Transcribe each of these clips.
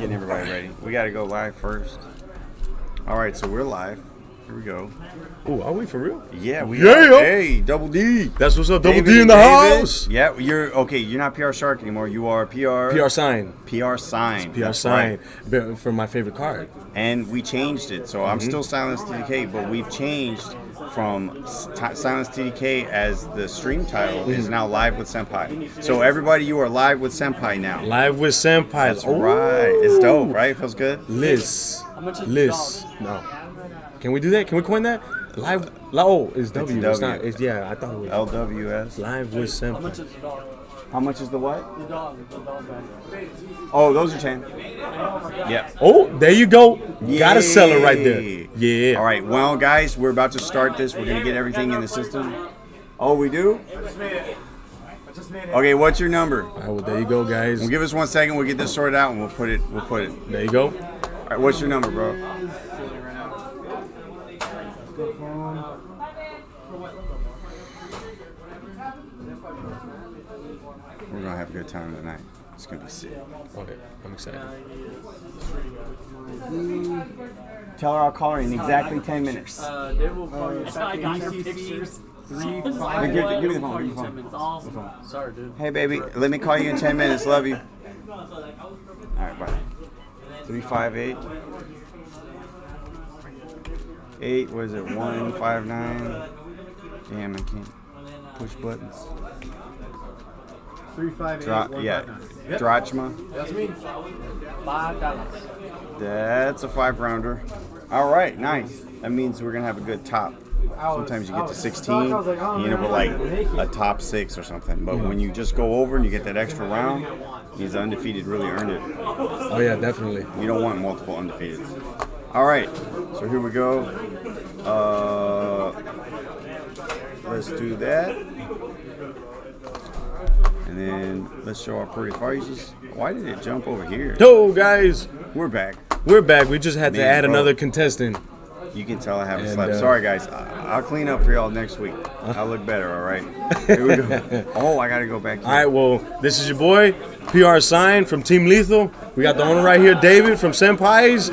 getting everybody ready. We got to go live first. All right, so we're live. Here we go. Oh, are we for real? Yeah, we Yeah. are. Hey, Double D. That's what's up. Double David D in and the David. house. Yeah, you're okay. You're not PR Shark anymore. You are PR sign. PR sign. PR That's sign. right. For my favorite card. And we changed it. So I'm still Silence TDK, but we've changed from Silence TDK as the stream title is now Live with Senpai. So everybody, you are live with Senpai now. Live with Senpai. That's right. It's dope, right? Feels good. Liz. No. Can we do that? Can we coin that? Live. Oh, it's W. It's not. It's, yeah, I thought it was LWS. Live with Senpai. How much is the what? The dog bag. Oh, those are 10. Yeah. Oh, there you go. Yay. Gotta sell it right there. Yeah. All right. Well, guys, we're about to start this. We're gonna get everything in the system. Oh, we do? Okay. What's your number? All right, well, there you go, guys. Well, give us 1 second. We'll get this sorted out and we'll put it. There you go. All right. What's your number, bro? We're gonna have a good time tonight. It's gonna be sick. Okay, I'm excited. Tell her I'll call her in exactly 10 minutes. They will call you. I got your pictures. Give me the phone. Give me the phone. It's awesome. Sorry, dude. Hey, baby. Let me call you in 10 minutes. Love you. All right, bye. 358. 8. What is it? 159. Damn, I can't push buttons. 358. Yeah. Drachma. That's me. $5. That's a 5-rounder. All right, nice. That means we're gonna have a good top. Sometimes you get to 16, and you end up with like a top 6 or something. But when you just go over and you get that extra round, means the undefeated really earned it. Oh yeah, definitely. You don't want multiple undefeateds. All right, so here we go. Let's do that. And then let's show our pretty faces. Why did it jump over here? Yo, guys. We're back. We're back. We just had to add bro. another contestant. You can tell I haven't And, slept. Sorry, guys. I'll clean up for y'all next week. I'll look better, all right? Here we go. Oh, I got to go back here. All right, well, this is your boy, PR Sign from Team Lethal. We got the owner right here, David from Senpai's.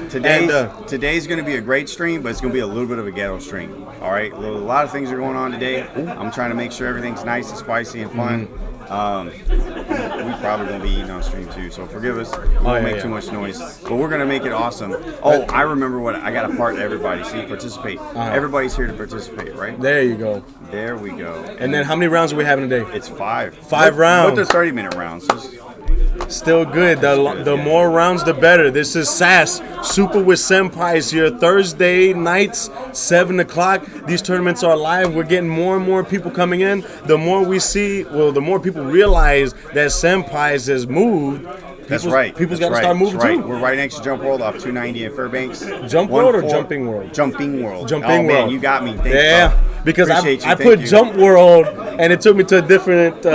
Today's going to be a great stream, but it's going to be a little bit of a ghetto stream. All right? A lot of things are going on today. I'm trying to make sure everything's nice and spicy and fun. We probably gonna be eating on stream too, so forgive us. We won't make too much noise, but we're gonna make it awesome. Oh, I remember what I got a part to everybody. See, participate. Everybody's here to participate, right? There you go. There we go. And then how many rounds are we having today? It's 5. 5 rounds. But they're 30-minute rounds. So Still good. The more rounds, the better. This is SAS Super with Senpai's here Thursday nights, 7 o'clock. These tournaments are live. We're getting more and more people coming in. The more we see, the more people realize that Senpai's has moved. That's right. People's got to start moving too. We're right next to Jump World off 290 in Fairbanks. Jump World or Jumping World? Jumping World. Jumping World. World. Man, you got me. Thanks, yeah, because I put Jump World and it took me to a different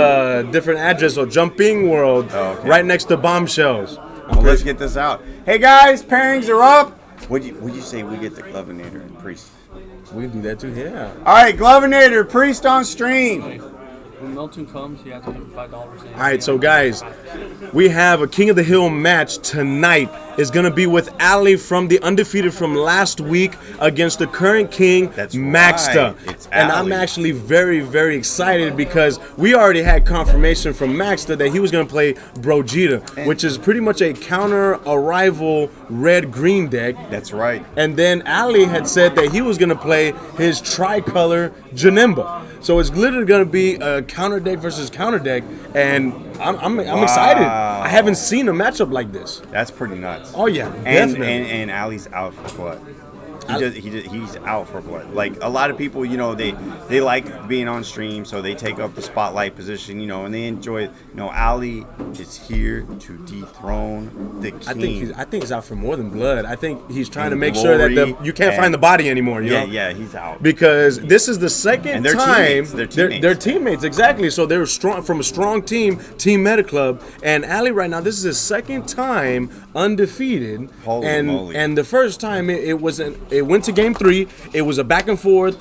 address, so Jumping World, right next to Bombshells. Well, let's get this out. Hey guys, pairings are up. Would you say we get the Glovinator and Priest? We can do that too. Yeah. All right, Glovinator, Priest on stream. When Milton comes, you have to give him $5. All right, so guys, we have a King of the Hill match tonight. It's going to be with Ali from the undefeated from last week against the current king, That's Maxta. Right. It's and Ali. I'm actually very, very excited because we already had confirmation from Maxta that he was going to play Brogita, which is pretty much a counter-arrival red-green deck. That's right. And then Ali had said that he was going to play his tricolor Janemba. So it's literally going to be a counter deck versus counter deck, and I'm excited. I haven't seen a matchup like this. That's pretty nuts. Oh yeah, and definitely. and Ali's out for blood. He's out for blood. Like a lot of people, they like being on stream, so they take up the spotlight position, and they enjoy it. Ali is here to dethrone the king. I think he's out for more than blood. I think he's trying to make sure that you can't find the body anymore. You know? Yeah, he's out. Because this is the second time they're teammates, exactly. So they're strong from a strong team, Team Meta Club, and Ali right now. This is his second time undefeated. Holy moly. And the first time it went to game 3. It was a back and forth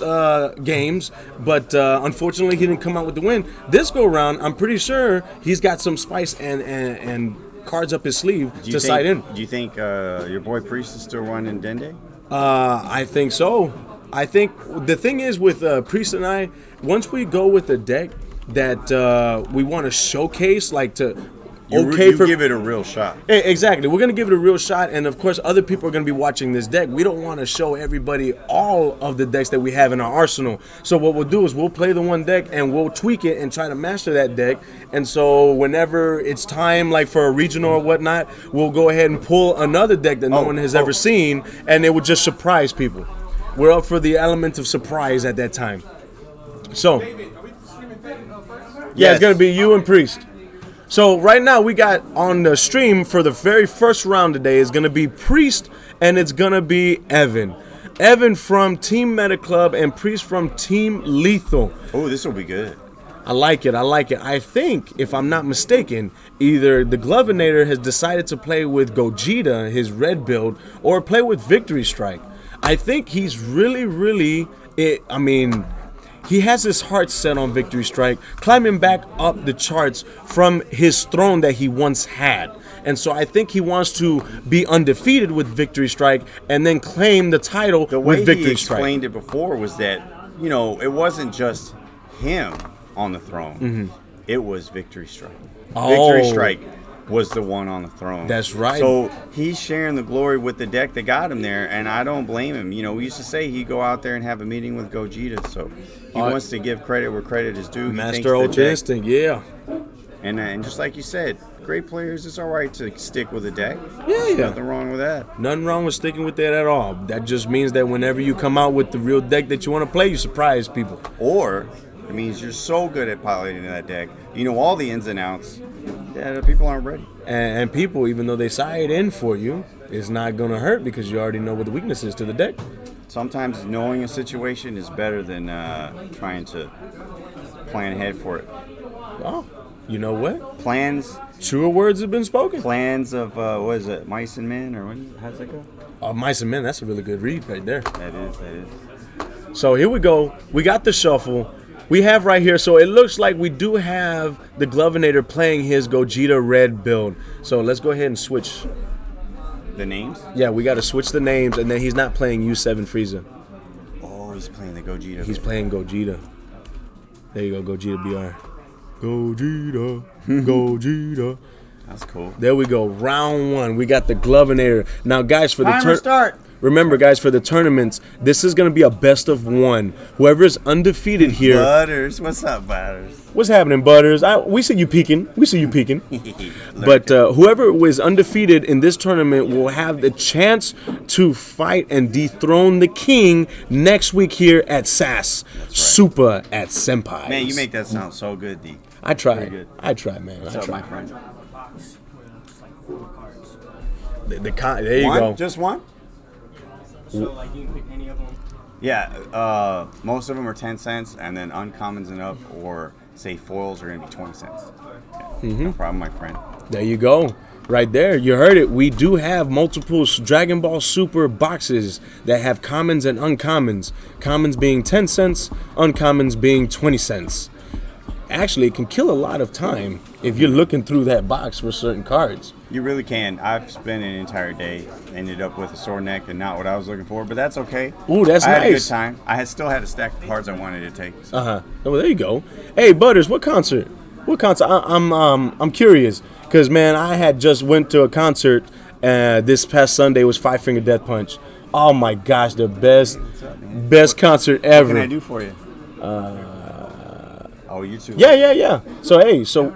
games, but unfortunately he didn't come out with the win. This go around, I'm pretty sure he's got some spice and cards up his sleeve Do you to think, side in. Do you think your boy Priest is still running Dende? I think so. I think the thing is with Priest and I, once we go with a deck that we want to showcase, like to You give it a real shot. Exactly. We're going to give it a real shot. And, of course, other people are going to be watching this deck. We don't want to show everybody all of the decks that we have in our arsenal. So what we'll do is we'll play the one deck and we'll tweak it and try to master that deck. And so whenever it's time, like for a regional or whatnot, we'll go ahead and pull another deck that no one has ever seen, and it would just surprise people. We're up for the element of surprise at that time. So, yeah, it's going to be you and Priest. So right now we got on the stream for the very first round today is going to be Priest and it's going to be Evan. Evan from Team Meta Club and Priest from Team Lethal. Oh, this will be good. I like it. I think, if I'm not mistaken, either the Glovinator has decided to play with Gogeta, his red build, or play with Victory Strike. I think he's really, he has his heart set on Victory Strike, climbing back up the charts from his throne that he once had. And so I think he wants to be undefeated with Victory Strike and then claim the title with Victory Strike. The way he explained it before was that, it wasn't just him on the throne. Mm-hmm. It was Victory Strike. Victory Strike was the one on the throne. That's right. So he's sharing the glory with the deck that got him there, and I don't blame him. We used to say he'd go out there and have a meeting with Gogeta, so he wants to give credit where credit is due. Master Ultra Instinct, yeah. And just like you said, great players, it's all right to stick with a deck. Yeah. There's nothing wrong with that. Nothing wrong with sticking with that at all. That just means that whenever you come out with the real deck that you want to play, you surprise people. Or it means you're so good at piloting that deck, you know all the ins and outs, that people aren't ready. And people, even though they side in for you, it's not going to hurt because you already know what the weakness is to the deck. Sometimes knowing a situation is better than trying to plan ahead for it. Oh, you know what? Plans. Truer words have been spoken. Plans of, what is it, Mice and Men, or how's that go? Mice and Men, that's a really good read right there. That is. So here we go. We got the shuffle. We have right here, so it looks like we do have the Glovinator playing his Gogeta red build. So let's go ahead and switch. The names? Yeah, we got to switch the names, and then he's not playing U7 Frieza. Oh, he's playing the Gogeta. He's playing Gogeta. There you go, Gogeta BR. Gogeta, Gogeta. That's cool. There we go, round one. We got the Glovinator. Now, guys, for the start. Remember, guys, for the tournaments, this is going to be a best of one. Whoever is undefeated here. Butters, what's up, Butters? What's happening, Butters? We see you peeking. But whoever was undefeated in this tournament will have the chance to fight and dethrone the king next week here at SAS. Right. Super at Senpai. Man, you make that sound so good, D. I try, man. What's up, my friend? There you go. Just one? So, like, you can pick any of them? Yeah, most of them are 10 cents, and then uncommons and up, or say foils, are going to be 20 cents. Yeah, no problem, my friend. There you go. Right there. You heard it. We do have multiple Dragon Ball Super boxes that have commons and uncommons. Commons being 10 cents, uncommons being 20 cents. Actually, it can kill a lot of time if you're looking through that box for certain cards. You really can. I've spent an entire day, ended up with a sore neck and not what I was looking for, but that's okay. Ooh, that's nice. I had a good time. I still had a stack of cards I wanted to take. So. Oh, there you go. Hey, Butters, what concert? I'm curious because, man, I had just went to a concert this past Sunday. It was Five Finger Death Punch. Oh my gosh, the best concert ever. What can I do for you? You too. Yeah. So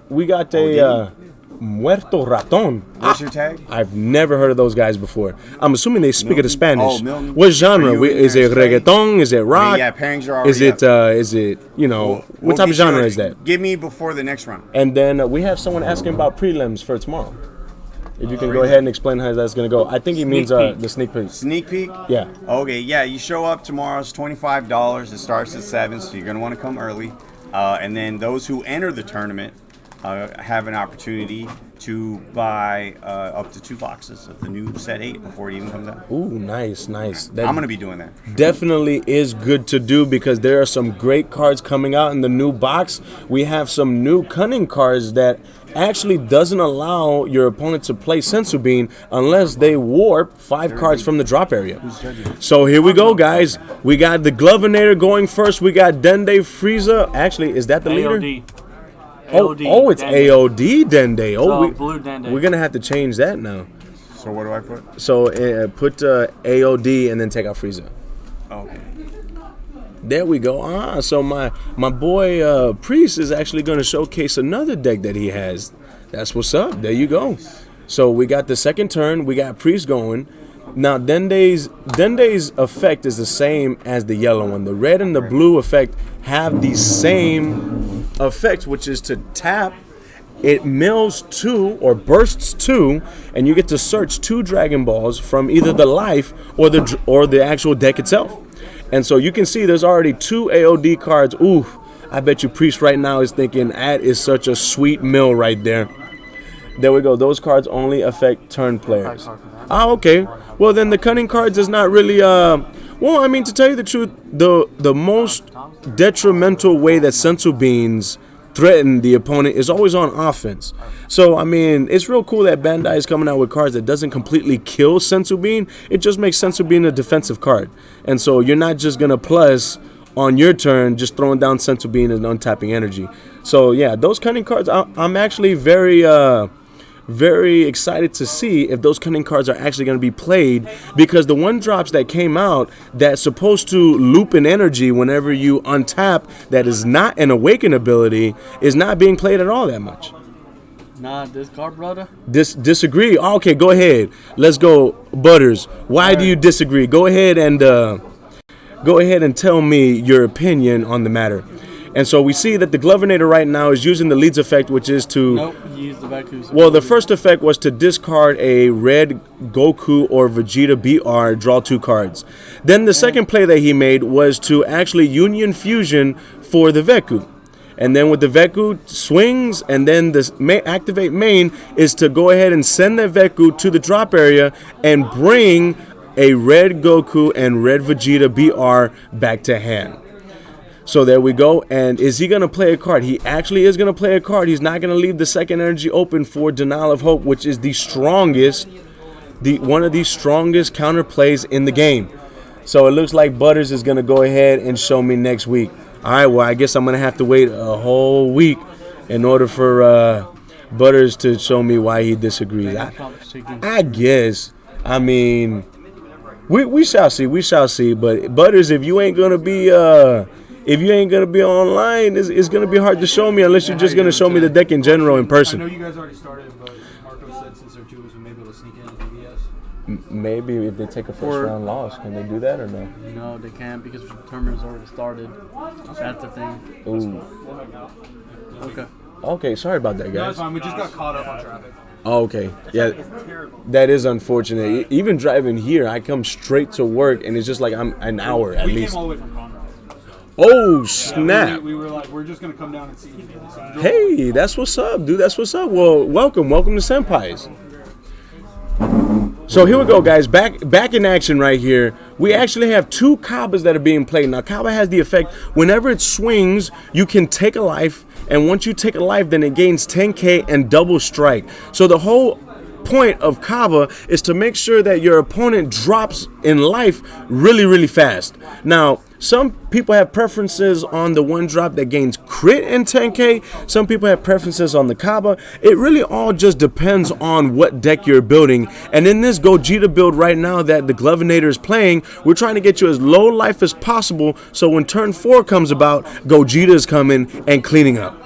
we got a Muerto Raton. What's your tag? I've never heard of those guys before. I'm assuming they speak of the Spanish. Oh, Milton. What genre? Is it reggaeton? Is it rock? Yeah, pairings are already Is it what type of genre is that? Give me before the next round. And then we have someone asking about prelims for tomorrow. If you can go ahead and explain how that's going to go. I think he means the sneak peek. Sneak peek? Yeah. Okay, yeah, you show up tomorrow. It's $25. It starts at 7, so you're going to want to come early. And then those who enter the tournament have an opportunity to buy up to 2 boxes of the new set 8 before it even comes out. Ooh, nice. That I'm going to be doing that. definitely is good to do because there are some great cards coming out in the new box. We have some new cunning cards that actually doesn't allow your opponent to play Sensu Bean unless they warp 5 cards from the drop area. So here we go, guys. We got the Glovinator going first. We got Dende Frieza. Actually, is that the leader? AOD. Oh, it's Dende. AOD Dende. Oh, blue Dende. we're gonna have to change that now. So what do I put? So put AOD and then take out Frieza. Okay. There we go. So my boy Priest is actually going to showcase another deck that he has. That's what's up. There you go. So we got the second turn. We got Priest going. Now Dende's effect is the same as the yellow one. The red and the blue effect have the same effect, which is to tap. It mills 2 or bursts 2, and you get to search 2 Dragon Balls from either the life or the actual deck itself. And so you can see there's already 2 AOD cards. Ooh, I bet you Priest right now is thinking that is such a sweet mill right there. There we go. Those cards only affect turn players. Oh, okay. Well, then the cunning cards is not really. Well, I mean, to tell you the truth, the most detrimental way that Sensu Beans threaten the opponent is always on offense. So, I mean, it's real cool that Bandai is coming out with cards that doesn't completely kill Sensu Bean. It just makes Sensu Bean a defensive card. And so you're not just going to plus on your turn just throwing down Sensu Bean and untapping energy. So, yeah, those cunning cards, I'm actually very excited to see if those cunning cards are actually going to be played, because the 1-drops that came out that's supposed to loop in energy whenever you untap that is not an awaken ability is not being played at all that much. Nah, this card, brother. Disagree? Oh, okay, go ahead. Let's go, Butters. Why do you disagree? Go ahead and tell me your opinion on the matter. And so we see that the Glovinator right now is using the leads effect, which is to... Nope, he used the Vacuum. Well, the first effect was to discard a red Goku or Vegeta BR, draw 2 cards. Then the second play that he made was to actually Union Fusion for the Veku. And then with the Veku swings, and then the activate main is to go ahead and send that Veku to the drop area and bring a red Goku and red Vegeta BR back to hand. So there we go. And is he going to play a card? He actually is going to play a card. He's not going to leave the second energy open for Denial of Hope, which is the strongest, one of the strongest counter plays in the game. So it looks like Butters is going to go ahead and show me next week. All right, well, I guess I'm going to have to wait a whole week in order for Butters to show me why he disagrees. I guess. I mean, we shall see. We shall see. But Butters, if you ain't going to be... if you ain't going to be online, it's going to be hard to show me unless you're just going to show me the deck in general in person. I know you guys already started, but Marco said since they're 2 weeks, we may be able to sneak in DBS. Maybe if they take a first-round loss, can they do that or no? No, they can't because the tournament's already started. That's the thing. Ooh. Okay. Okay, sorry about that, No, guys. it's fine. We just got caught up on traffic. Oh, okay. Yeah, that is unfortunate. Even driving here, I come straight to work, and it's just like I'm an hour at We least. came all the way from Conrad. Oh, snap. We were like, we're just going to come down and see you. So Hey, that's what's up, dude. That's what's up. Well, welcome to Senpais. So here we go, guys. Back in action right here. We actually have 2 Kabas that are being played. Now, Kaba has the effect, whenever it swings, you can take a life, and once you take a life, then it gains 10k and double strike. So the whole point of Kaba is to make sure that your opponent drops in life really, really fast. Now, some people have preferences on the 1-drop that gains crit in 10k. Some people have preferences on the Kaba. It really all just depends on what deck you're building. And in this Gogeta build right now that the Glovinator is playing, we're trying to get you as low life as possible, so when turn 4 comes about, Gogeta is coming and cleaning up.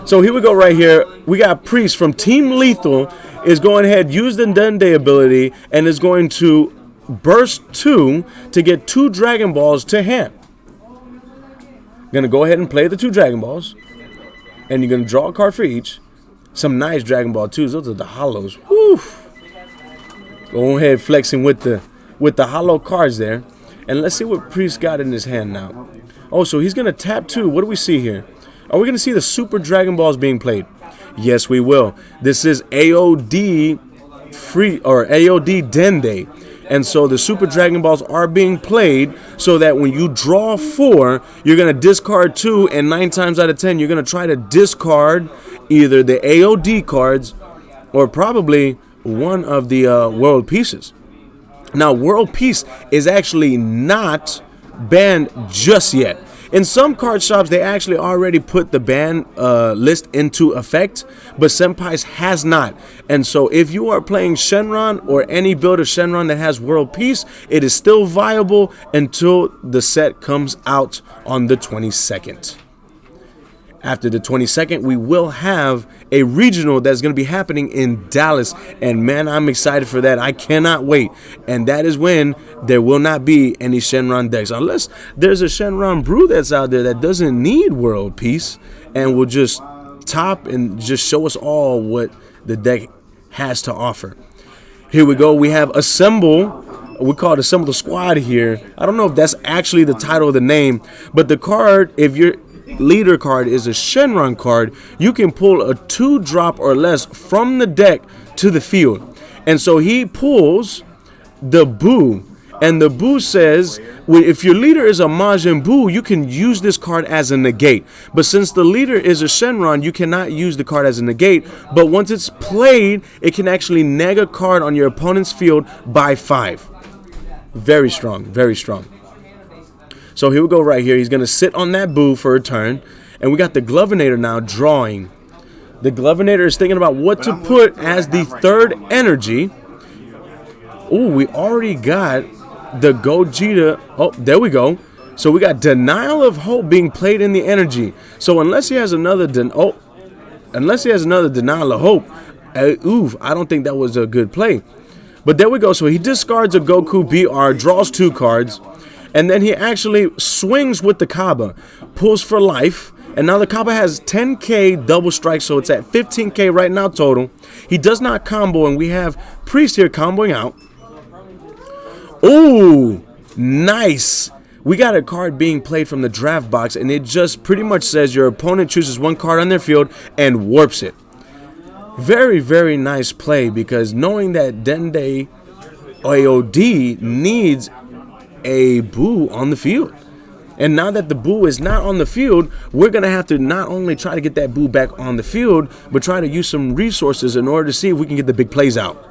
So here we go right here. We got Priest from Team Lethal is going ahead, use the Dende ability, and is going to burst 2 to get 2 Dragon Balls to hand. Gonna go ahead and play the 2 Dragon Balls, and you're gonna draw a card for each. Some nice Dragon Ball 2s. Those are the hollows. Woo! Go ahead flexing with the hollow cards there. And let's see what Priest got in his hand now. Oh, so he's gonna tap 2. What do we see here? Are we going to see the Super Dragon Balls being played? Yes, we will. This is AOD free or AOD Dende. And so the Super Dragon Balls are being played so that when you draw 4, you're going to discard 2, and 9 times out of 10, you're going to try to discard either the AOD cards or probably one of the World Pieces. Now, World Peace is actually not banned just yet. In some card shops, they actually already put the ban list into effect, but Senpai's has not. And so if you are playing Shenron or any build of Shenron that has World Peace, it is still viable until the set comes out on the 22nd. After the 22nd, we will have a regional that's going to be happening in Dallas. And man, I'm excited for that. I cannot wait. And that is when there will not be any Shenron decks. Unless there's a Shenron brew that's out there that doesn't need World Peace and will just top and just show us all what the deck has to offer. Here we go. We have Assemble. We call it Assemble the Squad here. I don't know if that's actually the title of the name. But the card, if you're leader card is a Shenron card, you can pull a 2-drop or less from the deck to the field. And so he pulls the Buu, and the Buu says, if your leader is a Majin Buu, you can use this card as a negate. But since the leader is a Shenron, you cannot use the card as a negate. But once it's played, it can actually neg a card on your opponent's field by 5. Very strong, very strong. So here we go right here. He's going to sit on that Buu for a turn. And we got the Glovinator now drawing. The Glovinator is thinking about what to put as the third energy. Oh, we already got the Gogeta. Oh, there we go. So we got Denial of Hope being played in the energy. So unless he has another Denial of Hope, I don't think that was a good play. But there we go. So he discards a Goku BR, draws 2 cards. And then he actually swings with the Kaba, pulls for life, and now the Kaba has 10k double strike, so it's at 15k right now total. He does not combo, and we have Priest here comboing out. Ooh, nice. We got a card being played from the draft box, and it just pretty much says your opponent chooses 1 card on their field and warps it. Very, very nice play, because knowing that Dende AOD needs a Buu on the field. And now that the Buu is not on the field, we're going to have to not only try to get that Buu back on the field, but try to use some resources in order to see if we can get the big plays out.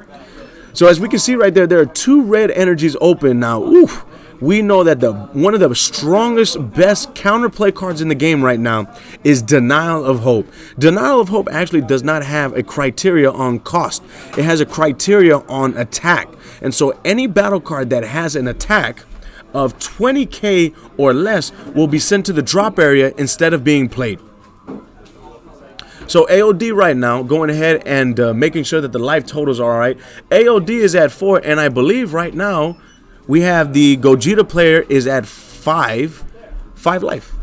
So as we can see right there, there are 2 red energies open now. Oof. We know that one of the strongest, best counterplay cards in the game right now is Denial of Hope. Denial of Hope actually does not have a criteria on cost. It has a criteria on attack. And so any battle card that has an attack of 20k or less will be sent to the drop area instead of being played. So AOD right now going ahead and making sure that the life totals are all right. AOD is at 4, and I believe right now we have the Gogeta player is at 5 life.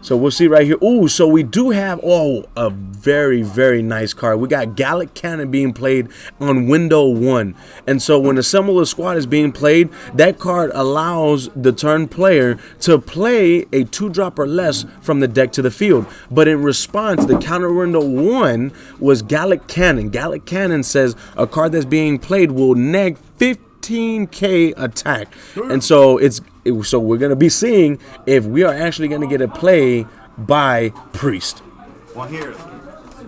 So we'll see right here. Ooh, so we do have, a very, very nice card. We got Gallic Cannon being played on window 1. And so when Assemble the Squad is being played, that card allows the turn player to play a 2-drop or less from the deck to the field. But in response, the counter window 1 was Gallic Cannon. Gallic Cannon says a card that's being played will neg 15k attack. And so so we're going to be seeing if we are actually going to get a play by Priest. Well, here,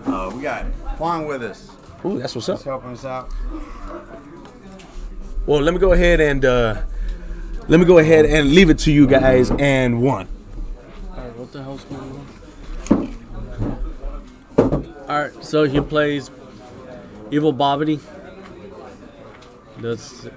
we got Juan with us. Ooh, that's what's up. He's helping us out. Well, let me go ahead and leave it to you guys and Juan. Alright, what the hell's going on? Alright, so he plays Evil Bobbity. That's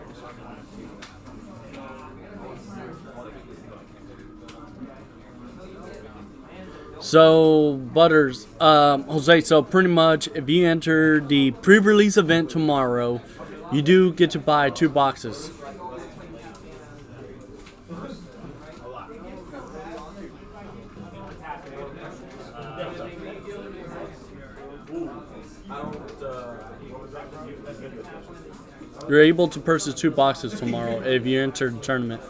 so Butters, Jose, so pretty much if you enter the pre-release event tomorrow, you do get to buy 2 boxes. You're able to purchase 2 boxes tomorrow if you enter the tournament.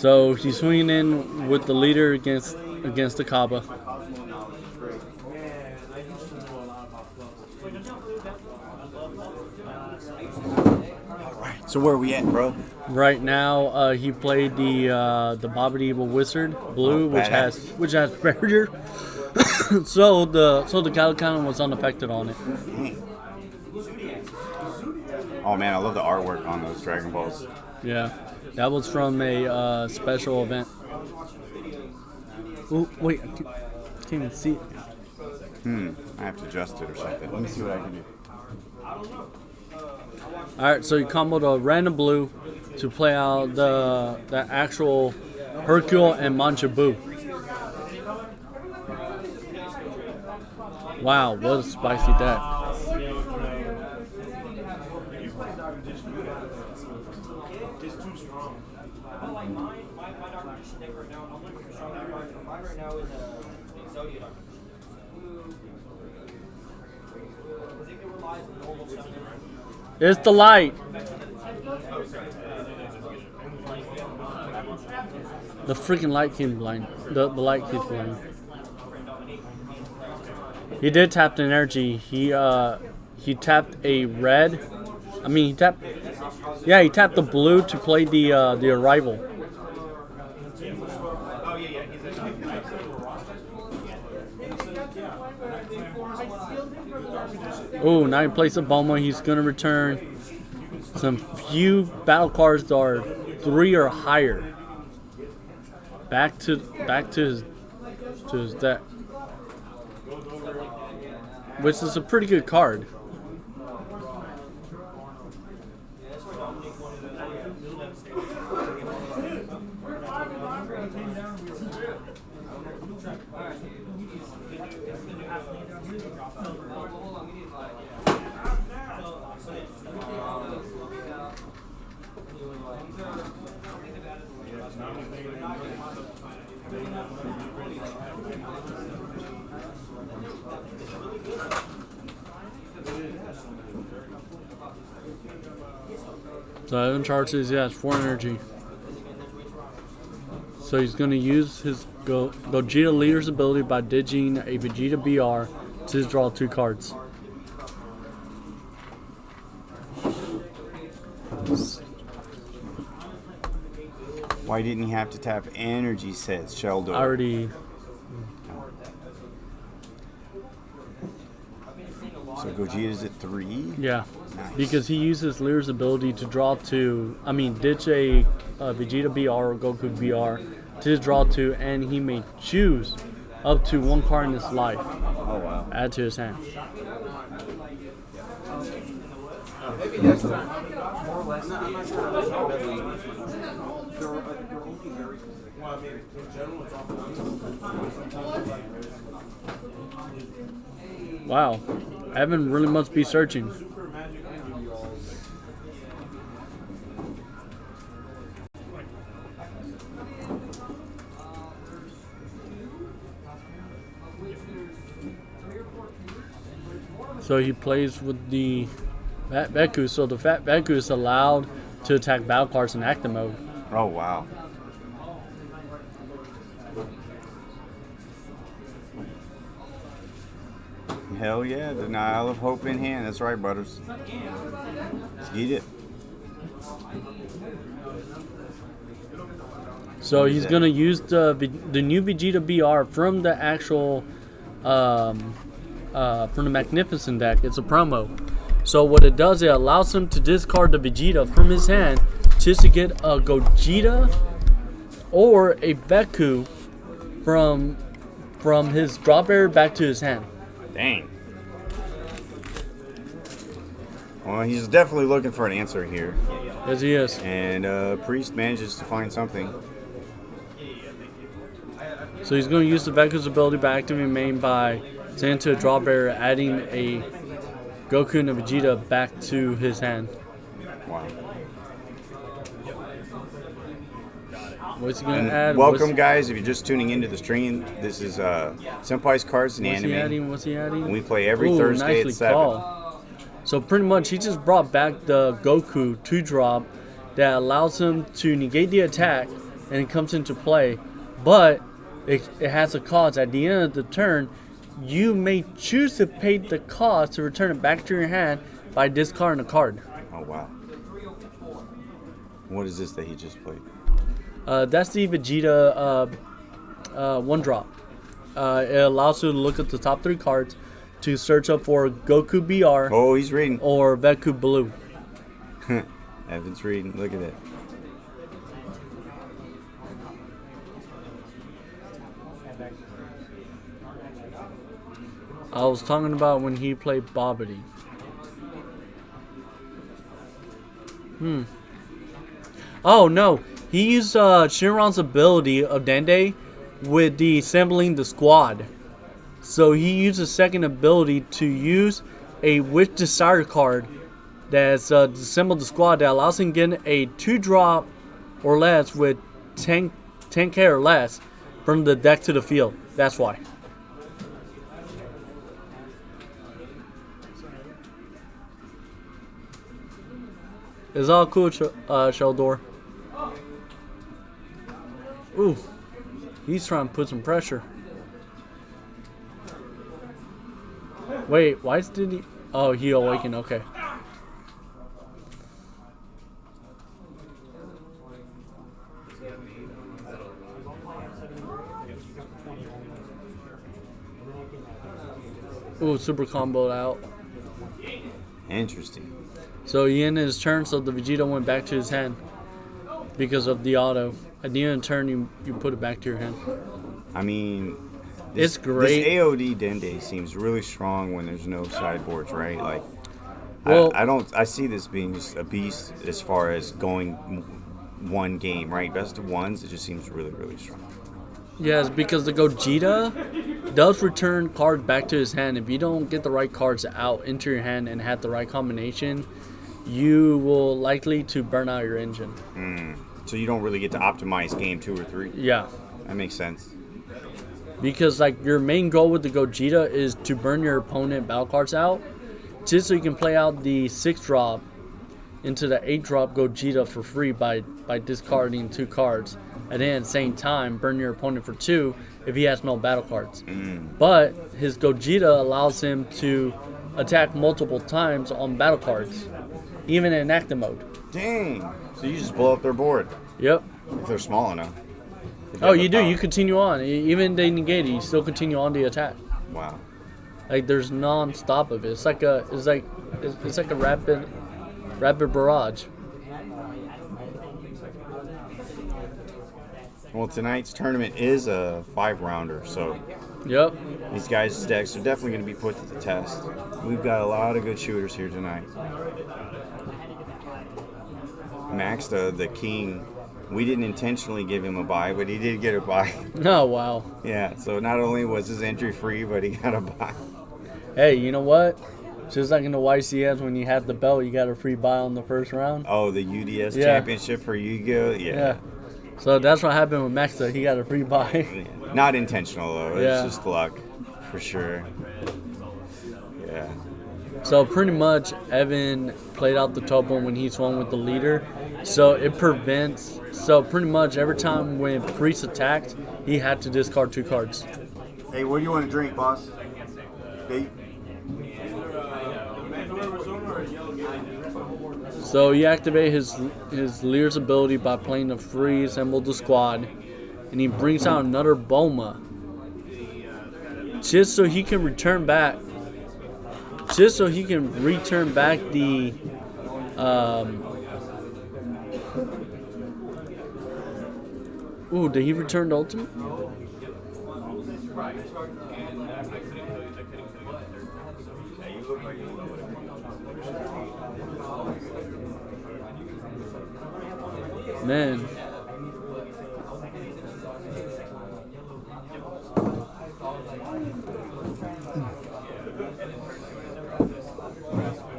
So he's swinging in with the leader against the Kaba. So where are we at, bro? Right now, he played the Bobbity Evil Wizard Blue, which has barrier. so the Katakana was unaffected on it. Oh man, I love the artwork on those Dragon Balls. Yeah, that was from a special event. Oh wait, I can't even see it. I have to adjust it or something. Let me see what I can do. All right, so you comboed a random blue to play out the actual Hercule and Manchabu. Wow, what a spicy deck. It's the light. The freaking light keeps blind. The light keeps blind. He did tap the energy. He tapped a red. I mean, he tapped the blue to play the arrival. Oh, now he plays a Bulma. He's gonna return some few battle cards that are 3 or higher. Back to his deck, which is a pretty good card. So Evan charges, yeah, it's 4 energy. So he's going to use his Gogeta Leader's ability by digging a Vegeta BR to draw 2 cards. Why didn't he have to tap energy sets, Sheldon? Already. So Gogeta's at 3? Yeah. Nice. Because he uses Lear's ability to draw ditch a Vegeta BR or Goku BR to draw 2, and he may choose up to 1 card in his life. Oh wow. Add to his hand. Wow. Evan really must be searching. So he plays with the Fat Beku. So the Fat Beku is allowed to attack battle cards in active mode. Oh wow. Hell yeah, denial of hope in hand. That's right, brothers. Let's get it. So he's gonna use the new Vegeta BR from the actual from the Magnificent deck. It's a promo. So what it does, it allows him to discard the Vegeta from his hand just to get a Gogeta or a Beku from his drop area back to his hand. Dang. Well, he's definitely looking for an answer here. Yes, he is. And Priest manages to find something. So he's going to use the Veku's ability by activating main by sending to a draw barrier, adding a Goku and a Vegeta back to his hand. Wow. What's he going to add? Welcome, guys. If you're just tuning into the stream, this is Senpai's Cards and Anime. What's he adding? We play every Thursday at 7. Called. So pretty much he just brought back the Goku 2-drop that allows him to negate the attack and it comes into play, but it has a cost. At the end of the turn, you may choose to pay the cost to return it back to your hand by discarding a card. Oh, wow. What is this that he just played? That's the Vegeta one drop. It allows you to look at the top 3 cards to search up for Goku BR Oh, he's reading. or Veku Blue. Evan's reading. Look at that. I was talking about when he played Bobbity. Oh no, he used Shinron's ability of Dende with the assembling the squad. So he used a second ability to use a Wish Desire card that's assembled the squad that allows him to get a 2-drop or less with 10k or less from the deck to the field. That's why. It's all cool, Sheldor. Ooh, he's trying to put some pressure. Wait, why did he? Oh, he awakened. Okay. Ooh, super comboed out. Interesting. So he ended his turn, so the Vegeta went back to his hand because of the auto. At the end of the turn, you put it back to your hand. I mean, It's great. This AOD Dende seems really strong when there's no sideboards, right? Like, Well- I see this being just a beast as far as going one game, right? Best of ones, it just seems really, really strong. Yes, because the Gogeta does return cards back to his hand. If you don't get the right cards out into your hand and have the right combination, you will likely to burn out your engine. So you don't really get to optimize game 2 or 3. Yeah. That makes sense. Because like your main goal with the Gogeta is to burn your opponent battle cards out, just so you can play out the 6-drop into the 8-drop Gogeta for free by discarding 2 cards, and then at the same time burn your opponent for 2 if he has no battle cards. But his Gogeta allows him to attack multiple times on battle cards, even in active mode. Dang. So you just blow up their board Yep. if they're small enough. If Oh, have you the do. power. You continue on. Even they negate it, you still continue on the attack. Wow. Like there's non-stop of it. It's like a rapid barrage. Well, tonight's tournament is a 5-rounder, so Yep. these guys' decks are definitely going to be put to the test. We've got a lot of good shooters here tonight. Max, the king, we didn't intentionally give him a bye, but he did get a bye. Oh wow. Yeah, so not only was his entry free, but he got a bye. Hey, you know what? Just like in the YCS, when you have the belt, you got a free buy on the first round. Oh, the UDS Yeah. championship for Yu-Gi-Oh? Yeah. So that's what happened with Max. He got a free buy. Yeah. Not intentional, though. Yeah. It's just luck, for sure. Yeah. So pretty much, Evan played out the Topo when he swung with the leader. So it prevents. So pretty much every time when Priest attacked, he had to discard 2 cards. Hey, what do you want to drink, boss? Hey. So he activated his Lear's ability by playing the free assembled the squad, and he brings out another Bulma, just so he can return back. Just so he can return back the. Ooh, did he return the ultimate? Man.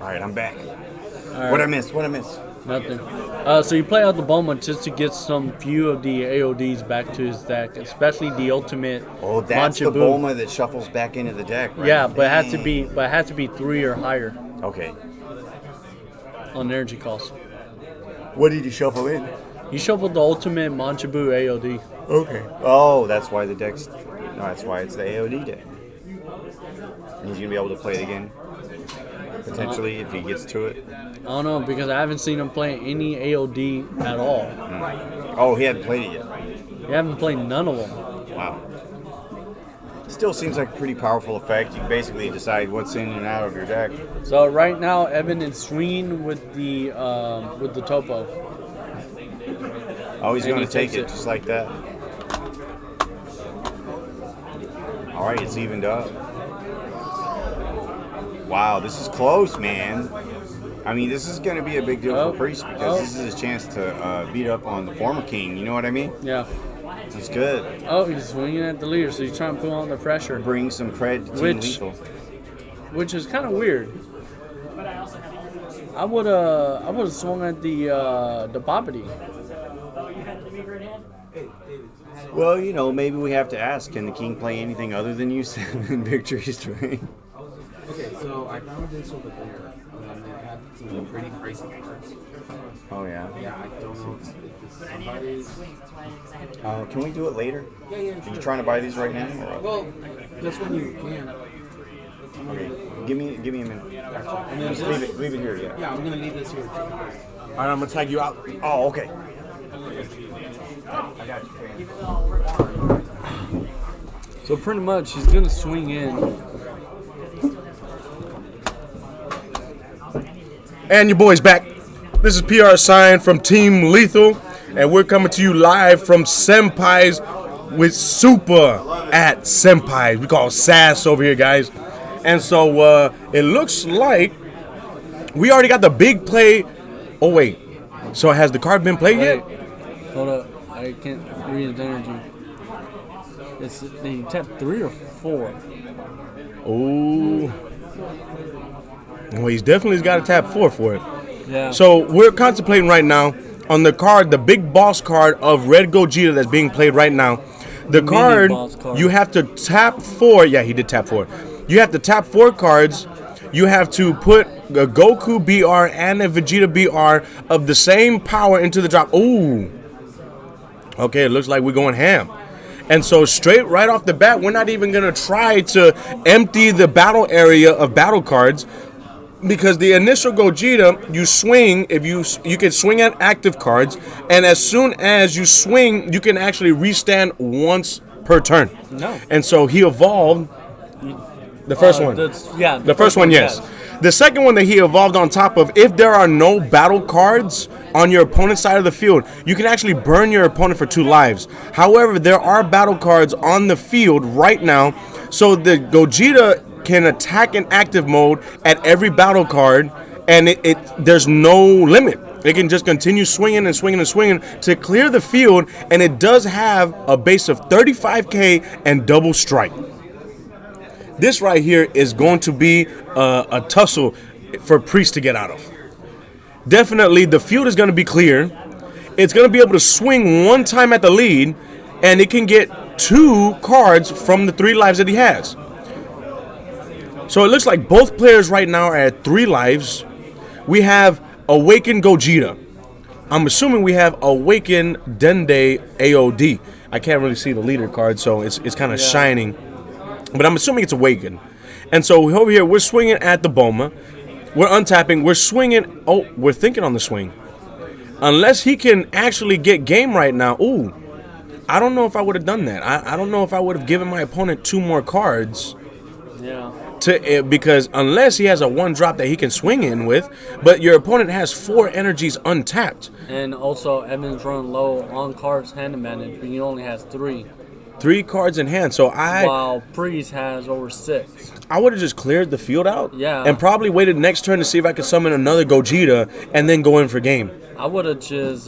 All right, I'm back. All What I right, miss? What I miss? nothing. So you play out the Bulma just to get some few of the AODs back to his deck, especially the ultimate. Oh, that's the Mancha Buu. Bulma that shuffles back into the deck, right? Yeah, but it has to Dang. be 3 or higher Okay. on energy cost. What did you shuffle in? He shuffled the ultimate Manchabu AOD. Okay. Oh, that's why the deck's. No, that's why it's the AOD deck. And he's gonna be able to play it again, potentially if he gets to it. I don't know because I haven't seen him play any AOD at all. Oh, he hadn't played it yet. You haven't played none of them. Wow. Still seems like a pretty powerful effect. You can basically decide what's in and out of your deck. So right now, Evan is swinging with the topo. Oh, he's And going he to take takes it it. just like that. All right, it's evened up. Wow, this is close, man. I mean, this is going to be a big deal for Priest because this is his chance to beat up on the former king. You know what I mean? Yeah. He's good. Oh, he's swinging at the leader, so he's trying to put on the pressure, Bring some cred to Team Which- Lethal. which is kind of weird. I would have swung at the Boppity. Well, you know, maybe we have to ask, can the king play anything other than use 7 victory string? Okay, so I found this over there. They had some pretty pricey cards. Oh, yeah. Yeah, I don't know if this somebody's. Can we do it later? Yeah, yeah. Are you trying to buy these right now? Or? Well, that's when you can. Okay, give me a minute. And then Just leave it here, yeah. Yeah, I'm gonna leave this here. All right, I'm gonna tag you out. Oh, okay. So pretty much, he's gonna swing in. And your boy's back. This is PR Sign from Team Lethal, and we're coming to you live from Senpai's with Super at Senpai's. We call it SAS over here, guys. And so it looks like we already got the big play. Oh, wait. So has the card been played yet? Hold up, I can't read his energy. It's they tapped 3 or 4. Oh. Well, he's definitely got a tap 4 for it. Yeah. So we're contemplating right now on the card, the big boss card of Red Gogeta that's being played right now. The mini card, boss card. you have to tap 4. Yeah, he did tap 4. You have to tap 4 cards. You have to put a Goku BR and a Vegeta BR of the same power into the drop. Ooh. Okay, it looks like we're going ham. And so straight right off the bat, we're not even going to try to empty the battle area of battle cards. Because the initial Gogeta, you swing, if you can swing at active cards, and as soon as you swing, you can actually restand once per turn. No. And so he evolved the first one. The first one, yes. The second one that he evolved on top of, if there are no battle cards on your opponent's side of the field, you can actually burn your opponent for 2 lives. However, there are battle cards on the field right now, so the Gogeta can attack in active mode at every battle card, and there's no limit. It can just continue swinging and swinging and swinging to clear the field, and it does have a base of 35k and double strike. This right here is going to be a tussle for Priest to get out of. Definitely, the field is going to be clear. It's going to be able to swing 1 time at the lead, and it can get 2 cards from the 3 lives that he has. So it looks like both players right now are at 3 lives. We have Awakened Gogeta. I'm assuming we have Awakened Dende AOD. I can't really see the leader card, so it's kind of shining. But I'm assuming it's Awakened. And so over here, we're swinging at the Boma. We're untapping. We're swinging. Oh, we're thinking on the swing. Unless he can actually get game right now. Ooh, I don't know if I would have done that. I don't know if I would have given my opponent 2 more cards. Yeah. Because unless he has a 1 drop that he can swing in with, but your opponent has 4 energies untapped. And also, Evan's running low on cards hand advantage, but he only has 3. 3 cards in hand. So While Priest has over 6. I would have just cleared the field out. Yeah. And probably waited next turn to see if I could summon another Gogeta and then go in for game. I would have just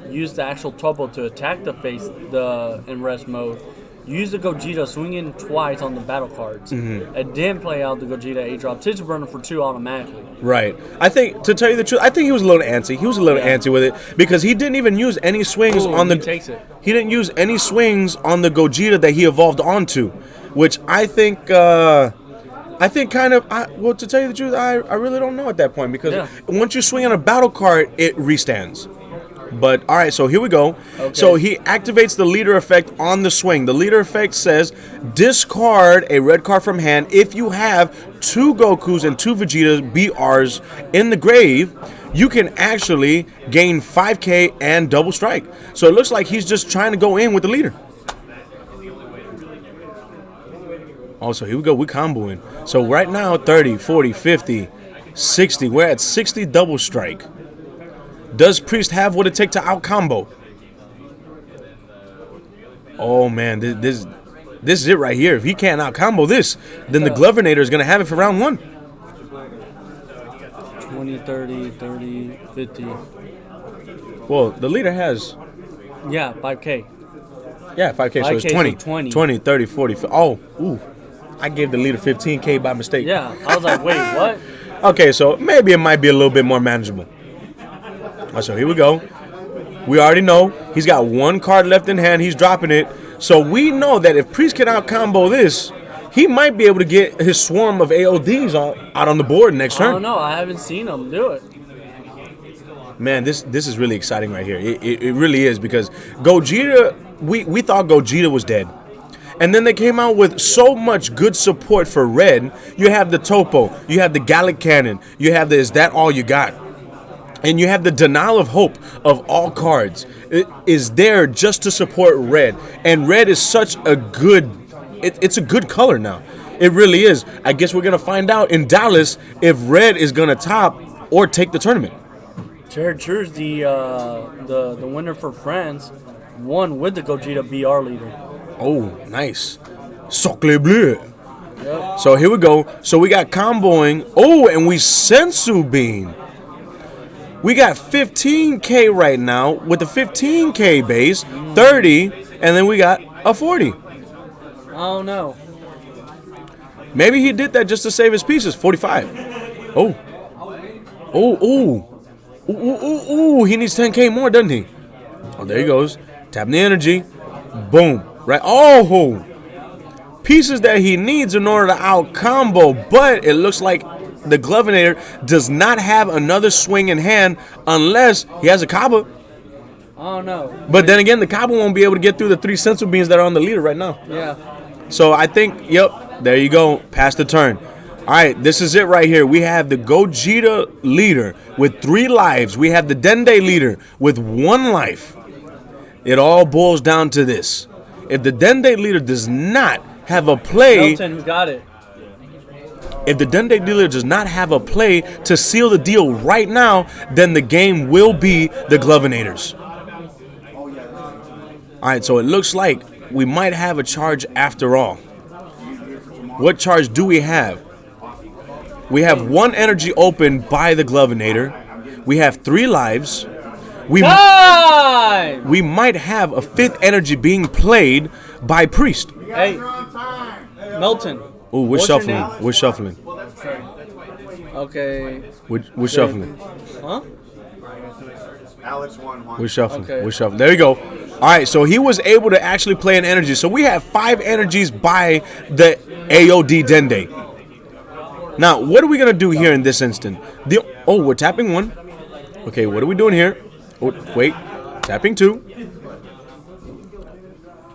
used the actual Topo to attack in rest mode. Use the Gogeta swinging twice on the battle cards. And then play out the Gogeta 8-drop Tissue Burner for 2 automatically. Right. I think, to tell you the truth, I think he was a little antsy. He was a little antsy with it because he didn't even use any swings on the. He takes it. He didn't use any swings on the Gogeta that he evolved onto, which I think. Well, to tell you the truth, I really don't know at that point because once you swing on a battle card, it restands. But all right, so here we go. Okay. So he activates the leader effect on the swing. The leader effect says discard a red card from hand if you have 2 Gokus and 2 Vegetas BRs in the grave. You can actually gain 5K and double strike. So it looks like he's just trying to go in with the leader. Also, here we go. We're comboing. So right now, 30, 40, 50, 60. We're at 60 double strike. Does Priest have what it takes to out combo? Oh man, this is it right here. If he can't out combo this, then the Glovinator is gonna have it for round 1. 20, 30, 30, 50. Well, the leader has Yeah, 5K. 5K, so it's 5K, 20, so 20. 20, 30, 40. Oh, ooh, I gave the leader 15K by mistake. Yeah, I was like, wait, what? Okay, so maybe it might be a little bit more manageable. All right, so here we go. We already know he's got 1 card left in hand. He's dropping it. So we know that if Priest can out combo this, he might be able to get his swarm of AODs out on the board next I turn. don't know. I haven't seen him do it. Man, this is really exciting right here. It really is, because Gogeta, we thought Gogeta was dead. And then they came out with so much good support for Red. You have the Topo, you have the Gallic Cannon, you have the Is That All You Got? And you have the Denial of Hope of all cards. It is there just to support Red. And Red is such a good, it's a good color now. It really is. I guess we're going to find out in Dallas if Red is going to top or take the tournament. Jared Church, the winner for France, won with the Gogeta BR leader. Oh, nice. Socle bleu. Yep. So here we go. So we got comboing. Oh, and we Sensu Bean. We got 15K right now with the 15K base, 30, and then we got a 40. Oh no. Maybe he did that just to save his pieces. 45. Oh. Oh, ooh. Ooh, ooh, ooh, ooh. He needs 10K more, doesn't he? Oh, there he goes. Tapping the energy. Boom. Right. Oh. Pieces that he needs in order to out combo, but it looks like the Glovinator does not have another swing in hand unless he has a Kaba. Oh no. But then again, the Kaba won't be able to get through the 3 Sensu Beans that are on the leader right now. Yeah. So I think, yep, there you go. Pass the turn. All right, this is it right here. We have the Gogeta leader with 3 lives. We have the Dende leader with 1 life. It all boils down to this. If the Dende leader does not have a play, Milton, who got it? if the Dende dealer does not have a play to seal the deal right now, then the game will be the Glovinators. All right, so it looks like we might have a charge after all. What charge do we have? We have 1 energy open by the Glovinator. We have 3 lives. We might have a 5th energy being played by Priest. Hey, Milton. Oh, we're What's your shuffling. name? We're shuffling. Okay. We're shuffling. Huh? Alex won one. We're shuffling. Okay. We're shuffling. There you go. All right, so he was able to actually play an energy. So we have 5 energies by the AOD Dende. Now, what are we going to do here in this instant? We're tapping 1. Okay, what are we doing here? Oh, wait. Tapping 2.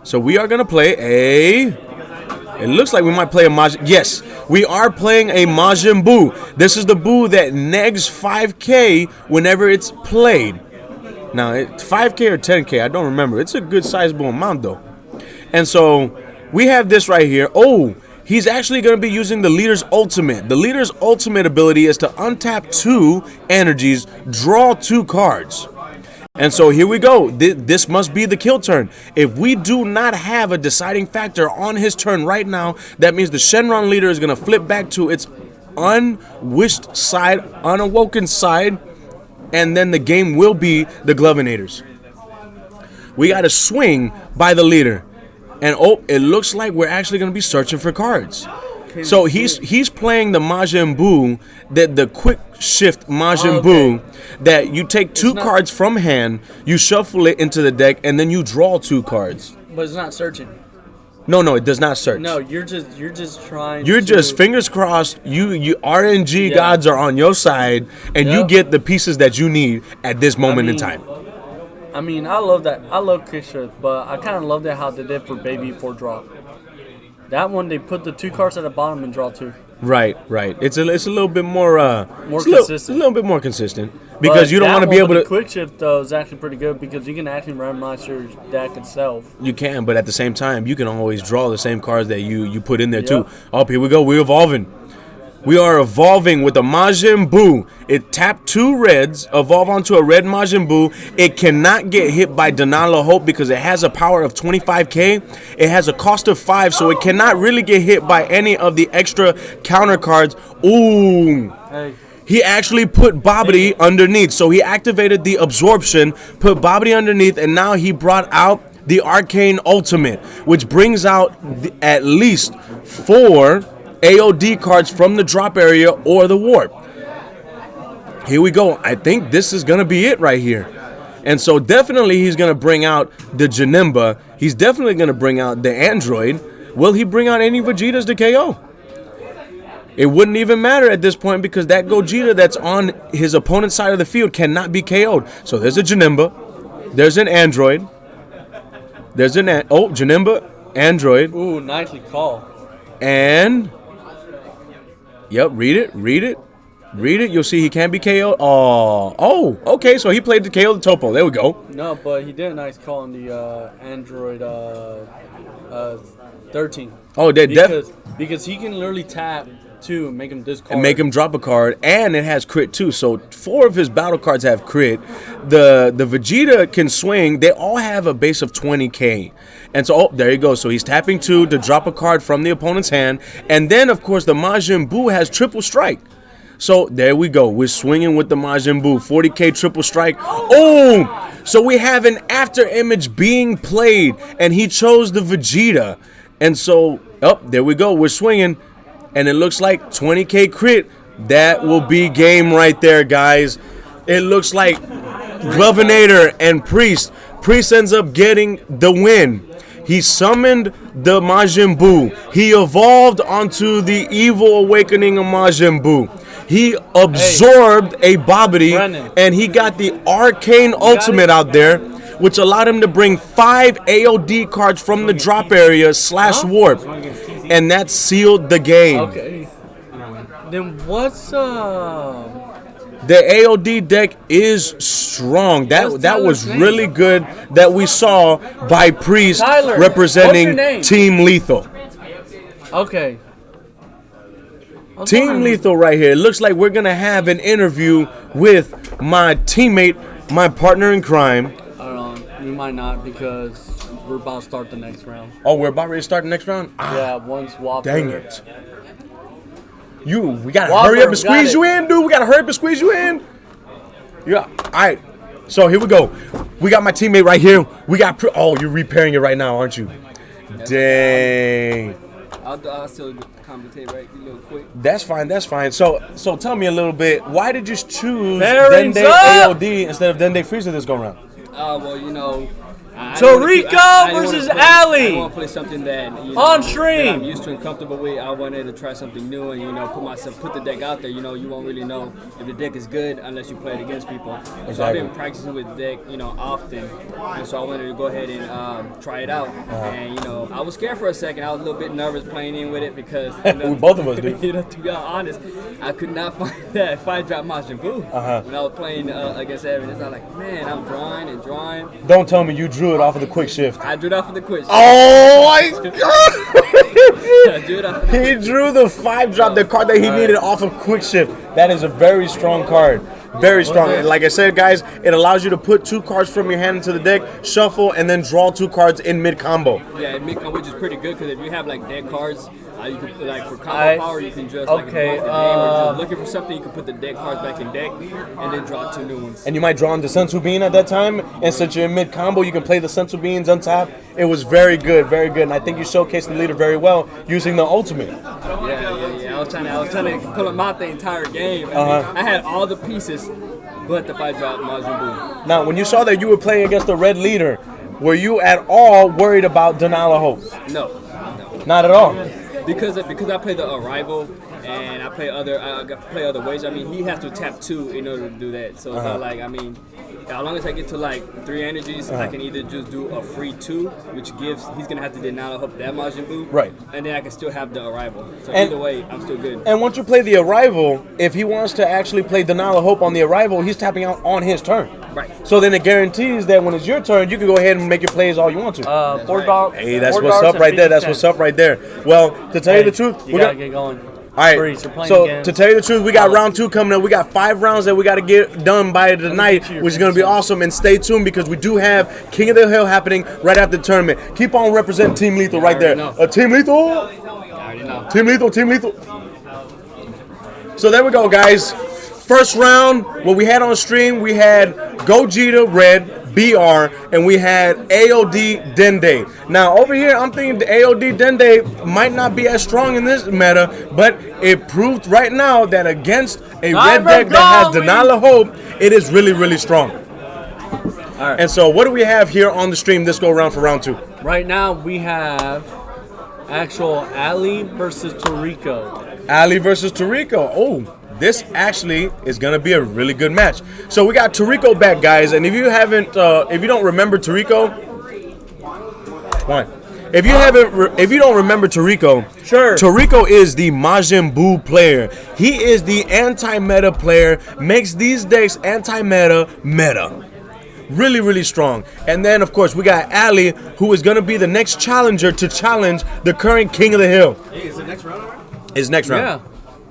So we are going to play a... It looks like we might play a Majin... Yes, we are playing a Majin Buu. This is the Buu that negs 5K whenever it's played. Now, it's 5K or 10K, I don't remember. It's a good sizable amount, though. And so, we have this right here. Oh, he's actually going to be using the leader's ultimate. The leader's ultimate ability is to untap 2 energies, draw 2 cards. And so here we go. This must be the kill turn. If we do not have a deciding factor on his turn right now, that means the Shenron leader is going to flip back to its unwished side, unawoken side, and then the game will be the Glovinators. We got a swing by the leader. And it looks like we're actually going to be searching for cards. So he's playing the Majin Buu, the quick shift Majin Buu, that you take 2 cards from hand, you shuffle it into the deck, and then you draw 2 cards. But it's not searching. No, it does not search. No, you're just trying. You're just fingers crossed. You RNG gods are on your side, and you get the pieces that you need at this moment in time. I mean, I love that. I love quick shift, but I kind of love that how they did for Baby 4 drop. That one, they put the 2 cards at the bottom and draw 2. Right. It's a little bit more Consistent. A little bit more consistent because you don't want to be able to. Quick shift though is actually pretty good because you can actually randomize your deck itself. You can, but at the same time, you can always draw the same cards that you put in there too. Oh, here we go. We're evolving. We are evolving with the Majin Buu. It tapped 2 reds, evolve onto a red Majin Buu. It cannot get hit by Denala Hope because it has a power of 25k. It has a cost of 5, so it cannot really get hit by any of the extra counter cards. Ooh. Hey. He actually put Babidi underneath. So he activated the absorption, put Babidi underneath, and now he brought out the Arcane Ultimate, which brings out at least 4 AOD cards from the drop area or the warp. Here we go. I think this is going to be it right here. And so definitely he's going to bring out the Janemba. He's definitely going to bring out the Android. Will he bring out any Vegetas to KO? It wouldn't even matter at this point because that Gogeta that's on his opponent's side of the field cannot be KO'd. So there's a Janemba. There's an Android. There's an... Janemba, Android. Ooh, nicely called. And... Yep, read it. You'll see he can be KO'd. Oh, okay. So he played the KO the Topo. There we go. No, but he did a nice call on the Android 13. Oh, because he can literally tap 2 and make him discard. And make him drop a card, and it has crit too. So 4 of his battle cards have crit. The Vegeta can swing. They all have a base of 20k. And so, there you go. So he's tapping 2 to drop a card from the opponent's hand. And then, of course, the Majin Buu has triple strike. So there we go. We're swinging with the Majin Buu. 40k triple strike. Oh! So we have an after image being played, and he chose the Vegeta. And so, there we go. We're swinging, and it looks like 20k crit. That will be game right there, guys. It looks like Glovinator and Priest. Priest ends up getting the win. He summoned the Majin Buu. He evolved onto the evil awakening of Majin Buu. He absorbed a Babidi, and he got the Arcane Ultimate out there, which allowed him to bring 5 AOD cards from the drop area / warp, and that sealed the game. Okay. Then what's The AOD deck is strong. That was really good that we saw by Priest Tyler, representing Team Lethal. Okay. Team Lethal right here. It looks like we're going to have an interview with my teammate, my partner in crime. I don't know. We might not because we're about to start the next round. Oh, we're about ready to start the next round? Yeah, once Whopper. Dang it. We got to hurry up and squeeze you in, dude. We got to hurry up and squeeze you in. Yeah. All right. So here we go. We got my teammate right here. We got... you're repairing it right now, aren't you? Dang. I'll still commentate right real quick. That's fine. So tell me a little bit. Why did you choose Bearings Dende up! AOD instead of Dende Frieza this go round? Well, you know, Toriko versus Ali! I want to play something that on stream. that I'm used to and comfortable with. I wanted to try something new and put the deck out there. You know, you won't really know if the deck is good unless you play it against people. Exactly. So I've been practicing with the deck, often, and so I wanted to go ahead and try it out. And I was scared for a second. I was a little bit nervous playing in with it because both of us do. To be honest, I could not find that 5-drop Majin Buu when I was playing against Evan. I was like, man, I'm drawing and drawing. Don't tell me you drew it off of the quick shift. I drew it off of the quick shift. Oh my god! I drew it off of the He drew the 5-drop, the card that he needed off of quick shift. That is a very strong card. Very strong. And like I said, guys, it allows you to put 2 cards from your hand into the deck, shuffle, and then draw 2 cards in mid combo. Yeah, mid combo, which is pretty good because if you have like deck cards, you can for combo power, you can just like okay. If the game or just looking for something, you can put the deck cards back in deck and then draw 2 new ones. And you might draw on the Sensu Bean at that time, and since you're in mid combo, you can play the Sensu Beans on top. It was very good, and I think you showcased the leader very well using the ultimate. Yeah. I was trying to pull him out the entire game. I had all the pieces, but the 5-drop Majin Buu. Now, when you saw that you were playing against the red leader, were you at all worried about Denala Hope? No. Not at all. Because I played the Arrival, and I play other ways. I mean, he has to tap 2 in order to do that. So it's not like, I mean, as long as I get to like 3 energies, I can either just do a free 2, which gives he's gonna have to deny hope that Majin Buu, Right. and then I can still have the arrival. So And- either way, I'm still good. And once you play the arrival, if he wants to actually play Denial of Hope on the arrival, he's tapping out on his turn. Right. So then it guarantees that when it's your turn, you can go ahead and make your plays all you want to. $4. Hey, that's what's up right there. That's what's up right there. Well, to tell you the truth, You gotta get going. all right. Freeze, you're playing So again. to tell you the truth, we got round 2 coming up. We got 5 rounds that we got to get done by tonight, which is going to be awesome. And stay tuned because we do have King of the Hill happening right after the tournament. Keep on representing Team Lethal right there. Team Lethal. Team Lethal. Team Lethal. So there we go, guys. First round, what we had on stream, we had Gogeta Red, BR, and we had AOD Dende. Now, over here, I'm thinking the AOD Dende might not be as strong in this meta, but it proved right now that against a red deck that has Denial of Hope, it is really, really strong. All right. And so, what do we have here on the stream this go around for round 2? Right now we have actual Ali versus Toriko. Ali versus Toriko. Oh, this actually is gonna be a really good match. So we got Toriko back, guys, and if you haven't, if you don't remember Toriko, if you don't remember Toriko, Sure. Toriko is the Majin Buu player. He is the anti-meta player. Makes these decks anti-meta meta. Really, really strong. And then, of course, we got Ali, who is gonna be the next challenger to challenge the current King of the Hill. Hey, is it next round already? Is next round.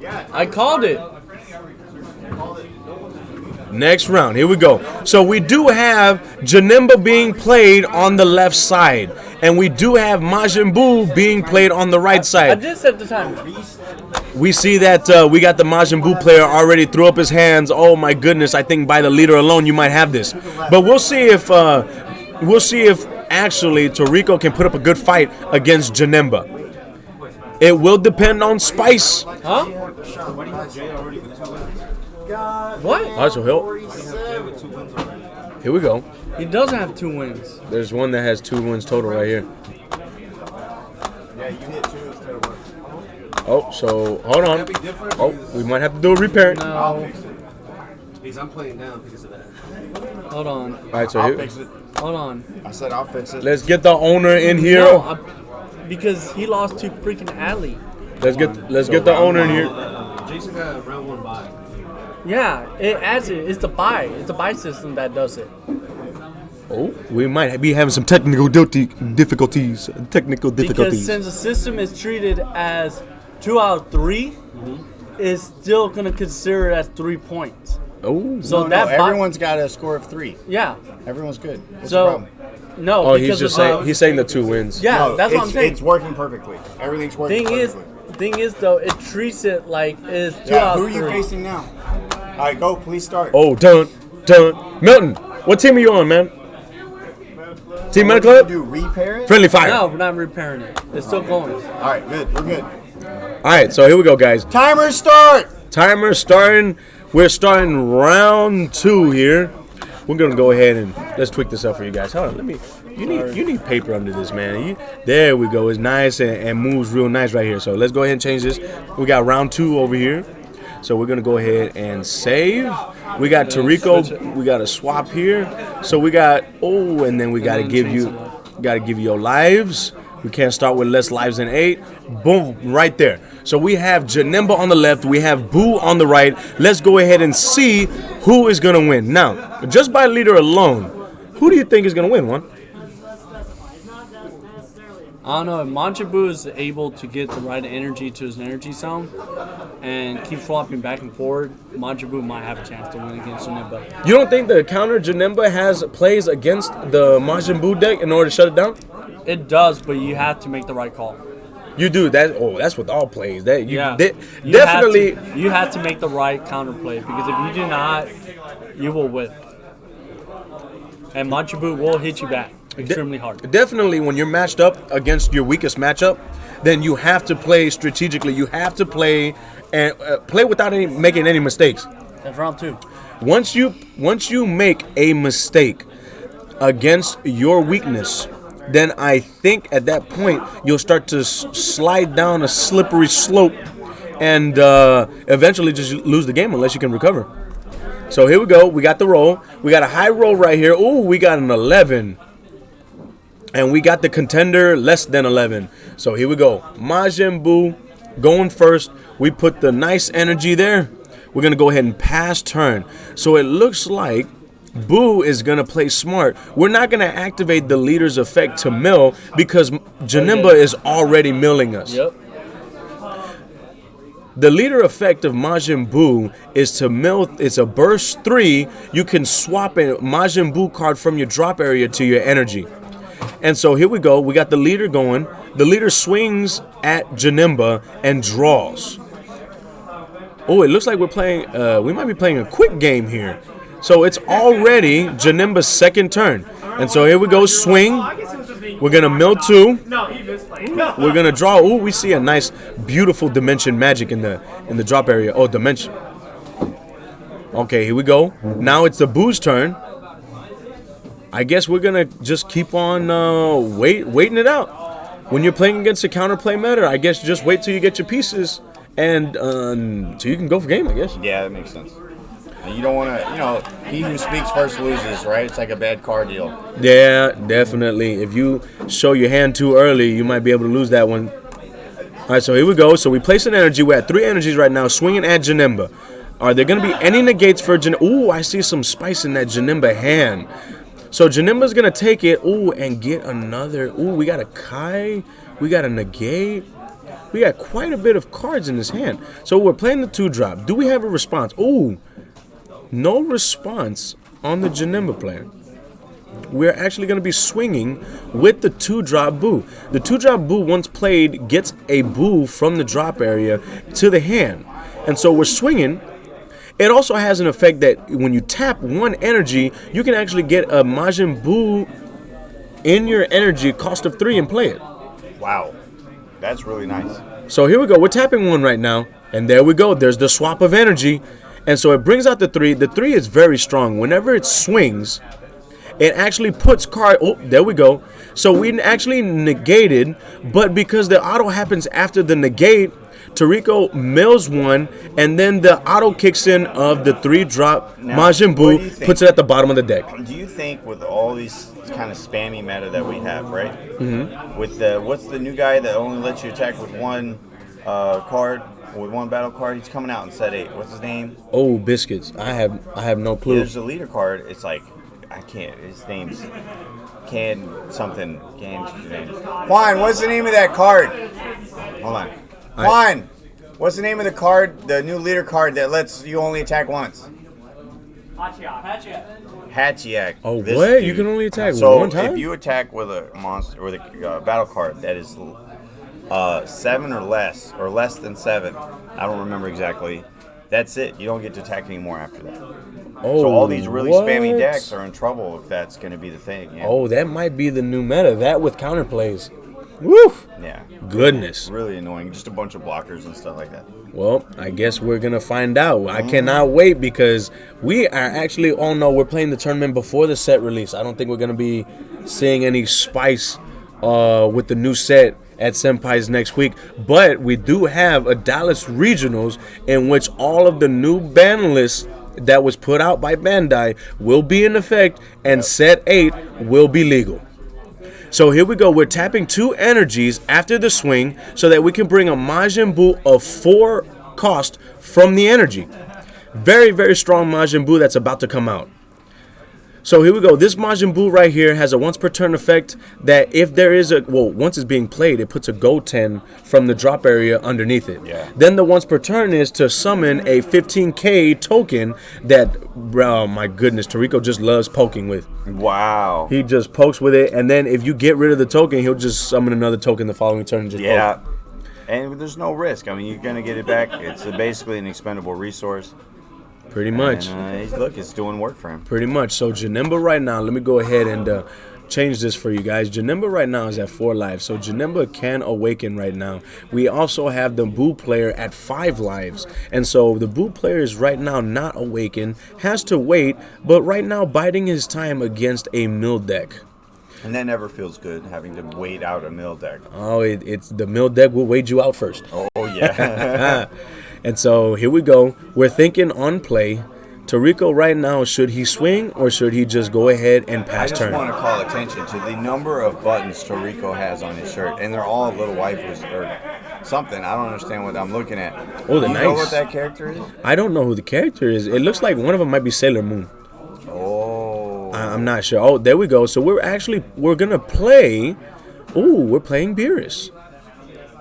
Yeah. I called it. Next round, here we go. So we do have Janemba being played on the left side, and we do have Majin Buu being played on the right I side. did set the time. We see that we got the Majin Buu player already threw up his hands. Oh my goodness! I think by the leader alone, you might have this. But we'll see if actually Toriko can put up a good fight against Janemba. It will depend on Spice. Huh? What? All right, so here we go. He doesn't have 2 wins. There's one that has 2 wins total right here. Yeah, you hit 2 instead of 1. Oh, so hold on. Oh, we might have to do a repair. No. Because I'm playing down because of that. Hold on. All right, so I'll here, fix it. Hold on. I said I'll fix it. let's get the owner in here. No, because he lost to freaking Ali. Let's get the owner in here. Jason got round 1 bye. Yeah, it adds it. It's the buy. It's the buy system that does it. Oh, we might be having some technical difficulties. Because since the system is treated as 2 out of 3, it's still gonna consider it as 3 points. Oh, So No, that buy- everyone's got a score of 3. yeah. Everyone's good. What's the So problem? no. oh, because he's just of saying he's saying the 2 wins. Yeah, No, that's what I'm saying. It's working perfectly. Everything's working perfectly. Thing is though, it treats it like it's 2 Yeah, out who of are you 3. facing now? All right, go. Please start. Oh, dun. Milton, what team are you on, man? Team Meta Club? Do repair it? Friendly fire. No, we're not repairing it. It's still going. All right, good. We're good. All right, so here we go, guys. Timer start. Timer starting. We're starting round 2 here. We're gonna go ahead and let's tweak this up for you guys. Hold on, you need paper under this, man. There we go. It's nice and moves real nice right here. So let's go ahead and change this. We got round 2 over here. So we're gonna go ahead and save. We got Toriko. We got a swap here. So we got and then we gotta give you your lives. We can't start with less lives than 8. Boom, right there. So we have Janemba on the left. We have Buu on the right. Let's go ahead and see who is gonna win. Now, just by leader alone, who do you think is gonna win, Juan? I don't know if Manchabu is able to get the right energy to his energy zone and keep swapping back and forward. Manchabu might have a chance to win against Janemba. You don't think the counter Janemba has plays against the Majin Buu deck in order to shut it down? It does, but you have to make the right call. You do that. Oh, that's with all plays. That you Yeah, definitely. You have to make the right counterplay because if you do not, you will whiff. And Manchabu will hit you back extremely hard. Definitely, when you're matched up against your weakest matchup, then you have to play strategically. You have to play and play without making any mistakes. That's round 2. Once you make a mistake against your weakness, then I think at that point you'll start to slide down a slippery slope, and eventually just lose the game unless you can recover. So here we go. We got the roll. We got a high roll right here. Ooh, we got an 11. And we got the contender less than 11. So here we go. Majin Buu going first. We put the nice energy there. We're going to go ahead and pass turn. So it looks like Buu is going to play smart. We're not going to activate the leader's effect to mill because Janemba is already milling us. Yep. The leader effect of Majin Buu is to mill. It's a burst 3. You can swap a Majin Buu card from your drop area to your energy. And so here we go. We got the leader going. The leader swings at Janemba and draws. Oh, it looks like we're playing. We might be playing a quick game here. So it's already Janemba's second turn. And so here we go. Swing. We're going to mill 2. We're going to draw. Ooh, we see a nice, beautiful dimension magic in the drop area. Oh, dimension. Okay, here we go. Now it's the Boo's turn. I guess we're going to just keep on waiting it out. When you're playing against a counterplay meta, I guess just wait till you get your pieces and so you can go for game, I guess. Yeah, that makes sense. You don't want to, he who speaks first loses, right? It's like a bad car deal. Yeah, definitely. If you show your hand too early, you might be able to lose that one. All right, so here we go. So we place an energy. We're at 3 energies right now, swinging at Janemba. Are there going to be any negates for Janemba? Ooh, I see some spice in that Janemba hand. So Janemba's going to take it, ooh, and get another. Ooh, we got a Kai. We got a negate. We got quite a bit of cards in his hand. So we're playing the 2-drop. Do we have a response? Ooh. No response on the Janemba player. We're actually going to be swinging with the 2-drop Buu. The 2-drop Buu, once played, gets a Buu from the drop area to the hand. And so we're swinging. It also has an effect that when you tap 1 energy, you can actually get a Majin Buu in your energy, cost of 3, and play it. Wow. That's really nice. So here we go. We're tapping 1 right now. And there we go. There's the swap of energy. And so it brings out the 3. The 3 is very strong. Whenever it swings, it actually puts card. Oh, there we go. So we actually negated, but because the auto happens after the negate, Toriko mills 1, and then the auto kicks in of the 3-drop Majin Buu, puts it at the bottom of the deck. Do you think with all these kind of spammy meta that we have, right? Mm-hmm. With what's the new guy that only lets you attack with 1 card? With 1 battle card, he's coming out in set 8. What's his name? Oh, biscuits! I have no clue. There's a leader card. It's like I can't. His name's Juan. What's the name of that card? Hold on. Juan. What's the name of the card? The new leader card that lets you only attack once. Hatchiak. Oh, what? You can only attack 1 time? So if you attack with a monster or the battle card that is 7 or less than 7. I don't remember exactly. That's it. You don't get to attack anymore after that. Oh, so all these really spammy decks are in trouble if that's going to be the thing. Yeah. Oh, that might be the new meta. That with counterplays. Woo! Yeah. Goodness. Really annoying. Just a bunch of blockers and stuff like that. Well, I guess we're going to find out. I cannot wait because we are actually, oh no, we're playing the tournament before the set release. I don't think we're going to be seeing any spice with the new set at Senpai's next week, but we do have a Dallas Regionals in which all of the new ban lists that was put out by Bandai will be in effect, and set 8 will be legal. So here we go. We're tapping 2 energies after the swing so that we can bring a Majin Buu of 4 cost from the energy. Very, very strong Majin Buu that's about to come out. So here we go. This Majin Buu right here has a once per turn effect that if there is once it's being played, it puts a Goten from the drop area underneath it. Yeah. Then the once per turn is to summon a 15k token that, oh my goodness, Toriko just loves poking with. Wow. He just pokes with it, and then if you get rid of the token, he'll just summon another token the following turn and just poke. And there's no risk. I mean, you're going to get it back. It's basically an expendable resource. Pretty much. And, look, it's doing work for him. Pretty much. So Janemba right now, let me go ahead and change this for you guys. Janemba right now is at 4 lives, so Janemba can awaken right now. We also have the Buu player at 5 lives, and so the Buu player is right now not awakened, has to wait, but right now biding his time against a mill deck. And that never feels good, having to wait out a mill deck. Oh, it's the mill deck will wait you out first. Oh yeah. And so here we go. We're thinking on play. Toriko right now, should he swing or should he just go ahead and I pass just turn? want to call attention to the number of buttons Toriko has on his shirt, and they're all little wipers or something. I don't understand what I'm looking at. Oh, they're You know nice. what that character is? I don't know who the character is. It looks like one of them might be Sailor Moon. Oh. I'm not sure. Oh, there we go. So we're gonna play. Ooh, we're playing Beerus.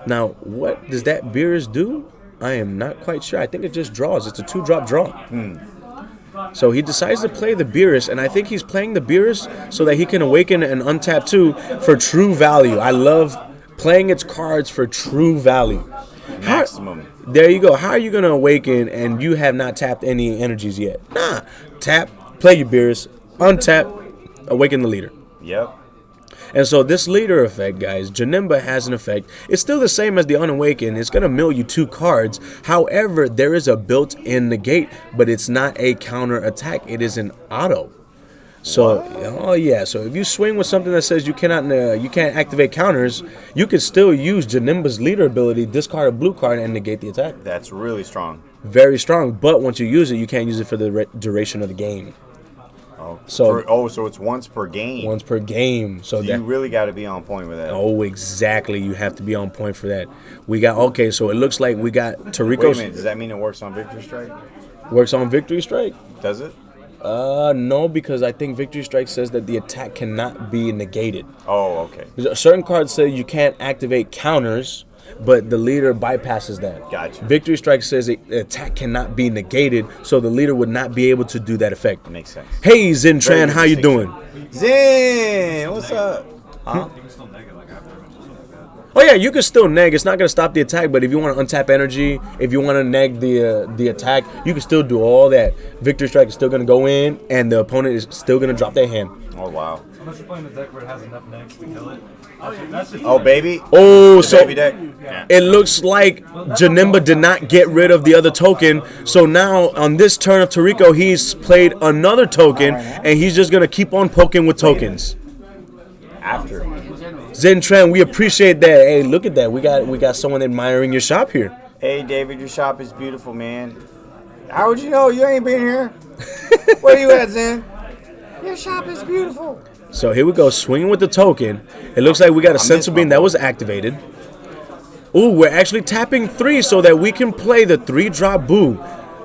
Now, what does that Beerus do? I am not quite sure. I think it just draws. It's a 2-drop draw. So he decides to play the Beerus, and I think he's playing the Beerus so that he can awaken and untap 2 for true value. I love playing its cards for true value. Maximum. There you go. How are you going to awaken and you have not tapped any energies yet? Nah. Tap, play your Beerus, untap, awaken the leader. Yep. And so this leader effect, guys, Janemba has an effect. It's still the same as the Unawakened. It's going to mill you 2 cards. However, there is a built-in negate, but it's not a counter attack. It is an auto. So, oh yeah. So if you swing with something that says you can't activate counters, you can still use Janemba's leader ability, discard a blue card, and negate the attack. That's really strong. Very strong. But once you use it, you can't use it for the duration of the game. Oh, So- so it's once per game. Once per game. So You really got to be on point with that. Oh, exactly. You have to be on point for that. We got, okay, so it looks like we got Wait a Toriko's minute. Does that mean it works on Victory Strike? works on Victory Strike. Does it? No, because I think Victory Strike says that the attack cannot be negated. Oh, okay. Certain cards say you can't activate counters, but the leader bypasses that. Gotcha. Victory Strike says the attack cannot be negated, so the leader would not be able to do that effect. Makes sense. Hey, Zintran, how you doing? Zen, what's up? Huh? Oh yeah, you can still neg. It's not gonna stop the attack, but if you want to untap energy, if you want to neg the attack, you can still do all that. Victory Strike is still gonna go in, and the opponent is still gonna drop their hand. Oh, wow. Unless you're playing a deck where it has enough negs to kill it. Oh, baby. Oh, The so baby deck? Yeah. it looks like Janemba did not get rid of the other token. So now on this turn of Toriko, he's played another token, and he's just gonna keep on poking with tokens. After. Zentran, we appreciate that. Hey, look at that. We got someone admiring your shop here. Hey, David, your shop is beautiful, man. How would you know? You ain't been here. Where you at, Zen? Your shop is beautiful. So here we go, swinging with the token. It looks like we got a Sensu Bean that was activated. Ooh, we're actually tapping 3 so that we can play the 3-drop Boo.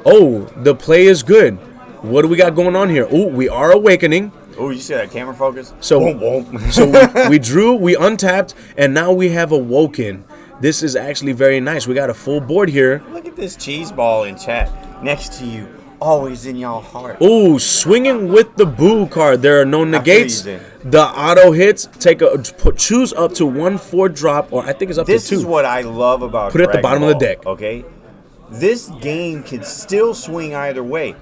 Oh, the play is good. What do we got going on here? Ooh, we are awakening. Oh, you see that camera focus? So, Boom, boom. so we drew, we untapped, and now we have awoken. This is actually very nice. We got a full board here. Look at this cheese ball in chat. Next to you. Always in your heart. Ooh, swinging with the Boo card. There are no negates. Zen. The auto hits choose up to 1 4-drop, or I think it's up This to 2. is what I love about Put it at the Dragon bottom of the Ball, deck. Okay? This game can still swing either way.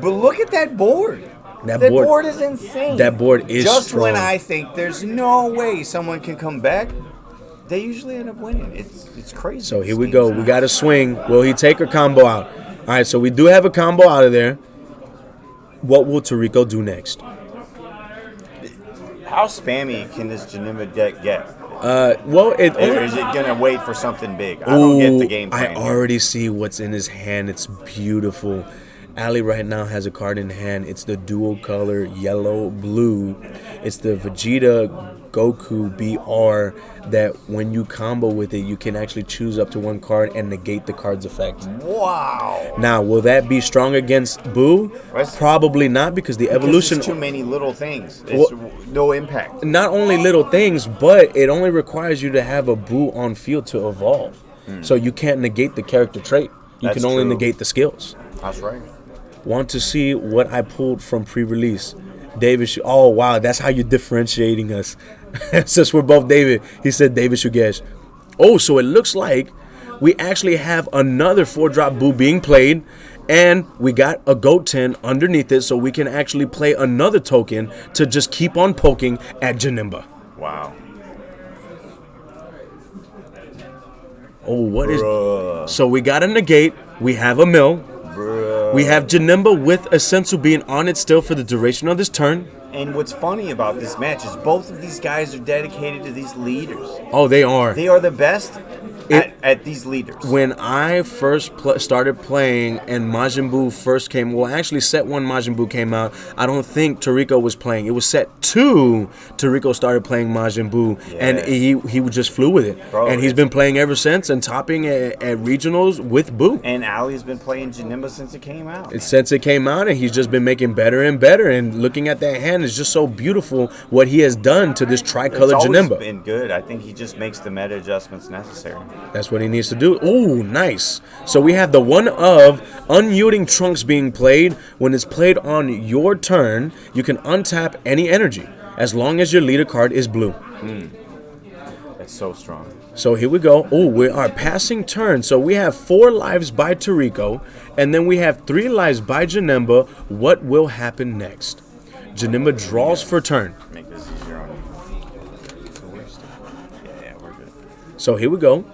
But look at that board. That That board- board is insane. that board is Just strong. when I think there's no way someone can come back, they usually end up winning. It's crazy. So here we go. We got to swing. Will he take a combo out? All right, so we do have a combo out of there. What will Toriko do next? How spammy can this Janemba deck get? Well, it. Or is it gonna wait for something big? I don't get the game I plan. here. already see what's in his hand. It's beautiful. Ali right now has a card in hand. It's the dual color yellow blue. It's the Vegeta Goku BR that when you combo with it, you can actually choose up to 1 card and negate the card's effect. Wow. Now, will that be strong against Boo? That's- Probably not, because the Because evolution. it's too many little things. It's no impact. Not only little things, but it only requires you to have a Boo on field to evolve. So you can't negate the character trait. You That's can only true. negate the skills. That's right. Want to see what I pulled from pre-release? David, oh wow, that's how you're differentiating us. Since we're both David, he said David Shugesh. Oh, so it looks like we actually have another 4-drop Boo being played, and we got a Goat 10 underneath it, so we can actually play another token to just keep on poking at Janemba. Wow. Oh, what is? Bruh. So we got a negate. We have a mill. Bruh. We have Janemba with a Sensu Bean on it still for the duration of this turn. And what's funny about this match is both of these guys are dedicated to these leaders. Oh, they are. They are the best at these leaders. When I first started playing and Majin Buu first came, well, actually set 1 Majin Buu came out, I don't think Toriko was playing. It was set 2 Toriko started playing Majin Buu, and he just flew with it. Bro, and he's been playing ever since and topping at regionals with Buu. And Ali's been playing Janemba since it came out. Since it came out, and he's just been making better and better. And looking at that hand is just so beautiful what he has done to this tricolor It's always Janemba. been good. I think he just makes the meta adjustments necessary. That's what he needs to do. Ooh, nice. So we have the one of unyielding Trunks being played. When it's played on your turn, you can untap any energy as long as your leader card is blue. That's so strong. So here we go. Oh, we are passing turn. So we have 4 lives by Toriko, and then we have 3 lives by Janemba. What will happen next? Janemba draws for turn. Make this easier on you. Yeah, we're good. So here we go.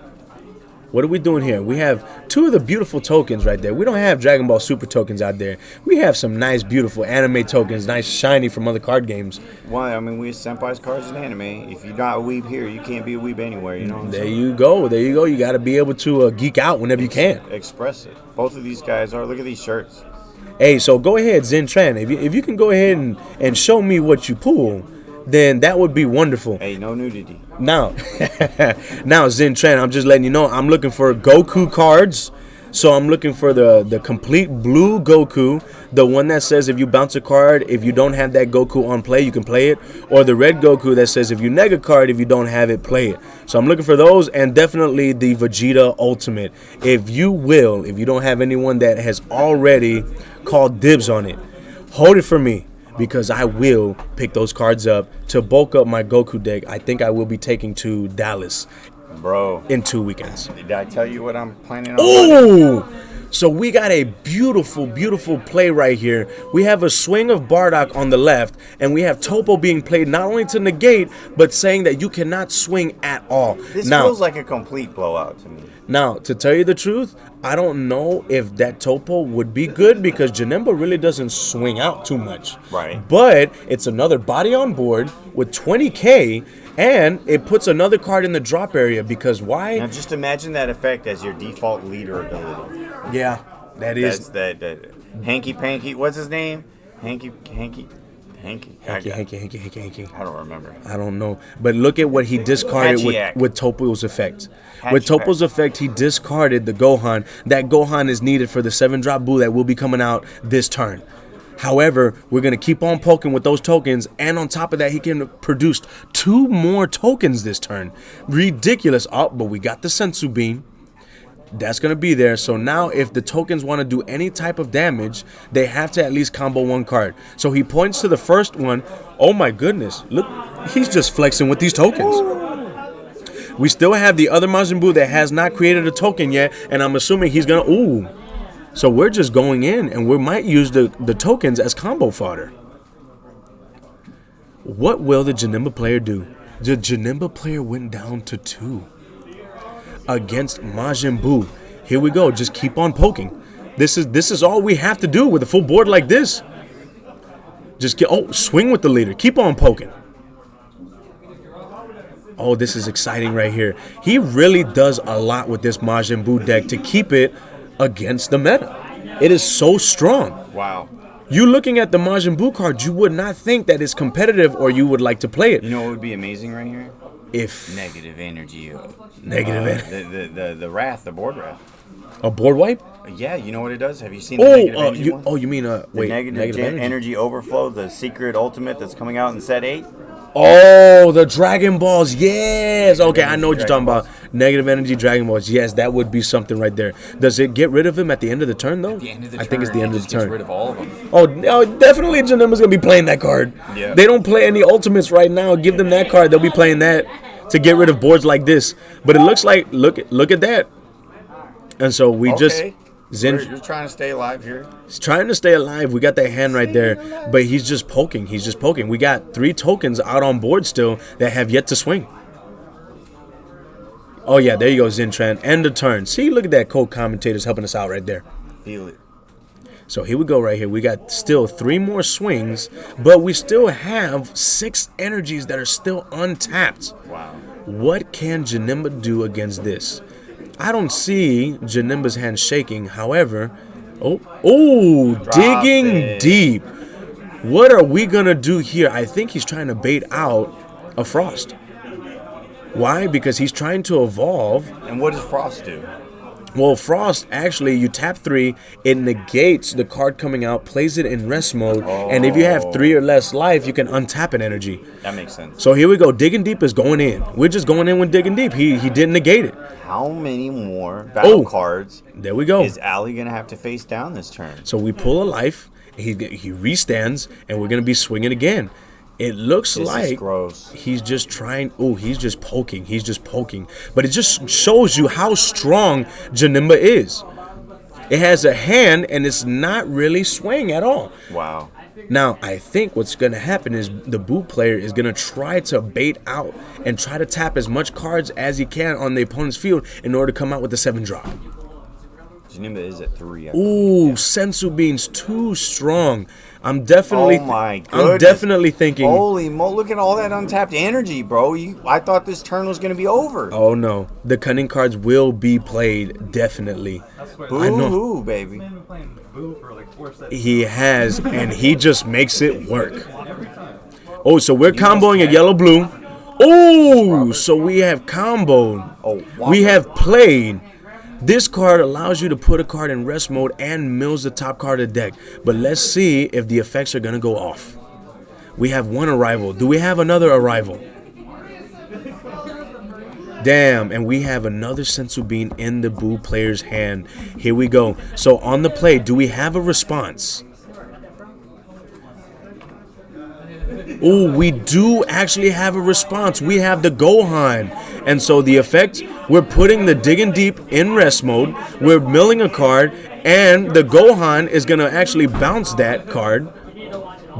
What are we doing here? We have 2 of the beautiful tokens right there. We don't have Dragon Ball Super tokens out there. We have some nice, beautiful anime tokens, nice, shiny from other card games. Well, I mean, we Senpai's cards in anime. If you're not a weeb here, you can't be a weeb anywhere. You know what I'm There saying? you go. There you go. You got to be able to geek out whenever you can. Express it. Both of these guys are. Look at these shirts. Hey, so go ahead, Zen Tran. If you can go ahead and show me what you pull, then that would be wonderful. Hey, no nudity. Now, Zen Tran, I'm just letting you know, I'm looking for Goku cards. So I'm looking for the complete blue Goku, the one that says if you bounce a card, if you don't have that Goku on play, you can play it, or the red Goku that says if you neg a card, if you don't have it, play it. So I'm looking for those, and definitely the Vegeta Ultimate. If you don't have anyone that has already called dibs on it, hold it for me, because I will pick those cards up to bulk up my Goku deck. I think I will be taking to Dallas Bro, in 2 weekends. did I tell you what I'm planning on? Oh! So we got a beautiful, beautiful play right here. We have a swing of Bardock on the left, and we have Topo being played not only to negate, but saying that you cannot swing at all. This feels like a complete blowout to me. Now, to tell you the truth, I don't know if that Topo would be good because Janemba really doesn't swing out too much. Right. But it's another body on board with 20K, and it puts another card in the drop area because why? Now just imagine that effect as your default leader ability. Yeah, That's that Hanky Panky. What's his name? Hanky. Hanky. I don't remember. I don't know. But look at what he discarded Hachiak. with Topo's effect. With Hachiak. Topo's effect, he discarded the Gohan. That Gohan is needed for the 7-drop Buu that will be coming out this turn. However, we're going to keep on poking with those tokens, and on top of that, he can produce 2 more tokens this turn. Ridiculous. Oh, but we got the Sensu Bean. That's going to be there. So now if the tokens want to do any type of damage, they have to at least combo 1 card. So he points to the first one. Oh my goodness. Look, he's just flexing with these tokens. We still have the other Majin Buu that has not created a token yet, and I'm assuming he's going to... Ooh. So we're just going in, and we might use the tokens as combo fodder. What will the Janemba player do? The Janemba player went down to 2 against Majin Buu. Here we go. Just keep on poking. This is all we have to do with a full board like this. Just swing with the leader. Keep on poking. Oh, this is exciting right here. He really does a lot with this Majin Buu deck to keep it against the meta. It is so strong. Wow. You looking at the Majin Buu card, you would not think that it's competitive or you would like to play it. You know what would be amazing right here? If Negative energy. The wrath, the board wrath. a board wipe? Yeah, you know what it does? Have you seen the negative energy one? You mean The wait, negative energy overflow, the secret ultimate that's coming out in set 8? Oh, the Dragon Balls, yes. Okay, I know what you're talking about. Negative energy Dragon Balls, yes, that would be something right there. Does it get rid of him at the end of the turn, though? At the end of the I think it's the end of the Gets turn. rid of all of them. Oh, definitely Janemba's going to be playing that card. Yeah. They don't play any ultimates right now. Give them that card. They'll be playing that to get rid of boards like this. But it looks like, look at that. And so we Okay. Zen, You're trying to stay alive here. he's trying to stay alive. We got that hand right there, but he's just poking. We got 3 tokens out on board still that have yet to swing. Oh yeah, there you go, Zintran. End of turn. See, look at that. Co-commentators helping us out right there. Feel it. So here we go right here. We got still 3 more swings, but we still have 6 energies that are still untapped. Wow. What can Janemba do against this? I don't see Janemba's hand shaking. However, digging it. deep. What are we going to do here? I think he's trying to bait out a Frost. Why? Because he's trying to evolve. And what does Frost do? Well, Frost, actually, you tap 3, it negates the card coming out, plays it in rest mode, and if you have 3 or less life, you can untap an energy. That makes sense. So here we go. Digging Deep is going in. We're just going in with Digging Deep. He didn't negate it. How many more battle cards There we go. is Ali going to have to face down this turn? So we pull a life, he restands, and we're going to be swinging again. It looks This like is gross. he's just trying. Oh, he's just poking. He's just poking. But it just shows you how strong Janemba is. It has a hand, and it's not really swaying at all. Wow. Now, I think what's going to happen is the boot player is going to try to bait out and try to tap as much cards as he can on the opponent's field in order to come out with the 7-drop. Janemba is at 3. Ooh, Sensu Bean's too strong. I'm definitely Oh my I'm goodness. definitely thinking, Holy mo! Look at all that untapped energy, bro. I thought this turn was going to be over. oh no, the cunning cards will be played, definitely. I know. Boo-hoo, baby. I've been playing Boo for like 4 sets. He has, and he just makes it work. Oh, so we're comboing a yellow-blue. Oh, so we have comboed. Oh, We have played. This card allows you to put a card in rest mode and mills the top card of the deck. But let's see if the effects are going to go off. We have 1 arrival. Do we have another arrival? Damn, and we have another Sensu Bean in the Boo player's hand. Here we go. So on the play, do we have a response? Oh, we do actually have a response. We have the Gohan. And so the effect, we're putting the Digging Deep in rest mode. We're milling a card. And the Gohan is going to actually bounce that card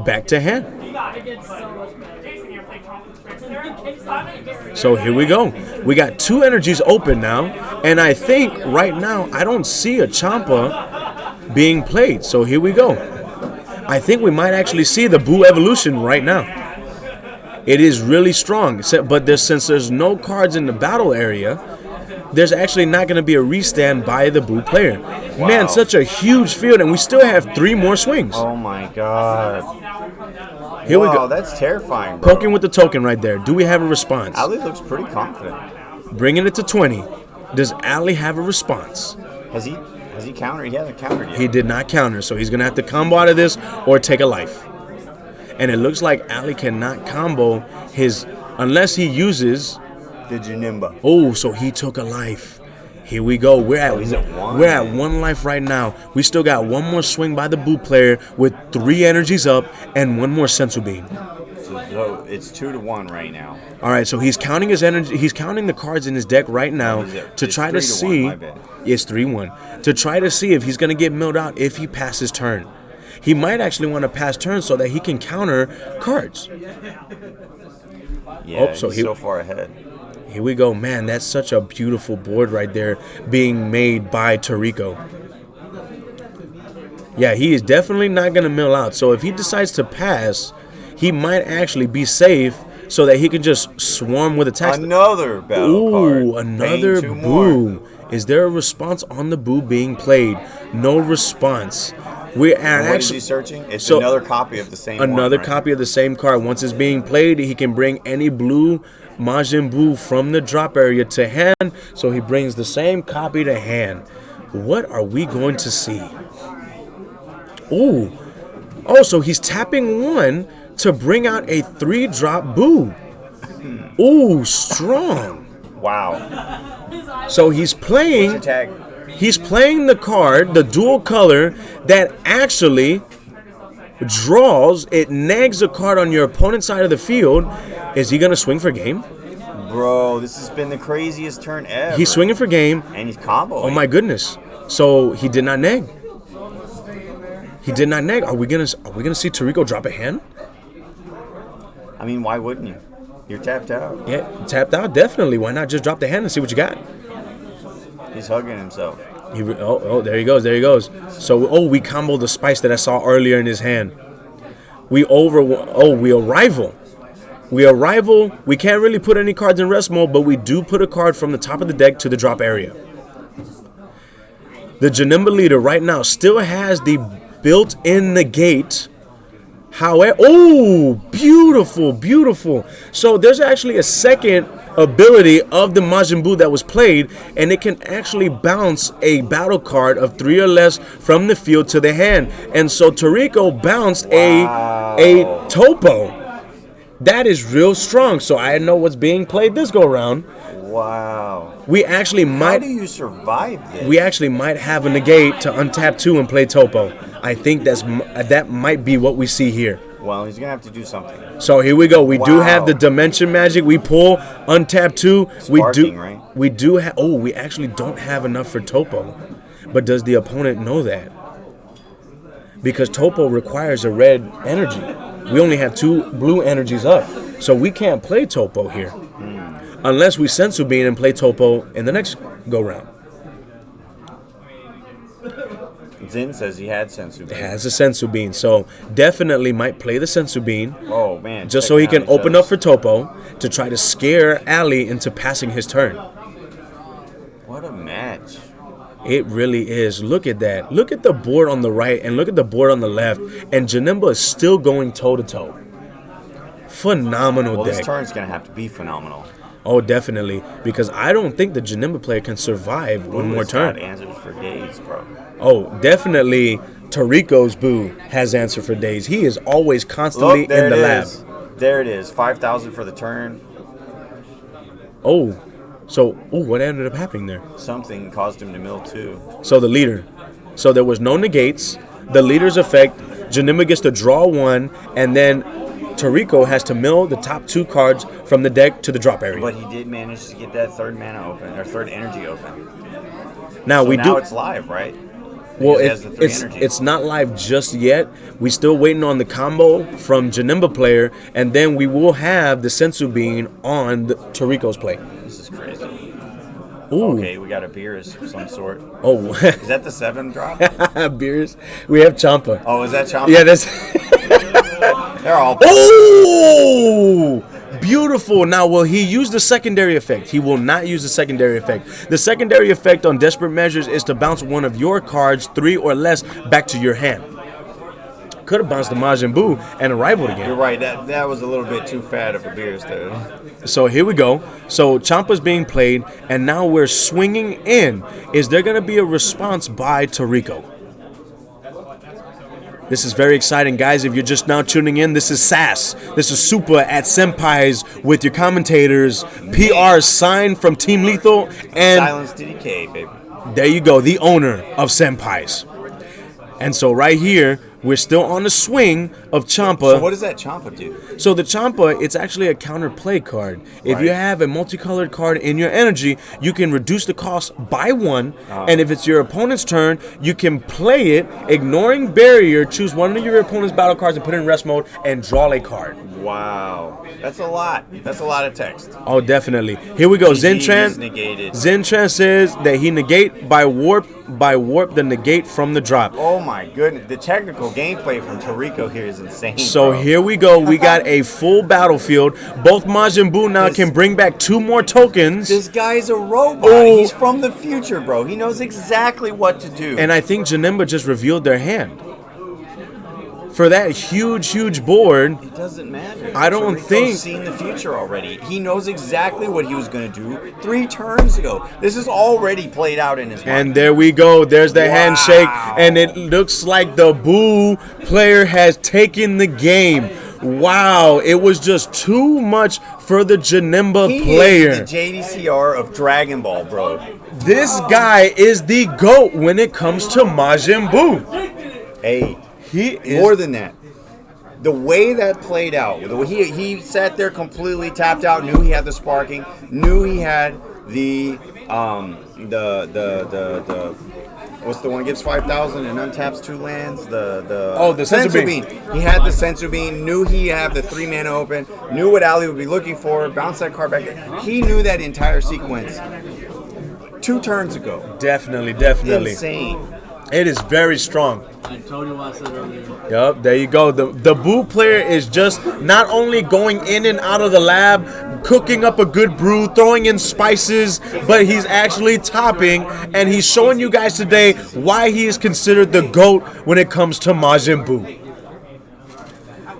back to hand. So here we go. We got 2 energies open now. And I think right now, I don't see a Champa being played. So here we go. I think we might actually see the Boo evolution right now. It is really strong, but since there's no cards in the battle area, there's actually not going to be a restand by the Boo player. Wow. Man, such a huge field, and we still have 3 more swings. Oh my god. Here we Wow, go. that's terrifying, bro. Poking with the token right there. Do we have a response? Ali looks pretty confident. Bringing it to 20. Does Ali have a response? Has he countered? He hasn't countered yet. He did not counter, so he's going to have to combo out of this or take a life. And it looks like Ali cannot combo his, unless he uses. The Janemba. Oh, so he took a life. Here we go. We're at he's at 1. We're at 1 life right now. We still got 1 more swing by the Boo player with 3 energies up and 1 more Sensu Bean. So it's 2-1 right now. All right, so he's counting his energy. He's counting the cards in his deck right now to It's try to 3-1, see. my bad. It's 3-1 to try to see if he's gonna get milled out if he passes turn. He might actually want to pass turn so that he can counter cards. Yeah, so he's he- so far ahead. Here we go, man. That's such a beautiful board right there being made by Toriko. Yeah, he is definitely not going to mill out. So if he decides to pass, he might actually be safe so that he can just swarm with attacks. Another battle card. Ooh, another Paying 2 more. Boo. Is there a response on the Boo being played? No response. We are And what is actually he searching? It's so- another copy of the same another one, right? copy of the same card. Once it's being played, he can bring any blue Majin Buu from the drop area to hand. So he brings the same copy to hand. What are we going to see? Ooh. Oh, so he's tapping 1 to bring out a 3-drop Boo. Ooh, strong. Wow. So he's playing. Attack. He's playing the card, the dual color, that actually draws, it nags a card on your opponent's side of the field. Is he going to swing for game? Bro, this has been the craziest turn ever. He's swinging for game. And he's comboing. Oh my goodness. So he did not neg. He did not neg. Are we gonna see Toriko drop a hand? I mean, why wouldn't you? You're tapped out. Yeah, tapped out, definitely. Why not just drop the hand and see what you got? He's hugging himself. There he goes. There he goes. So, we combo the spice that I saw earlier in his hand. We arrival. We can't really put any cards in rest mode, but we do put a card from the top of the deck to the drop area. The Janemba leader right now still has the built-in negate. However, beautiful, beautiful. So there's actually a second ability of the Majin Buu that was played, and it can actually bounce a battle card of 3 or less from the field to the hand. And so Toriko bounced a Topo. That is real strong. So I know what's being played this go round. Wow. We actually How do you survive this? We actually might have a negate to untap 2 and play Topo. I think that might be what we see here. Well, he's gonna have to do something. So here we go. We do have the dimension magic. We pull, untap 2. Sparking, right? We do have. Oh, we actually don't have enough for Topo. But does the opponent know that? Because Topo requires a red energy. We only have 2 blue energies up, so we can't play Topo here unless we Sensu Bean and play Topo in the next go round. Zin says he had Sensu Bean. Has a Sensu Bean, so definitely might play the Sensu Bean. Oh man! Just so he can open up for Topo to try to scare Ali into passing his turn. What a match! It really is. Look at that. Look at the board on the right and look at the board on the left. And Janemba is still going toe-to-toe. Phenomenal Well, deck. this turn's going to have to be phenomenal. Oh, definitely. Because I don't think the Janemba player can survive one more turn. Answers for days, bro. Oh, definitely Toriko's Boo has answer for days. He is always constantly in the lab. There it is. 5,000 for the turn. Oh. So, what ended up happening there? Something caused him to mill 2. So the leader. So there was no negates. The leader's effect. Janemba gets to draw 1, and then Toriko has to mill the top 2 cards from the deck to the drop area. But he did manage to get that third mana open, or third energy open. Now now it's live, right? Well, Because it's not live just yet. We're still waiting on the combo from Janemba player, and then we will have the Sensu Bean on the Toriko's play. This is crazy. Ooh. Okay, we got a beers of some sort. Oh. Is that the 7 drop? Beers. We have Champa. Oh, is that Champa? Yeah, that's... They're all... Oh! Beautiful. Now, will he use the secondary effect? He will not use the secondary effect. The secondary effect on Desperate Measures is to bounce one of your cards 3 or less back to your hand. Could have bounced the Majin Buu and arrived again. You're right. That was a little bit too fat of a beers, though. So here we go. So Champa's being played, and now we're swinging in. Is there going to be a response by Toriko? This is very exciting, guys. If you're just now tuning in, this is SAS. This is Super at Senpai's with your commentators. PR signed from Team Lethal. And Silence to Decay, baby. there you go, the owner of Senpai's. And so right here, we're still on the swing of Champa. So what does that Champa do? So the Champa, it's actually a counterplay card. If you have a multicolored card in your energy, you can reduce the cost by 1. And if it's your opponent's turn, you can play it, ignoring barrier, choose one of your opponent's battle cards and put it in rest mode and draw a card. Wow. That's a lot. That's a lot of text. Oh, definitely. Here we go. Zentran. Negated. Zentran says that he negate by warp the negate from the drop. Oh my goodness. The technical gameplay from Toriko here is insane. So bro. here we go. We got a full battlefield. Both Majin Buu now can bring back 2 more tokens. This guy's a robot. Oh. He's from the future, bro. He knows exactly what to do. And I think Janemba just revealed their hand. For that huge board, it doesn't matter. I don't Toriko's think- seen the future already. He knows exactly what he was going to do 3 turns ago. This is already played out in his mind. and there we go. There's the handshake, and it looks like the Buu player has taken the game. Wow, it was just too much for the Janemba player. He is the JDCR of Dragon Ball, bro. This guy is the GOAT when it comes to Majin Buu. Hey, He is more than that. The way that played out, the way he sat there completely tapped out, knew he had the sparking, knew he had the what's the one gives 5,000 and untaps 2 lands? The Sensu Bean. He had the Sensu Bean, knew he had the 3 mana open, knew what Ali would be looking for, bounce that card back. He knew that entire sequence. 2 turns ago. Definitely. Insane. It is very strong. I told you what I said earlier. Yup, there you go. The Boo player is just not only going in and out of the lab, cooking up a good brew, throwing in spices, but he's actually topping, and he's showing you guys today why he is considered the GOAT when it comes to Majin Buu.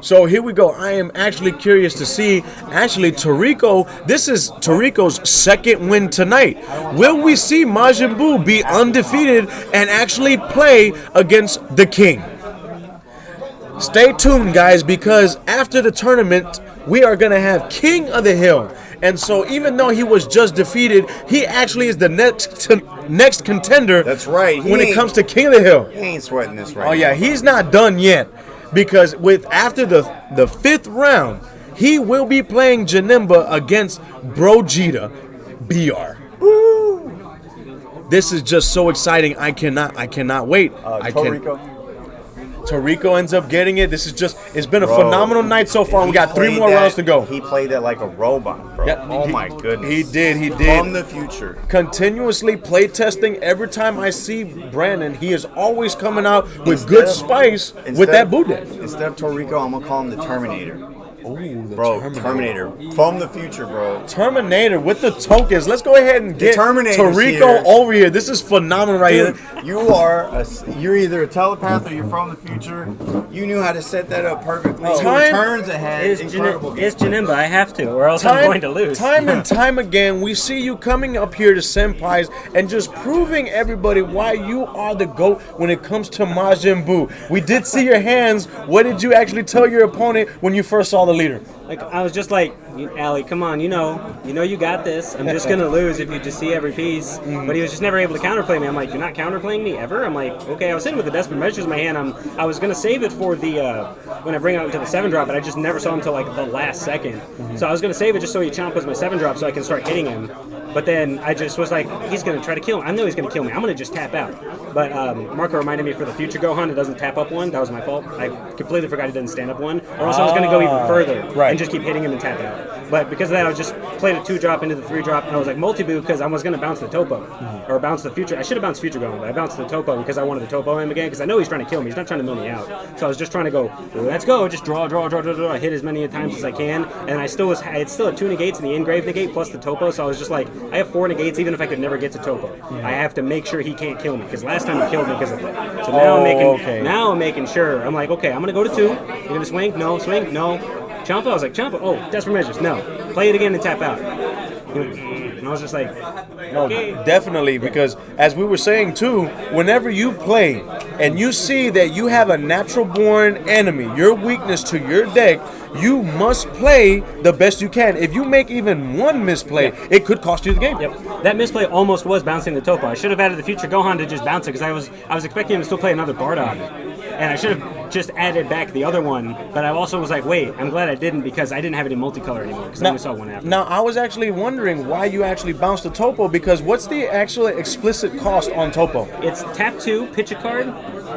So here we go. I am actually curious to see, Toriko, this is Toriko's second win tonight. Will we see Majin Buu be undefeated and actually play against the King? Stay tuned, guys, because after the tournament, we are going to have King of the Hill. And so even though he was just defeated, he actually is the next contender. That's right. When it comes to King of the Hill. He ain't sweating this right Oh, yeah, now. he's not done yet. Because after the 5th round, he will be playing Janemba against Brogeta BR. This is just so exciting. I cannot wait. Toriko ends up getting it. It's been a phenomenal night so far. We got 3 more rounds to go. He played that like a robot, bro. Yeah, oh my goodness. He did. From the future. Continuously play testing. Every time I see Brandon, he is always coming out with good spice with that boot deck. Instead of Toriko, I'm going to call him the Terminator. Ooh, the Bro, Terminator. From the future, bro. Terminator with the tokens. Let's go ahead and get Toriko here. over here. This is phenomenal right Dude, here. you're either a telepath or you're from the future. You knew how to set that up perfectly. Turns ahead. Incredible game. It's Janemba. I have to, or else I'm going to lose. Time and time again, we see you coming up here to Senpais and just proving everybody why you are the GOAT when it comes to Majin Buu. We did see your hands. What did you actually tell your opponent when you first saw the leader? Like, I was just like, Allie, come on, you know you got this. I'm just gonna lose if you just see every piece. But he was just never able to counterplay me. I'm like, you're not counterplaying me ever? I'm like, okay. I was sitting with the Desperate Measures in my hand. I was gonna save it for the when I bring it out to the 7-drop, but I just never saw him until like the last second. So I was gonna save it just so he chompers my 7-drop so I can start hitting him. But then I just was like, he's gonna try to kill me. I know he's gonna kill me. I'm gonna just tap out. But Marco reminded me for the future Gohan, it doesn't tap up one. That was my fault. I completely forgot he doesn't stand up one. Or else I was gonna go even further and just keep hitting him and tap out. But because of that, I just played a 2-drop into the 3-drop, and I was like multi-boo because I was going to bounce the Topo. Or bounce the future. I should have bounced future Gohan, but I bounced the Topo because I wanted the Topo him again, because I know he's trying to kill me. He's not trying to mill me out. So I was just trying to go, let's go, just draw, hit as many times as I can. And I still had 2 negates and the engrave negate plus the Topo, so I was just like, I have 4 negates even if I could never get to Topo. I have to make sure he can't kill me, because last time he killed me because of that. So now I'm making sure. I'm like, okay, I'm going to go to 2. You're going to swing? No. Swing? No. Champa? I was like, Champa? Oh, Desperate Measures. No. Play it again and tap out. And I was just like, okay. No, definitely, because as we were saying too, whenever you play and you see that you have a natural born enemy, your weakness to your deck, you must play the best you can. If you make even one misplay, it could cost you the game. Yep. That misplay almost was bouncing the Topo. I should have added the future Gohan to just bounce it, because I was expecting him to still play another Bardock. And I should have just added back the other one, but I also was like, wait, I'm glad I didn't, because I didn't have any multicolor anymore, because I only saw one after. Now, I was actually wondering why you actually bounced the Topo, because what's the actual explicit cost on Topo? It's tap 2, pitch a card,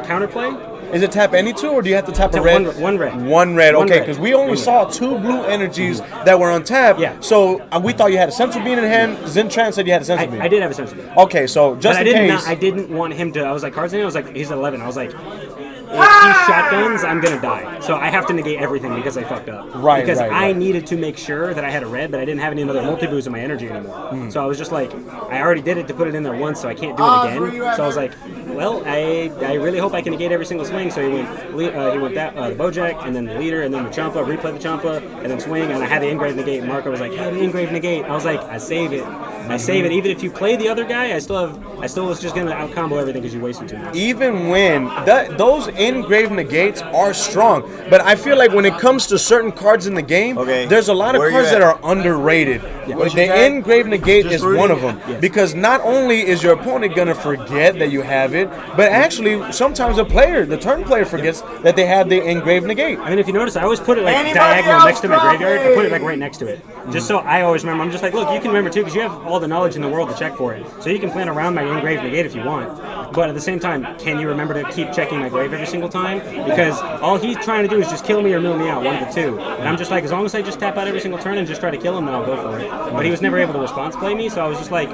counterplay. Is it tap any 2, or do you have to tap a red? One red. One red, okay, because we only saw 2 blue energies that were on tap. Yeah. So we thought you had a Sensu Bean in hand. Zintran said you had a Sensu Bean. I did have a Sensu Bean. Okay, so just in case. I didn't want him to. I was like, cards in. I was like, he's 11. I was like, if he shotguns, I'm gonna die. So I have to negate everything because I fucked up. Right. Because I needed to make sure that I had a red, but I didn't have any other multi-boos in my energy anymore. So I was just like, I already did it to put it in there once, so I can't do it again. So I was like, well, I really hope I can negate every single swing. So he went the Bojack, and then the leader, and then the Champa, replay the Champa, and then swing, and I had the engrave negate. And Marco was like, hey, the engrave negate. I was like, I save it. Even if you play the other guy, I still was just gonna out combo everything because you wasted too much. Even when those engraved negates are strong, but I feel like when it comes to certain cards in the game, there's a lot of cards that are underrated. The engraved negate is one of them, because not only is your opponent gonna forget that you have it, but actually sometimes the turn player forgets that they have the engraved negate. I mean, if you notice, I always put it like diagonal next to my graveyard. I put it like right next to it, just so I always remember. I'm just like, look, you can remember too, because you have all the knowledge in the world to check for it, so you can plan around my engraved negate if you want. But at the same time, can you remember to keep checking my grave every single time? Because all he's trying to do is just kill me or mill me out, one of the two. And I'm just like, as long as I just tap out every single turn and just try to kill him, then I'll go for it. But he was never able to response play me, so I was just like,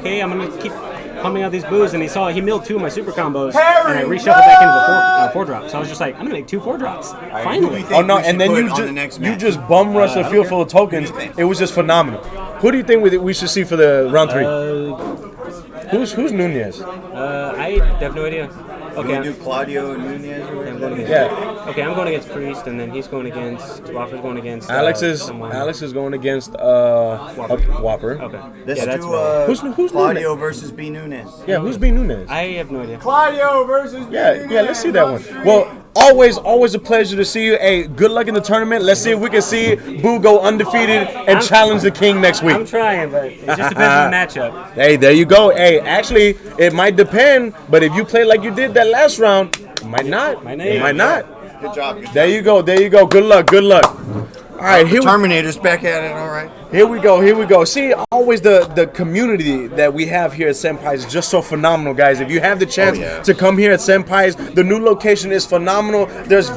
okay, I'm gonna keep pumping out these boos, and he milled 2 of my super combos, and I reshuffled back into the 4 drop. So I was just like, I'm gonna make 2 4 drops. Finally. Oh no! And then you just bum rushed a field full of tokens. It was just phenomenal. Who do you think we should see for the round 3? Who's Nunez? I have no idea. Okay. Do Claudio and Nunez or whatever? Yeah. Okay, I'm going against Priest, and then he's going against Whopper's going against Alex someone. is going against Whopper. Okay. Let's yeah, that's do right. Who's Claudio versus B. Nunez. Yeah, who's B. Nunez? I have no idea. Claudio versus B. Yeah, let's see that one. Well, always a pleasure to see you. Hey, good luck in the tournament. Let's see if we can see Boo go undefeated and challenge the king next week. I'm trying, but it just depends on the matchup. Hey, there you go. Hey, actually, it might depend, but if you play like you did that last round, it might not. It might not. Good job. There you go. Good luck. All right, Terminator's back at it. All right. Here we go. See, always the community that we have here at Senpai's is just so phenomenal, guys. If you have the chance to come here at Senpai's, the new location is phenomenal. It's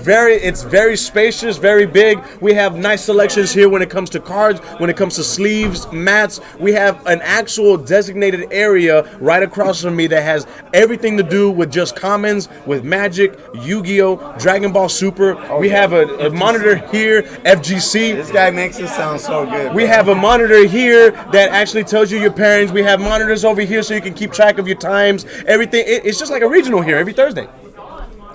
very spacious, very big. We have nice selections here when it comes to cards, when it comes to sleeves, mats. We have an actual designated area right across from me that has everything to do with just commons, with Magic, Yu-Gi-Oh, Dragon Ball Super. We have a monitor here, FGC. This guy makes it sound so good. We have a monitor here that actually tells you your pairings. We have monitors over here so you can keep track of your times. Everything. It's just like a regional here every Thursday.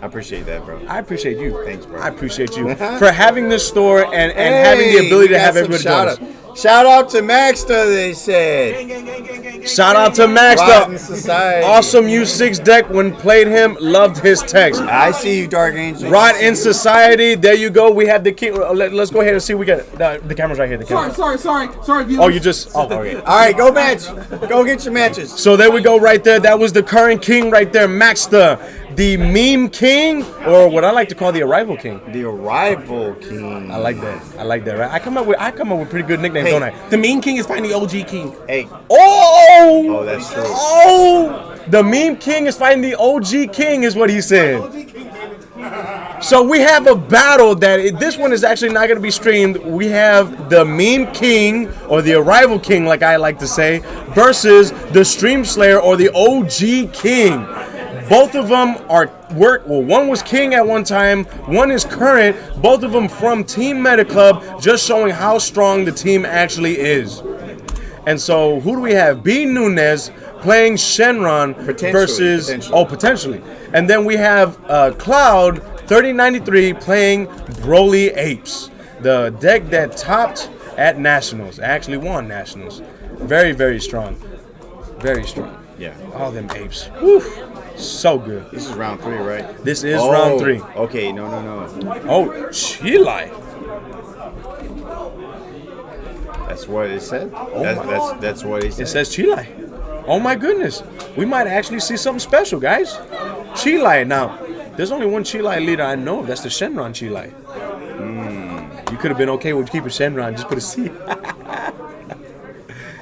I appreciate that, bro. I appreciate you. Thanks, bro. I appreciate you for having this store and having the ability to have everybody join us. Shout out to Maxter, they said. Shout out to Rotten Maxter. Society. Awesome U6 deck when played him. Loved his text. I see you, Dark Angel. Rod in Society. There you go. We have the king. Let's go ahead and see. We got the camera's right here. The camera. Sorry, viewers. Oh, you just. Oh, okay. All right, go match. Go get your matches. So there we go right there. That was the current king right there, Maxter. The meme king, or what I like to call the arrival king. The arrival king. I like that, right? I come up with pretty good nicknames, don't I? The Mean King is fighting the OG King. Hey. Oh, that's true. Oh, the meme king is fighting the OG king, is what he said. So we have a battle this one is actually not going to be streamed. We have the meme king, or the arrival king, like I like to say, versus the stream slayer, or the OG king. Both of them one was king at one time, one is current, both of them from Team Meta Club, just showing how strong the team actually is. And so, who do we have? B. Nunez playing Shenron versus... Potentially. And then we have Cloud, 3093, playing Broly Apes. The deck that topped at Nationals, actually won Nationals. Very, very strong. Very strong. Yeah. All them apes. Woo. So good. This is round 3, right? This is round 3. Okay, no. Oh, Chile. That's what it said? That's what it said? It says Chile. Oh my goodness. We might actually see something special, guys. Chile. Now, there's only one Chile leader I know of. That's the Shenron Chile. You could have been okay with keeping Shenron. Just put a C.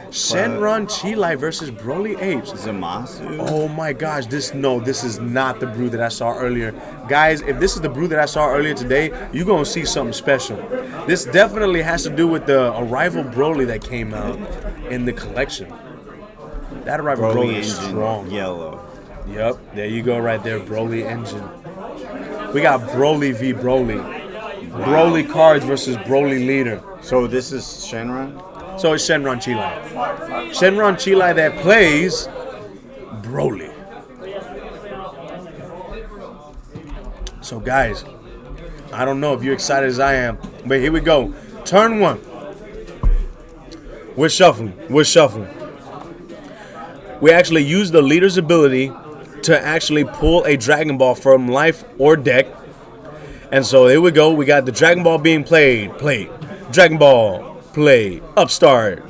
Shenron Chile versus Broly Apes. Zamasu. Oh my gosh, this is not the brew that I saw earlier. Guys, if this is the brew that I saw earlier today, you're going to see something special. This definitely has to do with the Arrival Broly that came out in the collection. That Arrival Broly is strong. Yellow. Yep, there you go right there, Broly engine. We got Broly v. Broly. Wow. Broly cards versus Broly leader. So this is Shenron? So it's Shenron Chile. Shenron Chile that plays Broly. So guys, I don't know if you're excited as I am, but here we go. Turn 1. We're shuffling. We actually use the leader's ability to actually pull a Dragon Ball from life or deck. And so here we go. We got the Dragon Ball being played. Dragon Ball. Played. Upstart.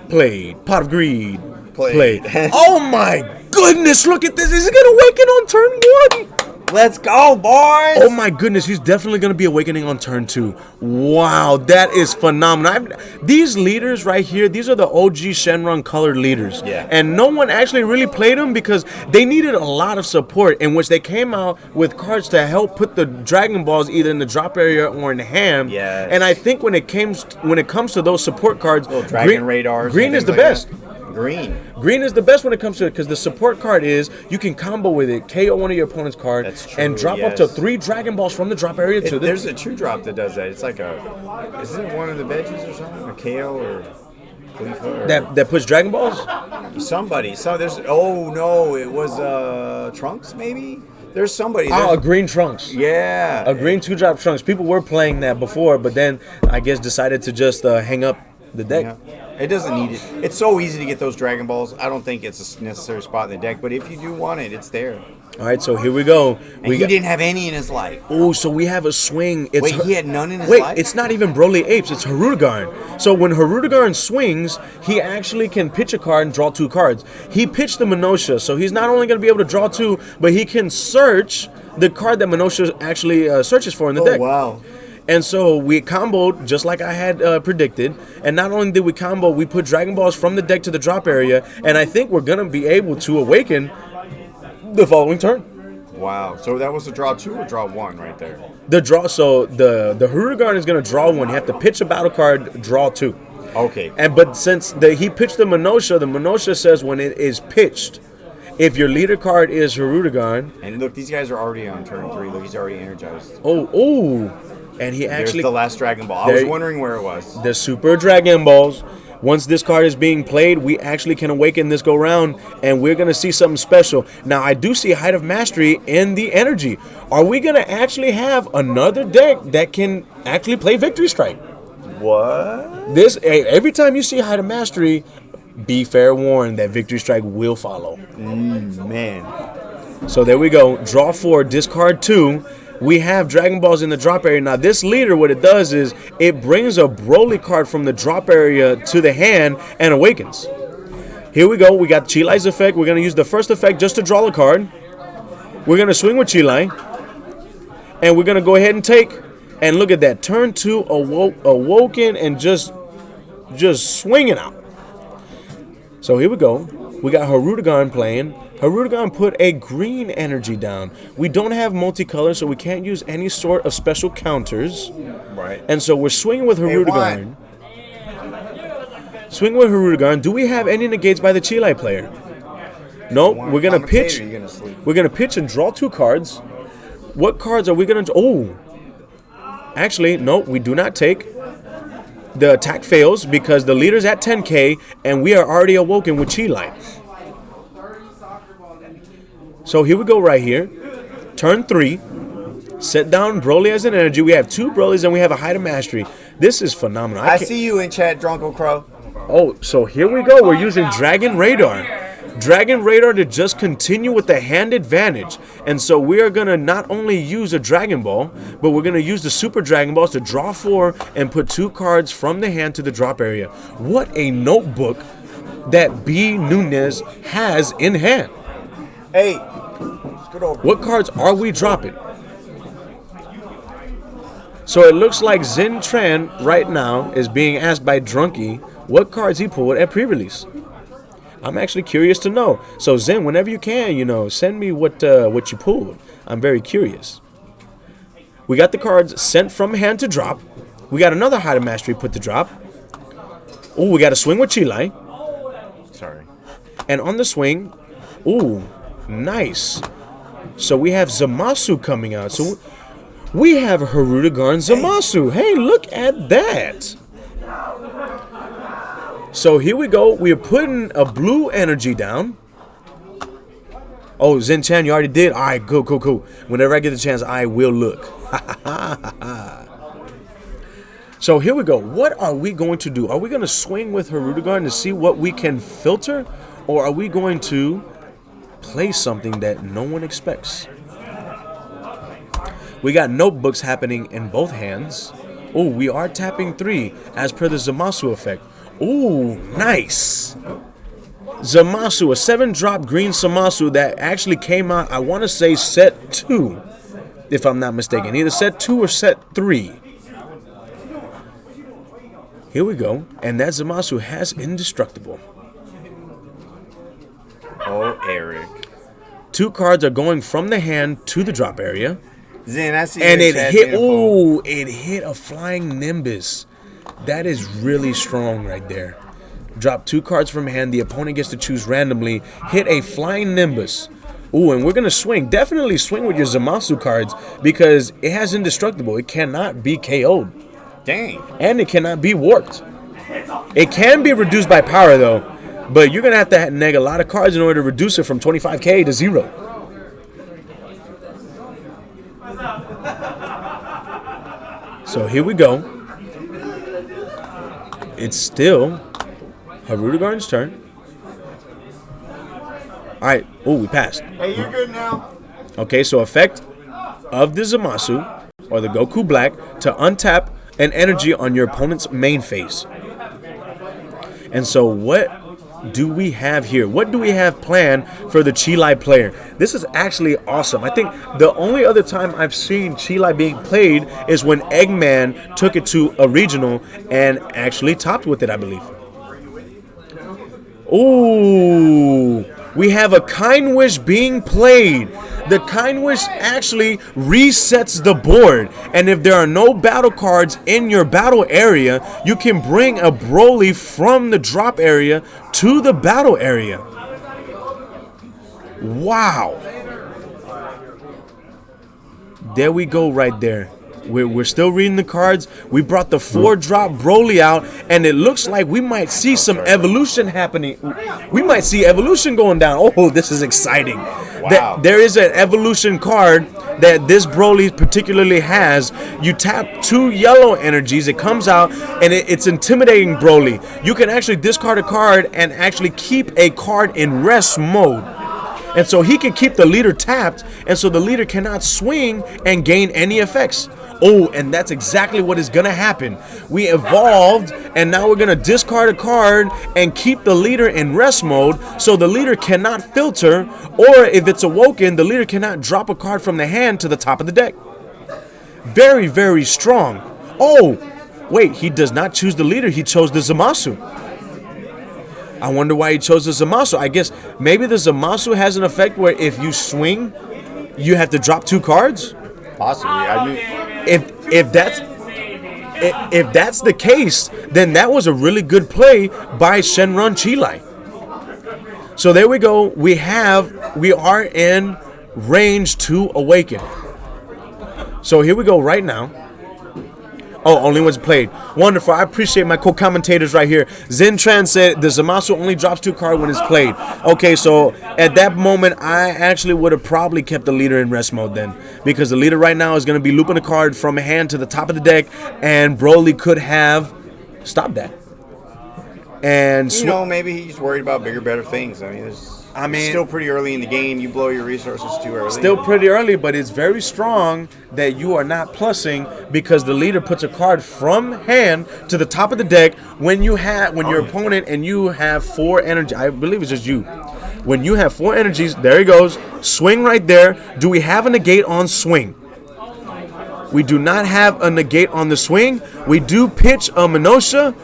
Played. Pot of Greed. Played. Oh my goodness, look at this. Is it going to awaken on turn 1? Let's go, boys. Oh my goodness, he's definitely going to be awakening on turn 2. Wow, that is phenomenal. These leaders right here, these are the OG Shenron colored leaders. Yeah. And no one actually really played them because they needed a lot of support, in which they came out with cards to help put the Dragon Balls either in the drop area or in hand. Yes. And I think when it comes to those support cards, Dragon radars. Green is the best. Green. Green is the best when it comes to it because the support card is you can combo with it, KO one of your opponent's card, That's true, and drop up to 3 Dragon Balls from the drop area to the. There's a true drop that does that. It's like isn't it one of the veggies or something? A KO or Khalifa or That puts Dragon Balls? somebody. So there's it was Trunks maybe. There's somebody. Oh, a There's, green Trunks. yeah. A green 2-drop Trunks. People were playing that before, but then I guess decided to just hang up the deck. Yeah. It doesn't need it. It's so easy to get those Dragon Balls. I don't think it's a necessary spot in the deck, but if you do want it, it's there. All right, so here we go. And he didn't have any in his life. Oh, so we have a swing. It's Wait, he had none in his Wait, life? it's not even Broly Apes. It's Harudegarn. So when Harudegarn swings, he actually can pitch a card and draw 2 cards. He pitched the Minosha, so he's not only going to be able to draw 2, but he can search the card that Minosha actually searches for in the deck. Wow. And so we comboed just like I had predicted. And not only did we combo, we put Dragon Balls from the deck to the drop area. And I think we're going to be able to awaken the following turn. Wow. So that was a draw 2 or draw 1 right there? The draw. So the Harudegarn is going to draw 1. You have to pitch a battle card, draw 2. Okay. But since he pitched the Minosha says when it is pitched, if your leader card is Harudegarn. And look, these guys are already on turn 3. Look, he's already energized. Oh. And he There's actually. the last Dragon Ball. I was wondering where it was. The Super Dragon Balls. Once this card is being played, we actually can awaken this go round, and we're going to see something special. Now, I do see Height of Mastery in the energy. Are we going to actually have another deck that can actually play Victory Strike? What? Every time you see Height of Mastery, be fair warned that Victory Strike will follow. Man. So there we go. Draw 4, discard 2. We have Dragon Balls in the drop area. Now, this leader, what it does is it brings a Broly card from the drop area to the hand and awakens. Here we go. We got Chilai's effect. We're going to use the first effect just to draw a card. We're going to swing with Chilai. And we're going to go ahead and take. And look at that. Turn 2 awoken and just swinging out. So here we go. We got Harudegarn playing. Harudegarn put a green energy down. We don't have multicolor, so we can't use any sort of special counters. Right. And so we're swinging with Harudegarn. Swing with Harudegarn. Do we have any negates by the Chilai player? Nope. We're gonna pitch. We're gonna pitch and draw 2 cards. What cards are we gonna? Oh. Actually, no. We do not take. The attack fails because the leader's at 10k, and we are already awoken with Chilai. So here we go right here. Turn 3. Set down Broly as an energy. We have 2 Brolys and we have a Height of Mastery. This is phenomenal. I see you in chat, Drunko Crow. Oh, so here we go. We're using Dragon Radar. Dragon Radar to just continue with the hand advantage. And so we are going to not only use a Dragon Ball, but we're going to use the Super Dragon Balls to draw 4 and put 2 cards from the hand to the drop area. What a notebook that B. Nunez has in hand. Hey, scoot over. What cards are we dropping? So it looks like Zen Tran right now is being asked by Drunky what cards he pulled at pre-release. I'm actually curious to know. So Zen, whenever you can, send me what you pulled. I'm very curious. We got the cards sent from hand to drop. We got another Height of Mastery put to drop. Oh, we got a swing with Chilai. Sorry. And on the swing, ooh, nice. So we have Zamasu coming out. So we have Harudegarn Zamasu. Hey, look at that. So here we go. We are putting a blue energy down. Oh, Zen-chan, you already did? All right, cool. Whenever I get the chance, I will look. So here we go. What are we going to do? Are we going to swing with Harudegarn to see what we can filter? Or are we going to play something that no one expects? We got notebooks happening in both hands. Oh, we are tapping 3 as per the Zamasu effect. Ooh, nice. Zamasu, a 7-drop green Zamasu that actually came out, I want to say set 2, if I'm not mistaken. Either set 2 or set 3. Here we go. And that Zamasu has Indestructible. Oh, Eric. 2 cards are going from the hand to the drop area. Zen, I see. And it hit, it hit a Flying Nimbus. That is really strong right there. drop 2 cards from hand. The opponent gets to choose randomly. Hit a Flying Nimbus. Ooh, and we're going to swing. Definitely swing with your Zamasu cards because it has Indestructible. It cannot be KO'd. Dang. And it cannot be warped. It can be reduced by power, though. But you're going to have to neg a lot of cards in order to reduce it from 25k to 0. So here we go. It's still Harudegarn's turn. Alright. Oh, we passed. Hey, you're good now. Okay, so effect of the Zamasu, or the Goku Black, to untap an energy on your opponent's main phase. And so what do we have here? What do we have planned for the Chilai player? This is actually awesome. I think the only other time I've seen Chilai being played is when Eggman took it to a regional and actually topped with it, I believe. Ooh, we have a Kind Wish being played. The Kind Wish actually resets the board, and if there are no battle cards in your battle area, you can bring a Broly from the drop area to the battle area. Wow. There we go right there. We're still reading the cards. We brought the 4-drop Broly out, and it looks like we might see some evolution happening. We might see evolution going down. Oh, this is exciting. Wow. There is an evolution card that this Broly particularly has. You tap 2 yellow energies. It comes out, and it's intimidating Broly. You can actually discard a card and actually keep a card in rest mode. And so he can keep the leader tapped, and so the leader cannot swing and gain any effects. Oh, and that's exactly what is going to happen. We evolved, and now we're going to discard a card and keep the leader in rest mode, so the leader cannot filter, or if it's awoken, the leader cannot drop a card from the hand to the top of the deck. Very, very strong. Oh, wait, he does not choose the leader. He chose the Zamasu. I wonder why he chose the Zamasu. I guess maybe the Zamasu has an effect where if you swing, you have to drop 2 cards? Possibly. If that's the case, then that was a really good play by Shenron Chilai. So there we go. We are in range to awaken. So here we go right now. Oh, only one's played. Wonderful. I appreciate my co-commentators right here. Zen Tran said the Zamasu only drops 2 cards when it's played. Okay, so at that moment, I actually would have probably kept the leader in rest mode then. Because the leader right now is going to be looping a card from a hand to the top of the deck. And Broly could have stopped that. And Maybe he's worried about bigger, better things. It's still pretty early in the game. You blow your resources too early. Still pretty early, but it's very strong that you are not plussing because the leader puts a card from hand to the top of the deck when your opponent and you have 4 energy. I believe it's just you. When you have 4 energies, there he goes. Swing right there. Do we have a negate on swing? We do not have a negate on the swing. We do pitch a Minosha.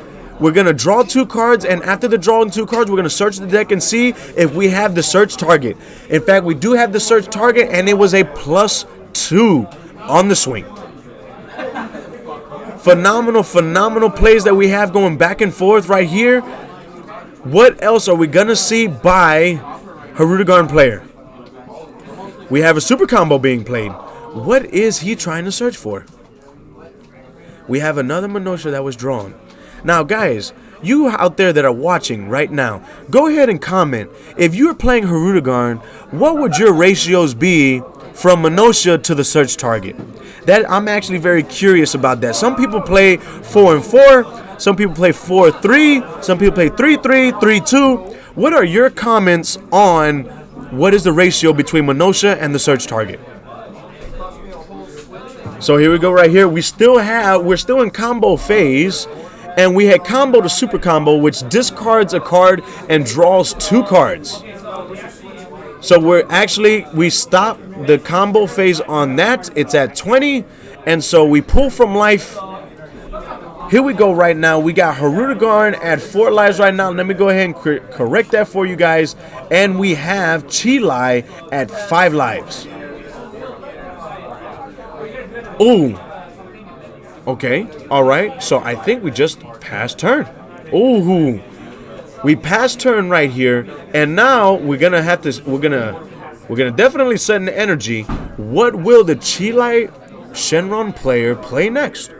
We're going to draw 2 cards, and after the drawing 2 cards, we're going to search the deck and see if we have the search target. In fact, we do have the search target, and it was a +2 on the swing. Phenomenal plays that we have going back and forth right here. What else are we going to see by Harudegarn player? We have a super combo being played. What is he trying to search for? We have another Minosha that was drawn. Now, guys, you out there that are watching right now, go ahead and comment. If you were playing Harudegarn, what would your ratios be from Minosha to the search target? That I'm actually very curious about that. Some people play 4 and 4. Some people play 4-3. Some people play 3-3, 3-2. What are your comments on what is the ratio between Minosha and the search target? So here we go right here. We're still in combo phase. And we had combo to super combo, which discards a card and draws 2 cards. So we stop the combo phase on that. It's at 20. And so we pull from life. Here we go right now. We got Harudegarn at 4 lives right now. Let me go ahead and correct that for you guys. And we have Chilai at 5 lives. Ooh. Okay, all right. So I think we just passed turn. Ooh, We pass turn right here, and now we're gonna have to. We're gonna definitely set an energy. What will the Chile Shenron player play next?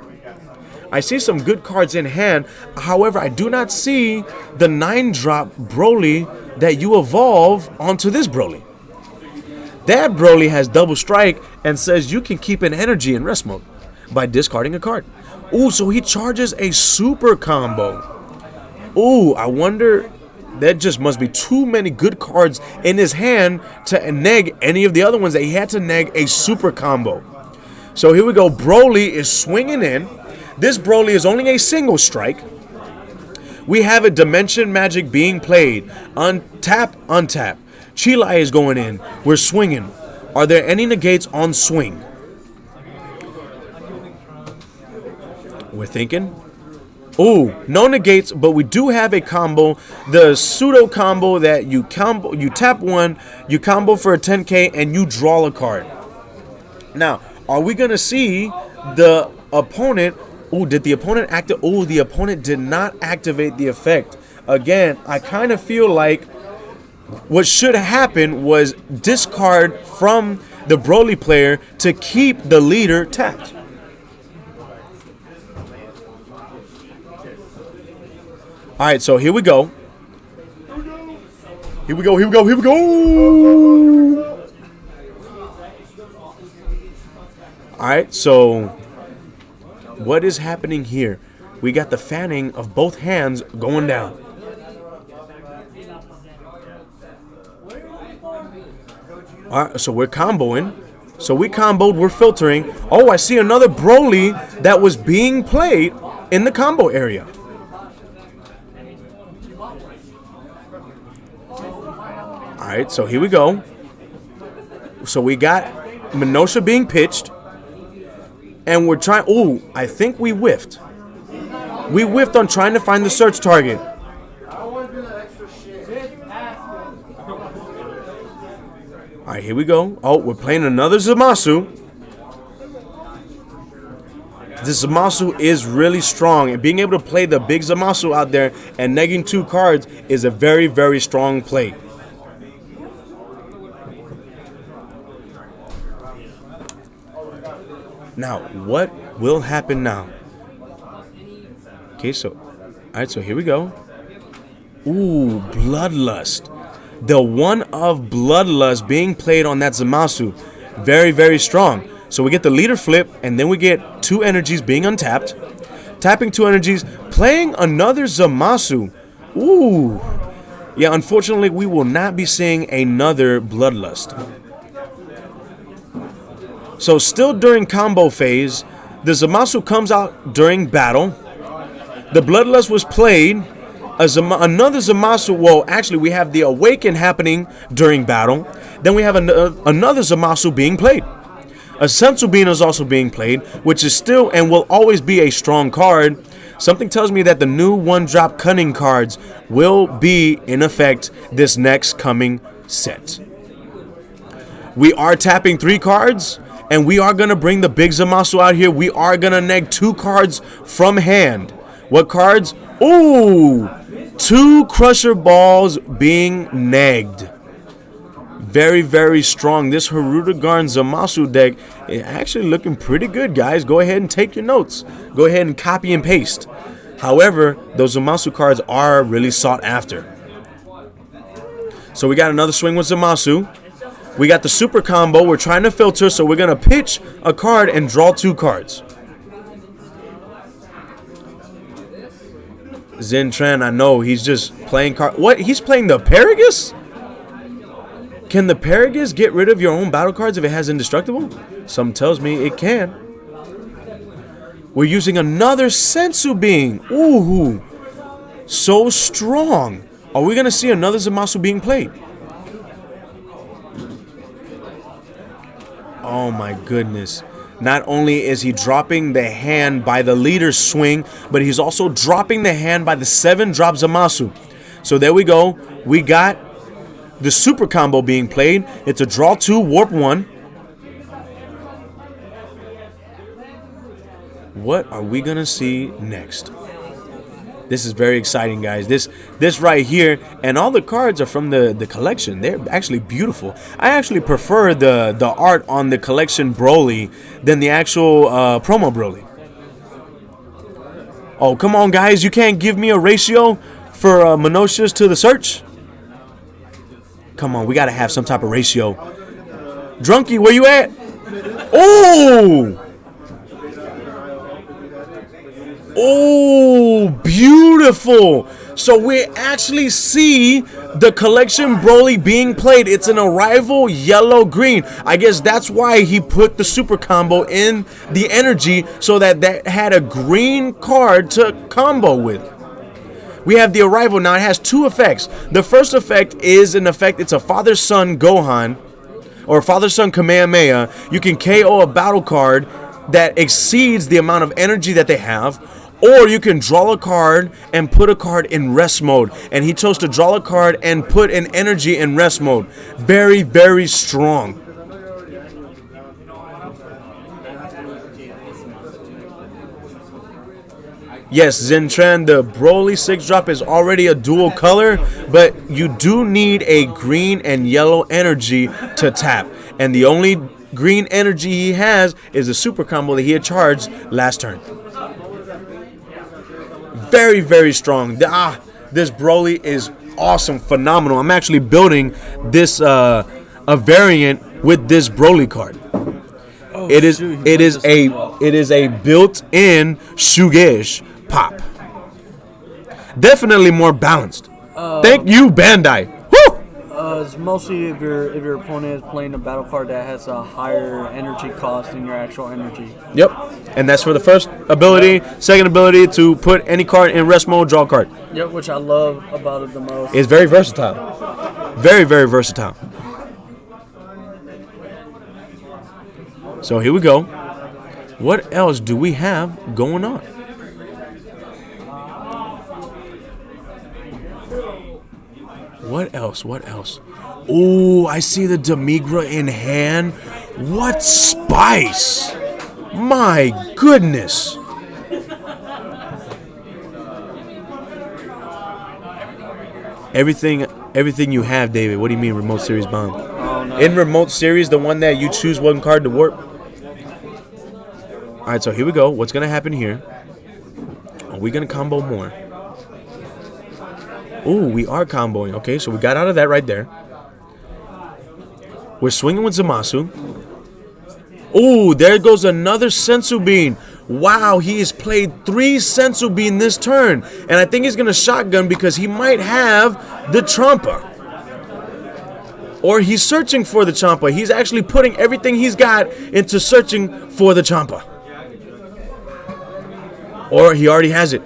I see some good cards in hand. However, I do not see the 9-drop Broly that you evolve onto this Broly. That Broly has double strike and says you can keep an energy in rest mode by discarding a card. Ooh, so he charges a super combo. Ooh, I wonder, that just must be too many good cards in his hand to neg any of the other ones that he had to neg a super combo. So here we go. Broly is swinging in. This Broly is only a single strike. We have a Dimension Magic being played. Untap, untap. Chile is going in. We're swinging. Are there any negates on swing? We're thinking. Ooh, no negates, but we do have a combo, the pseudo combo that you tap one, you combo for a 10k, and you draw a card. Now, are we gonna see the opponent? Ooh, did the opponent activate? Ooh, the opponent did not activate the effect. Again, I kind of feel like what should happen was discard from the Broly player to keep the leader tapped. All right, so here we go. Here we go, here we go, here we go. All right, so what is happening here? We got the fanning of both hands going down. All right, so we're comboing. So we comboed, we're filtering. Oh, I see another Broly that was being played in the combo area. All right, so here we go. So we got Minosha being pitched. And we're trying. Ooh, I think we whiffed. We whiffed on trying to find the search target. All right, here we go. Oh, we're playing another Zamasu. This Zamasu is really strong. And being able to play the big Zamasu out there and negging 2 cards is a very, very strong play. Now, what will happen now? Okay, so, all right, so here we go. Ooh, Bloodlust. The one of Bloodlust being played on that Zamasu. Very, very strong. So we get the leader flip, and then we get 2 energies being untapped. Tapping 2 energies, playing another Zamasu. Ooh. Yeah, unfortunately, we will not be seeing another Bloodlust. So still during combo phase, the Zamasu comes out during battle. The Bloodlust was played. Another Zamasu, well, actually we have the Awaken happening during battle. Then we have another Zamasu being played. A Sensubin is also being played, which is still and will always be a strong card. Something tells me that the new 1-drop Cunning cards will be in effect this next coming set. We are tapping 3 cards. And we are going to bring the big Zamasu out here. We are going to neg 2 cards from hand. What cards? Ooh! 2 Crusher Balls being negged. Very, very strong. This Hirudegarn Zamasu deck is actually looking pretty good, guys. Go ahead and take your notes. Go ahead and copy and paste. However, those Zamasu cards are really sought after. So we got another swing with Zamasu. We got the super combo. We're trying to filter, so we're going to pitch a card and draw 2 cards. Zentran, I know, he's just playing card. What? He's playing the Paragus? Can the Paragus get rid of your own battle cards if it has indestructible? Something tells me it can. We're using another Sensu Being. Ooh. So strong. Are we going to see another Zamasu being played? Oh my goodness. Not only is he dropping the hand by the leader's swing, but he's also dropping the hand by the 7-drop Zamasu. So there we go. We got the super combo being played. It's a draw 2, warp 1. What are we going to see next? This is very exciting, guys. This right here, and all the cards are from the collection. They're actually beautiful. I actually prefer the art on the collection Broly than the actual promo Broly. Oh, come on, guys. You can't give me a ratio for Minosias to the search? Come on, we got to have some type of ratio. Drunky, where you at? Oh! Oh, beautiful. So we actually see the collection Broly being played. It's an arrival yellow-green. I guess that's why he put the super combo in the energy so that had a green card to combo with. We have the arrival. Now it has two effects. The first effect is an effect. It's a father-son Gohan or father-son Kamehameha. You can KO a battle card that exceeds the amount of energy that they have, or you can draw a card and put a card in rest mode. And he chose to draw a card and put an energy in rest mode. Very, very strong. Yes, Zentran, the Broly 6-drop is already a dual color, but you do need a green and yellow energy to tap. And the only green energy he has is a super combo that he had charged last turn. Very, very strong. This Broly is awesome, phenomenal. I'm actually building this a variant with this Broly card. Oh, it is a built-in Shugesh pop. Definitely more balanced. Thank you, Bandai. It's mostly if your opponent is playing a battle card that has a higher energy cost than your actual energy. Yep, and that's for the first ability. Second ability to put any card in rest mode, draw a card. Yep, which I love about it the most. It's very versatile. Very, very versatile. So here we go. What else do we have going on? What else? What else? Oh, I see the Demigra in hand. What spice! My goodness! Everything you have, David. What do you mean remote series bomb? Oh, no. In remote series, the one that you choose one card to warp. All right, so here we go. What's gonna happen here? Are we gonna combo more? Ooh, we are comboing. Okay, so we got out of that right there. We're swinging with Zamasu. Ooh, there goes another Sensu Bean. Wow, he has played 3 Sensu Bean this turn. And I think he's going to shotgun because he might have the Champa. Or he's searching for the Champa. He's actually putting everything he's got into searching for the Champa. Or he already has it.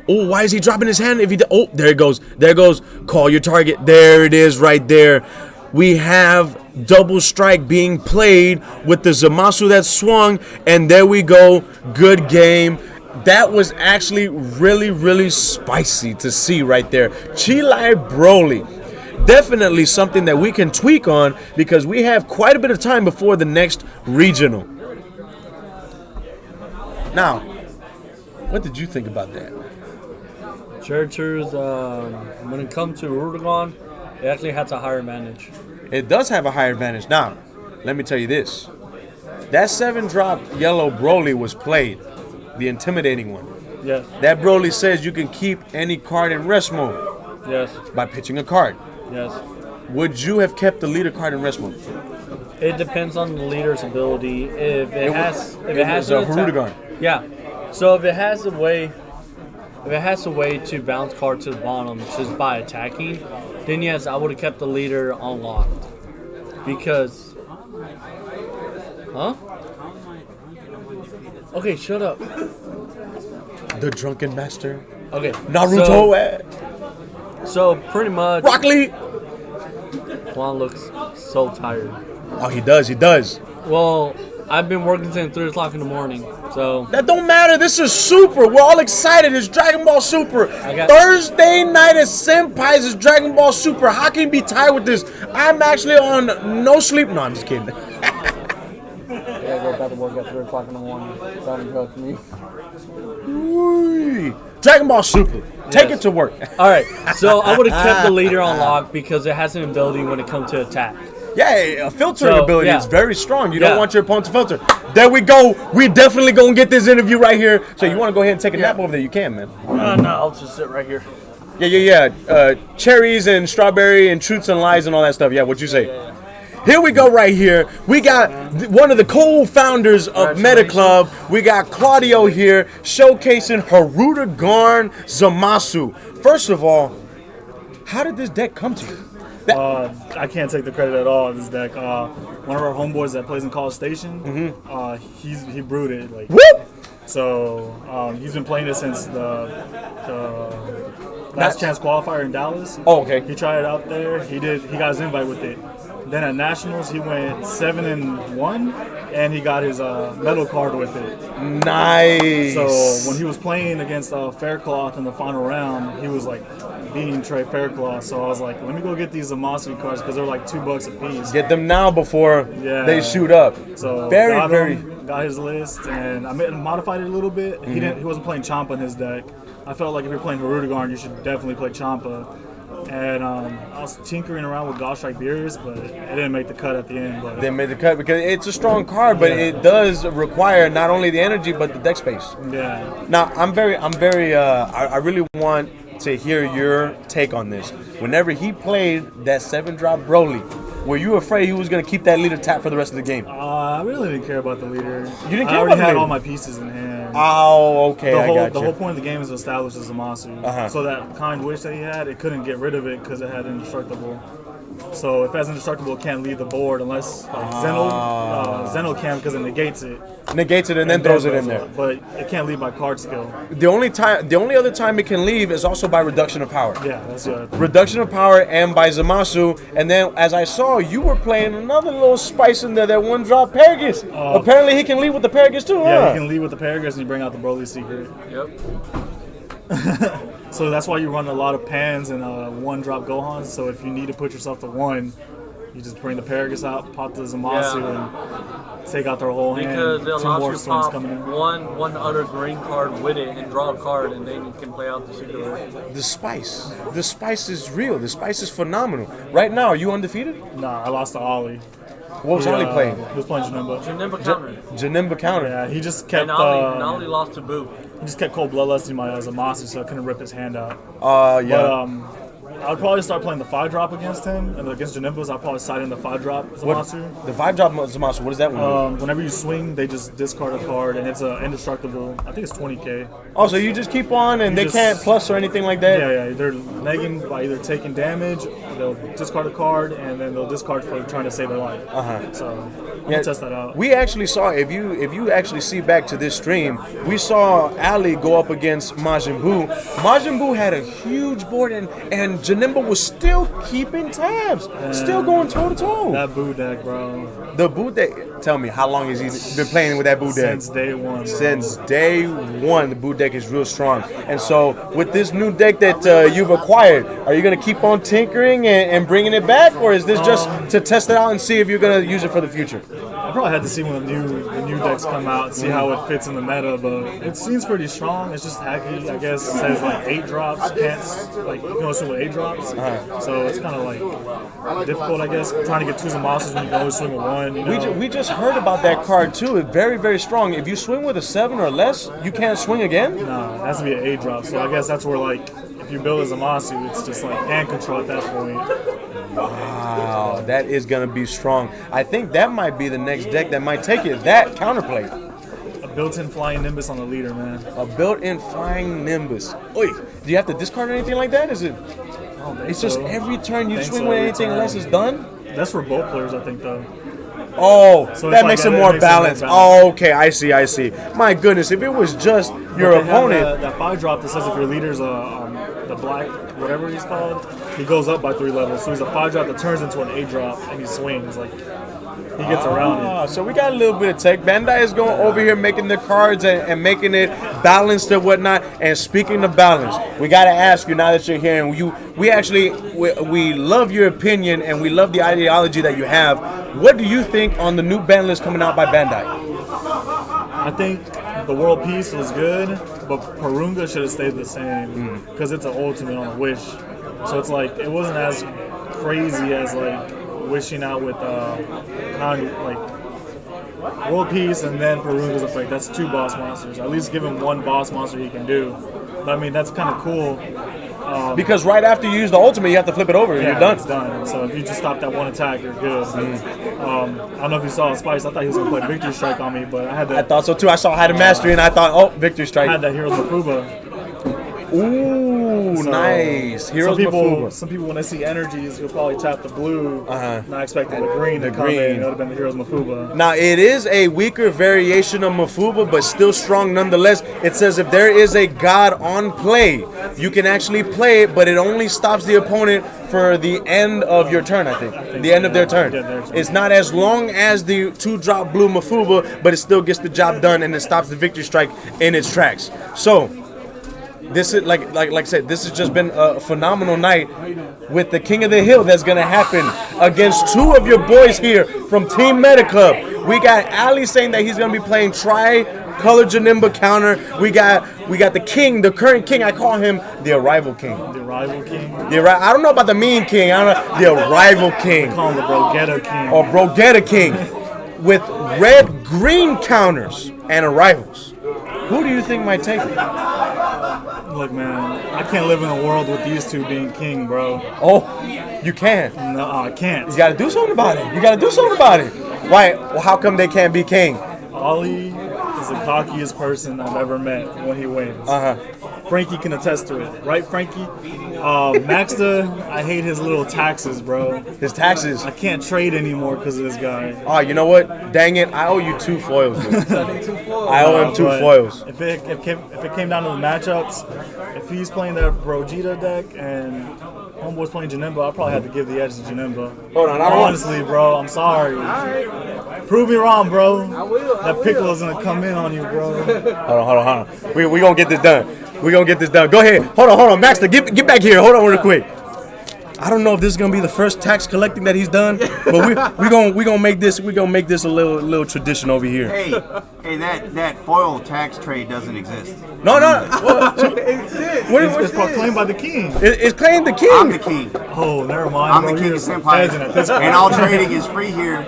Oh, why is he dropping his hand? Oh, there it goes. There it goes. Call your target. There it is right there. We have double strike being played with the Zamasu that swung. And there we go. Good game. That was actually really, really spicy to see right there. Chilai Broly. Definitely something that we can tweak on because we have quite a bit of time before the next regional. Now, what did you think about that? Characters, when it comes to Urugon, it actually has a higher advantage. It does have a higher advantage. Now, let me tell you this. That 7-drop yellow Broly was played. The intimidating one. Yes. That Broly says you can keep any card in rest mode. Yes. By pitching a card. Yes. Would you have kept the leader card in rest mode? It depends on the leader's ability. If it has a Hirudegarn. Yeah. So if it has a way to bounce card to the bottom just by attacking, then yes, I would have kept the leader unlocked. Because okay, shut up. The Drunken Master. Okay. Naruto. So pretty much Rock Lee. Juan looks so tired. Oh, he does. Well, I've been working since 3 o'clock in the morning, so that don't matter. This is Super. We're all excited. It's Dragon Ball Super. Thursday night at Senpai's is Dragon Ball Super. How can you be tired with this? I'm actually on no sleep. No, I'm just kidding. yeah, go back to work. work at 3 o'clock in the morning. Don't judge me. Ooh. Dragon Ball Super. Take it to work. All right, so I would have kept the leader on lock because it has an ability when it comes to attack. Yeah, a filtering ability is very strong. You don't Yeah. want your opponent to filter. There we go. We definitely gonna get this interview right here. So you want to go ahead and take a nap over there? You can, man. No, I'll just sit right here. Yeah. Cherries and strawberry and truths and lies and all that stuff. Yeah, what you say? Here we go right here. We got one of the co-founders of Meta Club. We got Claudio here showcasing Haruta Garn Zamasu. First of all, how did this deck come to you? I can't take the credit at all on this deck. One of our homeboys that plays in College Station, he brewed it. Like, Whoop! so he's been playing it since the last chance qualifier in Dallas. Oh, okay. He tried it out there. He got his invite with it. Then at Nationals, he went 7-1, and he got his medal card with it. Nice. So when he was playing against Faircloth in the final round, he was like beating Trey Faircloth. So I was like, let me go get these Amasi cards because they're like $2 a piece. Get them now before they shoot up. So got his list, and I modified it a little bit. He wasn't playing Champa in his deck. I felt like if you're playing Haruta Garn, you should definitely play Champa. And I was tinkering around with Godstrike Beers, but it didn't make the cut at the end. But They made the cut because it's a strong card, but it does require not only the energy but the deck space. yeah, Now I really want to hear your take on this. Whenever he played that 7-drop Broly, were you afraid he was going to keep that leader tapped for the rest of the game? I really didn't care about the leader. You didn't care I about already the had leader? all my pieces in hand. Oh, okay, I got The you. whole point of the game is to establish the Zamasu. So that kind wish that he had, it couldn't get rid of it because it had indestructible. So if it has indestructible, it can't leave the board unless Zeno can because it negates it. Negates it and then throws it in there. But it can't leave by card skill. The only other time it can leave is also by reduction of power. Yeah, that's the other thing. Reduction of power and by Zamasu, and then as I saw, you were playing another little spice in there, that 1-drop Paragus. Apparently he can leave with the Paragus too, huh? Yeah, you can leave with the Paragus and you bring out the Broly Secret. Yep. So that's why you run a lot of Pans and 1-drop Gohans. So if you need to put yourself to 1, you just bring the Paragus out, pop the Zamasu, and take out their whole hand. Because it 2 allows more you to swings pop coming in. one other green card with it and draw a card, and then you can play out the secret. The spice is real. The spice is phenomenal. Right now, are you undefeated? Nah, I lost to Ollie. What was Ollie playing? He was playing Janemba. Janemba counter. Janemba counter. Yeah, he just kept And Ollie lost to Boo. cold bloodlusting my Zamasu, so I couldn't rip his hand out. Yeah. But I would probably start playing the 5-drop against him, and against Janembas, I'll probably side in the 5-drop Zamasu. The 5-drop Zamasu, what does that one do? Whenever you swing, they just discard a card, and it's indestructible. I think it's 20k. Oh, so you just keep on and You they just- can't plus or anything like that? Yeah, they're negging by either taking damage, they'll discard a card, and then they'll discard for trying to save their life. So I'm gonna test that out. We actually saw, if you actually see back to this stream, we saw Ali go up against Majin Buu. Majin Buu had a huge board, and Janemba was still keeping tabs, still going toe to toe. That Boo deck, bro. The Buu deck. Tell me, how long has he been playing with that Buu deck? Since day one. Since day one, the Buu deck is real strong. And so, with this new deck that you've acquired, are you going to keep on tinkering and bringing it back, or is this just to test it out and see if you're going to use it for the future? I probably had to see when the new decks come out and see how it fits in the meta, but it seems pretty strong. It's just hacky, I guess. It says like 8 drops, can't like you can only swing with 8 drops. So it's kind of like difficult, I guess, trying to get 2 Zamasus when you can only swing with 1. You know? We just heard about that card too. It's very, very strong. If you swing with a 7 or less, you can't swing again? No, it has to be an 8 drop. So I guess that's where like if you build a Zamasu, it's just like hand control at that point. Wow, that is going to be strong. I think that might be the next deck that might take it. That counterplay. A built-in flying Nimbus on the leader, man. A built-in flying Nimbus. Oi, do you have to discard anything like that? Is it? It's just every turn you swing with anything less is done? That's for both players, I think, though. Oh, So that it's makes like- it it more makes it more balanced. balanced. Oh, okay, I see. My goodness, if it was just your They have opponent. that 5 drop that says if your leader's the black, whatever he's called, he goes up by 3 levels. So he's a 5 drop that turns into an 8 drop and he swings. Like, he gets around it. So we got a little bit of tech. Bandai is going over here making their cards and making it balanced and whatnot. And speaking of balance, we got to ask you now that you're here, and we love your opinion and we love the ideology that you have. What do you think on the new ban list coming out by Bandai? I think the world peace was good, but Purunga should have stayed the same because it's an ultimate on a wish. So it's like it wasn't as crazy as like wishing out with world peace and then Purunga's effect. That's 2 boss monsters. At least give him 1 boss monster he can do. But I mean that's kind of cool. Because right after you use the ultimate, you have to flip it over and Yeah, you're done. it's done. So if you just stop that 1 attack, you're good. I don't know if you saw Spice. I thought he was gonna play Victory Strike on me, but I had I that. thought so too. I saw Hide and Mastery and I thought, oh, Victory I Strike. had that Heroes Mafuba. Ooh, So, nice. Heroes Mafuba. Some people when they see energies, you'll probably tap the blue, not expecting the green to come green. in. It would have been the Heroes Mafuba. Now, it is a weaker variation of Mafuba, but still strong nonetheless. It says if there is a god on play, you can actually play it, but it only stops the opponent for the end of your turn, I think. The end of their turn. Yeah, their turn. It's not as long as the 2-drop blue Mafuba, but it still gets the job done and it stops the Victory Strike in its tracks. So, this is like I said, this has just been a phenomenal night with the King of the Hill that's gonna happen against 2 of your boys here from Team Meta Club. We got Ali saying that he's gonna be playing tri-color Janimba counter. We got the king, the current king. I call him the Arrival King. The Rival King. I don't know about the Mean King. I don't know the Arrival King Call him the Brogetta King. or Brogetta King with red-green counters and arrivals. Who do you think might take it? Look, man, I can't live in a world with these 2 being king, bro. Oh, you can. No, I can't. You gotta do something about it. Why? Well, how come they can't be king? Ollie is the cockiest person I've ever met when he wins. Frankie can attest to it, right, Frankie? Maxta, I hate his little taxes, bro. His taxes. I can't trade anymore because of this guy. Oh, you know what? Dang it! I owe you 2 foils. Dude. I owe him 2 But foils. If it came down to the matchups, if he's playing that Brogeta deck and Homeboy's playing Janimba, I'll probably have to give the edge to Janimba. Hold on, I don't Honestly, bro, I'm sorry. Prove me wrong, bro. I will. That Piccolo's gonna come in on you, bro. Hold on. We gonna get this done. Go ahead. Hold on, Maxter, get back here. Hold on real quick. I don't know if this is gonna be the first tax collecting that he's done, but we gonna make this a little tradition over here. Hey, that foil tax trade doesn't exist. No. It's proclaimed by the king. It's claimed the king. I'm the king. Oh, never mind. I'm bro. the king You're of some Senpai, peasant at this point. and all trading is free here.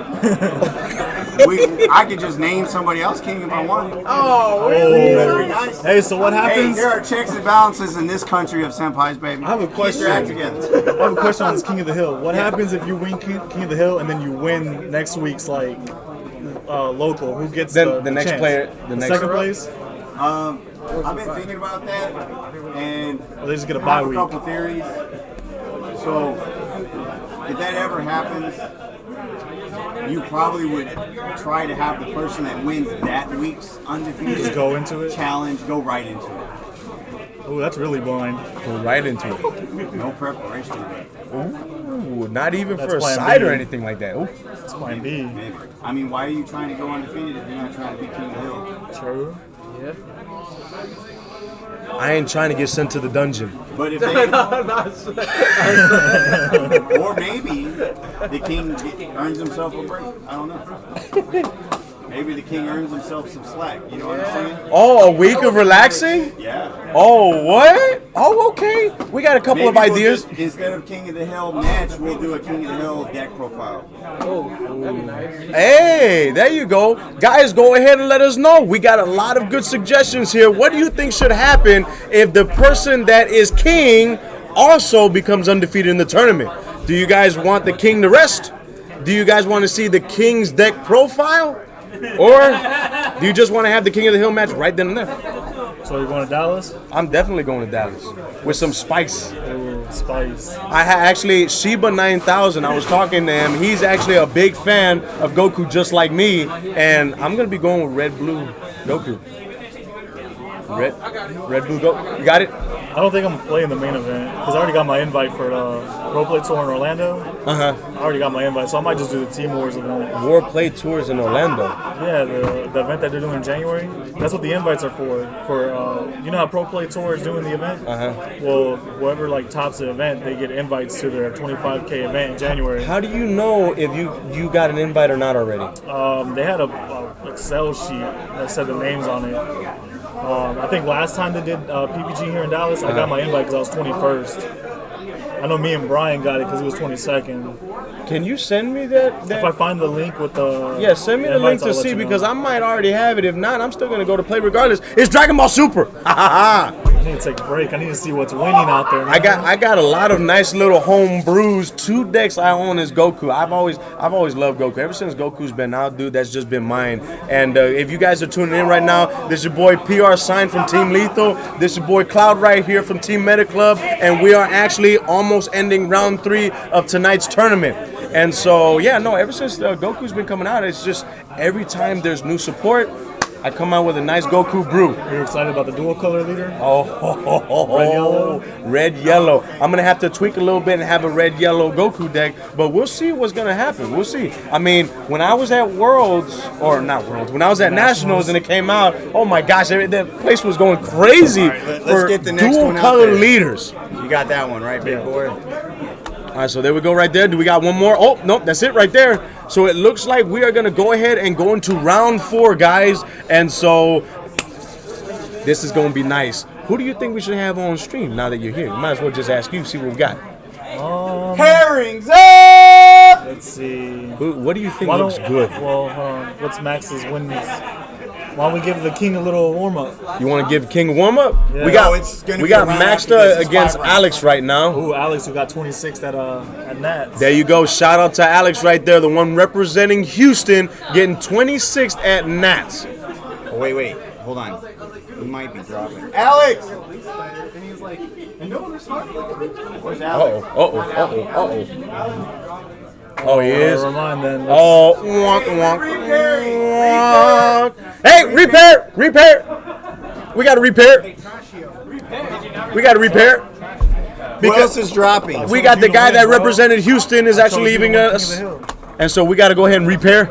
I could just name somebody else king if I want. Oh, Very nice. hey, so what Hey, happens? there are checks and balances in this country of senpais, baby. I have a question. Get your act together. I have a question on this King of the Hill. What happens if you win King of the Hill and then you win next week's local? Who gets Then the next chance? player- the next- second place? I've been thinking about that, and Or they just get a I bye have a week? couple theories. So, if that ever happens, you probably would try to have the person that wins that week's undefeated Just go into it? challenge go right into it. Oh, that's really blind. Go right into it. No preparation. Ooh, not even That's for a plan side B. or anything like that. Ooh. That's plan B. Maybe. I mean, why are you trying to go undefeated if you're not trying to be king of the hill? True. I ain't trying to get sent to the dungeon. But if they, or maybe the king earns himself a break. I don't know. Maybe the king earns himself some slack. You know what I'm saying? Oh, a week of relaxing? Yeah. Oh, what? Oh, okay. We got a couple of Maybe we'll ideas. just, instead of King of the Hill match, we'll do a King of the Hill deck profile. Hey, there you go. Guys, go ahead and let us know. We got a lot of good suggestions here. What do you think should happen if the person that is king also becomes undefeated in the tournament? Do you guys want the king to rest? Do you guys want to see the king's deck profile? Or do you just want to have the King of the Hill match right then and there? So you're going to Dallas? I'm definitely going to Dallas with some spice. Ooh, spice. I actually, Shiba 9000, I was talking to him. He's actually a big fan of Goku just like me. And I'm going to be going with red, blue Goku. Red, blue Goku. You got it? I don't think I'm gonna play in the main event because I already got my invite for the Pro Play Tour in Orlando. I already got my invite, so I might just do the Team Wars event. War Play Tours in Orlando. Yeah, the event that they're doing in January. That's what the invites are for. You know how Pro Play Tour is doing the event? Well, whoever like tops the event, they get invites to their 25K event in January. How do you know if you got an invite or not already? They had a Excel sheet that said the names on it. I think last time they did PPG here in Dallas, I got my invite because I was 21st. I know me and Brian got it because he was 22nd. Can you send me that? If I find the link with the... Yeah, send me the link to see because I might already have it. If not, I'm still going to go to play regardless. It's Dragon Ball Super. I need to take a break. I need to see what's winning out there. Man. I got a lot of nice little home brews. 2 decks I own is Goku. I've always loved Goku. Ever since Goku's been out, dude, that's just been mine. And if you guys are tuning in right now, this is your boy PR Sign from Team Lethal. This is your boy Cloud right here from Team Meta Club. And we are actually almost ending round 3 of tonight's tournament. And so, yeah, no, ever since Goku's been coming out, it's just every time there's new support, I come out with a nice Goku brew. You're excited about the dual color leader? Red yellow. Red yellow. I'm gonna have to tweak a little bit and have a red yellow Goku deck, but we'll see what's gonna happen. We'll see. I mean, when I was at Worlds, or not Worlds, when I was at Nationals and it came out, oh my gosh, that place was going crazy let's get the next dual one out color there. leaders. You got that one, right, big boy? All right, so there we go right there. Do we got one more? Oh, nope, that's it right there. So it looks like we are going to go ahead and go into round 4, guys. And so this is going to be nice. Who do you think we should have on stream now that you're here? Might as well just ask you, see what we got. Pairings up! Let's see. What do you think looks good? Well, what's Max's wins? Why don't we give the king a little warm-up? You want to give King a warm-up? Yeah. We got, it's gonna we be got a round after Maxta this is against 5 rounds. Alex right now. Ooh, Alex, who got 26th at Nats. There you go. Shout out to Alex right there, the one representing Houston, getting 26th at Nats. Oh, wait. Hold on. We might be dropping. Alex! Where's Alex? Oh, he is. Never mind then. Oh, wonk, wonk, wonk. Hey, repair. We got to repair. Who else is dropping? We got the guy that represented Houston is actually leaving us. And so we got to go ahead and repair.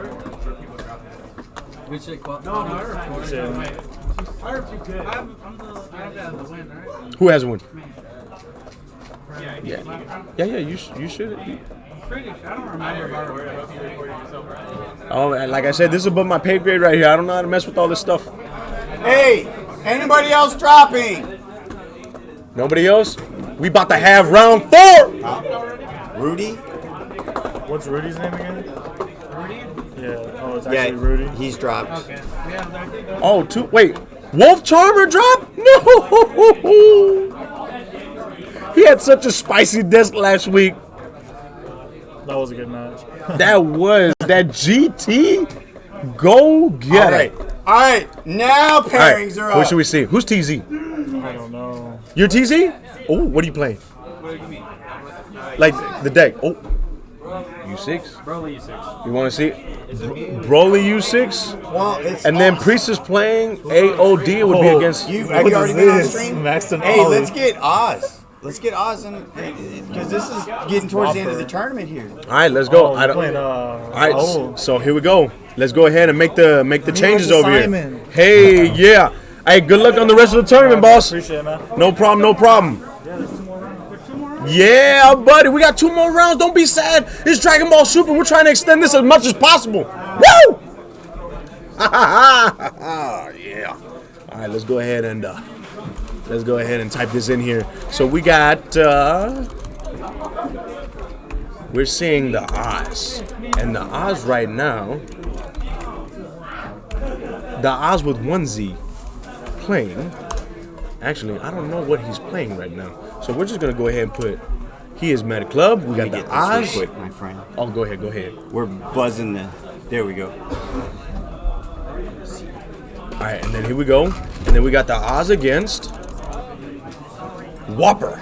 Who has a win? Yeah, you should. Oh, and like I said, this is above my pay grade right here. I don't know how to mess with all this stuff. Hey, anybody else dropping? Nobody else? We about to have round 4. Rudy? What's Rudy's name again? Rudy? Yeah. Oh, it's Yeah, actually Rudy. he's dropped. Oh, wait. Wolf Charmer drop? No! He had such a spicy disc last week. That was a good match. That GT. Go get it. All right, now pairings are up. What should we see? Who's TZ? I don't know. You're TZ? Oh, what are you playing? Like the deck. Oh. U6? Broly U6. You want to see Broly U6? Well, it's And then Priest is playing AOD. It would be against. Have you What already is been on this? stream? Maxton Hey, Ollie. let's get Oz. Let's get Oz in, because this is getting towards the end of the tournament here. All right, let's go. Oh, we're playing, All right, oh. so here we go. Let's go ahead and make the changes versus over Simon. here. Hey, yeah. Hey, good luck on the rest of the tournament, boss. Appreciate it, man. No problem. Yeah, buddy, we got 2 more rounds. Don't be sad. It's Dragon Ball Super. We're trying to extend this as much as possible. Woo! Yeah. All right, let's go ahead and type this in here. So we got we're seeing the Oz, and the Oz right now. The Oz with 1Z playing. Actually, I don't know what he's playing right now. So we're just gonna go ahead and put. He is Meta Club. We got the Get this real Oz. quick, my friend. Oh, go ahead. We're buzzing the. There we go. All right, and then here we go. And then we got the Oz against Whopper.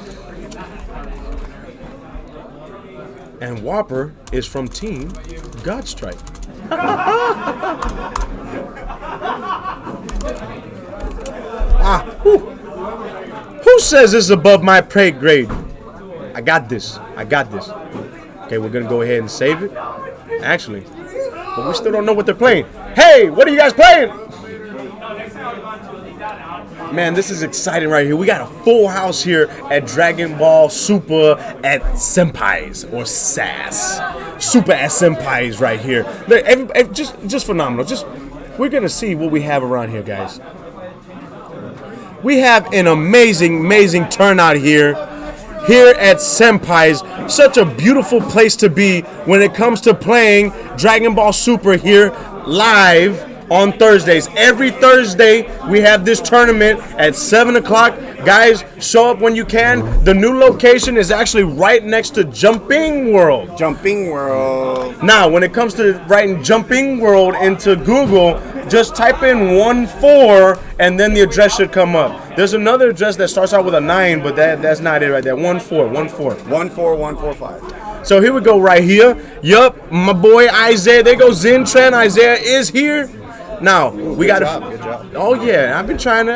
And Whopper is from Team Godstrike. Who says this is above my pay grade? I got this. I got this. Okay, we're gonna go ahead and save it. Actually, but we still don't know what they're playing. Hey, what are you guys playing? Man, this is exciting right here. We got a full house here at Dragon Ball Super at Senpai's or SAS. Super at Senpai's right here. Look, just phenomenal. We're gonna see what we have around here, guys. We have an amazing turnout here at Senpai's. Such a beautiful place to be when it comes to playing Dragon Ball Super here live on Thursdays. Every Thursday we have this tournament at 7 o'clock. Guys, show up when you can. The new location is actually right next to Jumping World. Jumping World. Now, when it comes to writing Jumping World into Google, just type in 14 and then the address should come up. There's another address that starts out with a 9, but that's not it right there. 14. 14145. So here we go right here. Yup, my boy Isaiah. There goes Zen Trend. Isaiah is here. Now we got to. Good job. Oh yeah, I've been doing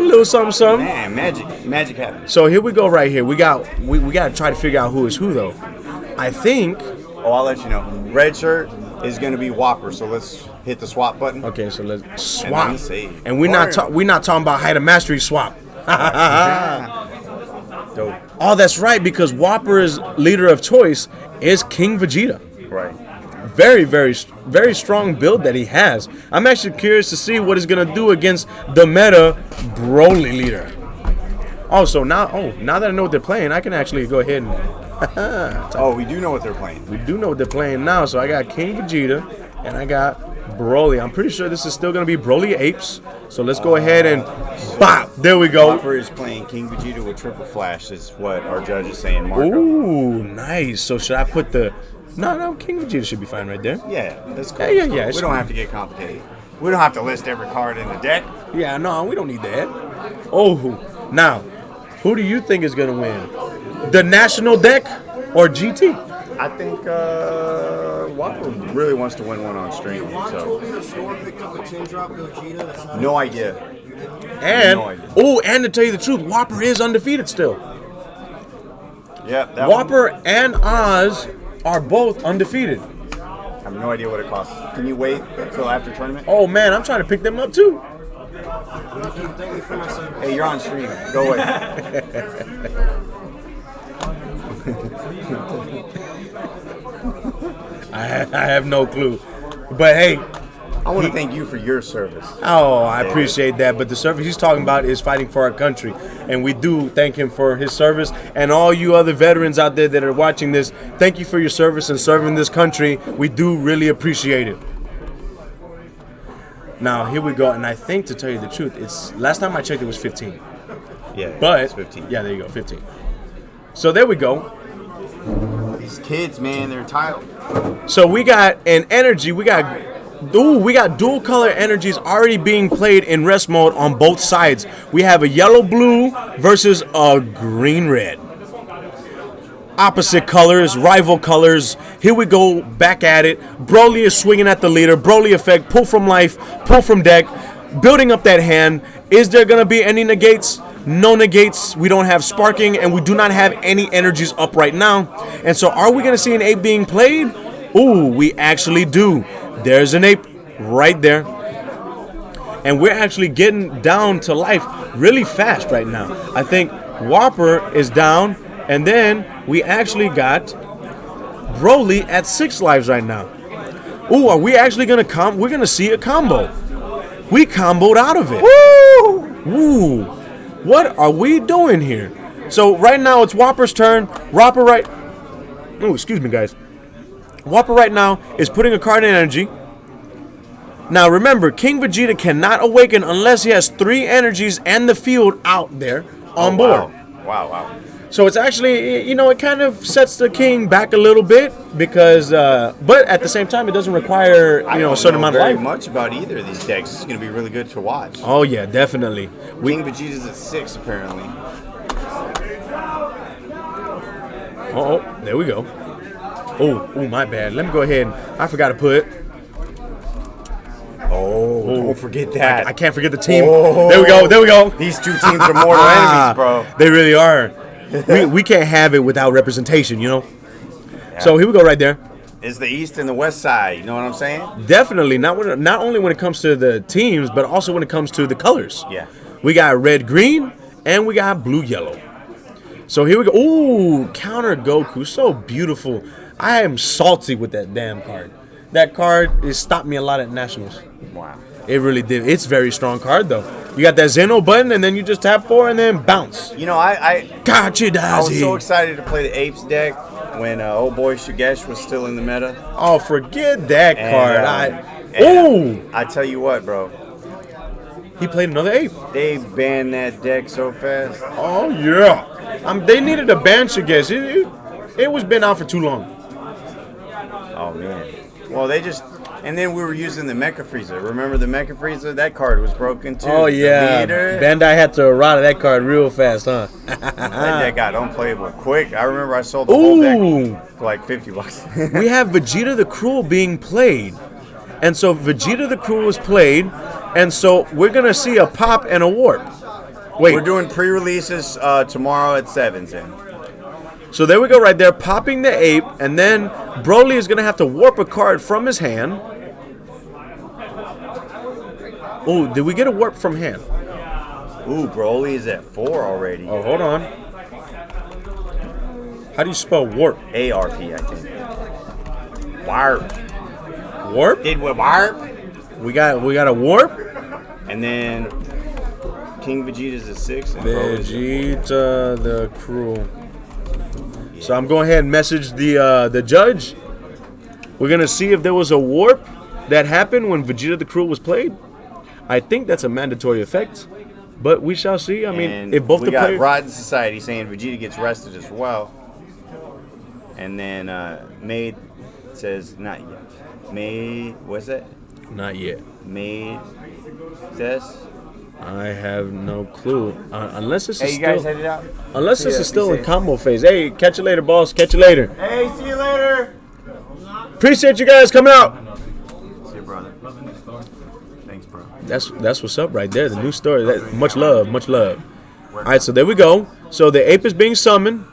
a little something. Man, magic happens. So here we go right here. We got to try to figure out who is who though. I think. Oh, I'll let you know. Red shirt is going to be Whopper. So let's hit the swap button. Okay, so let's swap. And then save. And we're not talking about height of mastery swap. Dope. Oh, that's right, because Whopper's leader of choice is King Vegeta. Right. Very strong build that he has. I'm actually curious to see what he's gonna do against the meta Broly leader. Also, now that I know what they're playing, I can actually go ahead and. Oh, we do know what they're playing. We do know what they're playing now. So I got King Vegeta and I got Broly. I'm pretty sure this is still gonna be Broly Apes. So let's go ahead and bop. There we go. Whopper is playing King Vegeta with Triple Flash. Is what our judge is saying. Marco. Ooh, nice. So should I put the? No, King Vegeta should be fine right there. Yeah, that's cool. Yeah. We don't have to get complicated. We don't have to list every card in the deck. Yeah, no, we don't need that. Oh, now, who do you think is going to win? The national deck or GT? I think Whopper really wants to win one on stream. So no idea. And No idea. and to tell you the truth, Whopper is undefeated still. Yep. That Whopper and Oz are both undefeated. I have no idea what it costs. Can you wait until after tournament? Oh man, I'm trying to pick them up too. Hey, you're on stream. Go away. I have no clue. But hey, I want to thank you for your service. oh, I appreciate that. But the service he's talking about is fighting for our country. And we do thank him for his service. And all you other veterans out there that are watching this, thank you for your service and serving this country. We do really appreciate it. Now, here we go. And I think, to tell you the truth, it's last time I checked, it was 15. Yeah, But, it's 15. yeah, there you go, 15. So there we go. These kids, man, they're tired. So we got an energy. We got dual color energies already being played in rest mode on both sides. We have a yellow blue versus a green red. Opposite colors, rival colors. Here we go, back at it. Broly is swinging at the leader. Broly effect, pull from life, pull from deck, building up that hand. Is there gonna be any negates? No negates. We don't have sparking, and we do not have any energies up right now. And so, are we gonna see an ape being played? Ooh, we actually do. There's an ape right there. And we're actually getting down to life really fast right now. I think Whopper is down, and then we actually got Broly at 6 lives right now. Ooh, are we actually gonna we're gonna see a combo. We comboed out of it. Woo! Woo! What are we doing here? So right now it's Whopper's turn. Whopper oh, excuse me, guys. Whopper right now is putting a card in energy. Now remember, King Vegeta cannot awaken unless he has 3 energies and the field out there on board. Wow. So it's actually, it kind of sets the king back a little bit because, but at the same time, it doesn't require, a certain amount of life. I don't know very much about either of these decks. It's going to be really good to watch. Oh yeah, definitely. King Vegeta's at 6 apparently. Oh, there we go. Oh, my bad. Let me go ahead. I forgot to put. Oh, don't forget that. I can't forget the team. Oh. There we go. There we go. These two teams are mortal enemies, bro. They really are. we can't have it without representation, you know? Yeah. So here we go right there. It's the East and the West side. You know what I'm saying? Definitely. Not only when it comes to the teams, but also when it comes to the colors. Yeah. We got red-green, and we got blue-yellow. So here we go. Ooh, counter Goku. So beautiful. I am salty with that damn card. That card has stopped me a lot at Nationals. Wow. It really did. It's a very strong card, though. You got that Zeno button, and then you just tap 4 and then bounce. You know, I Gotcha, was so Dazi. excited to play the Apes deck when old boy Shigesh was still in the meta. Oh, forget that And, card. and I tell you what, bro. He played another ape. They banned that deck so fast. Oh, yeah. They needed a ban Shigesh. It was been out for too long. Oh, man. Well, they just... And then we were using the Mecha Freezer. Remember the Mecha Freezer? That card was broken, too. Oh, The yeah. leader. Bandai had to errata that card real fast, huh? That deck got unplayable quick. I remember I sold the whole Ooh. deck for like $50. We have Vegeta the Cruel being played. And so Vegeta the Cruel was played. And so we're going to see a pop and a warp. Wait. We're doing pre-releases tomorrow at 7, Zen. So there we go right there, popping the ape, and then Broly is going to have to warp a card from his hand. Oh, did we get a warp from hand? Ooh, Broly is at 4 already. Oh, hold on. How do you spell warp? ARP, I think. Warp. Warp? Did we warp? We got a warp? And then King Vegeta's at 6. And Broly's at 4. Vegeta the Cruel. So I'm going ahead and message the judge. We're going to see if there was a warp that happened when Vegeta the Cruel was played. I think that's a mandatory effect, but we shall see. I mean, And if both we the got players... Rotten Society saying Vegeta gets rested as well. And then Made says not yet. Made, what's that? Not yet. Made says. I have no clue. Unless this is Hey, you still... guys headed out? Unless this Yeah, is still be in safe. combo phase. Hey, catch you later, boss. Catch you later. Hey, see you later. Appreciate you guys coming out. See you, brother. Thanks, bro. That's what's up right there. The new story. Much love, much love. All right, so there we go. So the ape is being summoned,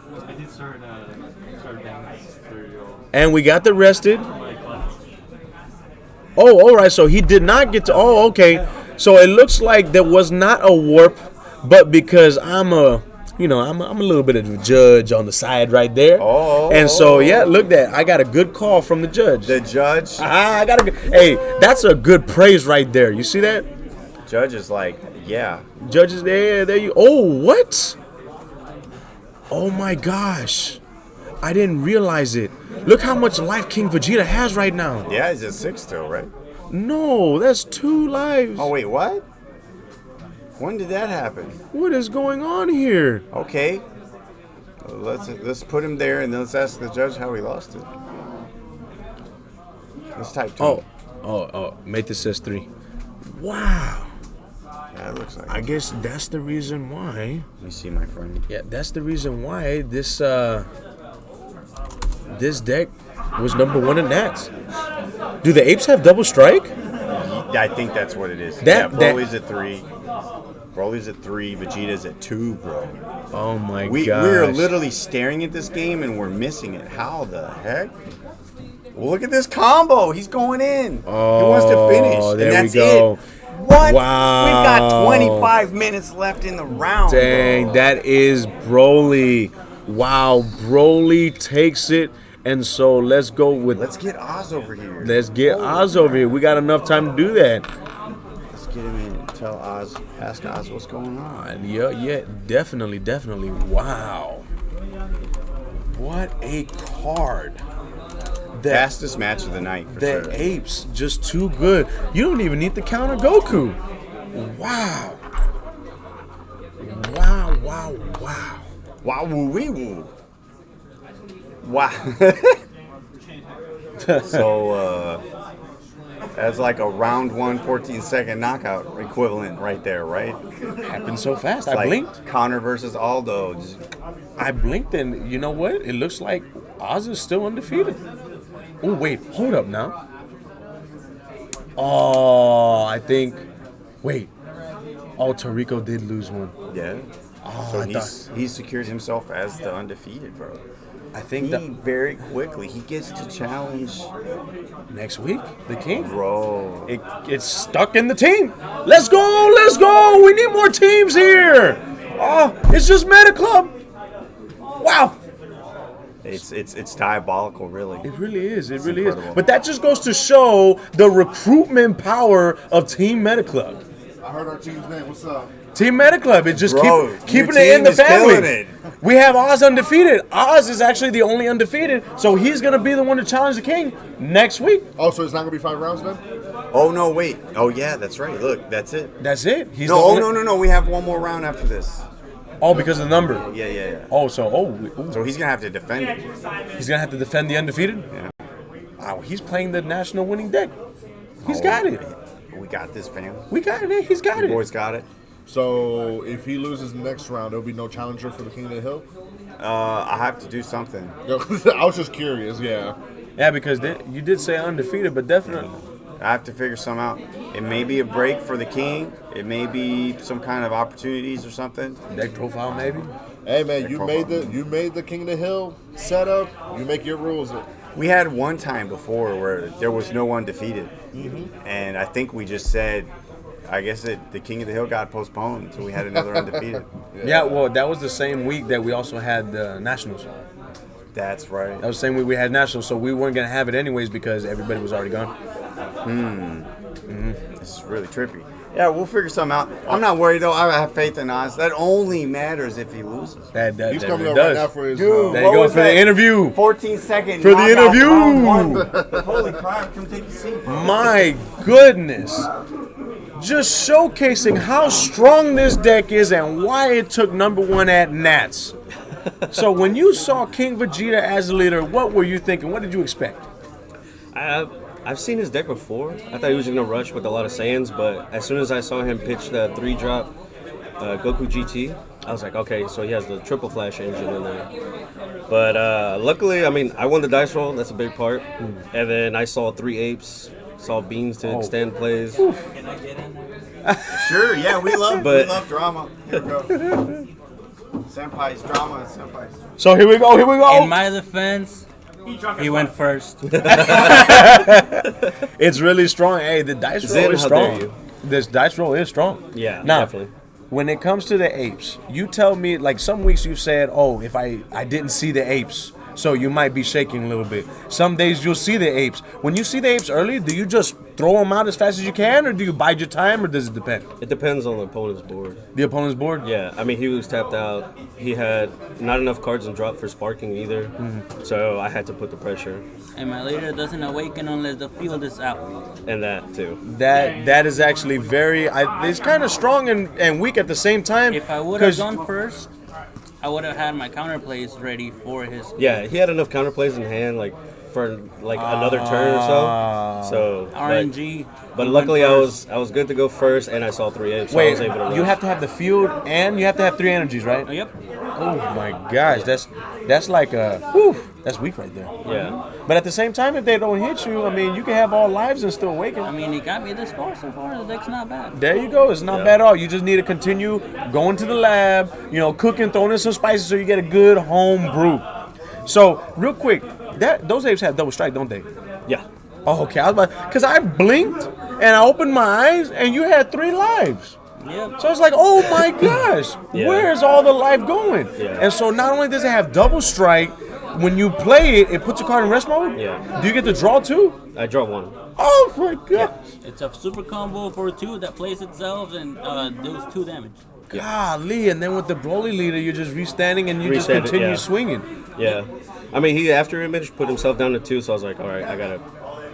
and we got the rested. Oh, all right. So he did not get to. Oh, okay. So it looks like there was not a warp, but because I'm a little bit of a judge on the side right there. Oh. And so yeah, look that I got a good call from the judge. The judge. I got a good. Hey, that's a good praise right there. You see that? Judge is like, yeah. Judges there you. Oh, what? Oh my gosh, I didn't realize it. Look how much life King Vegeta has right now. Yeah, he's at 6 still, right? No, that's 2 lives. Oh, wait, what? When did that happen? What is going on here? Okay. Let's put him there and then let's ask the judge how he lost it. Let's type 2. Oh, mate, this says 3. Wow. Yeah, it looks like I it. guess that's the reason why. Let me see, my friend. Yeah, that's the reason why this deck was #1 in Nats. Do the apes have double strike? I think that's what it is. That- Broly's at 3. Broly's at 3. Vegeta's at 2, bro. Oh my We're gosh. literally staring at this game and we're missing it. How the heck? Well, look at this combo. He's going in. He wants to finish. there and that's we go. it. What? Wow. We got 25 minutes left in the round. Dang, bro. that is Broly. Wow, Broly takes it. And so let's go with. Let's get Oz over here. Let's get Oz over here. We got enough time to do that. Let's get him in. Tell Oz. Ask Oz what's going on. Yeah, definitely. Wow. What a card. Fastest match of the night for The sure. apes, just too good. You don't even need to counter Goku. Wow. Wow, woo wee woo. Wow. So, that's like a round 1, 14-second knockout equivalent right there, right? Happened so fast. I Like blinked. Connor versus Aldo. Just- I blinked, and you know what? It looks like Oz is still undefeated. Oh, wait. Hold up now. Oh, I think. Wait. Oh, Tarico did lose one. Yeah. Oh, So I he's secured himself as the undefeated, bro. I think He that very quickly he gets to challenge, next week the king. bro. It's stuck in the team. Let's go. Let's go. We need more teams here. Oh, it's just Meta Club. Wow. It's diabolical, really. It really is. It really incredible. is. But that just goes to show the recruitment power of Team Meta Club. I heard our team's name. What's up? Team Meta Club. It's just Bro, keeping your it in team the is killing family. it. We have Oz undefeated. Oz is actually the only undefeated, so he's gonna be the one to challenge the king next week. Oh, so it's not gonna be 5 rounds then? Oh no, wait. Oh yeah, that's right. Look, that's it. That's it. He's No, the oh only- no. We have one more round after this. Oh, because of the number. Yeah. Oh, ooh. So he's gonna have to defend it. He's gonna have to defend the undefeated. Yeah. Wow, he's playing the national winning deck. He's got it. We got this, fam. We got it. He's got You it. boys got it. So if he loses the next round, there'll be no challenger for the King of the Hill? I have to do something. I was just curious, yeah. Yeah, because you did say undefeated, but definitely. I have to figure some out. It may be a break for the king. It may be some kind of opportunities or something. Deck profile, maybe. Hey man, you made the King of the Hill setup. You make your rules. We had one time before where there was no undefeated, and I think we just said, I guess the King of the Hill got postponed, so we had another undefeated. Yeah, well, that was the same week that we also had the Nationals. That's right. That was the same week we had Nationals, so we weren't going to have it anyways because everybody was already gone. This is really trippy. Yeah, we'll figure something out. I'm not worried though. I have faith in Oz. That only matters if he loses. That He's that coming really up right does. now for his. Dude, There you what go was for the that? interview. 14-second For the knockout interview. round one. Holy crap! Come take a seat. My goodness. Just showcasing how strong this deck is and why it took #1 at Nats. So when you saw King Vegeta as a leader, what were you thinking? What did you expect? I've seen his deck before. I thought he was going to rush with a lot of Saiyans, but as soon as I saw him pitch the 3-drop Goku GT, I was like, okay, so he has the triple flash engine in there. But luckily, I mean, I won the dice roll. That's a big part. And then I saw 3 apes, saw beans to extend plays. Sure. Yeah, we love But- drama. Here we go. Senpai's drama. Senpai's. So here we go. In my defense, he went first. It's really strong. Hey, the dice roll Zen, is how dare strong. you. This dice roll is strong. Yeah, now, definitely. when it comes to the apes, you tell me, like some weeks you said, oh, if I didn't see the apes, so you might be shaking a little bit. Some days you'll see the apes. When you see the apes early, do you just throw them out as fast as you can, or do you bide your time, or does it depend? It depends on the opponent's board. The opponent's board? Yeah, I mean, he was tapped out. He had not enough cards in drop for sparking either. So I had to put the pressure. And my leader doesn't awaken unless the field is out. And that, too. That is actually very, it's kind of strong and weak at the same time. If I would have 'cause- gone first, I would have had my counterplays ready for his. Yeah, he had enough counterplays in hand, like, for, like, another turn or so. So, RNG. But he luckily, went I first. was good to go first, and I saw 3 apes, so I Wait, was able to rush. you have to have the field and you have to have 3 energies, right? Yep. Oh my gosh, that's like that's weak right there. Yeah. But at the same time, if they don't hit you, I mean, you can have all lives and still awaken. I mean, he got me this far so far. The deck's not bad. There you go. It's not bad at all. You just need to continue going to the lab, cooking, throwing in some spices so you get a good home brew. So, real quick, those apes have double strike, don't they? Yeah. Oh, okay. Because I blinked and I opened my eyes and you had 3 lives. Yep. So it's like, oh my gosh, Yeah. where's all the life going? Yeah. And so not only does it have double strike, when you play it, it puts a card in rest mode. Yeah. Do you get to draw 2? I draw 1. Oh my gosh. It's a super combo for 2 that plays itself and deals 2 damage. Golly, and then with the Broly leader, you're just restanding and you just Restand it, continue yeah. swinging. Yeah. I mean, he, after image, put himself down to 2, so I was like, all right, I got to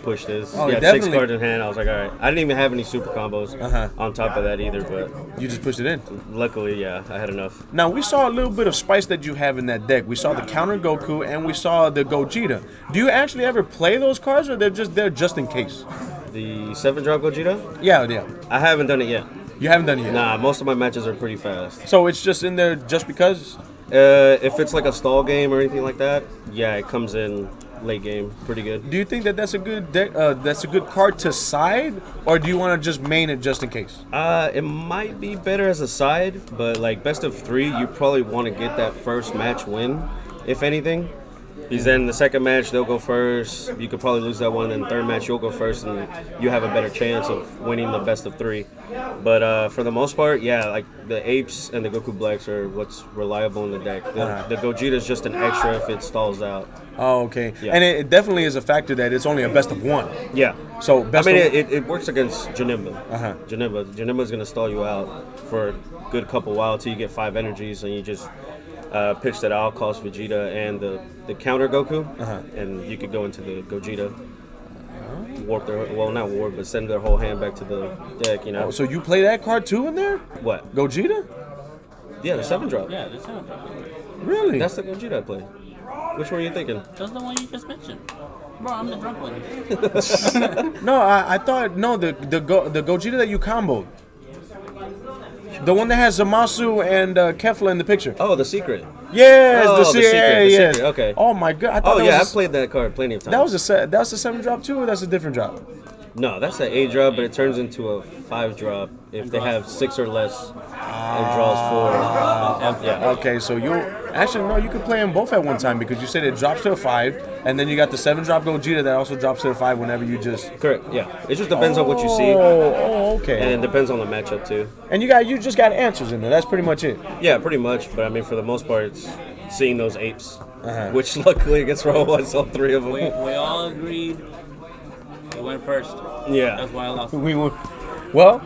push this. Oh, He had 6 definitely. cards in hand. I was like, all right. I didn't even have any super combos on top of that either, but You just pushed it in. luckily, yeah, I had enough. Now, we saw a little bit of spice that you have in that deck. We saw the counter Goku and we saw the Gogeta. Do you actually ever play those cards or they're just there just in case? The 7-drop Gogeta? Yeah. I haven't done it yet. You haven't done it yet? Nah, most of my matches are pretty fast. So it's just in there just because? If it's like a stall game or anything like that, yeah, it comes in late game pretty good. Do you think that that's a good deck? That's a good card to side, or do you want to just main it just in case? It might be better as a side, but like best of 3, you probably want to get that first match win, if anything. Because then the second match, they'll go first. You could probably lose that one. Then third match, you'll go first, and you have a better chance of winning the best of 3. But for the most part, yeah, like the Apes and the Goku Blacks are what's reliable in the deck. The Gogeta is just an extra if it stalls out. Oh, okay. Yeah. And it definitely is a factor that it's only a best of 1. Yeah. So I mean, it works against Janemba. Janemba's going to stall you out for a good couple while until you get 5 energies, and you just pitch that out, cost Vegeta and the counter Goku, and you could go into the Gogeta, warp their, well, not warp, but send their whole hand back to the deck, you know. Oh, so you play that card too in there? What? Gogeta? Yeah, the 7-drop. Yeah, the 7-drop. Really? That's the Gogeta I play. Which one are you thinking? That's the one you just mentioned. Bro, I'm the drunk one. No, I thought, no, the Gogeta that you comboed. The one that has Zamasu and Kefla in the picture. Oh, the secret. Yes, Oh, the secret. Okay. Oh my god! I thought Oh that yeah, was I've played that card plenty of times. That's a 7-drop too, or that's a different drop? No, that's an 8-drop, but it turns into a 5-drop if they have 6 or less and draws 4. Yeah. Okay, so you actually no, you could play them both at one time because you said it drops to a 5, and then you got the 7-drop Gogeta that also drops to a 5 whenever you just. Correct. Yeah. It just depends on what you see. Oh, okay. And it depends on the matchup too. And you just got answers in there. That's pretty much it. Yeah, pretty much. But I mean, for the most part, it's seeing those apes, which luckily against Robo, I saw 3 of them. We all agreed you went first. Yeah. That's why I lost. We were. Well,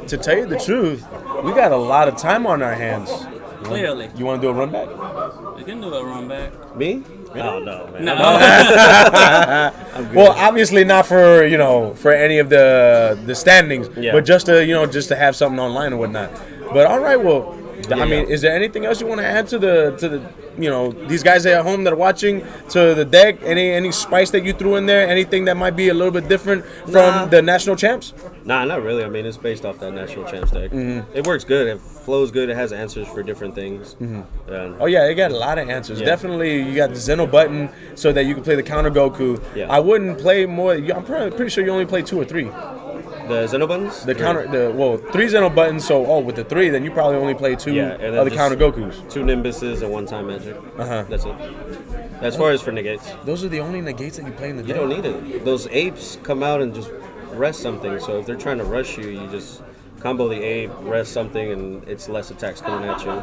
to tell you the truth, we got a lot of time on our hands. Clearly. You want to do a run back? We can do a run back. Me? Oh no, man. No. Well, obviously not for for any of the standings, but just to have something online or whatnot. But all right, well, I mean, is there anything else you want to add to the these guys at home that are watching, to the deck? Any spice that you threw in there? Anything that might be a little bit different from the national champs? Nah, not really. I mean, it's based off that national champs deck. It works good. It flows good. It has answers for different things. Oh yeah, it got a lot of answers. Yeah. Definitely, you got the Zeno button so that you can play the counter Goku. Yeah. I wouldn't play more. I'm pretty sure you only play 2 or 3. The Zeno buttons? The counter, 3 Zeno buttons. So, with the 3, then you probably only play 2 and then of the just counter Gokus. 2 Nimbuses and 1 time magic. That's it. As far as for negates. Those are the only negates that you play in the You deck. don't need it. Those apes come out and just rest something. So if they're trying to rush you, you just combo the ape, rest something, and it's less attacks coming at you.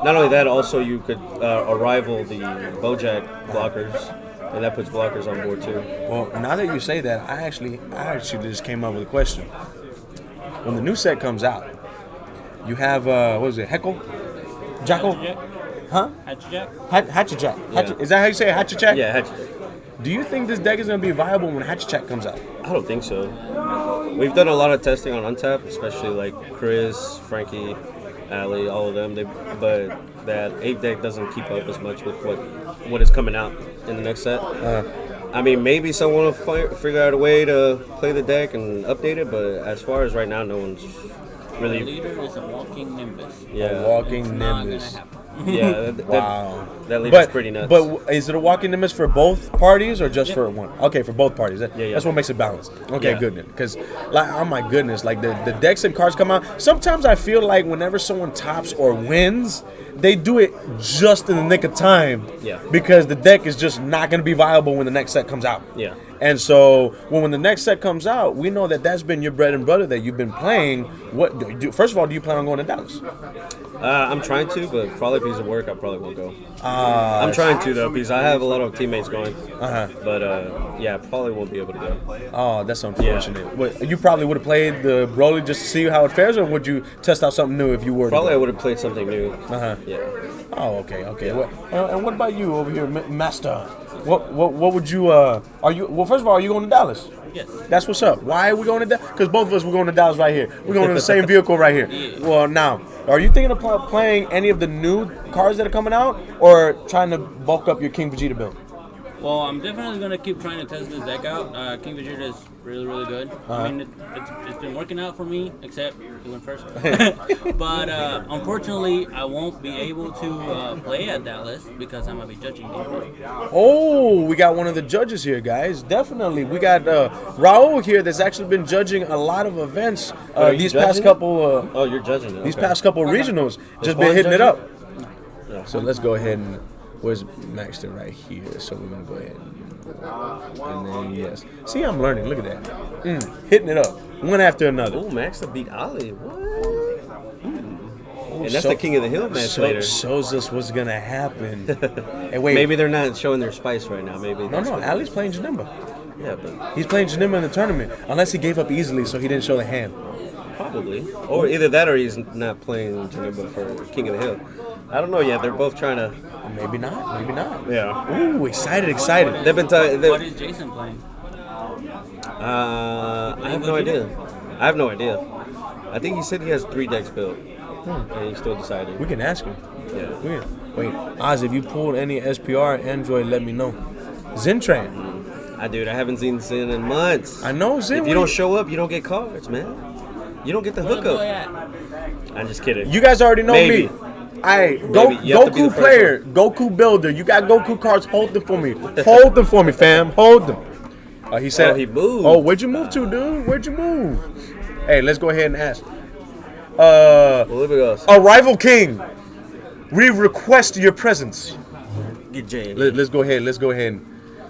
Not only that, also you could arrival the Bojack blockers, and that puts blockers on board too. Well, now that you say that, I actually just came up with a question. When the new set comes out, you have what is it, Heckle? Jackal? Huh? Hatchajack? Hatchajack. Yeah. Is that how you say it? Hatchajack? Yeah, Hatchet. Do you think this deck is going to be viable when Hatchajack comes out? I don't think so. We've done a lot of testing on Untap, especially like Chris, Frankie, Ali, all of them. But that ape deck doesn't keep up as much with what is coming out in the next set. I mean, maybe someone will figure out a way to play the deck and update it, but as far as right now, no one's really. The leader is a walking Nimbus. Yeah. A walking It's not Nimbus. gonna happen. Yeah. Wow. That leader's pretty nuts. But is it a walking Nimbus for both parties or just for one? Okay, for both parties. Yeah. That's what makes it balanced. Okay, Yeah. good. Because, oh my goodness, like the decks and cards come out. Sometimes I feel like whenever someone tops or wins, they do it just in the nick of time. Yeah. Because the deck is just not going to be viable when the next set comes out. Yeah. And so when the next set comes out, we know that that's been your bread and butter that you've been playing. First of all, do you plan on going to Dallas? I'm trying to, but probably because of work, I probably won't go. I'm trying to though, because I have a lot of teammates going. But yeah, probably won't be able to go. Oh, that's unfortunate. What, you probably would have played the Broly just to see how it fares, or would you test out something new if you were? Probably I would have played something new. Yeah. Oh, okay. And what about you over here, Master? What would you? Are you? Well, first of all, are you going to Dallas? Yes. That's what's up. Why are we going to Dallas? Because both of us were going to Dallas right here. We're going in the same vehicle right here. Yeah. Well, now, are you thinking of playing any of the new cards that are coming out, or trying to bulk up your King Vegeta build? Well, I'm definitely gonna keep trying to test this deck out. King Vegeta is really, really good. I mean, it's been working out for me, except he went first. But unfortunately, I won't be able to play at that list because I'm gonna be judging people. Oh, we got one of the judges here, guys. Definitely, we got Raul here that's actually been judging a lot of events these past couple. Oh, you're judging it. These okay. past couple regionals, just been hitting it up. So let's go ahead and where's Maxton right here? So we're gonna go ahead and then yes. See, I'm learning. Look at that, hitting it up one after another. Oh, Maxton beat Ali. What? And that's the King of the Hill match later. Shows us what's gonna happen. Hey, wait. Maybe they're not showing their spice right now. Maybe. No, Ali's playing Janemba. Yeah, but He's playing Janemba in the tournament, unless he gave up easily, so he didn't show the hand. probably, or either that or he's not playing Janemba for King of the Hill. I don't know yet. They're both trying to. Maybe not. Maybe not. Yeah. Ooh, excited. They've been. What is Jason playing? I have no idea. I think he said he has 3 decks built, and he's still deciding. We can ask him. Yeah. Wait, Oz, if you pulled any SPR Android, let me know. Zentran. Dude, I haven't seen Zen in months. I know Zen. If you don't show up, you don't get cards, man. You don't get the hookup. I'm just kidding. You guys already know Maybe. me. Alright, You have to be the Goku first player, Goku builder. You got Goku cards. Hold them for me. Hold them for me, fam. Hold them. He said he moved. Oh, where'd you move to, dude? Where'd you move? Hey, let's go ahead and ask. Olivia Arrival King, we request your presence. Get Jay. Let's go ahead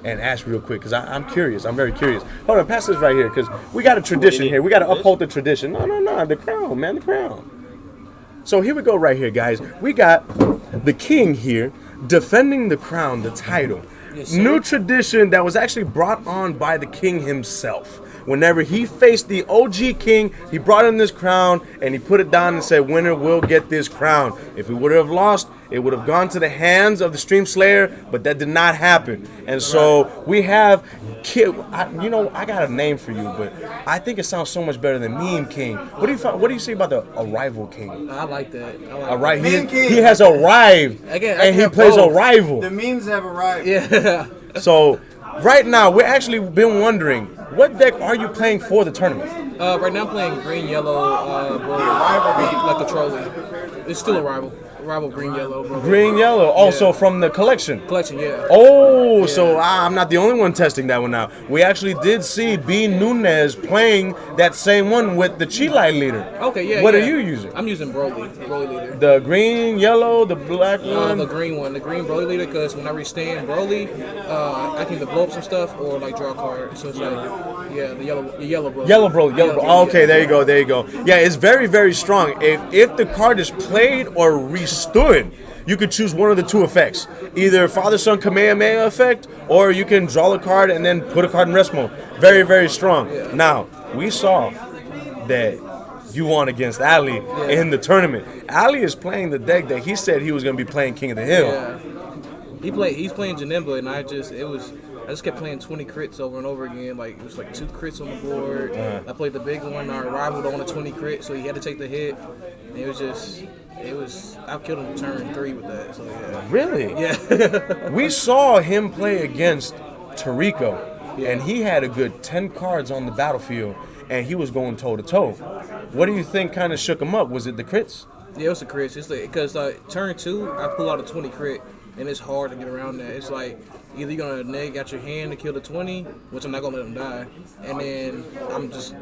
and ask real quick, because I'm curious. I'm very curious. Hold on, pass this right here, because we got a tradition here. We got to uphold the tradition. No, the crown, man, the crown. So here we go right here, guys. We got the king here defending the crown, the title. Yes, New tradition that was actually brought on by the king himself. Whenever he faced the OG king, he brought in this crown and he put it down and said, winner will get this crown. If we would have lost, it would have gone to the hands of the Stream Slayer, but that did not happen. And so we have, I got a name for you, but I think it sounds so much better than Meme King. What do you say about the Arrival King? I like that. He has arrived, and he plays Arrival. The memes have arrived. Yeah. So right now, we're actually been wondering, what deck are you playing for the tournament? Right now I'm playing green, yellow, like the trolley. It's still Arrival. Arrival green, yellow, bro. Green, yellow, also from the collection. Collection, yeah. Oh, Yeah. so I'm not the only one testing that one out. We actually did see B. Nunez playing that same one with the Chi-Lai leader. Okay, yeah. What yeah. are you using? I'm using Broly leader. The green, yellow, the black one? The green one, the green Broly leader, because when I restand Broly, I can either blow up some stuff or like draw a card. So it's like, yeah, the yellow Broly. Yellow Broly. Oh, okay, there you go. Yeah, it's very, very strong. If the card is played or restood, you could choose one of the 2 effects. Either Father-Son Kamehameha effect, or you can draw a card and then put a card in rest mode. Very, very strong. Yeah. Now, we saw that you won against Ali in the tournament. Ali is playing the deck that he said he was going to be playing King of the Hill. Yeah. He's playing Janemba, and I just kept playing 20 crits over and over again. Like, it was like 2 crits on the board. I played the big one. Our rival on a 20 crit, so he had to take the hit. And I killed him turn 3 with that. So yeah. Really? Yeah. We saw him play against Tarico, and he had a good 10 cards on the battlefield, and he was going toe to toe. What do you think kind of shook him up? Was it the crits? Yeah, it was the crits. It's like, because turn 2, I pull out a 20 crit, and it's hard to get around that. It's like either you're gonna neg out your hand to kill the 20, which I'm not gonna let him die, and then I'm just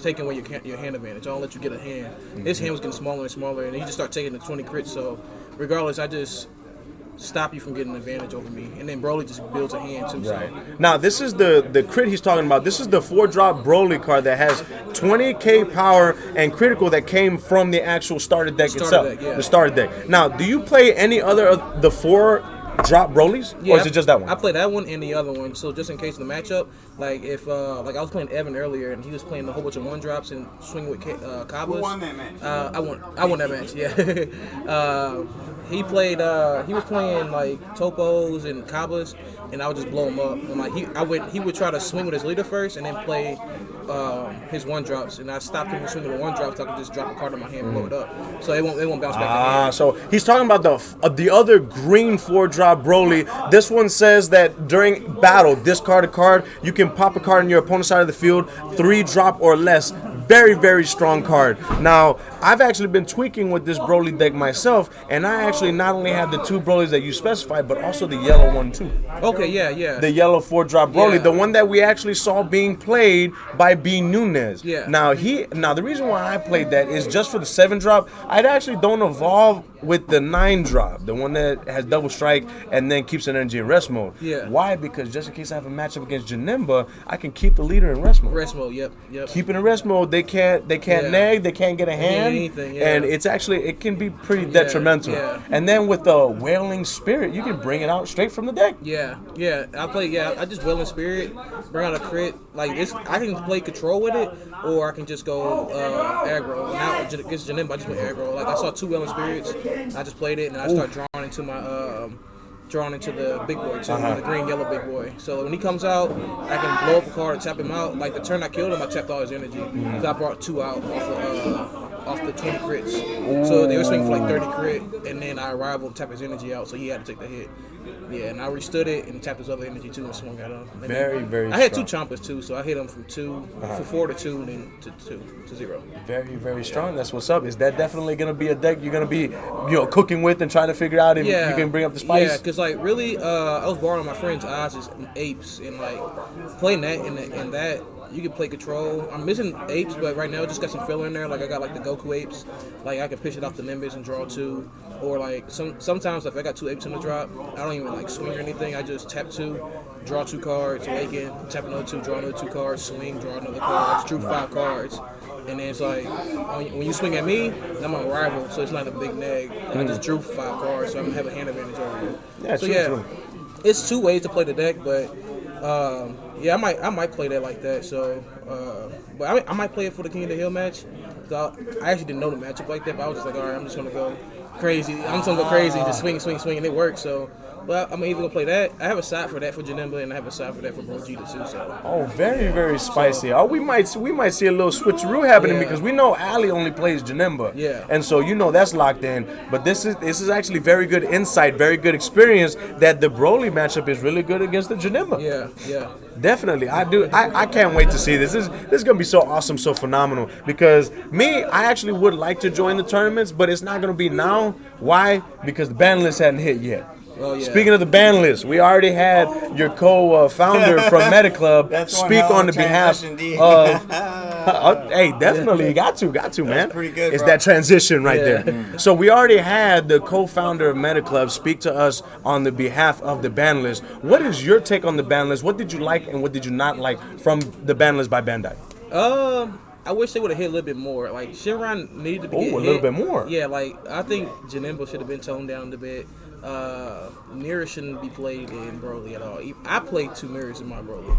taking away your hand advantage. I don't let you get a hand. His hand was getting smaller and smaller, and he just started taking the 20 crits. So regardless, I just stop you from getting an advantage over me. And then Broly just builds a hand too. Right. So. Now, this is the crit he's talking about. This is the 4-drop Broly card that has 20k power and critical that came from the actual starter deck itself. Deck, yeah. The starter deck. Now, do you play any other of the 4-drop Brolys? Yeah, or is it just that one? I play that one and the other one. So just in case of the matchup, like if like I was playing Evan earlier and he was playing a whole bunch of 1-drops and swinging with Kabas. Who won that match? I won that match. Yeah. he played. He was playing like topos and cabas, and I would just blow him up. And like he would try to swing with his leader first, and then play his one drops. And I stopped him from swinging the one drops, so I could just drop a card in my hand and blow it up. So it won't bounce back. So he's talking about the other green 4-drop Broly. This one says that during battle, discard a card. You can pop a card on your opponent's side of the field, 3-drop or less. Very, very strong card. Now, I've actually been tweaking with this Broly deck myself, and I actually not only have the 2 Brolys that you specified, but also the yellow one too. Okay, yeah. The yellow 4-drop Broly, Yeah. the one that we actually saw being played by B. Nunez. Yeah. Now the reason why I played that is just for the 7-drop. I actually don't evolve with the 9-drop, the one that has double strike and then keeps an energy in rest mode. Yeah. Why? Because just in case I have a matchup against Janemba, I can keep the leader in rest mode. Rest mode, yep. Keep it in rest mode. They can't neg. They can't get a hand. Anything, yeah. And it can be pretty detrimental. yeah. And then with the Wailing Spirit, you can bring it out straight from the deck. Yeah. I just Wailing Spirit, bring out a crit. Like this, I can play control with it, or I can just go aggro. Now against Janemba, I just went aggro. Like I saw 2 Wailing Spirits, I just played it, and I start drawing into my drawn into the big boy too, the green yellow big boy. So when he comes out, I can blow up a card and tap him out. Like the turn I killed him, I tapped all his energy. So I brought 2 out off the 20 crits. So they were swinging for like 30 crit, and then I arrived and tap his energy out, so he had to take the hit. Yeah, and I restood it and tapped his other energy too and swung at him. And Very, very I had strong. 2 chompers too, so I hit him from 4 to 2, then to 0. Very, very strong. That's what's up. Is that definitely going to be a deck you're going to be, cooking with and trying to figure out if you can bring up the spice? Yeah, because like really, I was borrowing my friend's Oz's and Apes, and like playing that and that. You can play control. I'm missing apes, but right now just got some filler in there. Like I got like the Goku apes. Like I can pitch it off the Nimbus and draw 2. Or like sometimes if I got 2 apes in the drop, I don't even like swing or anything. I just tap 2, draw 2 cards, awaken, tap another 2, draw another 2 cards, swing, draw another card. I just drew 5 cards. And then it's like when you swing at me, I'm a rival, so it's not a big neg. I just drew 5 cards, so I'm gonna have a hand advantage over you. Yeah, so true. It's 2 ways to play the deck, but I might play that like that. So, but I might play it for the King of the Hill match. So I actually didn't know the matchup like that, but I was just like, all right, I'm just gonna go crazy. I'm just gonna go crazy, just swing, and it works. So, but I'm either gonna play that. I have a side for that for Janemba, and I have a side for that for Brogeta too. So. Oh, very, very spicy. We might see a little switcheroo happening because we know Ali only plays Janemba. Yeah. And so that's locked in. But this is actually very good insight, very good experience that the Broly matchup is really good against the Janemba. Yeah. Definitely, I can't wait to see this. This is gonna be so awesome, so phenomenal. Because I actually would like to join the tournaments, but it's not gonna be now. Why? Because the ban list hadn't hit yet. Oh, yeah. Speaking of the ban list, we already had your co-founder from Meta Club speak on the behalf of. Hey, definitely, you got to, man. Pretty good. It's bro. that transition right there. So we already had the co-founder of Meta Club speak to us on the behalf of the ban list. What is your take on the ban list? What did you like and what did you not like from the ban list by Bandai? I wish they would have hit a little bit more. Like Shinron needed to be hit. A little bit more. Yeah, like I think Janemba should have been toned down a bit. Mirror shouldn't be played in Broly at all. I played 2 mirrors in my Broly,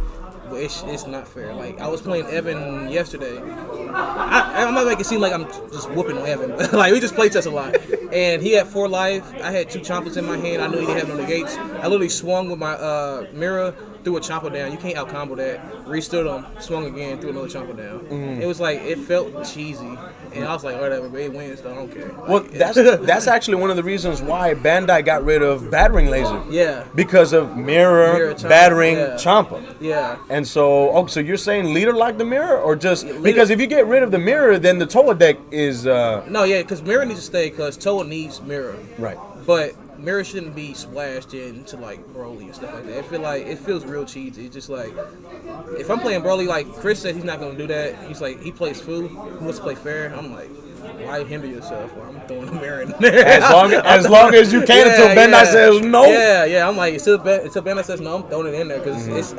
but it's not fair. Like I was playing Evan yesterday. I'm not making it seem like I'm just whooping Evan. Like we just play test a lot, and he had 4 life. I had 2 chompers in my hand. I knew he didn't have no negates. I literally swung with my mirror, threw a chomper down. You can't out combo that. Restood him, swung again, threw another chomper down. It was like it felt cheesy, and I was like, whatever, but it wins, so I don't care. Like, Well, that's actually one of the reasons why Bandai got rid of Battering Laser. Yeah. Because of mirror Chomper, battering, yeah. Champa. Yeah. And so you're saying leader lock the mirror, or just because if you get rid of the mirror, then the Toa deck is No, yeah, because mirror needs to stay because Toa needs mirror. right. But mirror shouldn't be splashed into like Broly and stuff like that. It feels real cheesy. It's just like if I'm playing Broly, like Chris said, he's not gonna do that. He's like he plays food. He wants to play fair. I'm like, why hinder yourself? Or I'm throwing a mirror in there. As long as you can until Bandai says no. Yeah. I'm like until Bandai says no, I'm throwing it in there because it's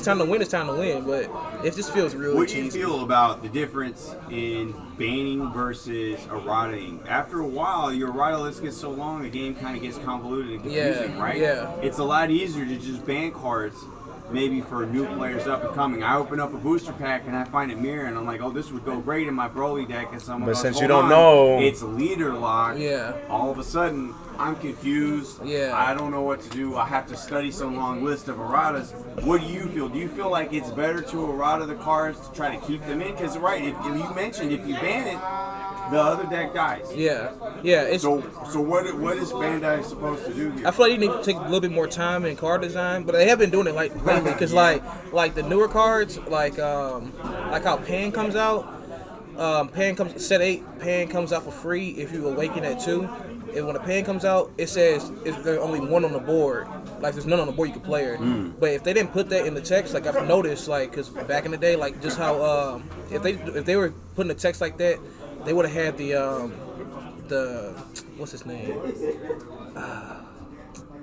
time to win. It's time to win. But it just feels real What do you cheesy. feel about the difference in banning versus errataing? After a while, your errata list gets so long, the game kind of gets convoluted and confusing, right? Yeah. It's a lot easier to just ban cards maybe for new players up and coming. I open up a booster pack and I find a mirror and I'm like, oh, this would go great in my Broly deck. And someone But goes, since hold you don't on, know- it's leader lock. Yeah. All of a sudden, I'm confused. Yeah. I don't know what to do. I have to study some long list of erratas. What do you feel? Do you feel like it's better to errata the cards to try to keep them in? Because right, if you mentioned if you ban it, the other deck dies. Yeah. It's So what is Bandai supposed to do here? I feel like you need to take a little bit more time in card design, but they have been doing it like lately. Because like the newer cards, like how Pan comes out. Pan comes set 8. Pan comes out for free if you awaken at 2. And when a Pan comes out, it says there's only one on the board. Like there's none on the board you can play her. But if they didn't put that in the text, like I've noticed, like because back in the day, like just how if they were putting the text like that, they would have had the what's his name?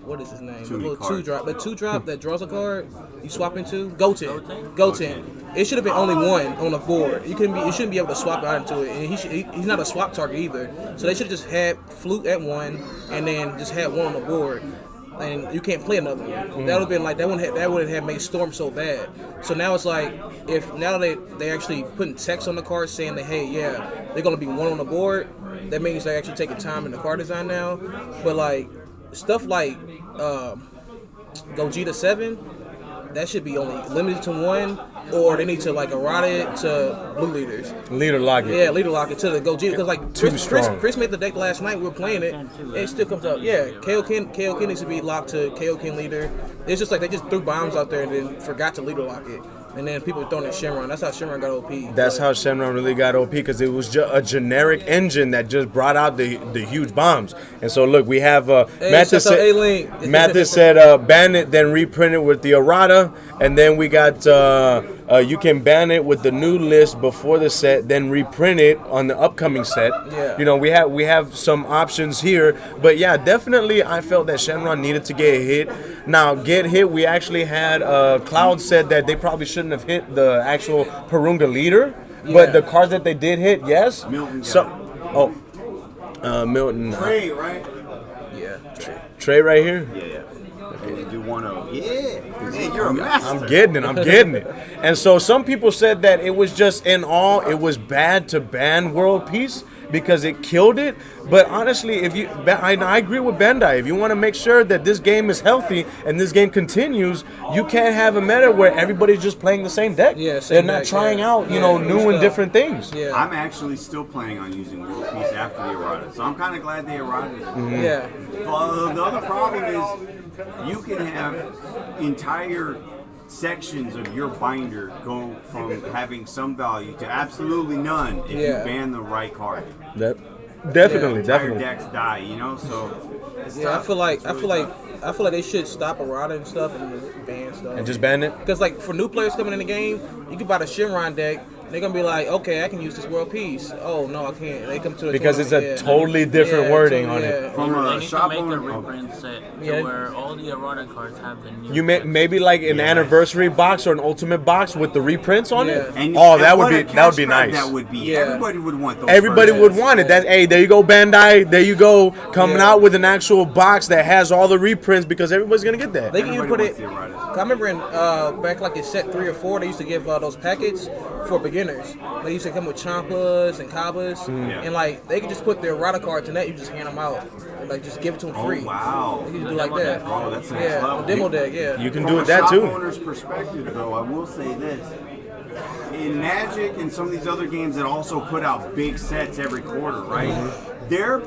What is his name? The little 2-drop. The 2-drop that draws a card, you swap into Goten. It should have been only one on the board. You shouldn't be able to swap out into it. And he's not a swap target either. So they should have just had Flute at 1 and then just had one on the board. And you can't play another one. That would have been like that would have made Storm so bad. So now it's like now they actually putting text on the card saying that hey they're gonna be one on the board. That means they're actually taking time in the card design now. But like stuff like Gogeta 7, that should be only limited to 1, or they need to like errata it to blue leaders. Leader lock it. Yeah, leader lock it to the Gogeta because like Chris made the deck last night. We were playing it. It still comes out. Yeah, Kaioken needs to be locked to Kaioken leader. It's just like they just threw bombs out there and then forgot to leader lock it. And then people throwing at Shenron. That's how Shenron got OP. That's how Shenron really got OP because it was just a generic engine that just brought out the huge bombs. And so look, we have Mathis said ban it, then reprint it with the errata, and then we got you can ban it with the new list before the set, then reprint it on the upcoming set. Yeah. You know, we have some options here, but yeah, definitely I felt that Shenron needed to get hit. Now, get hit, we actually had Cloud said that they probably shouldn't have hit the actual Purunga leader, but the cards that they did hit, yes. Milton Milton. Trey, right? Yeah. Trey right here? Yeah. Okay, do 1-0. Yeah. Man, you're a master. I'm getting it. And so some people said that it was just in all, it was bad to ban World Peace because it killed it. But honestly, I agree with Bandai. If you want to make sure that this game is healthy and this game continues, you can't have a meta where everybody's just playing the same deck. Yeah, they're not trying out, new and different things. Yeah. I'm actually still planning on using World Peace after the errata, so I'm kind of glad they errata it. Yeah. But the other problem is you can have entire sections of your binder go from having some value to absolutely none if you ban the right card. Definitely. Entire decks die, so it's Yeah, tough. I feel like they should stop errata and stuff and ban stuff. And just ban it? Because like for new players coming in the game, you can buy the Shenron deck. They're gonna be like, okay, I can use this World Peace. Oh no, I can't. They come to the because it's a tournament, totally different wording on it. From They a need to shop make a owner. reprint set to where all the errata cards have the new. You maybe like an anniversary box or an ultimate box with the reprints on it. And That would what be a that would be cash grab nice. That would be. Everybody would want those. Everybody first would sets. want it. Hey, there you go, Bandai. There you go, coming out with an actual box that has all the reprints because everybody's gonna get that. They can even put it. Everybody wants the errata. I remember in back like in set 3 or 4, they used to give those packets for beginners. They used to come with Champas and Kabas, and like they could just put their errata cards in that. You just hand them out, and like just give it to them free. Oh, wow. You can do like that. Oh, that's next Yeah, level. the demo deck. Yeah. You can From do a it that shop too. owner's perspective, though, I will say this: in Magic and some of these other games that also put out big sets every quarter, right? They're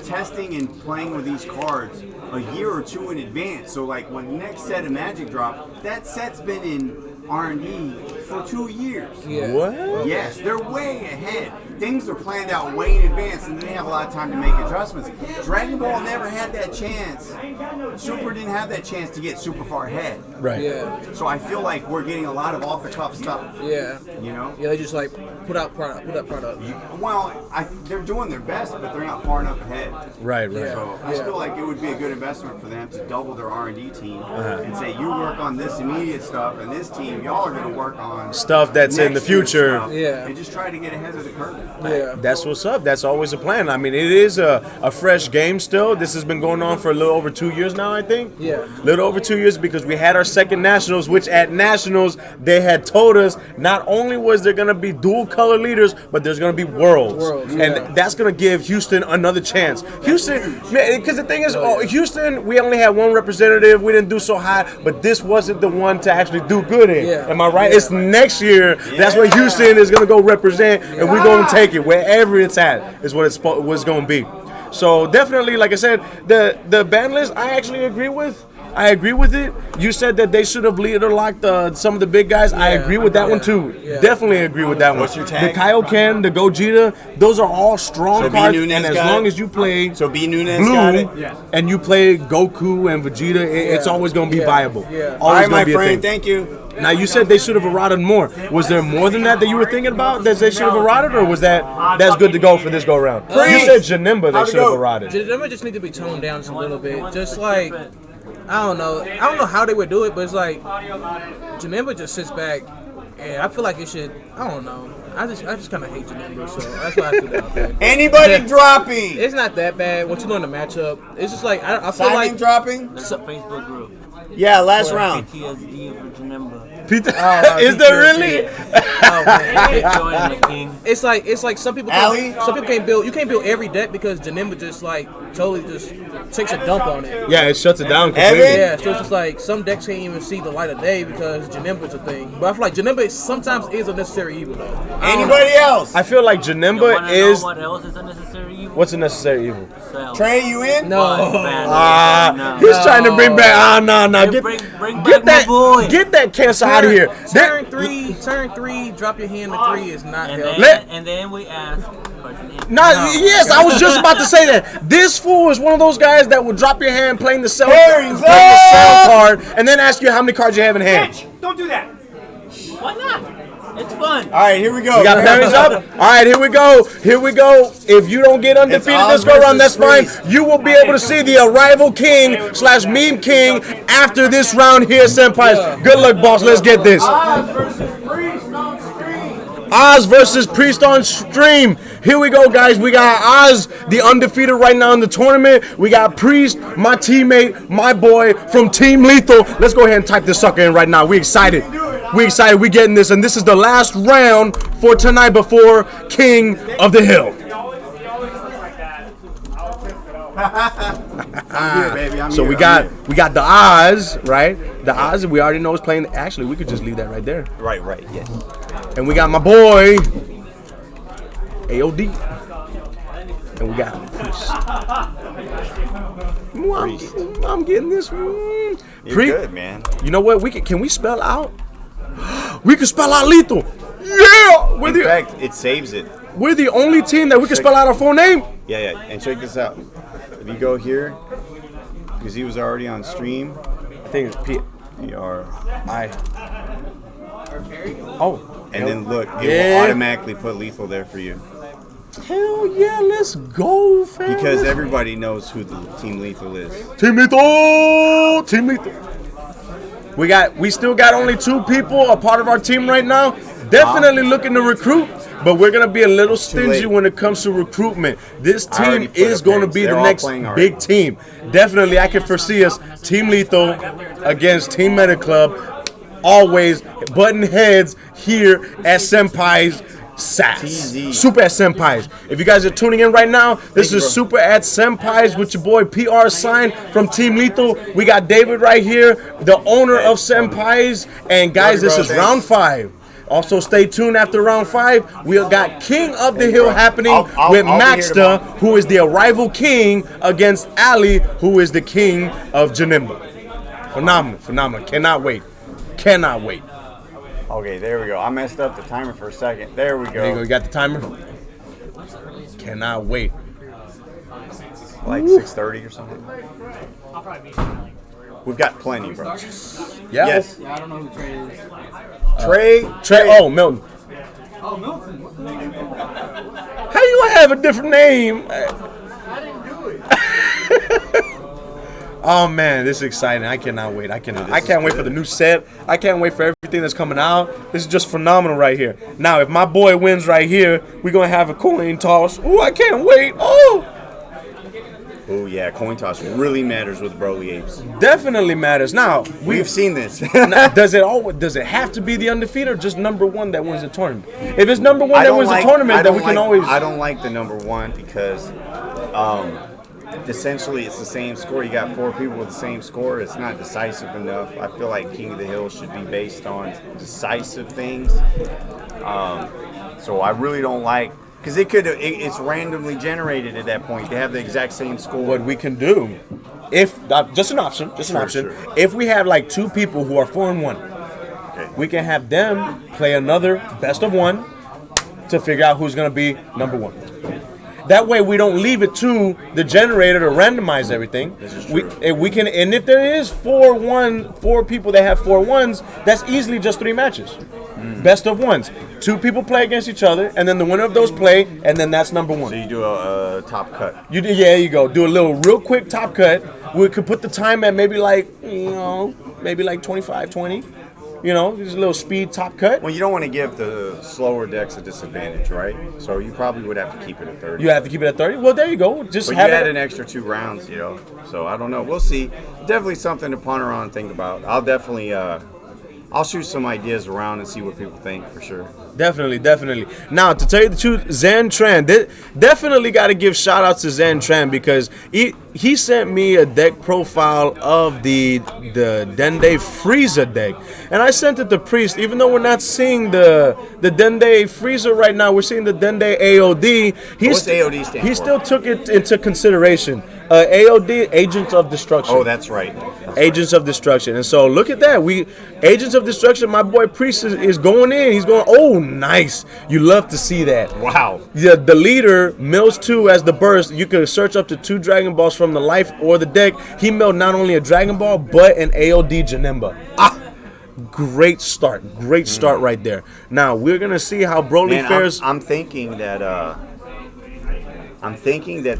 testing and playing with these cards a year or two in advance. So, like when the next set of Magic drop, that set's been in R&D for 2 years. Yeah. What? Yes, they're way ahead. Things are planned out way in advance, and then they have a lot of time to make adjustments. Dragon Ball never had that chance. Super didn't have that chance to get super far ahead. Right. Yeah. So I feel like we're getting a lot of off-the-cuff stuff. Yeah. You know? Yeah. They just like put out product. Well, they're doing their best, but they're not far enough ahead. Right. So I feel like it would be a good investment for them to double their R&D team and say, you work on this immediate stuff, and this team, y'all are going to work on Stuff that's in the next year's future. stuff, Yeah. and just try to get ahead of the curve. Yeah. That's what's up. That's always a plan. I mean, it is a fresh game still. This has been going on for a little over 2 years now, I think. Yeah. Little over 2 years because we had our second Nationals, which at Nationals, they had told us not only was there going to be dual color leaders, but there's going to be Worlds. And that's going to give Houston another chance. Houston, because the thing is, Houston, we only had one representative. We didn't do so high, but this wasn't the one to actually do good in. Yeah. Am I right? Yeah. It's next year. That's where Houston is going to go represent, and we're going to take it wherever it's at is what it's going to be. So definitely, like I said, the ban list I actually agree with. I agree with it. You said that they should have leader locked some of the big guys. I agree with that one too. Yeah. Definitely agree with that What's one. your tag? The Kaioken, the Gogeta, those are all strong So B. cards. Nunez And as got long it? as you play So B. Nunez got it? blue and you play Goku and Vegeta, it's always going to be viable. Yeah. All Always right, gonna my be a friend. thing. Thank you. Now you said they should have eroded more. Was there more than that you were thinking about that they should have eroded, or was that's good to go for this go round? You said Janemba they should have eroded. Janemba just need to be toned down just a little bit. Just like, I don't know how they would do it, but it's like Janemba just sits back, and I feel like it should. I don't know. I just kind of hate Janemba, so that's why I threw that out there. Anybody dropping? It's not that bad once you learn the matchup. It's just like I feel Signing like dropping? That's a Facebook group. Yeah, last round. PTSD for Janemba. Is there really? oh, man. Joining the king. It's like some people can't build. You can't build every deck because Janemba just like totally just takes a dump on it. Yeah, it shuts it down completely. Yeah, so it's just like some decks can't even see the light of day because Janemba's a thing. But I feel like Janemba sometimes is a necessary evil though. Anybody else? I feel like Janemba is. What else is a necessary evil? What's a necessary evil? Cell. Trey, you in? No. He's trying to bring back. No. Bring Get back that. my boy. Get that cancer out of here. Turn three, drop your hand to 3 is not And healthy. and then we ask question. Yes, I was just about to say that. This fool is one of those guys that will drop your hand playing the cell card and then ask you how many cards you have in hand. Don't do that. Why not? It's fun. All right, here we go. You got parents up? All right, here we go. If you don't get undefeated this go round, that's fine. You will be able to see the Arrival King / Meme King after this round here, Senpais. Good luck, boss. Let's get this. Oz versus Priest on stream. Here we go, guys. We got Oz, the undefeated right now in the tournament. We got Priest, my teammate, my boy from Team Lethal. Let's go ahead and type this sucker in right now. We excited. We getting this, and this is the last round for tonight before King of the Hill. So we got the Oz, right? The Oz we already know is playing. Actually, we could just leave that right there. Right, yes. And we got my boy AOD. And we got Priest. I'm getting this one. You're good, man. You know what? Can we spell out? We can spell out Lethal. Yeah! In fact, it saves it. We're the only team that we can spell out our full name. Yeah. And check this out. If you go here, because he was already on stream. I think it's P-R-I. Oh. And then look, it will automatically put Lethal there for you. Hell yeah, let's go, fam. Because everybody knows who the Team Lethal is. Team Lethal! Team Lethal. We still got only 2 people a part of our team right now. Definitely looking to recruit, but we're gonna be a little stingy when it comes to recruitment. This team is going to be the next big team. Definitely, I can foresee us Team Lethal against Team Meta Club. Always button heads here at Senpai's Sass. Super at Senpai's. If you guys are tuning in right now, this is Super at Senpai's with your boy PR Sign from Team Lethal. We got David right here, the owner of Senpai's. And guys, this is round 5. Also, stay tuned after round 5. We got King of the Hill happening with Maxta, who is the Arrival King, against Ali, who is the King of Janemba. Phenomenal. Cannot wait. Okay, there we go. I messed up the timer for a second. There we go. There you go. You got the timer? Cannot wait. Like 6:30 or something. We've got plenty, bro. Yeah. Yes. Yeah, I don't know who Trey is. Trey. Oh, Milton. Oh, Milton. How you have a different name? I didn't do it. Oh man, this is exciting. I cannot wait. I can't wait for the new set. I can't wait for everything everything that's coming out. This is just phenomenal right here. Now, if my boy wins right here, we're going to have a coin toss. Ooh, I can't wait. Oh! Oh yeah, coin toss really matters with Broly Apes. Definitely matters. Now, We've seen this. does it have to be the undefeated or just number one that wins the tournament? If it's number one that wins the tournament, then we can always... I don't like the number one because essentially it's the same score. You got 4 people with the same score. It's not decisive enough. I feel like King of the Hill should be based on decisive things. So I really don't like... Because it's randomly generated at that point. They have the exact same score. What we can do, if just an option, Sure. if we have like 2 people who are 4-1, Okay. we can have them play another best of 1 to figure out who's gonna be number 1. That way we don't leave it to the generator to randomize everything. This is true. We can, and if there is 4 people that have 4 1s, that's easily just 3 matches. Best of 1s. 2 people play against each other, and then the winner of those play, and then that's number 1. So you do a top cut. You go. Do a little real quick top cut. We could put the time at maybe like 25, 20. Just a little speed top cut. Well, you don't want to give the slower decks a disadvantage, right? So you probably would have to keep it at 30. You have to keep it at 30? Well, there you go. Just But have you had it. an extra 2 rounds, So I don't know. We'll see. Definitely something to ponder on and think about. I'll definitely I'll shoot some ideas around and see what people think for sure. Definitely. Now, to tell you the truth, Zan Tran, definitely got to give shout outs to Zan Tran because he sent me a deck profile of the Dende Frieza deck. And I sent it to Priest, even though we're not seeing the Dende Frieza right now, we're seeing the Dende AOD. What's AOD stand He for? still took it into consideration. AOD, Agents of Destruction. Oh, that's right. Agents of Destruction. And so look at that. Agents of Destruction, my boy Priest is going in. He's going, oh, nice. You love to see that. Wow. The leader mills 2 as the burst. You can search up to 2 Dragon Balls from the life or the deck. He milled not only a Dragon Ball, but an AOD Janemba. Great start right there. Now, we're going to see how Broly fares. I'm thinking that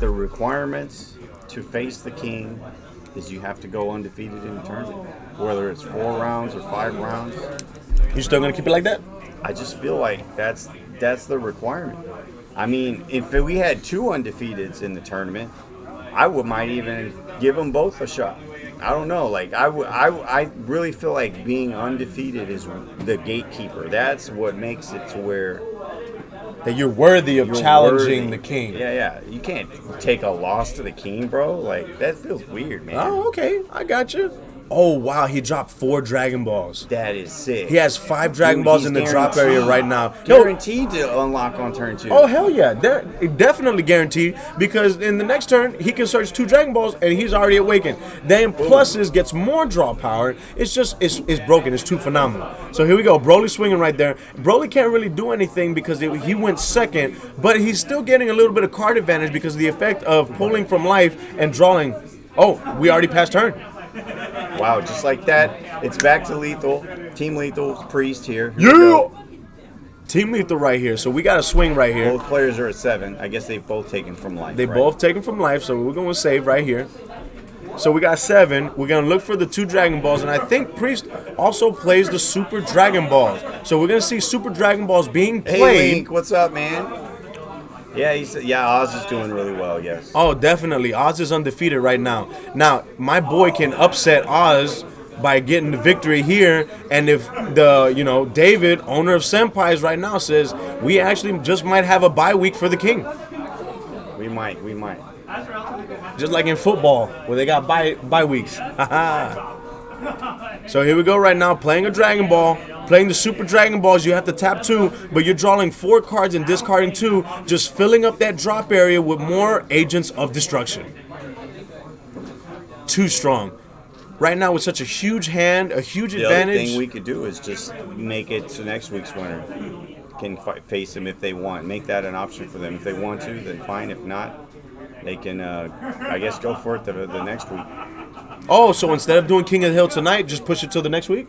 the requirements to face the king is you have to go undefeated in the tournament, whether it's 4 rounds or 5 rounds. You still gonna keep it like that? I just feel like that's the requirement. I mean, if we had 2 undefeateds in the tournament, I might even give them both a shot. I don't know. Like I really feel like being undefeated is the gatekeeper. That's what makes it to where that you're worthy of challenging the king. Yeah. You can't take a loss to the king, bro. Like, that feels weird, man. Oh, okay. I got you. Oh, wow. He dropped 4 Dragon Balls. That is sick. He has 5 Dragon Balls in the drop area right now. Guaranteed to unlock on turn 2. Oh, hell yeah. Definitely guaranteed because in the next turn, he can search 2 Dragon Balls and he's already awakened. Then pluses gets more draw power. It's just, it's broken. It's too phenomenal. So here we go. Broly swinging right there. Broly can't really do anything because he went second, but he's still getting a little bit of card advantage because of the effect of pulling from life and drawing. Oh, we already passed turn. Wow, just like that, it's back to lethal. Team Lethal, Priest here. Yeah! Team Lethal right here. So we got a swing right here. Both players are at 7. I guess they've both taken from life. They both taken from life, so we're going to save right here. So we got 7. We're going to look for the 2 Dragon Balls, and I think Priest also plays the Super Dragon Balls. So we're going to see Super Dragon Balls being played. Hey, Link, what's up, man? Yeah, Oz is doing really well, yes. Oh, definitely. Oz is undefeated right now. Now, my boy can upset Oz by getting the victory here. And if David, owner of Senpai's right now, says we actually just might have a bye week for the king. We might. Just like in football, where they got bye weeks. So here we go right now, playing a Dragon Ball. Playing the Super Dragon Balls, you have to tap 2, but you're drawing 4 cards and discarding 2, just filling up that drop area with more Agents of Destruction. Too strong. Right now, with such a huge hand, a huge advantage. The other thing we could do is just make it to next week's winner. Can face them if they want. Make that an option for them. If they want to, then fine. If not, they can, I guess, go for it the next week. Oh, so instead of doing King of the Hill tonight, just push it till the next week?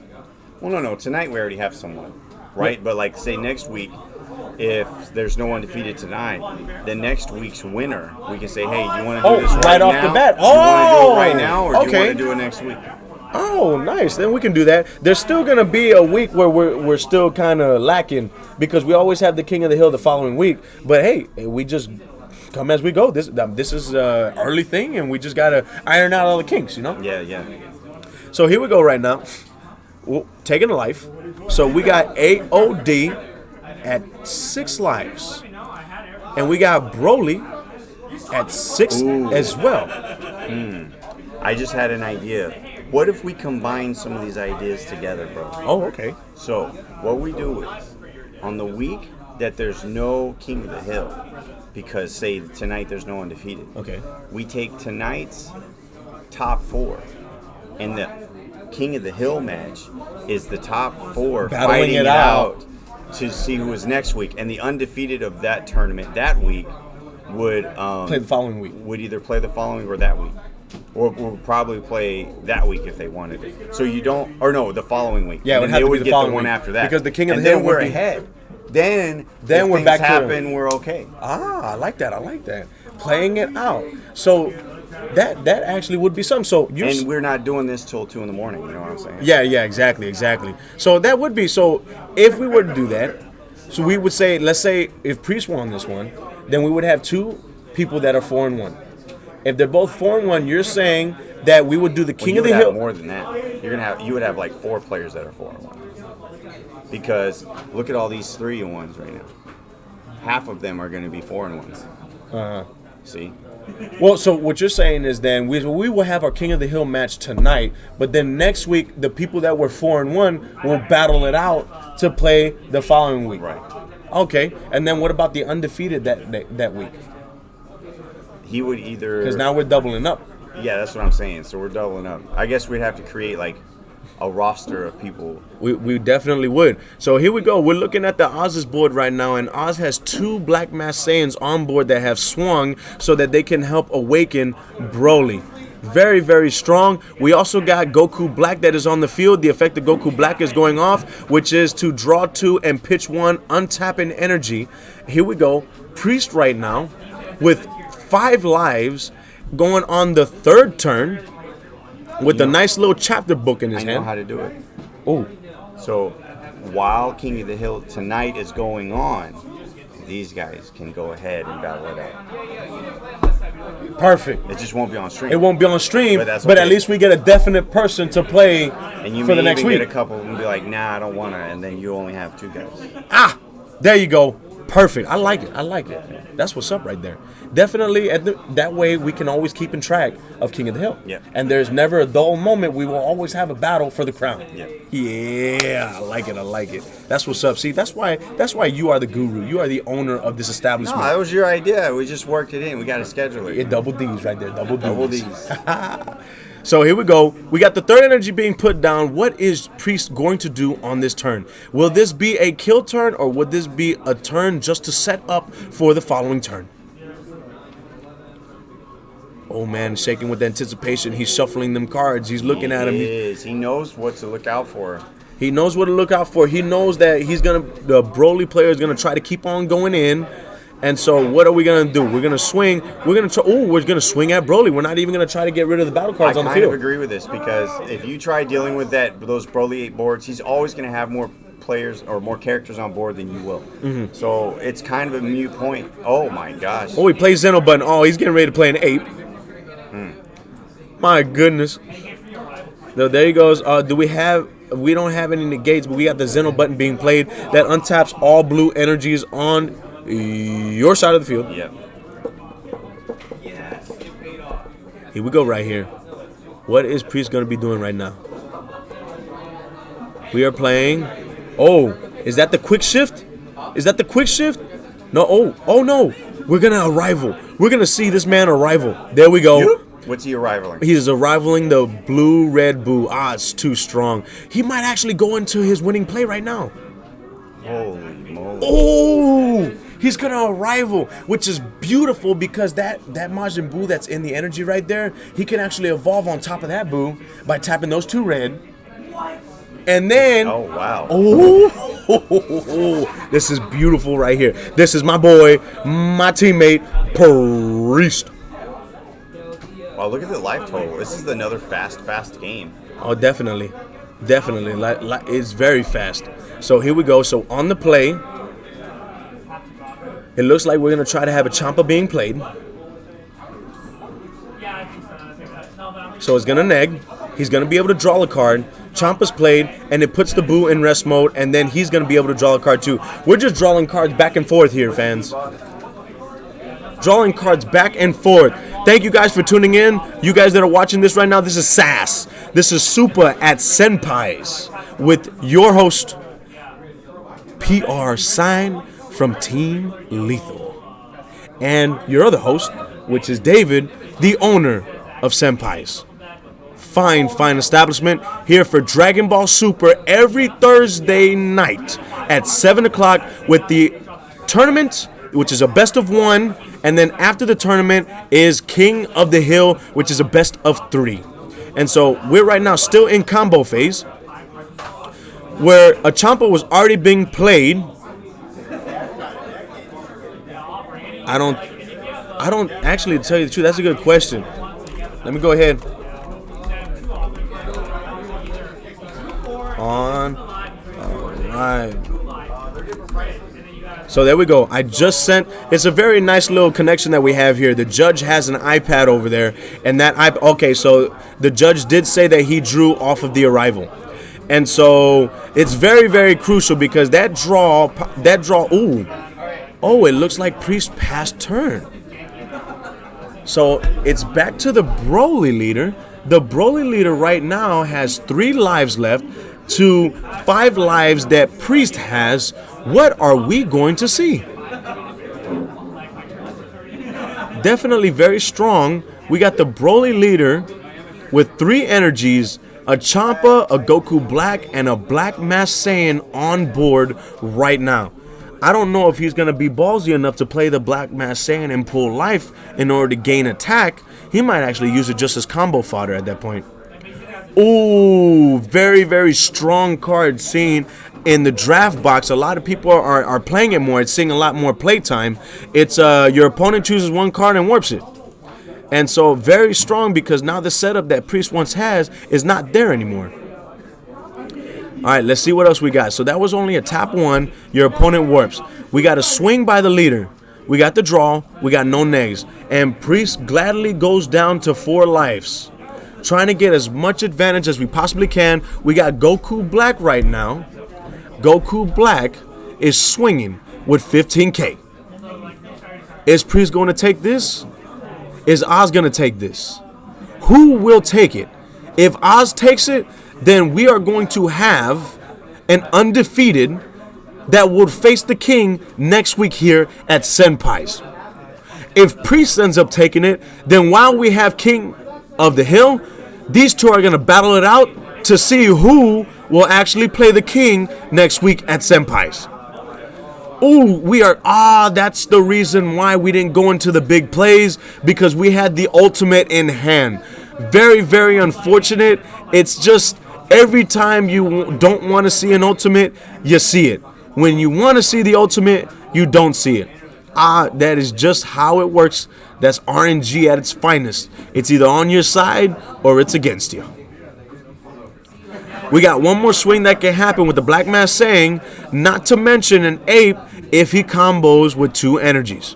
Well, no. Tonight we already have someone, right? But like, say next week, if there's no undefeated tonight, then next week's winner, we can say, hey, do you want to do this right now? Right off the bat. Do you want to do it right now, or do you want to do it next week? Oh, nice. Then we can do that. There's still going to be a week where we're still kind of lacking because we always have the King of the Hill the following week. But hey, we just come as we go. This is a early thing, and we just got to iron out all the kinks, you know? Yeah. So here we go right now. Well, taking a life. So we got AOD at 6 lives. And we got Broly at 6 as well. I just had an idea. What if we combine some of these ideas together, bro? Oh, okay. So what we do is, on the week that there's no King of the Hill, because say tonight there's no undefeated. Okay. We take tonight's top 4, and the King of the Hill match is the top 4 Battling fighting it it out. out to see who is next week, and the undefeated of that tournament that week would Play the following week. Would either play the following or that week. Or we'll probably play that week if they wanted it. So you don't, or no, the following week. Yeah, it would and have they to be would the get following the one week. after that. Because the King of the and Hill then would we're be- ahead. Then Then if we're things back to- happen, we're okay. I like that. Playing it out. So that actually would be something. So you And we're not doing this till 2 in the morning. You know what I'm saying? Yeah, exactly. So that would be, so if we were to do that, so we would say, let's say if Priest won this one, then we would have 2 people that are 4-1. If they're both 4-1, you're saying that we would do the King you of the would Hill. have more than that. You would have like 4 players that are 4-1. Because look at all these 3-1s right now. Half of them are going to be 4-1s. See? Well, so what you're saying is then we will have our King of the Hill match tonight, but then next week the people that were 4-1 will battle it out to play the following week. Right. Okay, and then what about the undefeated that week? He would either... Because now we're doubling up. Yeah, that's what I'm saying. So we're doubling up. I guess we'd have to create like a roster of people. We definitely would. So here we go. We're looking at the Oz's board right now, and Oz has 2 Black Mass Saiyans on board that have swung so that they can help awaken Broly. Very, very strong. We also got Goku Black that is on the field. The effect of Goku Black is going off, which is to draw 2 and pitch 1, untapping energy. Here we go. Priest right now with 5 lives going on the 3rd turn with a nice little chapter book in his I hand. know how to do it. Oh. So while King of the Hill tonight is going on, these guys can go ahead and battle it out. Perfect. It just won't be on stream. It won't be on stream, But that's but okay. at least we get a definite person to play And you for may the next even week. get a couple and be like, nah, I don't want to, and then you only have 2 guys. Ah, there you go. Perfect. I like it. That's what's up right there. Definitely, that way we can always keep in track of King of the Hill. Yeah. And there's never a dull moment. We will always have a battle for the crown. Yeah. Yeah, I like it. That's what's up. See, that's why you are the guru. You are the owner of this No, establishment. that was your idea. We just worked it in. We got to schedule it. Yeah, double D's right there. Double D's. Double D's. So here we go. We got the 3rd energy being put down. What is Priest going to do on this turn? Will this be a kill turn, or would this be a turn just to set up for the following turn? Oh man, shaking with anticipation. He's shuffling them cards. He's looking at him. He knows what to look out for. He knows what to look out for. He knows that the Broly player is gonna try to keep on going in. And so what are we gonna do? We're gonna swing. We're gonna swing at Broly. We're not even gonna try to get rid of the battle cards on the I kind of field. agree with this because if you try dealing with those Broly 8 boards, he's always going to have more players or more characters on board than you will. Mm-hmm. So it's kind of a moot point. Oh my gosh. Oh, he plays Zeno button. Oh, he's getting ready to play an ape. My goodness. So there he goes. We don't have any negates, but we got the Zeno button being played that untaps all blue energies on your side of the field. Yep. Here we go right here. What is Priest going to be doing right now? We are playing. Oh, is that the quick shift? No. Oh no. We're going to arrival. We're going to see this man arrival. There we go. What's he arrivaling? He's arrivaling the blue-red boo. Ah, it's too strong. He might actually go into his winning play right now. Holy moly. Oh, he's going to arrival, which is beautiful because that Majin Buu that's in the energy right there, he can actually evolve on top of that Buu by tapping those 2 red. And then... Oh, wow. Oh, this is beautiful right here. This is my boy, my teammate, Priest. Wow, look at the life total. This is another fast game. Oh, definitely. Definitely. It's very fast. So here we go. So on the play, it looks like we're going to try to have a Champa being played. So it's going to neg. He's going to be able to draw a card. Champa's played, and it puts the Boo in rest mode, and then he's going to be able to draw a card too. We're just drawing cards back and forth here, fans. Drawing cards back and forth. Thank you guys for tuning in. You guys that are watching this right now, this is SAS. This is Super at Senpai's with your host, PR Sign from Team Lethal. And your other host, which is David, the owner of Senpai's. Fine establishment here for Dragon Ball Super every Thursday night at 7 o'clock with the tournament, which is a best of 1, and then after the tournament is King of the Hill, which is a best of 3. And so we're right now still in combo phase, where a Champa was already being played. I don't actually, to tell you the truth, that's a good question. Let me go ahead. On. All right. So there we go. I just sent. It's a very nice little connection that we have here. The judge has an iPad over there, and that iPad. Okay, so the judge did say that he drew off of the arrival, and so it's very, very crucial because that draw. Ooh, oh, it looks like Priest passed turn. So it's back to the Broly leader. The Broly leader right now has 3 lives left to 5 lives that Priest has. What are we going to see? Definitely very strong. We got the Broly leader with 3 energies, a Champa, a Goku Black, and a Black Masked Saiyan on board right now. I don't know if he's going to be ballsy enough to play the Black Masked Saiyan and pull life in order to gain attack. He might actually use it just as combo fodder at that point. Ooh, very, very strong card seen in the draft box. A lot of people are playing it more. It's seeing a lot more playtime. It's your opponent chooses 1 card and warps it. And so very strong because now the setup that Priest once has is not there anymore. All right, let's see what else we got. So that was only a tap 1. Your opponent warps. We got a swing by the leader. We got the draw. We got no negs. And Priest gladly goes down to 4 lives. Trying to get as much advantage as we possibly can. We got Goku Black right now. Goku Black is swinging with 15K. Is Priest going to take this? Is Oz going to take this? Who will take it? If Oz takes it, then we are going to have an undefeated that will face the king next week here at Senpai's. If Priest ends up taking it, then while we have King of the Hill, these 2 are going to battle it out to see who will actually play the king next week at Senpai's. Ooh, that's the reason why we didn't go into the big plays, because we had the ultimate in hand. Very, very unfortunate. It's just every time you don't want to see an ultimate, you see it. When you want to see the ultimate, you don't see it. That is just how it works. That's RNG at its finest. It's either on your side or it's against you. We got one more swing that can happen with the Black Masked Saiyan, not to mention an ape if he combos with 2 energies.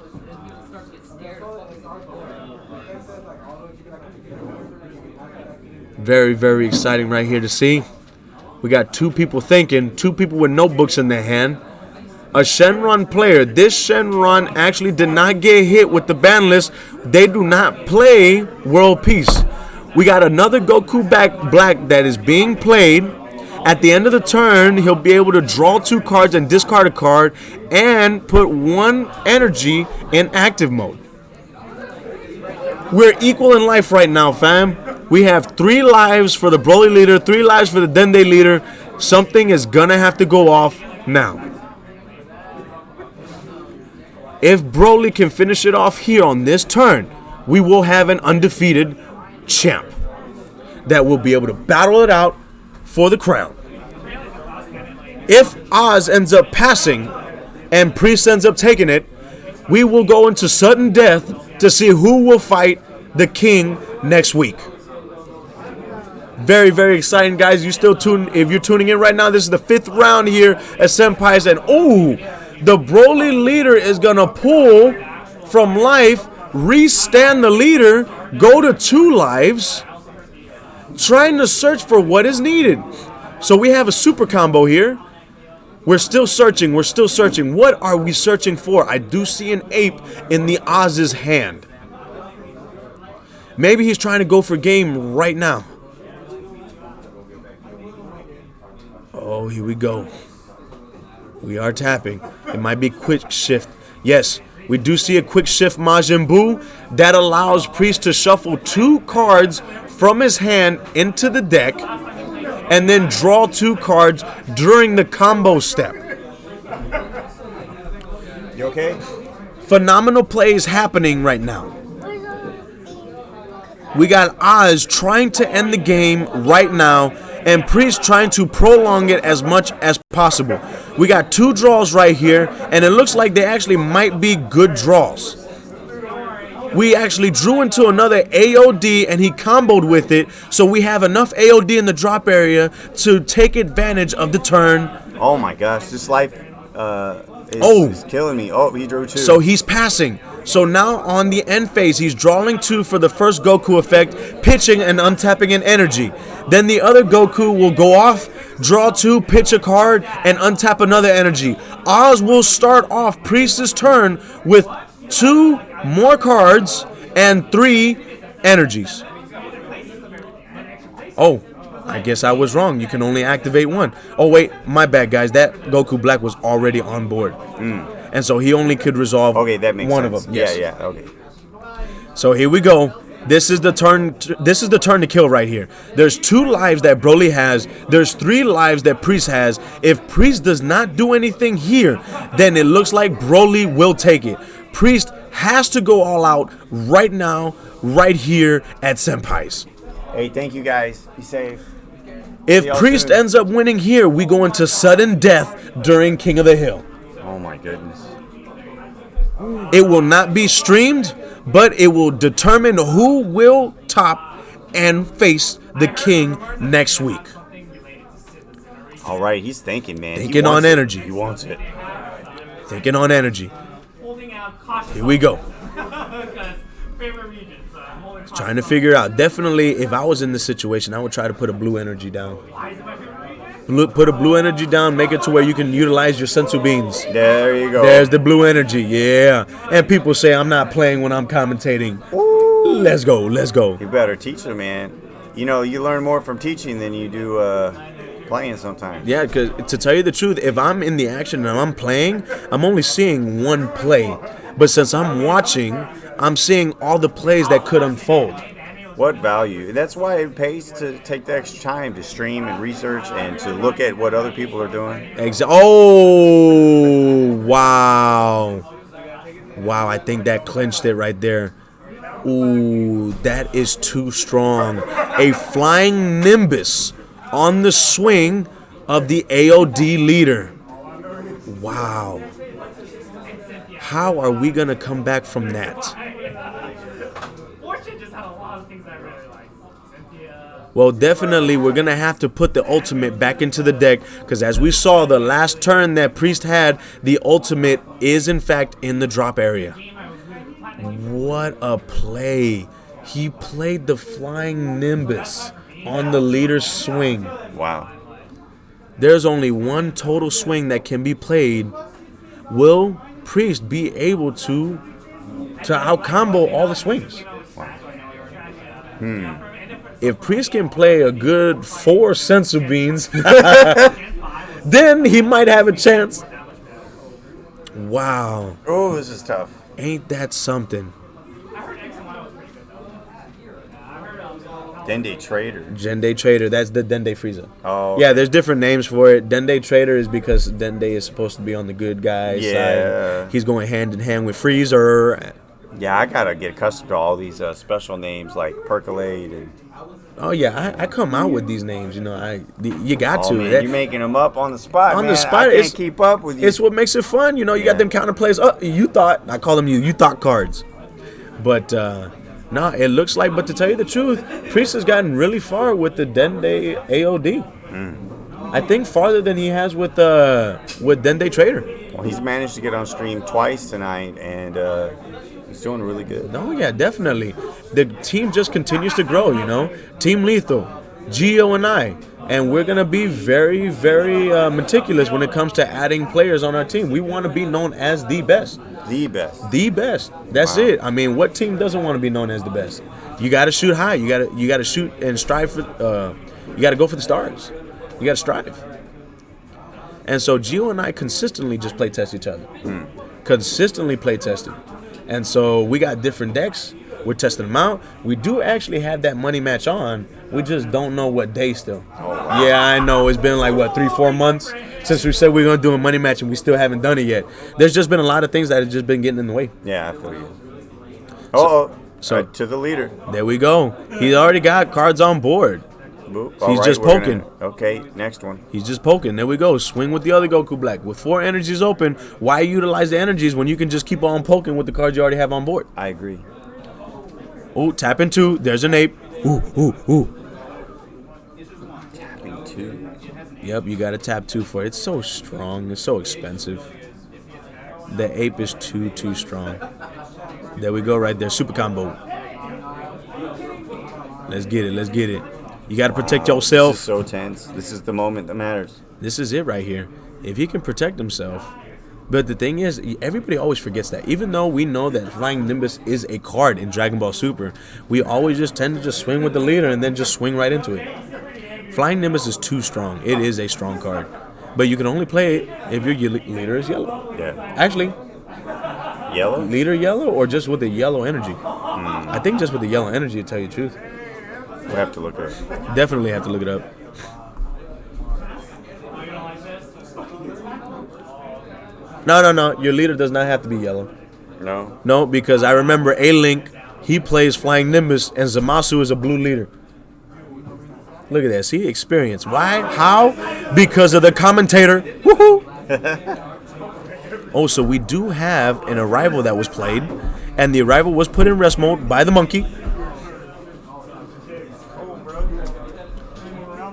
Very, very exciting right here to see. We got 2 people thinking, 2 people with notebooks in their hand. A Shenron player. This Shenron actually did not get hit with the ban list. They do not play World Peace. We got another Goku Black that is being played. At the end of the turn, he'll be able to draw 2 cards and discard a card and put 1 energy in active mode. We're equal in life right now, fam. We have 3 lives for the Broly leader, 3 lives for the Dende leader. Something is going to have to go off now. If Broly can finish it off here on this turn, we will have an undefeated champ that will be able to battle it out for the crown. If Oz ends up passing and Priest ends up taking it, we will go into sudden death to see who will fight the king next week. Very, very exciting, guys. If you're tuning in right now, this is the 5th round here at Senpai's. And, the Broly leader is going to pull from life, re-stand the leader, go to 2 lives, trying to search for what is needed. So we have a super combo here. We're still searching. What are we searching for? I do see an ape in the Oz's hand. Maybe he's trying to go for game right now. Oh, here we go. We are tapping. It might be quick shift. Yes, we do see a quick shift Majin Buu that allows Priest to shuffle 2 cards from his hand into the deck and then draw 2 cards during the combo step. You okay? Phenomenal plays happening right now. We got Oz trying to end the game right now, and Priest trying to prolong it as much as possible. We got 2 draws right here, and it looks like they actually might be good draws. We actually drew into another AOD, and he comboed with it, so we have enough AOD in the drop area to take advantage of the turn. Oh my gosh, this life is killing me. Oh, he drew 2. So he's passing. So now on the end phase, he's drawing 2 for the first Goku effect, pitching and untapping an energy. Then the other Goku will go off, draw 2, pitch a card, and untap another energy. Oz will start off Priest's turn with 2 more cards and 3 energies. Oh, I guess I was wrong. You can only activate 1. Oh, wait, my bad, guys. That Goku Black was already on board. And so he only could resolve that makes one sense. of them. Yes. Yeah, okay. So here we go. This is the turn. This is the turn to kill right here. There's 2 lives that Broly has. There's 3 lives that Priest has. If Priest does not do anything here, then it looks like Broly will take it. Priest has to go all out right now, right here at Senpai's. Hey, thank you guys. Be safe. If Priest ends up winning here, we go into sudden death during King of the Hill. Oh my goodness. It will not be streamed, but it will determine who will top and face the king next week. All right, he's thinking, man. Thinking on energy. He wants it. Thinking on energy. Here we go. Trying to figure out. Definitely, if I was in this situation, I would try to put a blue energy down. Put a blue energy down, make it to where you can utilize your sensu beans. There you go. There's the blue energy, yeah. And people say I'm not playing when I'm commentating. Ooh. Let's go, let's go. You better teach them, man. You know, you learn more from teaching than you do playing sometimes. Yeah, because to tell you the truth, if I'm in the action and I'm playing, I'm only seeing one play. But since I'm watching, I'm seeing all the plays that could unfold. What value? That's why it pays to take the extra time to stream and research and to look at what other people are doing. Oh, wow. Wow, I think that clinched it right there. Ooh, that is too strong. A flying Nimbus on the swing of the AOD leader. Wow. How are we going to come back from that? Well, definitely, we're going to have to put the ultimate back into the deck because as we saw, the last turn that Priest had, the ultimate is, in fact, in the drop area. What a play. He played the flying Nimbus on the leader's swing. Wow. There's only one total swing that can be played. Will Priest be able to out-combo all the swings? Wow. If Priest can play a good 4 sensu beans, then he might have a chance. Wow. Oh, this is tough. Ain't that something? Dende Trader. Dende Trader, that's the Dende Frieza. Oh. Okay. Yeah, there's different names for it. Dende Trader is because Dende is supposed to be on the good guy's side. He's going hand in hand with Freezer. Yeah, I gotta get accustomed to all these special names like Percolate and. Oh yeah, I come out with these names. You know, you got to. Man, you're making them up on the spot. On man. the spot, I can't keep up with you. It's what makes it fun. You know, you got them counter plays. Oh, you thought I call them you thought cards, but Nah, it looks like, but to tell you the truth, Priest has gotten really far with the Dende AOD. I think farther than he has with Dende Trader. Well, he's managed to get on stream twice tonight, and he's doing really good. Oh, yeah, definitely. The team just continues to grow, you know. Team Lethal, Gio and I. And we're going to be very, very meticulous when it comes to adding players on our team. We want to be known as the best. The best. The best. That's it. I mean, what team doesn't want to be known as the best? You got to shoot high. You got to shoot and strive for. You got to go for the stars. You got to strive. And so Gio and I consistently just play test each other. Consistently play tested. And so we got different decks. We're testing them out. We do actually have that money match on. We just don't know what day still. Oh, wow. Yeah, I know. It's been like, 3-4 months since we said we were going to do a money match, and we still haven't done it yet. There's just been a lot of things that have just been getting in the way. Yeah, I feel you. So to the leader. There we go. He's already got cards on board. He's just poking. Okay, next one. He's just poking. There we go. Swing with the other Goku Black. With 4 energies open, why utilize the energies when you can just keep on poking with the cards you already have on board? I agree. Ooh, tap in 2. There's an ape. Ooh. Tapping 2. Yep, you got to tap 2 for it. It's so strong. It's so expensive. The ape is too strong. There we go right there. Super combo. Let's get it. You got to protect yourself. This is so tense. This is the moment that matters. This is it right here. If he can protect himself. But the thing is, everybody always forgets that. Even though we know that Flying Nimbus is a card in Dragon Ball Super, we always just tend to just swing with the leader and then just swing right into it. Flying Nimbus is too strong. It is a strong card. But you can only play it if your leader is yellow. Yeah. Actually, Yellow? leader yellow or just with the yellow energy? I think just with the yellow energy, to tell you the truth. We'll have to look it up. Definitely have to look it up. No. Your leader does not have to be yellow. No? No, because I remember A-Link, he plays Flying Nimbus, and Zamasu is a blue leader. Look at that. See? Experience. Why? How? Because of the commentator. Woohoo! Oh, so we do have an arrival that was played, and the arrival was put in rest mode by the monkey.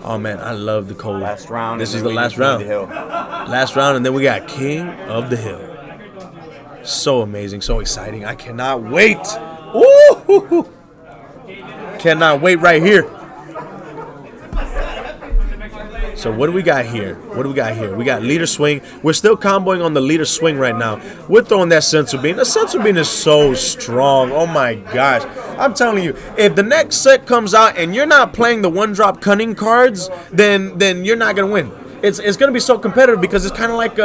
Oh, man, I love the cold. Last round. This is the last round. Last round, and then we got King of the Hill. So amazing, so exciting. I cannot wait. Ooh! Cannot wait right here. So what do we got here? We got leader swing. We're still comboing on the leader swing right now. We're throwing that sensu bean. The sensu bean is so strong. Oh my gosh. I'm telling you, if the next set comes out and you're not playing the 1-drop cunning cards, then you're not going to win. It's going to be so competitive because it's kind of like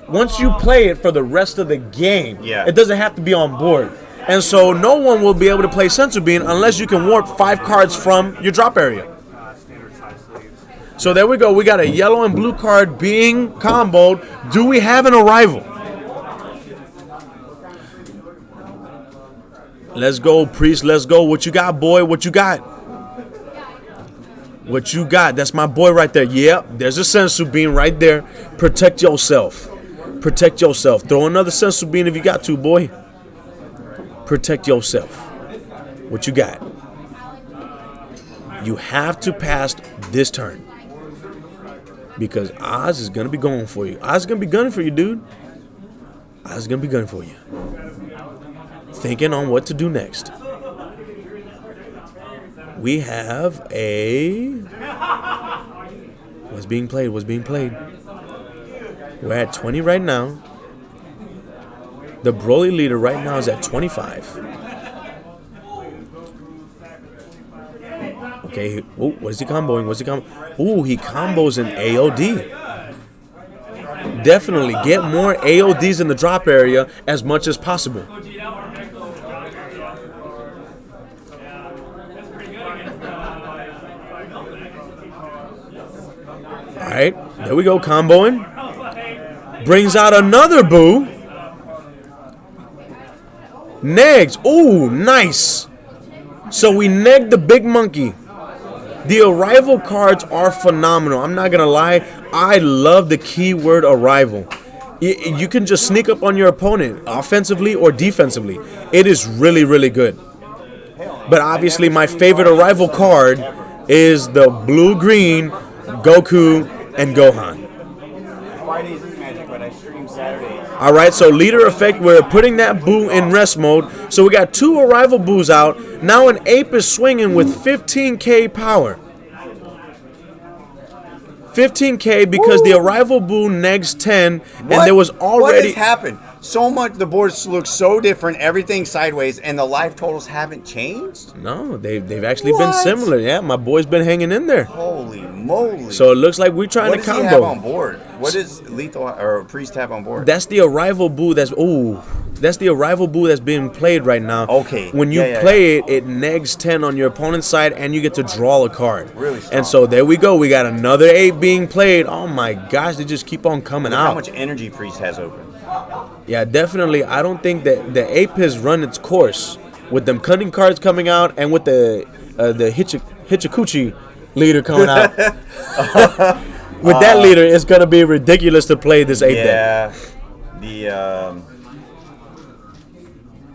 once you play it for the rest of the game, it doesn't have to be on board. And so no one will be able to play sensu bean unless you can warp 5 cards from your drop area. So there we go. We got a yellow and blue card being comboed. Do we have an arrival? Let's go, Priest. Let's go. What you got, boy? What you got? What you got? That's my boy right there. Yep. There's a sensu bean right there. Protect yourself. Protect yourself. Throw another sensu bean if you got to, boy. Protect yourself. What you got? You have to pass this turn. Because Oz is going to be going for you. Oz is going to be gunning for you, dude. Oz is going to be gunning for you. Thinking on what to do next. We have a... What's being played? We're at 20 right now. The Broly leader right now is at 25. Okay, oh, what is he comboing? Ooh, he combos an AOD. Definitely get more AODs in the drop area as much as possible. Alright, there we go, comboing. Brings out another Boo. Negs. Ooh, nice. So we negged the big monkey. The arrival cards are phenomenal. I'm not going to lie. I love the keyword arrival. You can just sneak up on your opponent offensively or defensively. It is really, really good. But obviously, my favorite arrival card is the blue-green Goku and Gohan. Fridays is Magic, but I stream Saturdays. All right, so leader effect, we're putting that Boo in rest mode. So we got 2 arrival Boos out. Now an Ape is swinging with 15k power. 15k because the arrival Boo negs 10, and there was already... What has happened? So much, the boards look so different, everything sideways, and the life totals haven't changed? No, they've actually been similar. Yeah, my boy's been hanging in there. Holy moly. So it looks like we're trying to combo. What does he have on board? What does Lethal or Priest have on board? That's the arrival Boo that's the arrival Boo that's being played right now. Okay. When you play it, it negs 10 on your opponent's side and you get to draw a card. Really strong. And so there we go. We got another 8 being played. Oh my gosh, they just keep on coming out. How much energy Priest has open? Yeah, definitely. I don't think that the Ape has run its course with them cutting cards coming out and with the Hichikuchi leader coming out. With that leader, it's gonna be ridiculous to play this 8 deck. Yeah,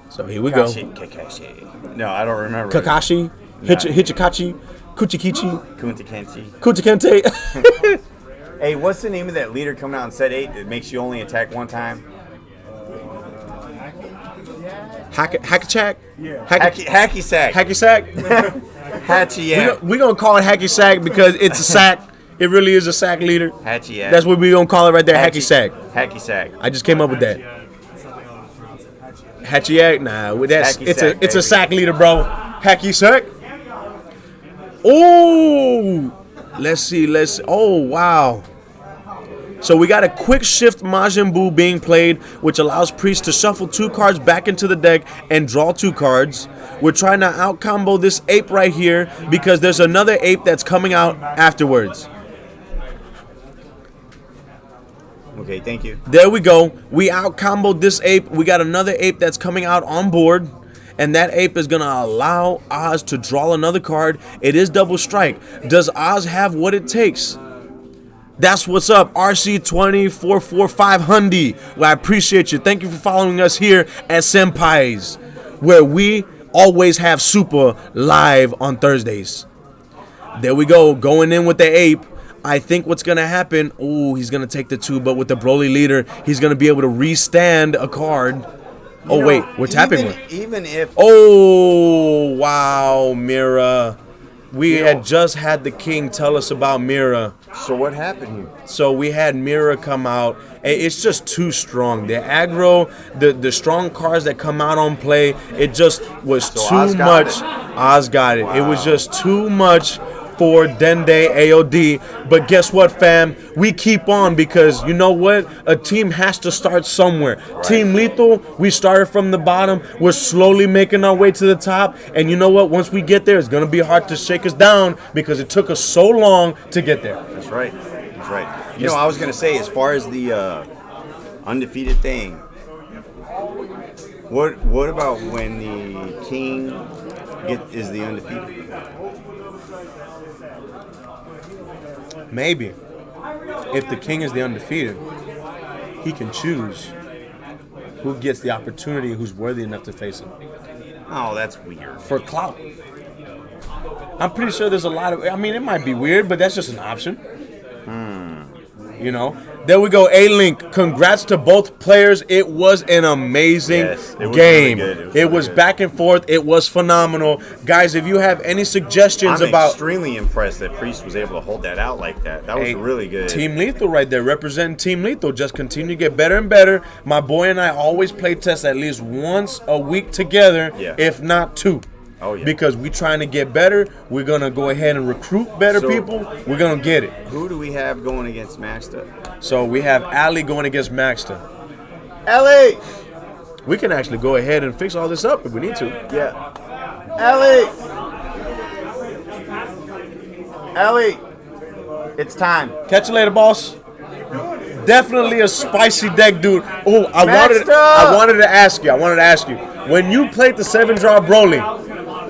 So here we go. Kakashi. No, I don't remember. Kakashi, Hichikachi, Kuchikichi, Kunta-Kente. Hey, what's the name of that leader coming out in set 8 that makes you only attack one time? Hackachak? Yeah. Hacky sack. Hacky sack? Hatchy We're going to call it Hacky sack because it's a sack. It really is a sack leader. Hatchy yak. That's what we're going to call it right there, Hacky sack. Hacky sack. I just came up with that. Hatchy yak? Nah, it's a sack leader, bro. Hacky sack? Oh! Let's see. Oh, wow. So we got a quick shift Majin Buu being played, which allows Priest to shuffle 2 cards back into the deck and draw 2 cards. We're trying to out combo this ape right here because there's another ape that's coming out afterwards. Okay, thank you. There we go. We out comboed this ape. We got another ape that's coming out on board. And that ape is going to allow Oz to draw another card. It is double strike. Does Oz have what it takes? That's what's up, RC20445 Well, I appreciate you. Thank you for following us here at Senpai's, where we always have Super live on Thursdays. There we go, going in with the ape. I think what's going to happen, he's going to take the 2, but with the Broly leader, he's going to be able to restand a card. Wait, we're tapping one. Even if... Oh, wow, Mira. We had just had the king tell us about Mira. So what happened here? So we had Mira come out. It's just too strong. The aggro, the strong cards that come out on play, it just was too much. Oz got it. Wow. It was just too much for Dende AOD. But guess what, fam? We keep on because you know what? A team has to start somewhere. Right. Team Lethal, we started from the bottom. We're slowly making our way to the top. And you know what? Once we get there, it's going to be hard to shake us down because it took us so long to get there. That's right. That's right. You know, I was going to say, as far as the undefeated thing, what about when the king is the undefeated? Maybe. If the king is the undefeated, he can choose who gets the opportunity, who's worthy enough to face him. Oh, that's weird. For clout. I'm pretty sure there's a lot of... I mean, it might be weird, but that's just an option. You know? There we go, A-Link. Congrats to both players. It was an amazing game. Really it was back and forth. It was phenomenal. Guys, if you have any suggestions I'm extremely impressed that Priest was able to hold that out like that. That was really good. Team Lethal right there, representing Team Lethal. Just continue to get better and better. My boy and I always play test at least once a week together, if not 2. Oh, yeah. Because we're trying to get better. We're going to go ahead and recruit better people. We're going to get it. Who do we have going against Maxta? So we have Ali going against Maxta. Ali! We can actually go ahead and fix all this up if we need to. Yeah. Ali! It's time. Catch you later, boss. Definitely a spicy deck, dude. Oh, I wanted to ask you. When you played the 7-drop Broly,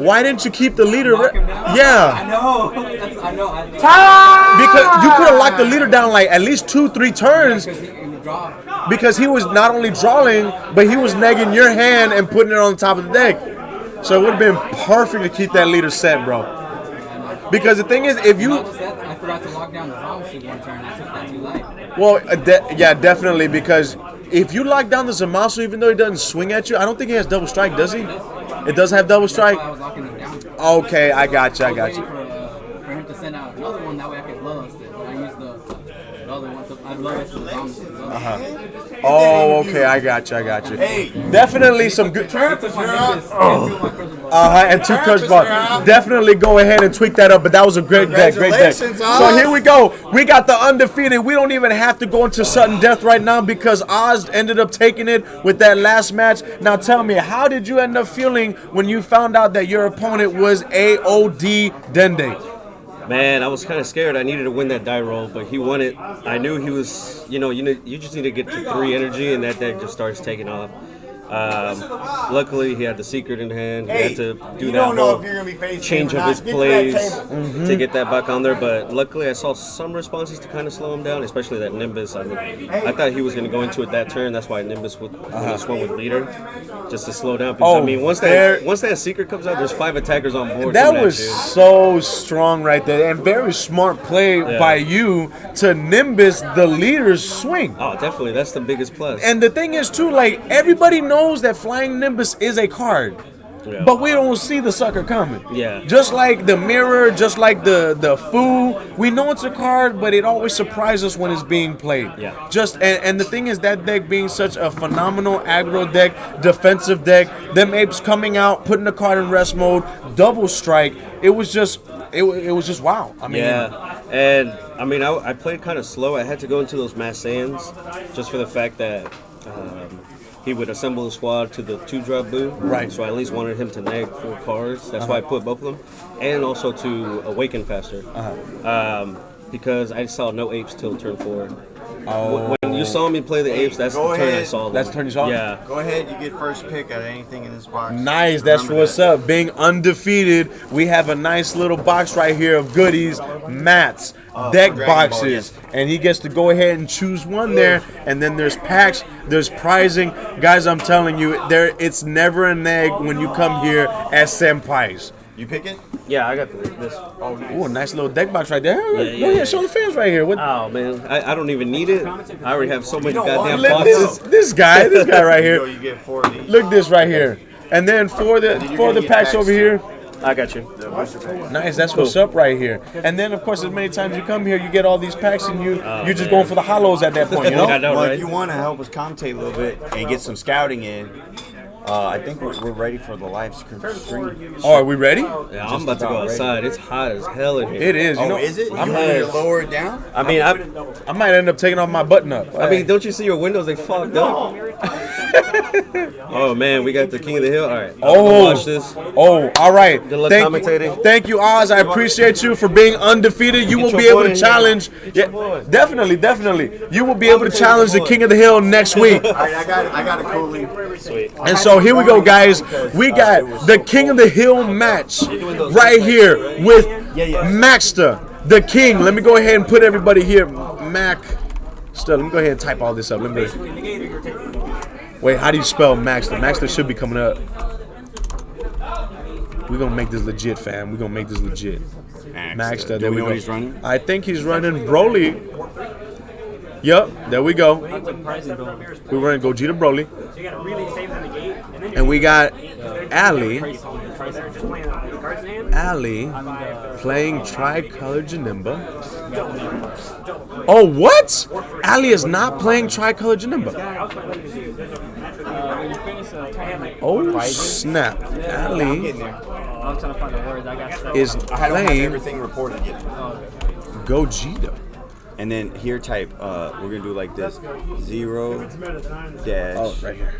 why didn't you keep the leader? Yeah. I know. Because you could have locked the leader down like at least 2-3 turns. Because he was not only drawing, but he was negging your hand and putting it on the top of the deck. So it would have been perfect to keep that leader set, bro. Because the thing is, if you... Not just that, I forgot to lock down the Zomsu one turn. I took that too light. Well, yeah, definitely, because if you lock down the Zamasu, even though he doesn't swing at you, I don't think he has double strike, does he? It does have double strike? That's why I was locking him down. Okay, I got you. I was waiting for him to send out another one, that way I could bloodlust it. But I used the other one, so I bloodlusted the Zomsu. Oh, okay, I got you. Hey, Definitely some good... Trappers, you're up. And 2 curse balls. Definitely go ahead and tweak that up, but that was a great deck, Congratulations, So Oz. here we go. We got the undefeated. We don't even have to go into sudden death right now because Oz ended up taking it with that last match. Now tell me, how did you end up feeling when you found out that your opponent was AOD Dende? Man, I was kind of scared. I needed to win that die roll, but he won it. I knew he was, you just need to get to 3 energy, and that deck just starts taking off. Luckily, he had the secret in hand. He had to do that whole change of his plays to get that back on there. But luckily, I saw some responses to kind of slow him down, especially that Nimbus. I mean, I thought he was going to go into it that turn. That's why Nimbus would swung with leader, just to slow down. Because, I mean, once that secret comes out, there's 5 attackers on board. That was so strong right there, and very smart play by you to Nimbus the leader's swing. Oh, definitely. That's the biggest plus. And the thing is, too, like, everybody knows that Flying Nimbus is a card. Yeah. But we don't see the sucker coming. Yeah. Just like the mirror, just like the Foo, we know it's a card, but it always surprises us when it's being played. Yeah. And the thing is, that deck being such a phenomenal aggro deck, defensive deck, them apes coming out, putting the card in rest mode, double strike. It was just wow. I mean, yeah. And I mean, I played kind of slow. I had to go into those mass sands just for the fact that he would assemble the squad to the 2-drop boo. Right. So I at least wanted him to neg 4 cards. That's why I put both of them. And also to awaken faster. Because I saw no apes till turn 4. Oh. When you saw me play the apes, that's the turn I saw them. That's the turn you saw? Yeah. Go ahead, you get first pick out of anything in this box. Nice, that's Remember what's that. up. Being undefeated, we have a nice little box right here of goodies, mats, deck Dragon Ball, boxes, yes. and he gets to go ahead and choose one there. And then there's packs, there's prizing, guys. I'm telling you, it's never a neg when you come here as senpais. You pick it? Yeah, I got this. Ooh, a nice little deck box right there. Go yeah. ahead, show the fans right here. What? Oh, man. I don't even need it. I already have so many goddamn Look, boxes. this guy right here. You get 4 of these. Look this right here. And then for the get packs packs over too. here. I got you. Nice, that's what's up right here. And then, of course, as many times you come here, you get all these packs, and you're just going for the hollows at that point, you know? I know, Well, right? if you want to help us commentate a little bit and get some scouting in, I think we're ready for the live stream. Oh, are we ready? Yeah, I'm about to go outside. It's hot as hell in here. It is. You know, Is it? I'm You want me to lower it down? I mean, I might end up taking off my button up. I mean, don't you see your windows? They fogged up. Oh man, we got the King of the Hill. All right. Watch this. Oh, all right. Good luck Thank commentating. Thank you, Oz. I appreciate you for being undefeated. You will be able to challenge. Yeah, definitely. You will be able to challenge the King of the Hill next week. All right, I got a coolie. Sweet. And so here we go, guys. We got the King of the Hill match right here with Maxter, the King. Let me go ahead and put everybody here. Let me go ahead and type all this up. Wait, how do you spell Maxter? Maxter should be coming up. We're gonna make this legit, fam. We're gonna make this legit. Maxter, there we go. What he's running? I think he's running Broly. Yup, there we go. We're running Gogeta Broly. And we got Ali playing Tricolor Janemba. Oh, what? Ali is not playing Tricolor Janemba. Oh, snap. Ali is playing Everything reported yet. Gogeta. And then here type, we're gonna do like this: 0 dash. Oh, right here.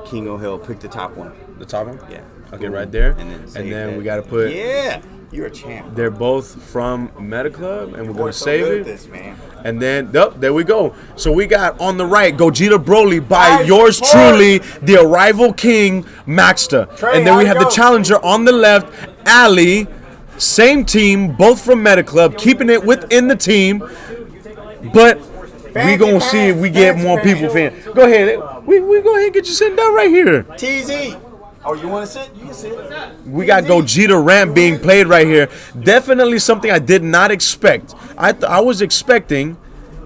King O'Hill. Pick the top one. The top one? Yeah. Okay, right there. And then, And then that. we got to put. Yeah, you're a champ. They're both from Meta Club, and we're going to So save good it. at this, man. And then, there we go. So we got on the right, Gogeta Broly by yours truly, the Arrival King, Maxter. And then we have the challenger on the left, Ali. Same team, both from Meta Club, keeping it within the team. But we going to see if we get more people fan. Go ahead. We go ahead and get you sitting down right here. TZ. Oh, you want to sit? You can sit. We got Gogeta Ramp being played right here. Definitely something I did not expect. I was expecting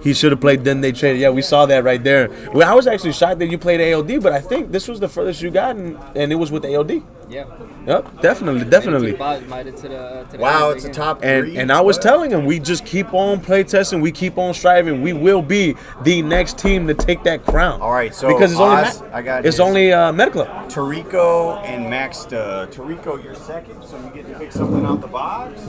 he should have played Then They Traded. Yeah, we saw that right there. Well, I was actually shocked that you played AOD, but I think this was the furthest you got, and it was with AOD. Yeah. Yep, definitely. Wow, it's a top 3. And I was telling him, we just keep on play testing, we keep on striving. We will be the next team to take that crown. All right, so because it's Oz, only Medical. Tarico and Max. Tarico, you're second, so you get to pick something out the box.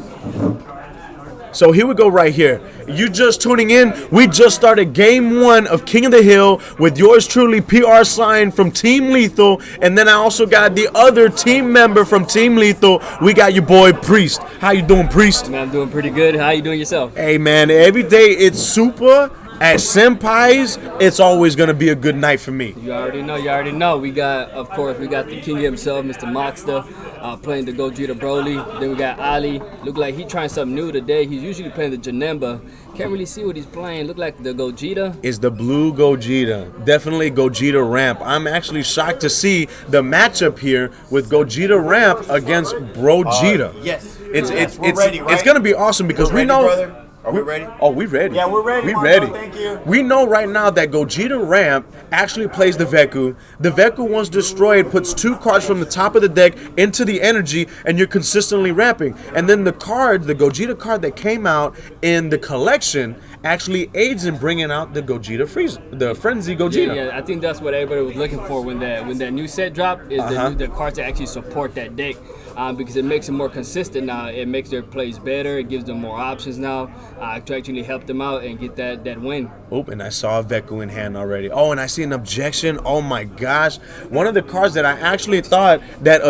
So here we go right here. You just tuning in. We just started game 1 of King of the Hill with yours truly, PR Sign from Team Lethal. And then I also got the other team member from Team Lethal. We got your boy Priest. How you doing, Priest? Man, I'm doing pretty good. How you doing yourself? Hey, man, every day it's super. At Senpai's, it's always going to be a good night for me. You already know. We got the king himself, Mr. Moxter, playing the Gogeta Broly. Then we got Ali. Look like he's trying something new today. He's usually playing the Janemba. Can't really see what he's playing. Look like the Gogeta. It's the blue Gogeta. Definitely Gogeta Ramp. I'm actually shocked to see the matchup here with Gogeta Ramp against Brogeta. Yes. We're ready, right? It's going to be awesome because we know... Brother? Are we ready? Oh, we ready. Yeah, we're ready. We Marco, ready. Thank you. We know right now that Gogeta Ramp actually plays the Veku. The Veku, once destroyed, puts 2 cards from the top of the deck into the energy, and you're consistently ramping. And then the Gogeta card that came out in the collection actually aids in bringing out the the Frenzy Gogeta. Yeah, I think that's what everybody was looking for when that new set dropped, is the cards that actually support that deck. Because it makes them more consistent now. It makes their plays better. It gives them more options now to actually help them out and get that win. Oh, and I saw a Veku in hand already. Oh, and I see an objection. Oh my gosh. One of the cards that I actually thought that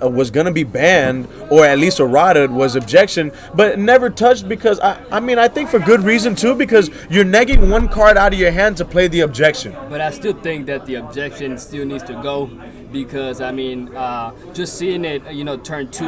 was going to be banned, or at least errated, was objection, but never touched because, I think for good reason too, because you're negging 1 card out of your hand to play the objection. But I still think that the objection still needs to go. Because just seeing it, turn 2,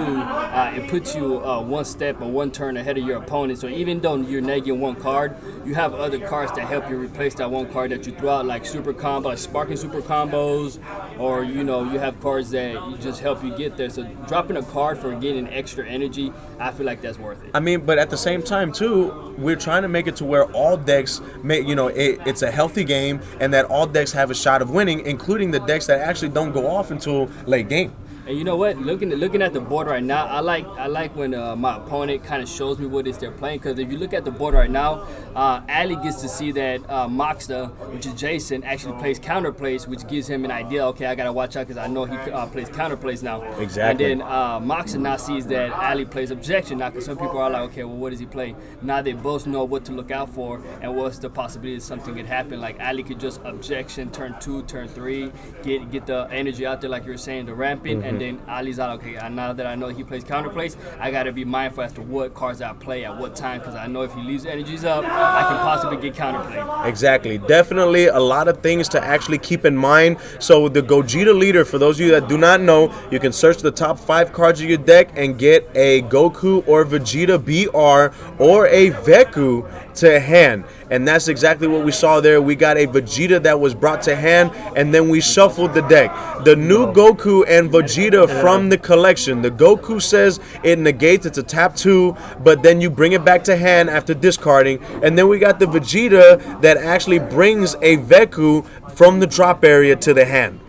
it puts you 1 step or 1 turn ahead of your opponent. So even though you're negging 1 card, you have other cards that help you replace that 1 card that you threw out, like super combo, like sparking super combos, or you have cards that just help you get there. So dropping a card for getting extra energy, I feel like that's worth it. But at the same time too, we're trying to make it to where all decks, it's a healthy game, and that all decks have a shot of winning, including the decks that actually don't go off until late game. And you know what? Looking at the board right now, I like when my opponent kind of shows me what it is they're playing. Because if you look at the board right now, Ali gets to see that Moxter, which is Jason, actually plays counterplays, which gives him an idea. Okay, I gotta watch out because I know he plays counterplays now. Exactly. And then Moxter now sees that Ali plays objection now, because some people are like, okay, well, what does he play? Now they both know what to look out for and what's the possibility that something could happen. Like Ali could just objection turn 2, turn 3, get the energy out there, like you were saying, the ramping. And then Ali's out, okay, now that I know he plays counterplays, I got to be mindful as to what cards I play at what time, because I know if he leaves energies up, I can possibly get counterplay. Exactly. Definitely a lot of things to actually keep in mind. So the Gogeta leader, for those of you that do not know, you can search the top 5 cards of your deck and get a Goku or Vegeta BR or a Veku to hand. And that's exactly what we saw there. We got a Vegeta that was brought to hand, and then we shuffled the deck. The new Goku and Vegeta from the collection. The Goku says it negates, it's a tap 2, but then you bring it back to hand after discarding. And then we got the Vegeta that actually brings a Veku from the drop area to the hand.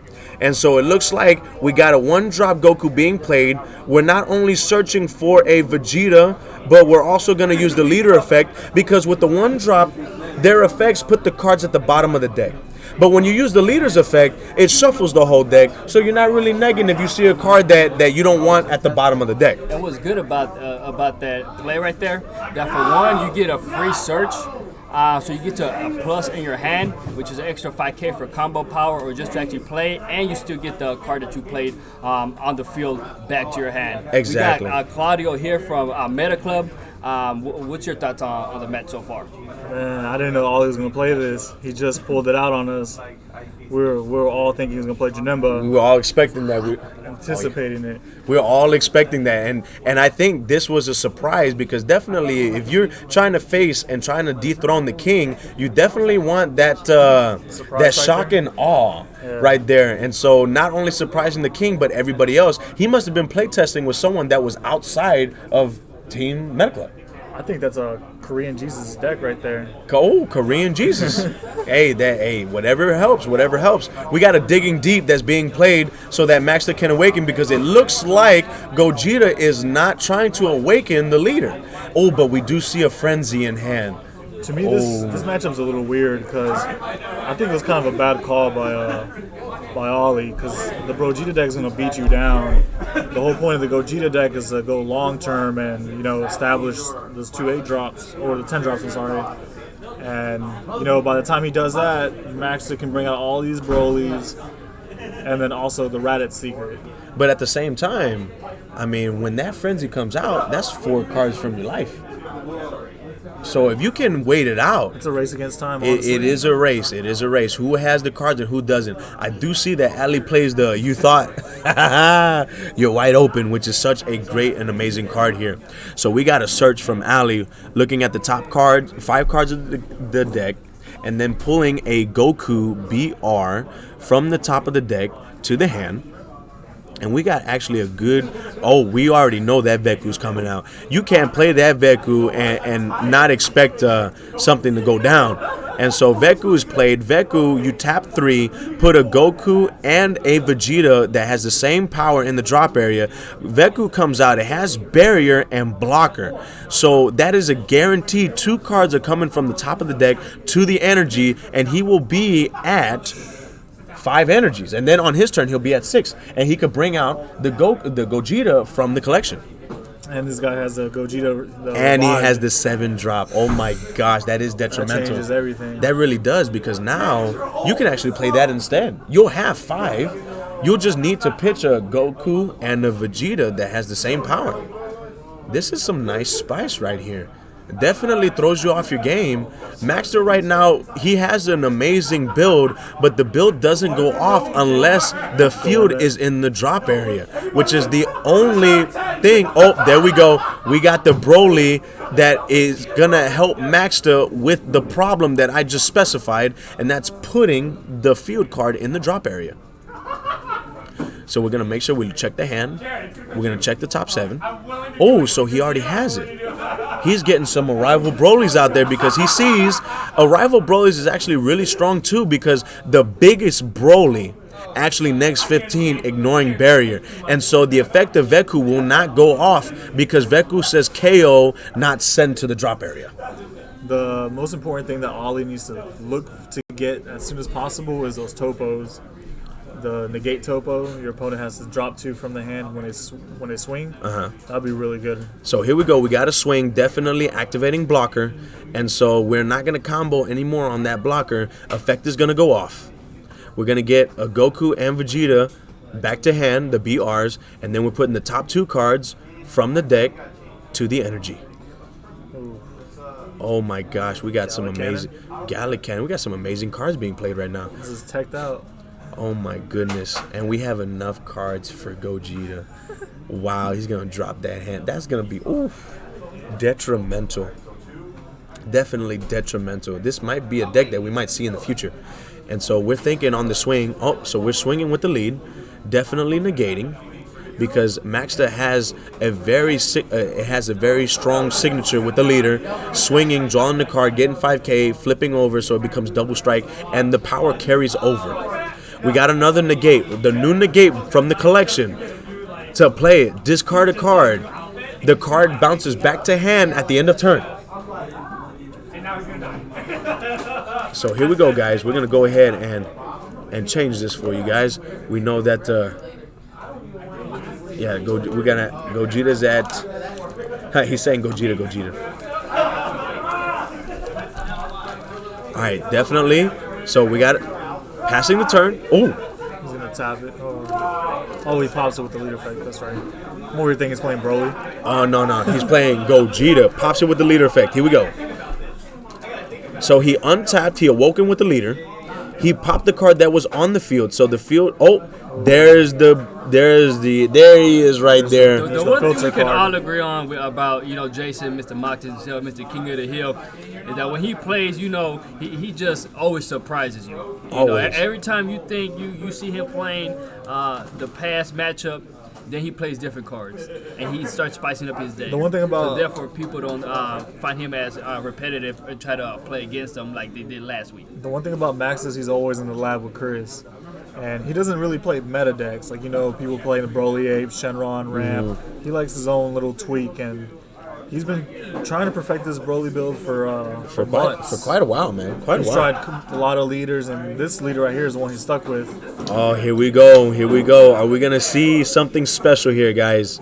And so it looks like we got a 1-drop Goku being played. We're not only searching for a Vegeta, but we're also going to use the leader effect, because with the 1-drop, their effects put the cards at the bottom of the deck. But when you use the leader's effect, it shuffles the whole deck, so you're not really negging if you see a card that you don't want at the bottom of the deck. And what's good about that play right there, that for one, you get a free search. So you get to a plus in your hand, which is an extra 5K for combo power or just to actually play, and you still get the card that you played on the field back to your hand. Exactly. We got Claudio here from Meta Club. What's your thoughts on the match so far? Man, I didn't know Ollie was going to play this. He just pulled it out on us. we're all thinking he's gonna play Janemba, We were all expecting that. anticipating it. We're all expecting that, and I think this was a surprise because definitely, if you're trying to face and trying to dethrone the king, you definitely want that that shock and awe right there. And so, not only surprising the king, but everybody else. He must have been playtesting with someone that was outside of Team Medical. I think that's a Korean Jesus deck right there. Oh, Korean Jesus. Hey, whatever helps, whatever helps. We got a digging deep that's being played so that Maxter can awaken because it looks like Gogeta is not trying to awaken the leader. Oh, but we do see a frenzy in hand. To me, this matchup's a little weird because I think it was kind of a bad call by Ollie because the Gogeta deck is going to beat you down. The whole point of the Gogeta deck is to go long term and establish those 2 8 drops or the 10 drops. I'm sorry. And by the time he does that, Maxter can bring out all these Brolys and then also the Raditz secret. But at the same time, I mean, when that frenzy comes out, that's 4 cards from your life. So if you can wait it out, it's a race against time. It is a race. It is a race. Who has the cards and who doesn't? I do see that Ali plays the "you thought you're wide open," which is such a great and amazing card here. So we got a search from Ali, looking at the top cards, 5 cards of the deck, and then pulling a Goku BR from the top of the deck to the hand. And we got actually a good... Oh, we already know that Veku's coming out. You can't play that Veku and not expect something to go down. And so Veku is played. Veku, you tap 3, put a Goku and a Vegeta that has the same power in the drop area. Veku comes out. It has barrier and blocker. So that is a guaranteed 2 cards are coming from the top of the deck to the energy, and he will be at 5 energies, and then on his turn he'll be at 6, and he could bring out the Gogeta from the collection. And this guy has a Gogeta, and he has the 7 drop. Oh my gosh, that is detrimental. That changes everything. That really does, because now you can actually play that instead. You'll have 5. You'll just need to pitch a Goku and a Vegeta that has the same power. This is some nice spice right here. Definitely throws you off your game. Maxter right now, he has an amazing build, but the build doesn't go off unless the field is in the drop area, which is the only thing. Oh, there we go. We got the Broly that is gonna help Maxter with the problem that I just specified, and that's putting the field card in the drop area. So we're going to make sure we check the hand. We're going to check the top 7. Oh, so he already has it. He's getting some Arrival Brolys out there because he sees Arrival Brolys is actually really strong too, because the biggest Broly actually next 15 ignoring barrier. And so the effect of Veku will not go off because Veku says KO, not send to the drop area. The most important thing that Ollie needs to look to get as soon as possible is those topos. The negate topo, your opponent has to drop 2 from the hand when they swing. That'd be really good. So here we go. We got a swing, definitely activating blocker, and so we're not gonna combo anymore on that blocker. Effect is gonna go off. We're gonna get a Goku and Vegeta back to hand, the BRs, and then we're putting the top 2 cards from the deck to the energy. Oh my gosh, we got some amazing Gallic Cannon. We got some amazing cards being played right now. This is teched out. Oh my goodness. And we have enough cards for Gogeta. Wow, he's going to drop that hand. That's going to be detrimental. Definitely detrimental. This might be a deck that we might see in the future. And so we're thinking on the swing. Oh, so we're swinging with the lead. Definitely negating. Because Maxter has a very strong signature with the leader, swinging, drawing the card, getting 5K, flipping over, so it becomes double strike, and the power carries over. We got another negate, the new negate from the collection. To play it, discard a card. The card bounces back to hand at the end of turn. So here we go, guys. We're gonna go ahead and change this for you guys. We know that. Yeah, we're gonna Gogeta's at. He's saying Gogeta. All right, definitely. So we got passing the turn. Oh, he's gonna tap it. Oh, he pops it with the leader effect. That's right. More you think he's playing Broly? Oh no, he's playing Gogeta. Pops it with the leader effect. Here we go. So he untapped. He awoken with the leader. he popped the card that was on the field. So the field, there he is right there. The one thing we can all agree on about, Jason, Mr. Moxon, Mr. King of the Hill, is that when he plays, he just always surprises you. Every time you think you see him playing the past matchup, then he plays different cards, and he starts spicing up his deck. The one thing about so therefore people don't find him as repetitive and try to play against him like they did last week. The one thing about Max is he's always in the lab with Chris, and he doesn't really play meta decks like people play the Broly Ape, Shenron, Ramp. He likes his own little tweak, and he's been trying to perfect this Broly build for months. For quite a while, man. He's tried a lot of leaders, and this leader right here is the one he's stuck with. Oh, here we go. Are we going to see something special here, guys?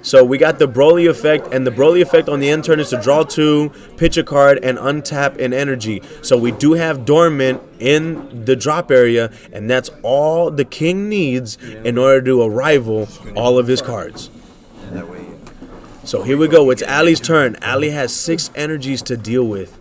So we got the Broly effect, and the Broly effect on the end turn is to draw 2, pitch a card, and untap an energy. So we do have Dormant in the drop area, and that's all the king needs in order to arrival all of his cards. So here we go. It's Ali's turn. Ali has 6 energies to deal with.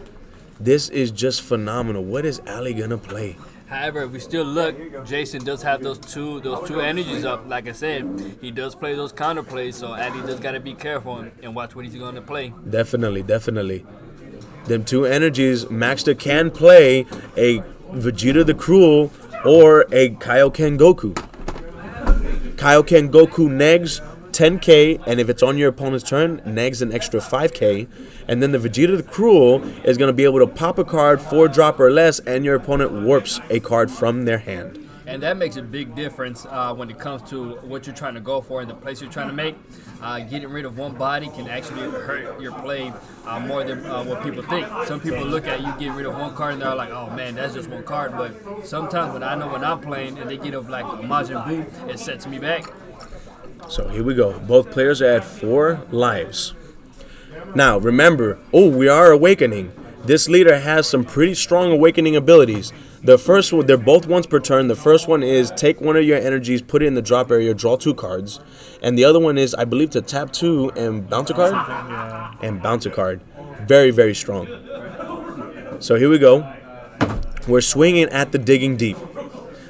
This is just phenomenal. What is Ali going to play? However, if we still look, Jason does have those two energies up. Like I said, he does play those counter plays, so Ali just got to be careful and watch what he's going to play. Definitely. Them 2 energies, Maxter can play a Vegeta the Cruel or a Kaioken Goku. Kaioken Goku negs 10k, and if it's on your opponent's turn, negs an extra 5k, and then the Vegeta the Cruel is going to be able to pop a card 4 drop or less, and your opponent warps a card from their hand. And that makes a big difference when it comes to what you're trying to go for and the place you're trying to make. Getting rid of one body can actually hurt your play more than what people think. Some people look at you getting rid of one card and they're like, oh man, that's just one card. But sometimes when I'm playing and they get of like a Majin Buu, it sets me back. So here we go. Both players are at 4 lives. Now remember, we are awakening. This leader has some pretty strong awakening abilities. The first one, they're both once per turn. The first one is take one of your energies, put it in the drop area, draw 2 cards. And the other one is, I believe, to tap 2 and bounce a card? Yeah. And bounce a card. Very, very strong. So here we go. We're swinging at the Digging Deep.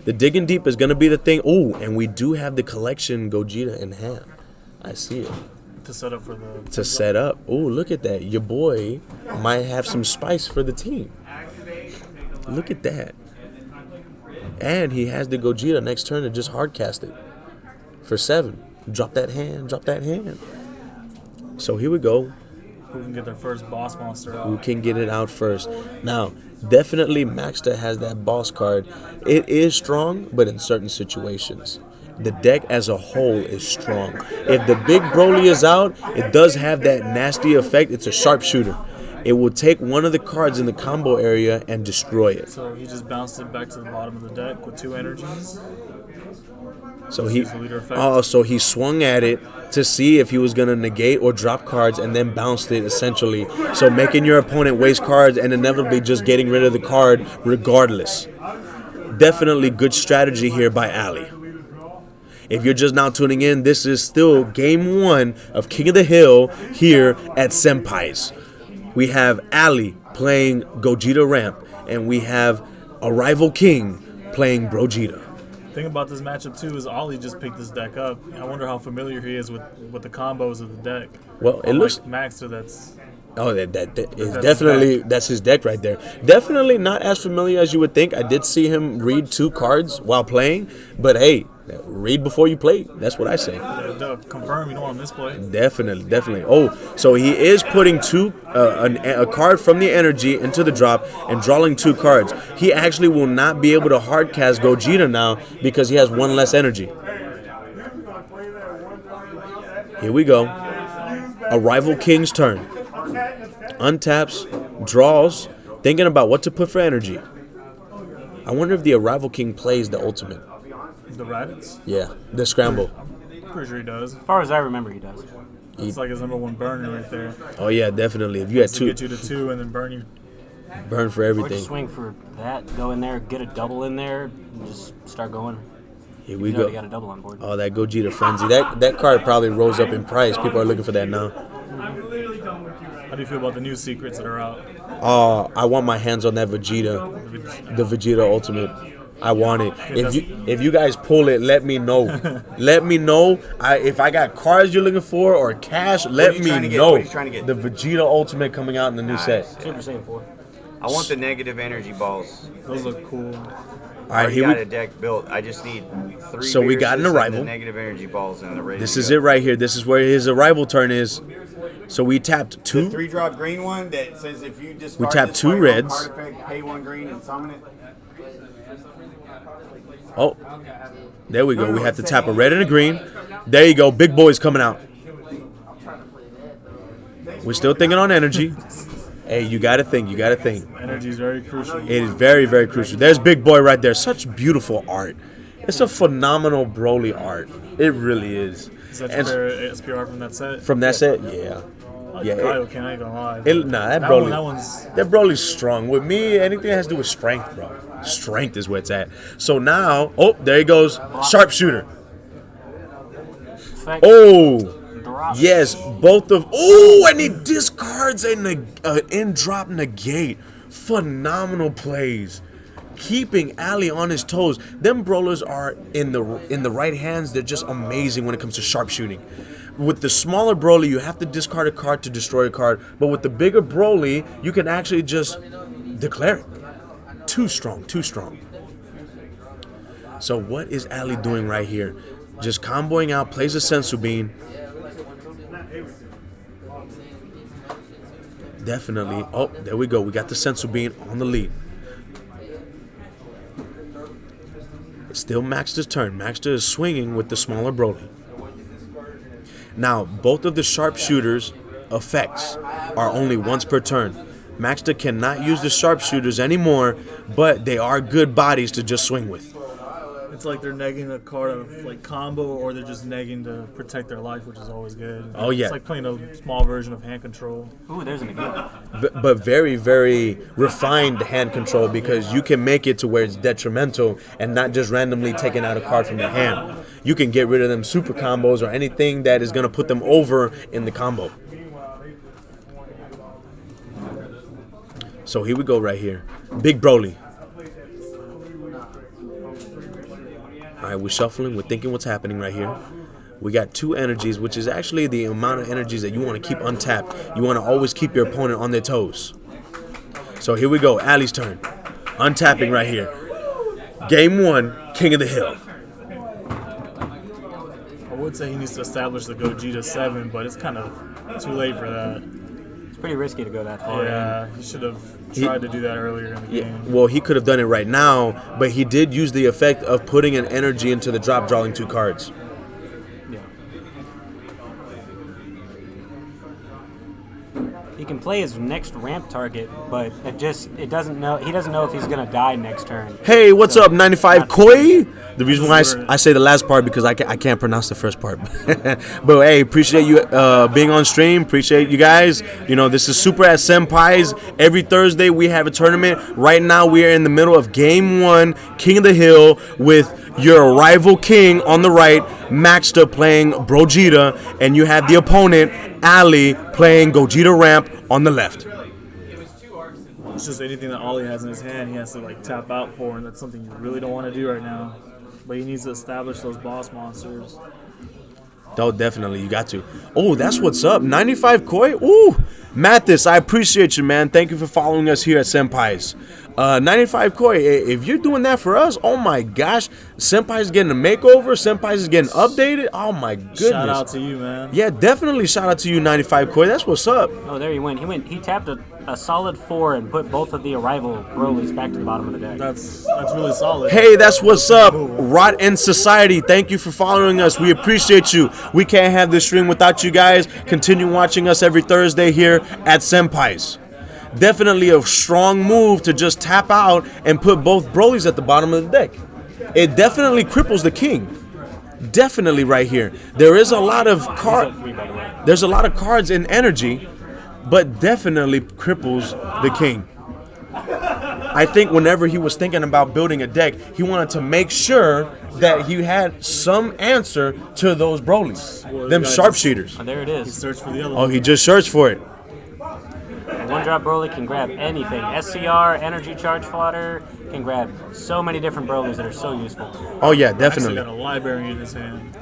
The Digging Deep is going to be the thing. And we do have the collection Gogeta in hand. I see it. To set up for the... To set up. Look at that. Your boy might have some spice for the team. Look at that. And he has the Gogeta next turn to just hardcast it. For 7. Drop that hand. So here we go. Who can get their first boss monster out? Who can get it out first? Now, definitely Maxter has that boss card. It is strong, but in certain situations. The deck as a whole is strong. If the big Broly is out, it does have that nasty effect. It's a sharpshooter. It will take one of the cards in the combo area and destroy it. So he just bounced it back to the bottom of the deck with 2 energies. So he swung at it to see if he was going to negate or drop cards and then bounced it essentially. So making your opponent waste cards and inevitably just getting rid of the card regardless. Definitely good strategy here by Ali. If you're just now tuning in, this is still game 1 of King of the Hill here at Senpai's. We have Ali playing Gogeta Ramp, and we have a rival king playing Brogeta. The thing about this matchup too is Ollie just picked this deck up. I wonder how familiar he is with the combos of the deck. Well, it looks Maxter. That's that's his deck right there. Definitely not as familiar as you would think. I did see him read 2 cards while playing, but hey, read before you play. That's what I say. Confirm you don't want to misplay. Definitely. So he is putting a card from the energy into the drop and drawing 2 cards. He actually will not be able to hardcast Gogeta now because he has 1 less energy. Here we go. A rival king's turn. Untaps, draws, thinking about what to put for energy. I wonder if the Arrival King plays the ultimate. The Raditz? Yeah, the scramble. I'm pretty sure he does. As far as I remember, he does. It's like his number 1 burner right there. Oh yeah, definitely. If you had 2, get you to 2 and then burn you. Burn for everything. Or just swing for that, go in there, get a double in there, and just start going. Here we go. You got a double on board. Oh, that Gogeta Frenzy. That card probably rose up in price. People are looking for that now. How do you feel about the new secrets that are out? I want my hands on that Vegeta, the Vegeta Ultimate. I want it. If you guys pull it, let me know. Let me know. If I got cards you're looking for or cash, let me know. What are you trying to get? The Vegeta Ultimate coming out in the new set. That's what you're saying for. I want the negative energy balls. Those look cool. All right, Here we got a deck built. I just need 3. So we got an Beerus and arrival. the negative energy balls and the ready. This is it right here. This is where his arrival turn is. So we tapped The 2. 3-drop green one that says if you just We tapped 2 reds. card effect, pay 1 green and summon it. Oh, there we go. We have to tap a red and a green. There you go. Big boys coming out. We're still thinking on energy. Hey, you got to think. You got to think. Energy is very crucial. It is very, very crucial. There's Big Boy right there. Such beautiful art. It's a phenomenal Broly art. It really is. Is that your favorite SPR from that set? From that set? Yeah. Yeah. Okay, I ain't gonna lie. That Broly. That Broly's strong. With me, anything that has to do with strength, bro. Strength is where it's at. So now, there he goes. Sharpshooter. Oh. Yes, both of. Oh, and he discards an in-drop negate. Phenomenal plays. Keeping Ali on his toes. Them brawlers are in the right hands. They're just amazing when it comes to sharpshooting. With the smaller Broly, you have to discard a card to destroy a card. But with the bigger Broly, you can actually just declare it. Too strong, too strong. So what is Ali doing right here? Just comboing out, plays a Sensu Bean. Definitely. Oh, there we go. We got the Sensu Bean on the lead. It's still Maxter's turn. Maxter is swinging with the smaller Broly. Now, both of the sharpshooters effects are only once per turn. Maxter cannot use the sharpshooters anymore, but they are good bodies to just swing with. It's like they're negging a card of like combo, or they're just negging to protect their life, which is always good. Oh yeah, it's like playing a small version of hand control. Ooh, there's an again. But very, very refined hand control, because you can make it to where it's detrimental and not just randomly taking out a card from your hand. You can get rid of them super combos or anything that is going to put them over in the combo. So here we go right here. Big Broly. All right, we're shuffling. We're thinking what's happening right here. We got 2 energies, which is actually the amount of energies that you want to keep untapped. You want to always keep your opponent on their toes. So here we go. Ali's turn. Untapping right here. Game 1, King of the Hill. I would say he needs to establish the Gogeta 7, but it's kind of too late for that. It's pretty risky to go that far. Yeah, he should have tried to do that earlier in the game. Well, he could have done it right now, but he did use the effect of putting an energy into the drop, drawing 2 cards. Yeah. He can play his next ramp target, but it doesn't know. He doesn't know if he's gonna die next turn. Hey, what's up, 95 Koi? The reason why I say the last part because I can't pronounce the first part. But hey, appreciate you being on stream. Appreciate you guys. You know, this is Super at Senpai's. Every Thursday we have a tournament. Right now we are in the middle of Game 1, King of the Hill, with your rival king on the right, Maxter playing Brogeta, and you have the opponent, Ali, playing Gogeta Ramp on the left. It's just anything that Ollie has in his hand, he has to like tap out for, and that's something you really don't want to do right now. But he needs to establish those boss monsters. Oh, definitely, you got to. Oh, that's what's up, 95 Koi. Ooh, Mathis, I appreciate you, man. Thank you for following us here at Senpai's. 95 Koi, if you're doing that for us, oh my gosh, Senpai's getting a makeover. Senpai's is getting updated. Oh my goodness. Shout out to you, man. Yeah, definitely shout out to you, 95 Koi. That's what's up. Oh, there he went. He tapped a solid 4 and put both of the arrival Broly's back to the bottom of the deck. That's really solid. Hey, that's what's up. Rot in Society, thank you for following us. We appreciate you. We can't have this stream without you guys. Continue watching us every Thursday here at Senpai's. Definitely a strong move to just tap out and put both Broly's at the bottom of the deck. It definitely cripples the king. Definitely right here. There is a lot of There's a lot of cards in energy, but definitely cripples the king. I think whenever he was thinking about building a deck, he wanted to make sure that he had some answer to those Broly's, them sharpshooters. Oh, there it is. He searched for the other one. Oh, he just searched for it. One drop Broly can grab anything. SCR, energy charge fodder, can grab so many different Brolys that are so useful. Oh yeah, Actually definitely. got a library in his hand.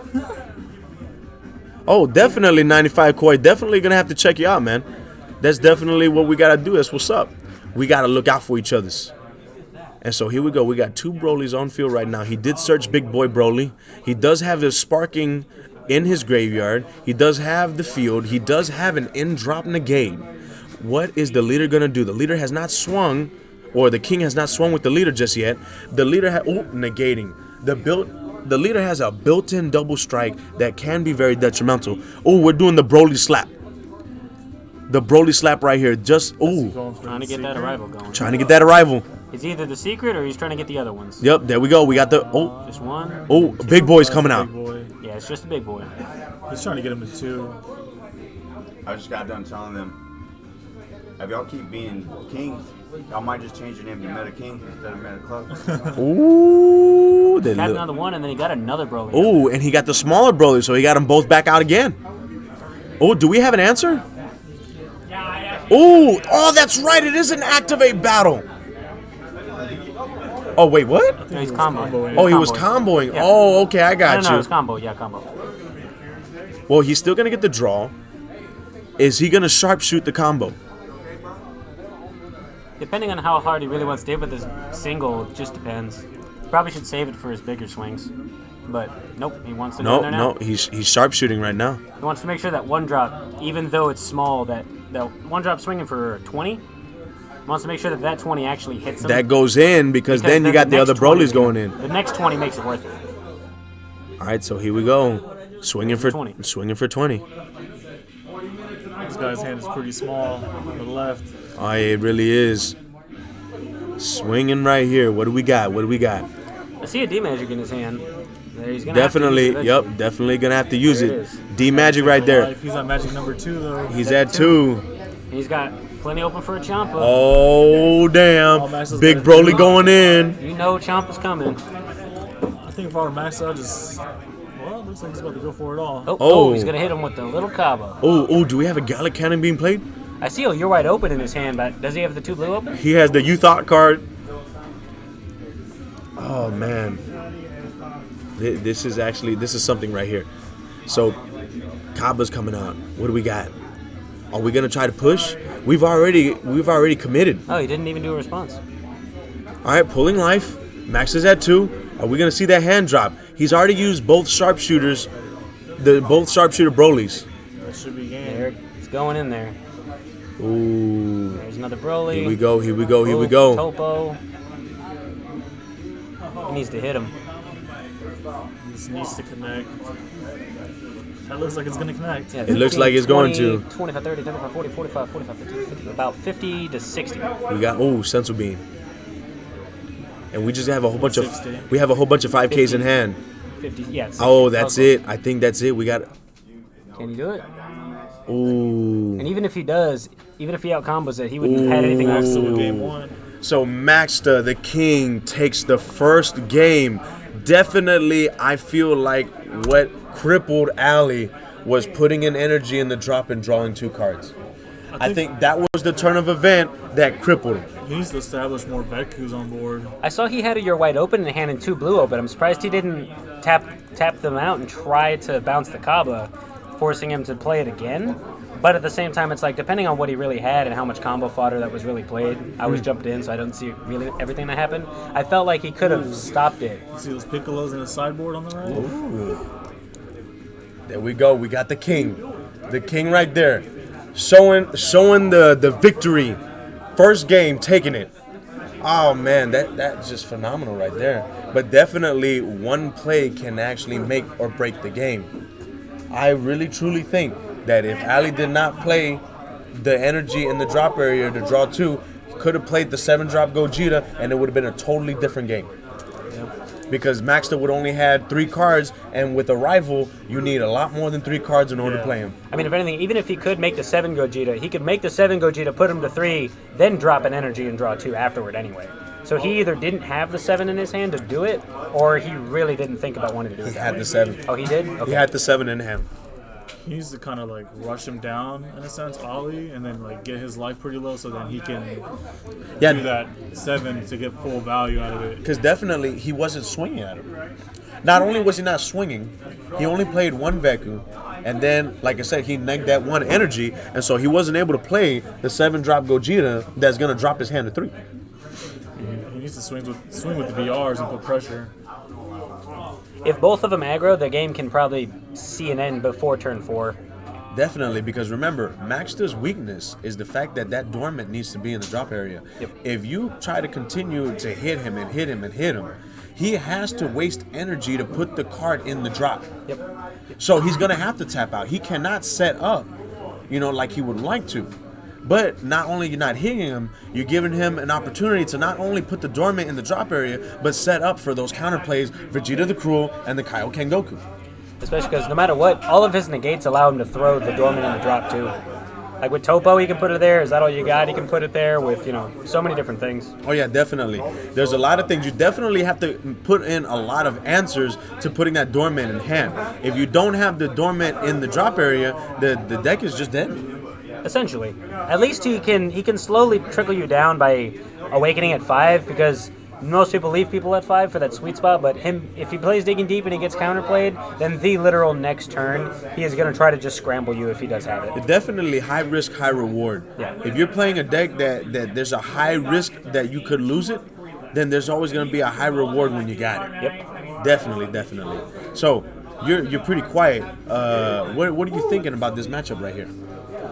Oh, definitely 95 Koi. Definitely gonna have to check you out, man. That's definitely what we gotta do. That's what's up. We gotta look out for each other's. And so here we go. We got two Brolys on field right now. He did search Big Boy Broly. He does have his sparking in his graveyard. He does have the field. He does have an in-drop negate. What is the leader gonna do? The leader has not swung, or the king has not swung with the leader just yet. The leader negating. The leader has a built-in double strike that can be very detrimental. Oh, we're doing the Broly slap. The Broly slap right here. Just Trying to get that arrival going. trying to get that arrival. It's either the secret or he's trying to get the other ones. Yep, there we go. We got the Just one. big boy's coming out. Big boy. Yeah, it's just a big boy. He's trying to get him to 2. I just got done telling them, if y'all keep being kings, y'all might just change your name to Meta King instead of Meta Club. Ooh, Got another one, and then he got another Broly. Ooh, and he got the smaller Broly, so he got them both back out again. Oh, do we have an answer? Ooh, oh, that's right. It is an activate battle. Oh, wait, what? No, he's comboing. Oh, he was comboing. Yeah. Oh, okay, I got No, you. it's combo. Yeah, combo. Well, he's still going to get the draw. Is he going to sharpshoot the combo? Depending on how hard he really wants to hit with this single, it just depends. Probably should save it for his bigger swings. But nope, he wants to go in there now. No, he's sharpshooting right now. He wants to make sure that one drop, even though it's small, that one drop swinging for 20, wants to make sure that that 20 actually hits him. That goes in because then you got the other next 20 Brolys going in. The next 20 makes it worth it. All right, so here we go. Swinging for 20. This guy's hand is pretty small on the left. Oh, it really is. Swinging right here. What do we got? I see a D-Magic in his hand. He's gonna Definitely, have to use it eventually. definitely gonna have to use There it. it is. D-Magic right there. He's on magic number 2, though. He's at 2. He's got plenty open for a Champa. Oh, damn. Big Broly going in. You know Champa's coming. I think if I were Max, I'd just... Well, it looks like he's about to go for it all. Oh, he's gonna hit him with the little Kaba. Oh, do we have a Gallic Cannon being played? I see You're Wide Open in his hand, but does he have the 2 blue open? He has the You Thought card. Oh, man. This is something right here. So, Kaba's coming out. What do we got? Are we gonna try to push? We've already committed. Oh, he didn't even do a response. All right, pulling life. Max is at 2. Are we gonna see that hand drop? He's already used both sharpshooters, both sharpshooter Brolys. That should be game. There, it's going in there. Ooh. There's another Broly. Here we go. Topo. He needs to hit him. This needs to connect. That looks like it's going to connect. Yeah, It looks like it's going to. 25, 30, 35, 40, 45, 45, 50, 50, about 50 to 60. We got Sensu Bean. And we just have a whole bunch 60. of 5Ks in hand. 50, yeah. Oh, that's it. I think that's it. We got. Can he do it? Ooh. And even if he does, even if he out combos it, he wouldn't have had anything else to do. Game 1. So Maxta, the king, takes the first game. Definitely, I feel like what crippled Ali was putting in energy in the drop and drawing 2 cards. I think that was the turn of event that crippled him. He needs to establish more Vekus on board. I saw he had a You're Wide Open in hand and 2 blue open. I'm surprised he didn't tap them out and try to bounce the Kaba, forcing him to play it again. But at the same time, it's like, depending on what he really had and how much combo fodder that was really played, I was jumped in, so I don't see really everything that happened. I felt like he could have stopped it. You see those Piccolos in the sideboard on the right? Ooh. There we go. We got the king. The king right there. Showing the victory. First game, taking it. Oh, man, that's just phenomenal right there. But definitely one play can actually make or break the game. I really, truly think that if Ali did not play the energy in the drop area to draw 2, he could have played the 7-drop Gogeta, and it would have been a totally different game. Because Maxter would only had 3 cards, and with a rival, you need a lot more than 3 cards in order to play him. I mean, if anything, even if he could make the 7 Gogeta, he could make the 7 Gogeta, put him to 3, then drop an energy and draw 2 afterward anyway. So he either didn't have the 7 in his hand to do it, or he really didn't think about wanting to do it. He had the 7. Oh, he did? Okay. He had the 7 in hand. he needs to kind of like rush him down in a sense, Ollie, and then like get his life pretty low so then he can do that 7 to get full value out of it. Because definitely he wasn't swinging at him. Not only was he not swinging, he only played one Veku, and then, like I said, he negged that one energy, and so he wasn't able to play the 7-drop Gogeta that's going to drop his hand to 3. He needs to swing with the BRs and put pressure. If both of them aggro, the game can probably see an end before turn 4. Definitely, because remember, Maxter's weakness is the fact that that dormant needs to be in the drop area. Yep. If you try to continue to hit him and hit him and hit him, he has to waste energy to put the card in the drop. Yep. So he's going to have to tap out. He cannot set up, like he would like to. But not only you're not hitting him, you're giving him an opportunity to not only put the dormant in the drop area, but set up for those counterplays, Vegeta the Cruel and the Kaioken Goku. Especially because no matter what, all of his negates allow him to throw the dormant in the drop too. Like with Topo, he can put it there. Is that all you got? He can put it there with, so many different things. Oh, yeah, definitely. There's a lot of things. You definitely have to put in a lot of answers to putting that dormant in hand. If you don't have the dormant in the drop area, the deck is just dead. Essentially. At least he can slowly trickle you down by awakening at 5, because most people leave people at 5 for that sweet spot, but if he plays Digging Deep and he gets counterplayed, then the literal next turn, he is going to try to just scramble you if he does have it. Definitely high risk, high reward. Yeah. If you're playing a deck that there's a high risk that you could lose it, then there's always going to be a high reward when you got it. Yep. Definitely. So, you're pretty quiet. What are you thinking about this matchup right here?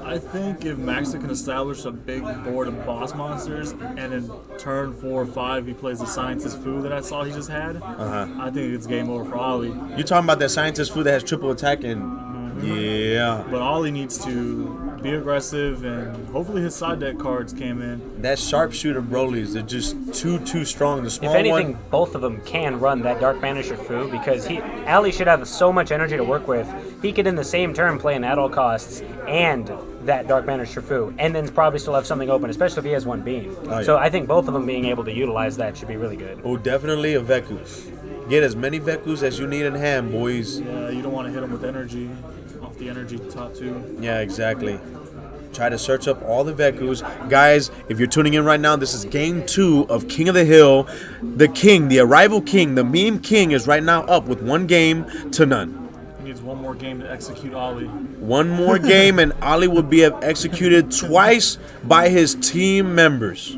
I think if Maxter can establish a big board of boss monsters, and in turn 4 or 5 he plays the Scientist Fu that I saw he just had, I think it's game over for Ollie. You're talking about that Scientist Fu that has triple attack and yeah. But Ollie needs to be aggressive, and hopefully his side deck cards came in. That sharpshooter Broly's, they're just too strong. The small If anything, one, both of them can run that Dark Banisher Fu, because Ali should have so much energy to work with. He could in the same turn play an at all costs and that Dark Banisher Fu, and then probably still have something open, especially if he has one beam. Oh, yeah. So I think both of them being able to utilize that should be really good. Oh, definitely a Veku. Get as many Vekus as you need in hand, boys. Yeah, you don't want to hit him with energy, off the energy top 2. Yeah, exactly. Try to search up all the Vekus. Guys, if you're tuning in right now, this is game 2 of King of the Hill. The king, the arrival king, the meme king is right now up with 1 game to none. He needs one more game to execute Ollie. One more game and Ollie will be executed twice by his team members.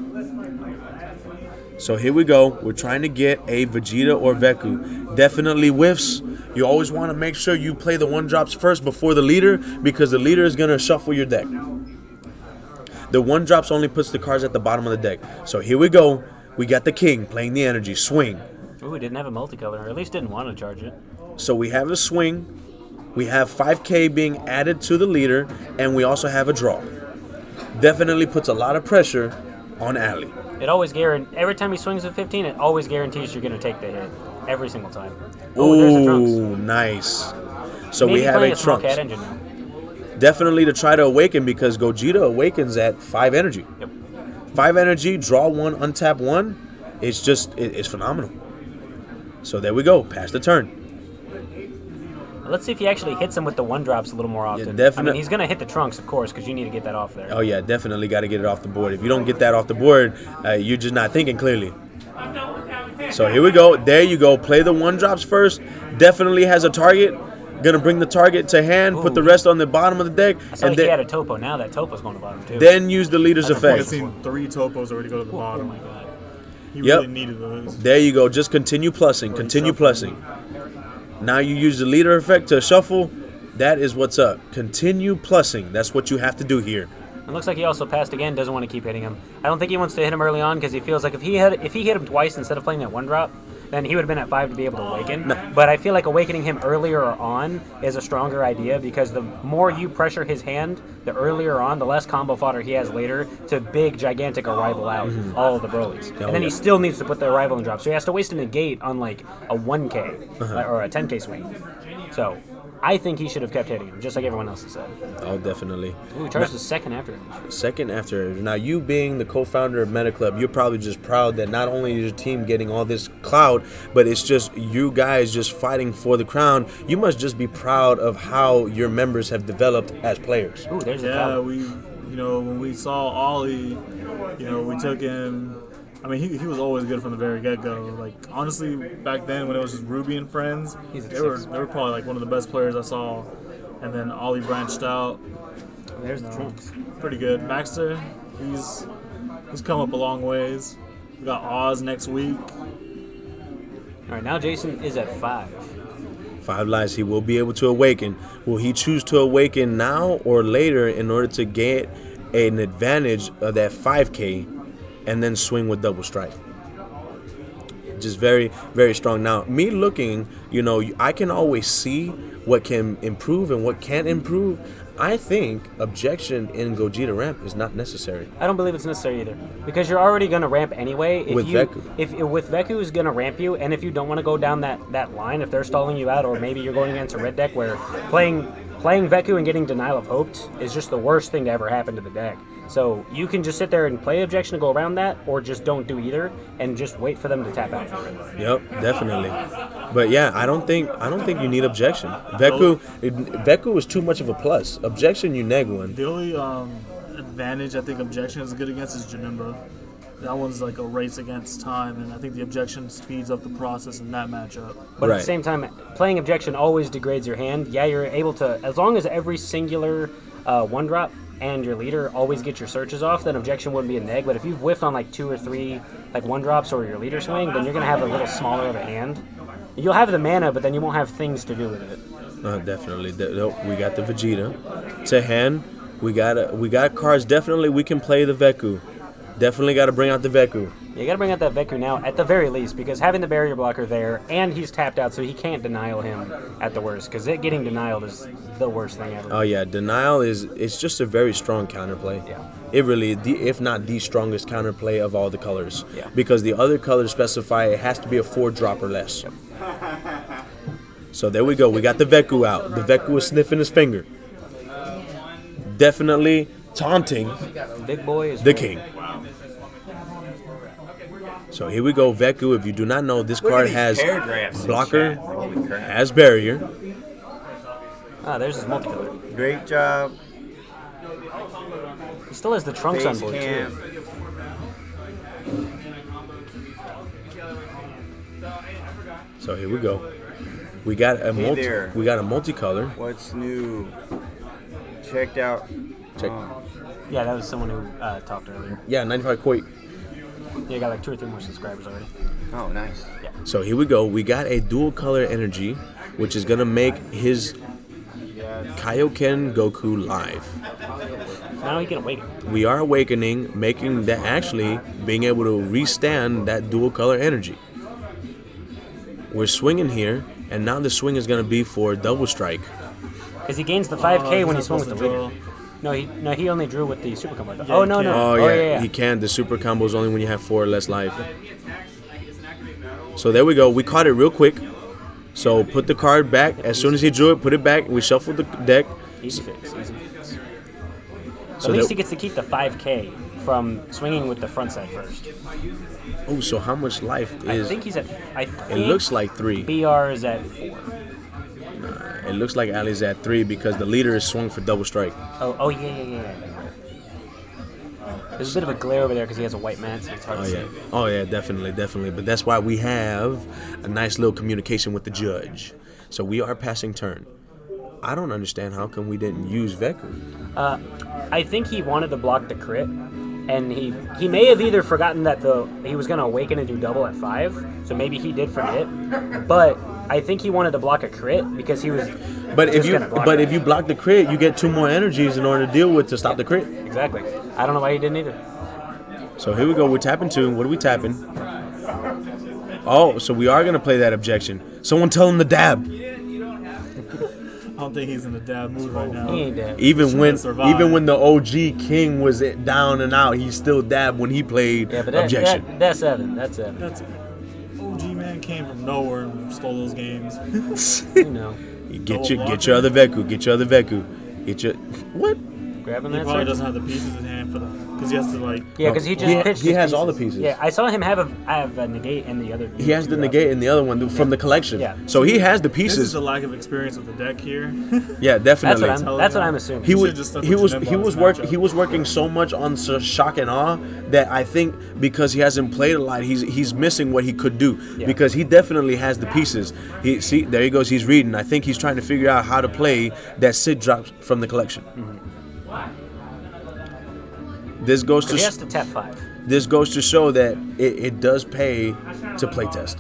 So here we go. We're trying to get a Vegeta or Veku. Definitely whiffs. You always want to make sure you play the 1-drops first before the leader, because the leader is going to shuffle your deck. The 1-drops only puts the cards at the bottom of the deck. So here we go. We got the king playing the energy. Swing. Ooh, we didn't have a multicolor, or at least didn't want to charge it. So we have a swing. We have 5K being added to the leader, and we also have a draw. Definitely puts a lot of pressure on Ali. It always every time he swings with 15, it always guarantees you're going to take the hit. Every single time. There's a Trunks. Nice. So Maybe we have playing a small Trunks. cat engine now. Definitely to try to awaken, because Gogeta awakens at 5 energy. Yep. 5 energy, draw 1, untap 1. It's phenomenal. So there we go. Pass the turn. Let's see if he actually hits him with the 1-drops a little more often. Yeah, definitely. I mean, he's going to hit the Trunks, of course, because you need to get that off there. Oh, yeah, definitely got to get it off the board. If you don't get that off the board, you're just not thinking clearly. So here we go. There you go. Play the 1-drops first. Definitely has a target. Gonna bring the target to hand, put the rest on the bottom of the deck. I saw he had a Topo. Now that Topo's going to bottom, too. Then use the leader's effect. I've seen 3 Topos already go to the bottom. Oh, my God. He really needed those. There you go. Just continue plussing. Continue plussing. Now you use the leader effect to shuffle. That is what's up. Continue plussing. That's what you have to do here. It looks like he also passed again, doesn't want to keep hitting him. I don't think he wants to hit him early on, because he feels like if he hit him twice instead of playing that 1-drop, then he would have been at 5 to be able to awaken. No. But I feel like awakening him earlier on is a stronger idea, because the more you pressure his hand, the earlier on, the less combo fodder he has later to big, gigantic arrival out all of the Broly's. And then he still needs to put the arrival in drop. So he has to waste a negate on like a 1K or a 10K swing. So I think he should have kept hitting him, just like everyone else has said. Oh, definitely. Ooh, he charged the second after. Second after. Now, you being the co-founder of Meta Club, you're probably just proud that not only is your team getting all this clout, but it's just you guys just fighting for the crown. You must just be proud of how your members have developed as players. Ooh, there's yeah, when we saw Ollie, we took him. I mean, he was always good from the very get-go. Like, honestly, back then when it was just Ruby and friends, they were probably like one of the best players I saw. And then Ollie branched out. There's the trunks. Pretty good. Baxter, he's come up a long ways. We got Oz next week. All right, now Jason is at 5. 5 lives. He will be able to awaken. Will he choose to awaken now or later in order to get an advantage of that 5K and then swing with double strike? Just very, very strong. Now, me looking, I can always see what can improve and what can't improve. I think objection in Gogeta ramp is not necessary. I don't believe it's necessary either, because you're already going to ramp anyway. Veku. If Veku is going to ramp you, and if you don't want to go down that line, if they're stalling you out, or maybe you're going against a red deck where playing Veku and getting Denial of Hoped is just the worst thing to ever happen to the deck. So you can just sit there and play objection and go around that, or just don't do either and just wait for them to tap out for it. Yep, definitely. But yeah, I don't think you need objection. Veku is too much of a plus. Objection, you neg one. The only advantage I think objection is good against is Janemba. That one's like a race against time, and I think the objection speeds up the process in that matchup. But at the same time, playing objection always degrades your hand. Yeah, you're able to, as long as every singular one drop and your leader always get your searches off, then objection wouldn't be a neg. But if you've whiffed on like 2 or 3 like one drops or your leader swing, then you're gonna have a little smaller of a hand. You'll have the mana, but then you won't have things to do with it. Definitely. We got the Vegeta to hand. We got cards. Definitely, we can play the Veku. Definitely got to bring out the Veku. You got to bring out that Veku now, at the very least, because having the barrier blocker there, and he's tapped out, so he can't denial him at the worst, because getting denialed is the worst thing ever. Oh yeah, denial it's just a very strong counterplay. Yeah. It really, if not the strongest counterplay of all the colors. Yeah. Because the other colors specify it has to be a 4-drop or less. Yep. So there we go. We got the Veku out. The Veku is sniffing his finger. Definitely taunting Big boy is the king. So here we go, Veku. If you do not know, this card has blocker, has barrier. Ah, there's his multicolor. Great job. He still has the trunks Face on board cam. too. So here we go. We got a multicolor. What's new? Checked out. Yeah, that was someone who talked earlier. Yeah, 95 Koi. Yeah, got like 2 or 3 more subscribers already. Oh, nice. Yeah. So here we go. We got a dual color energy, which is gonna make his Kaioken Goku live. Now he can awaken. We are awakening, making that actually being able to restand that dual color energy. We're swinging here, and now the swing is gonna be for double strike. Because he gains the 5K when he swung with the leader. No, he only drew with the super combo. Yeah, Oh no. Oh yeah. he can. The super combo is only when you have 4 or less life. So there we go. We caught it real quick. So put the card back. As soon as he drew it, put it back. We shuffled the deck. Easy fix. So at least he gets to keep the 5K from swinging with the front side first. Oh, so how much life is? I think he's at. It looks like 3. BR is at 4. It looks like Ali's at 3 because the leader is swung for double strike. Oh yeah. There's a bit of a glare over there because he has a white mat, so it's hard to see. Oh yeah, definitely. But that's why we have a nice little communication with the judge. So we are passing turn. I don't understand how come we didn't use Veku. I think he wanted to block the crit, and he may have either forgotten that he was going to awaken and do double at 5, so maybe he did forget. But I think he wanted to block a crit because he was. But if you block the crit, you get 2 more energies in order to deal with to stop the crit. Exactly. I don't know why he didn't either. So here we go. We're tapping 2. What are we tapping? Oh, so we are gonna play that objection. Someone tell him to dab. I don't think he's in a dab mood right now. He ain't dab. Even when the OG King was down and out, he still dabbed when he played objection. That's 7. That's 7. OG man came from nowhere and stole those games. You know. Get your other Veku. Get your other Veku. Get your what? Grabbing He that probably side? doesn't have the pieces in hand for because he has to like. Yeah, because he just pitched. He his has all the pieces. pieces. Yeah, I saw him have a negate in the other. He has the negate in the other one from the collection. Yeah. So he has the This is pieces. a lack of experience with the deck here. Yeah, definitely. That's what I'm assuming. He was just stuck he with was Janemba's he was working so much on shock and awe that I think because he hasn't played a lot, he's missing what he could do because he definitely has the pieces. See, there he goes. He's reading. I think he's trying to figure out how to play that Sid drop from the collection. This goes to He has to tap 5. This goes to show that it does pay to play test.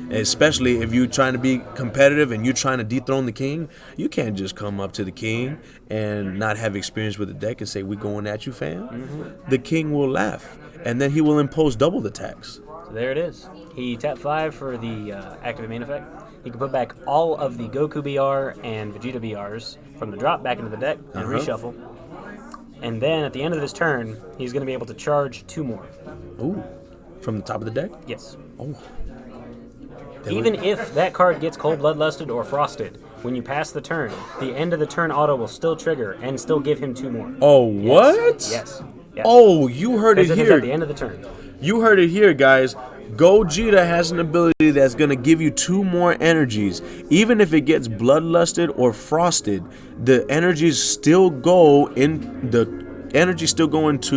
Especially if you're trying to be competitive and you're trying to dethrone the king, you can't just come up to the king and not have experience with the deck and say, "We going at you, fam." The king will laugh, and then he will impose double the tax. So there it is. He tapped 5 for the activate main effect. He can put back all of the Goku BR and Vegeta BRs from the drop back into the deck and reshuffle. And then at the end of this turn, he's going to be able to charge 2 more. Ooh, from the top of the deck? Yes. Oh. Even if that card gets cold bloodlusted or frosted, when you pass the turn, the end of the turn auto will still trigger and still give him 2 more. Oh, what? Yes. Oh, you heard it Because here. at the end of the turn. You heard it here, guys. Gogeta has an ability that's going to give you 2 more energies. Even if it gets bloodlusted or frosted, the energies still go into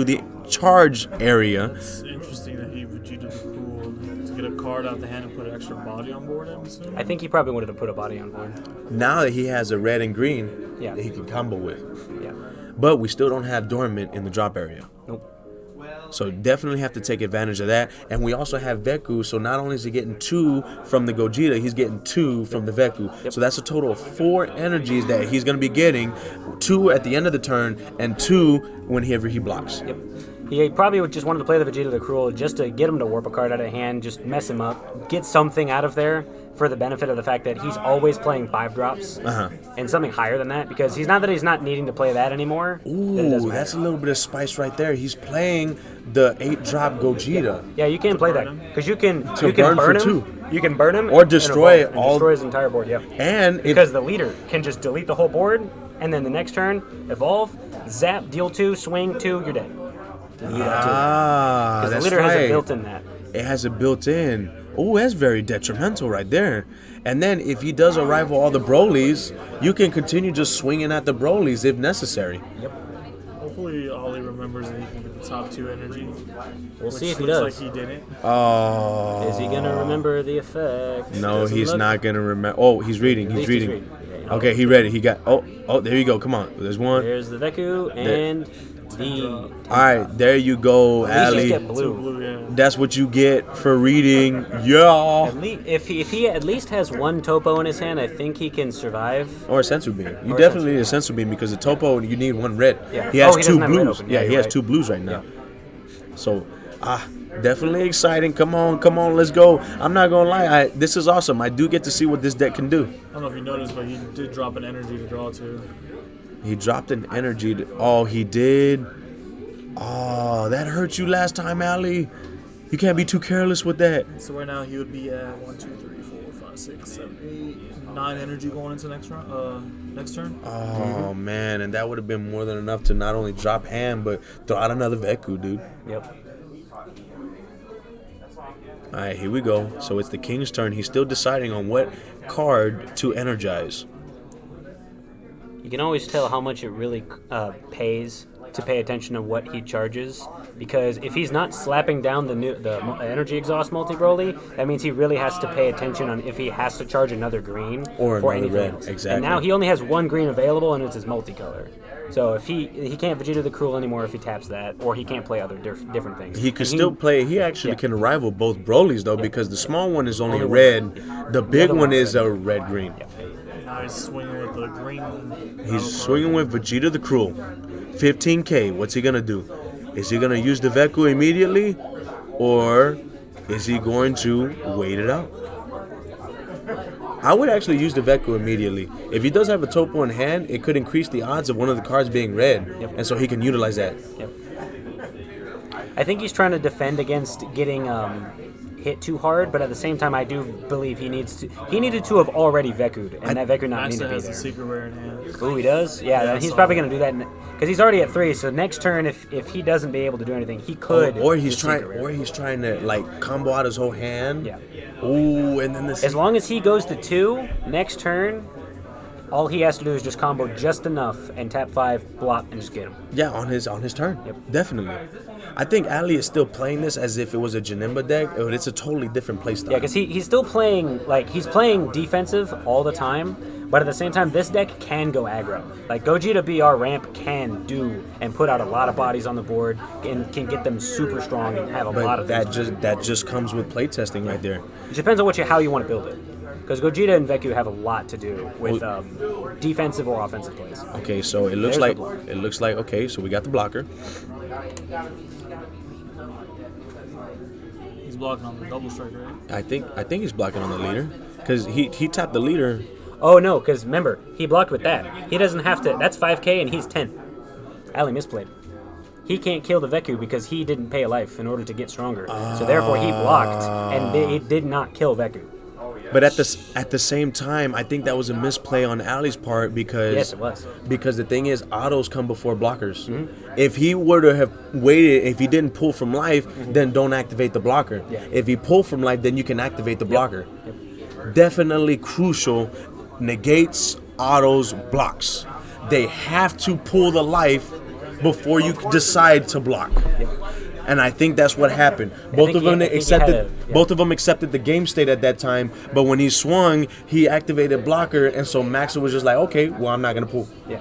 the charge area. It's interesting that he Vegeta the Cruel to get a card out of the hand and put an extra body on board, I'm assuming. I think he probably wanted to put a body on board. Now that he has a red and green Yeah. that he can combo with. Yeah. But we still don't have Dormant in the drop area. Nope. So definitely have to take advantage of that. And we also have Veku, so not only is he getting 2 from the Gogeta, he's getting 2 from the Veku. So that's a total of 4 energies that he's going to be getting, 2 at the end of the turn and 2 whenever he blocks. Yep. He probably would just wanted to play the Vegeta the Cruel just to get him to warp a card out of hand, just mess him up, get something out of there for the benefit of the fact that he's always playing 5 drops and something higher than that, because he's not needing to play that anymore. Ooh, that's a little bit of spice right there. He's playing the 8-drop Gogeta. Yeah, you can play that because you can To burn burn him. for 2. You can burn him Or and destroy evolve and all- destroy his entire board. Yeah, And because the leader can just delete the whole board, and then the next turn evolve, zap, deal 2, swing 2, you're dead. Because the that's leader has right. it built in that. It has it built in. Oh, that's very detrimental right there. And then if he does arrival all the Brolys, you can continue just swinging at the Brolys if necessary. Yep. Hopefully, Ollie remembers that he can get the top 2 energy. We'll see if he looks does. like he didn't. Oh. Is he gonna remember the effect? No, Doesn't he's look- not going to remember. Oh, he's reading. At He's least reading. Yeah, Okay, he read it. He got. Oh, there you go. Come on. There's one. There's the Veku and the. All right, there you go, At least Ali. you get blue. Blue, yeah. That's what you get for reading. Yeah. If he at least has 1 topo in his hand, I think he can survive. Or a sensu beam. You Or a definitely need a sensu beam because the topo you need 1 red. Yeah. He has Oh, he 2 doesn't have red blues. open. Yeah, Yeah, he you're has right. 2 blues right now. So, definitely exciting. Come on, let's go. I'm not gonna lie, this is awesome. I do get to see what this deck can do. I don't know if you noticed, but he did drop an energy to draw 2. He dropped an energy. Oh, he did. Oh, that hurt you last time, Ali. You can't be too careless with that. So right now he would be at 1, 2, 3, 4, 5, 6, 7, 8, 9 energy going into next round. Next turn. Oh man, and that would have been more than enough to not only drop hand but throw out another Veku, dude. Yep. All right, here we go. So it's the king's turn. He's still deciding on what card to energize. You can always tell how much it really pays to pay attention to what he charges, because if he's not slapping down the energy exhaust multi-broly, that means he really has to pay attention on if he has to charge another green Or for another anything red, else. exactly. And now he only has 1 green available, and it's his multicolor. So if he can't Vegeta the Cruel anymore if he taps that, or he can't play other different things. He could And still play. He actually Yeah. can rival both Brolys though, because the small one is only Only one. red. Yeah. The big other one one's is red. a red green. Now he's swinging with the green. He's swinging with Vegeta the Cruel. 15K. What's he gonna do? Is he gonna use the Veku immediately, or is he going to wait it out? I would actually use the Veku immediately. If he does have a topo in hand, it could increase the odds of one of the cards being red, and so he can utilize that. Yep. I think he's trying to defend against getting hit too hard, but at the same time, I do believe he needed to have already Veku'd, and that Veku not need to Master be has there. the secret rare in hand. Oh, he does? Yeah, then he's so- probably going to do that because he's already at 3. So next turn, if he doesn't be able to do anything, he could. Or he's do trying, secret rare. or he's trying to like combo out his whole hand. Yeah. Ooh, and then this. As long as he goes to 2 next turn, all he has to do is just combo just enough and tap 5, block, and just get him. Yeah, on his turn. Yep. Definitely. I think Ali is still playing this as if it was a Janemba deck, but it's a totally different playstyle. Yeah, because he's still playing, he's playing defensive all the time, but at the same time, this deck can go aggro. Like, Gogeta BR ramp can do and put out a lot of bodies on the board and can get them super strong and have a lot of that things. that just comes with playtesting right there. It depends on how you want to build it. Because Gogeta and Veku have a lot to do with defensive or offensive plays. Okay, so it looks There's like the block. Okay, so we got the blocker. He's blocking on the double strike, right? I think he's blocking on the leader because he tapped the leader. Oh no, because remember, he blocked with that. He doesn't have to. That's 5k and he's 10. Ali misplayed. He can't kill the Veku because he didn't pay a life in order to get stronger. So therefore he blocked and it did not kill Veku. But at the same time, I think that was a misplay on Ali's part because Yes, it was. Because the thing is, autos come before blockers. If he were to have waited, if he didn't pull from life, then don't activate the blocker. Yeah. If he pulled from life, then you can activate the blocker. Definitely crucial. Negates, autos, blocks. They have to pull the life before you decide to block. And I think that's what happened. Both of them accepted the game state at that time, but when he swung, he activated blocker, and so Maxa was just like, okay, well, I'm not gonna pull. Yeah.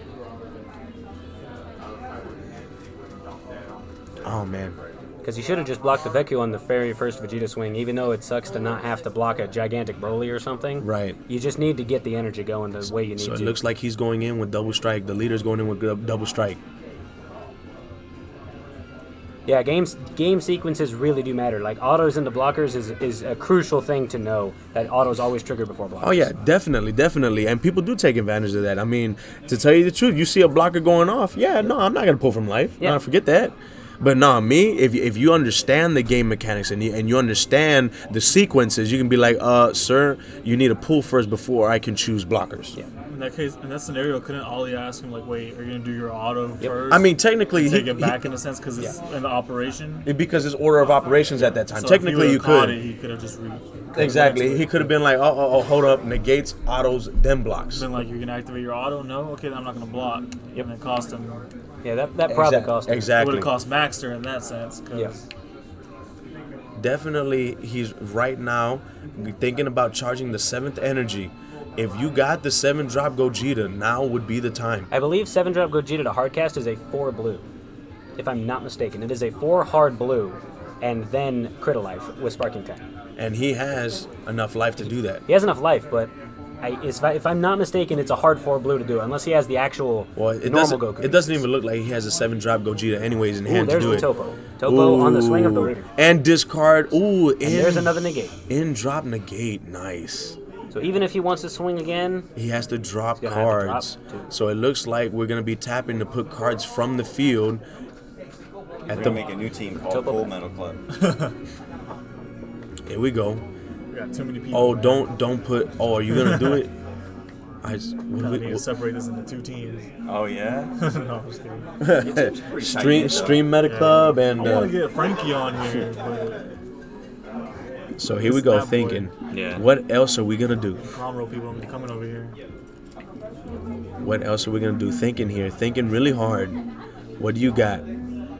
Oh man. Because you should have just blocked the Veku on the very first Vegeta swing, even though it sucks to not have to block a gigantic Broly or something. Right. You just need to get the energy going the way you need So to. it looks like he's going in with double strike. The leader's going in with double strike. Yeah, game sequences really do matter. Like, autos into blockers is a crucial thing to know, that autos always trigger before blockers. Oh yeah, definitely. And people do take advantage of that. I mean, to tell you the truth, you see a blocker going off, yeah, no, I'm not gonna pull from life. Yeah. No, forget that. But no, me, if you understand the game mechanics and you understand the sequences, you can be like, sir, you need to pull first before I can choose blockers. Yeah. In that case, in that scenario, couldn't Ollie ask him like, "Wait, are you gonna do your auto first?" I mean, technically, take it back in a sense because it's in the operation. Because it's order of operations at that time. So Technically, if he you would've caught could. it, he could have just Exactly. He could have been like, oh, hold up, negates, autos, then blocks. Been like, you can activate your auto. No, okay, then I'm not gonna block. Yep. And it cost him. Yeah, that probably cost him. Exactly. It would have cost Maxter in that sense. Definitely, he's right now thinking about charging the 7th energy. If you got the 7-drop Gogeta, now would be the time. I believe 7-drop Gogeta to hardcast is a 4 blue, if I'm not mistaken. It is a 4 hard blue, and then crit a life with Sparking Tank. And he has enough life to do that. He has enough life, but if I'm not mistaken, it's a hard 4 blue to do it, unless he has the actual normal Goku. It doesn't even look like he has a 7-drop Gogeta anyways in hand to there's do the it. Topo. Topo on the swing of the leader. And discard. Ooh, and there's another negate. In drop negate, nice. So even if he wants to swing again, he has to drop cards. So it looks like we're going to be tapping to put cards from the field. We're going to make a new team called Full Metal Club. Here we go. We got too many people. Oh, don't put. Oh, are you going to do it? We need to separate this into 2 teams. Oh yeah. No, I'm just kidding. Stream Meta Club and. I want to get Frankie on here. But so here we go, thinking. Yeah. What else are we gonna do? Conroe people gonna be coming over here. What else are we gonna do? Thinking here, thinking really hard. What do you got?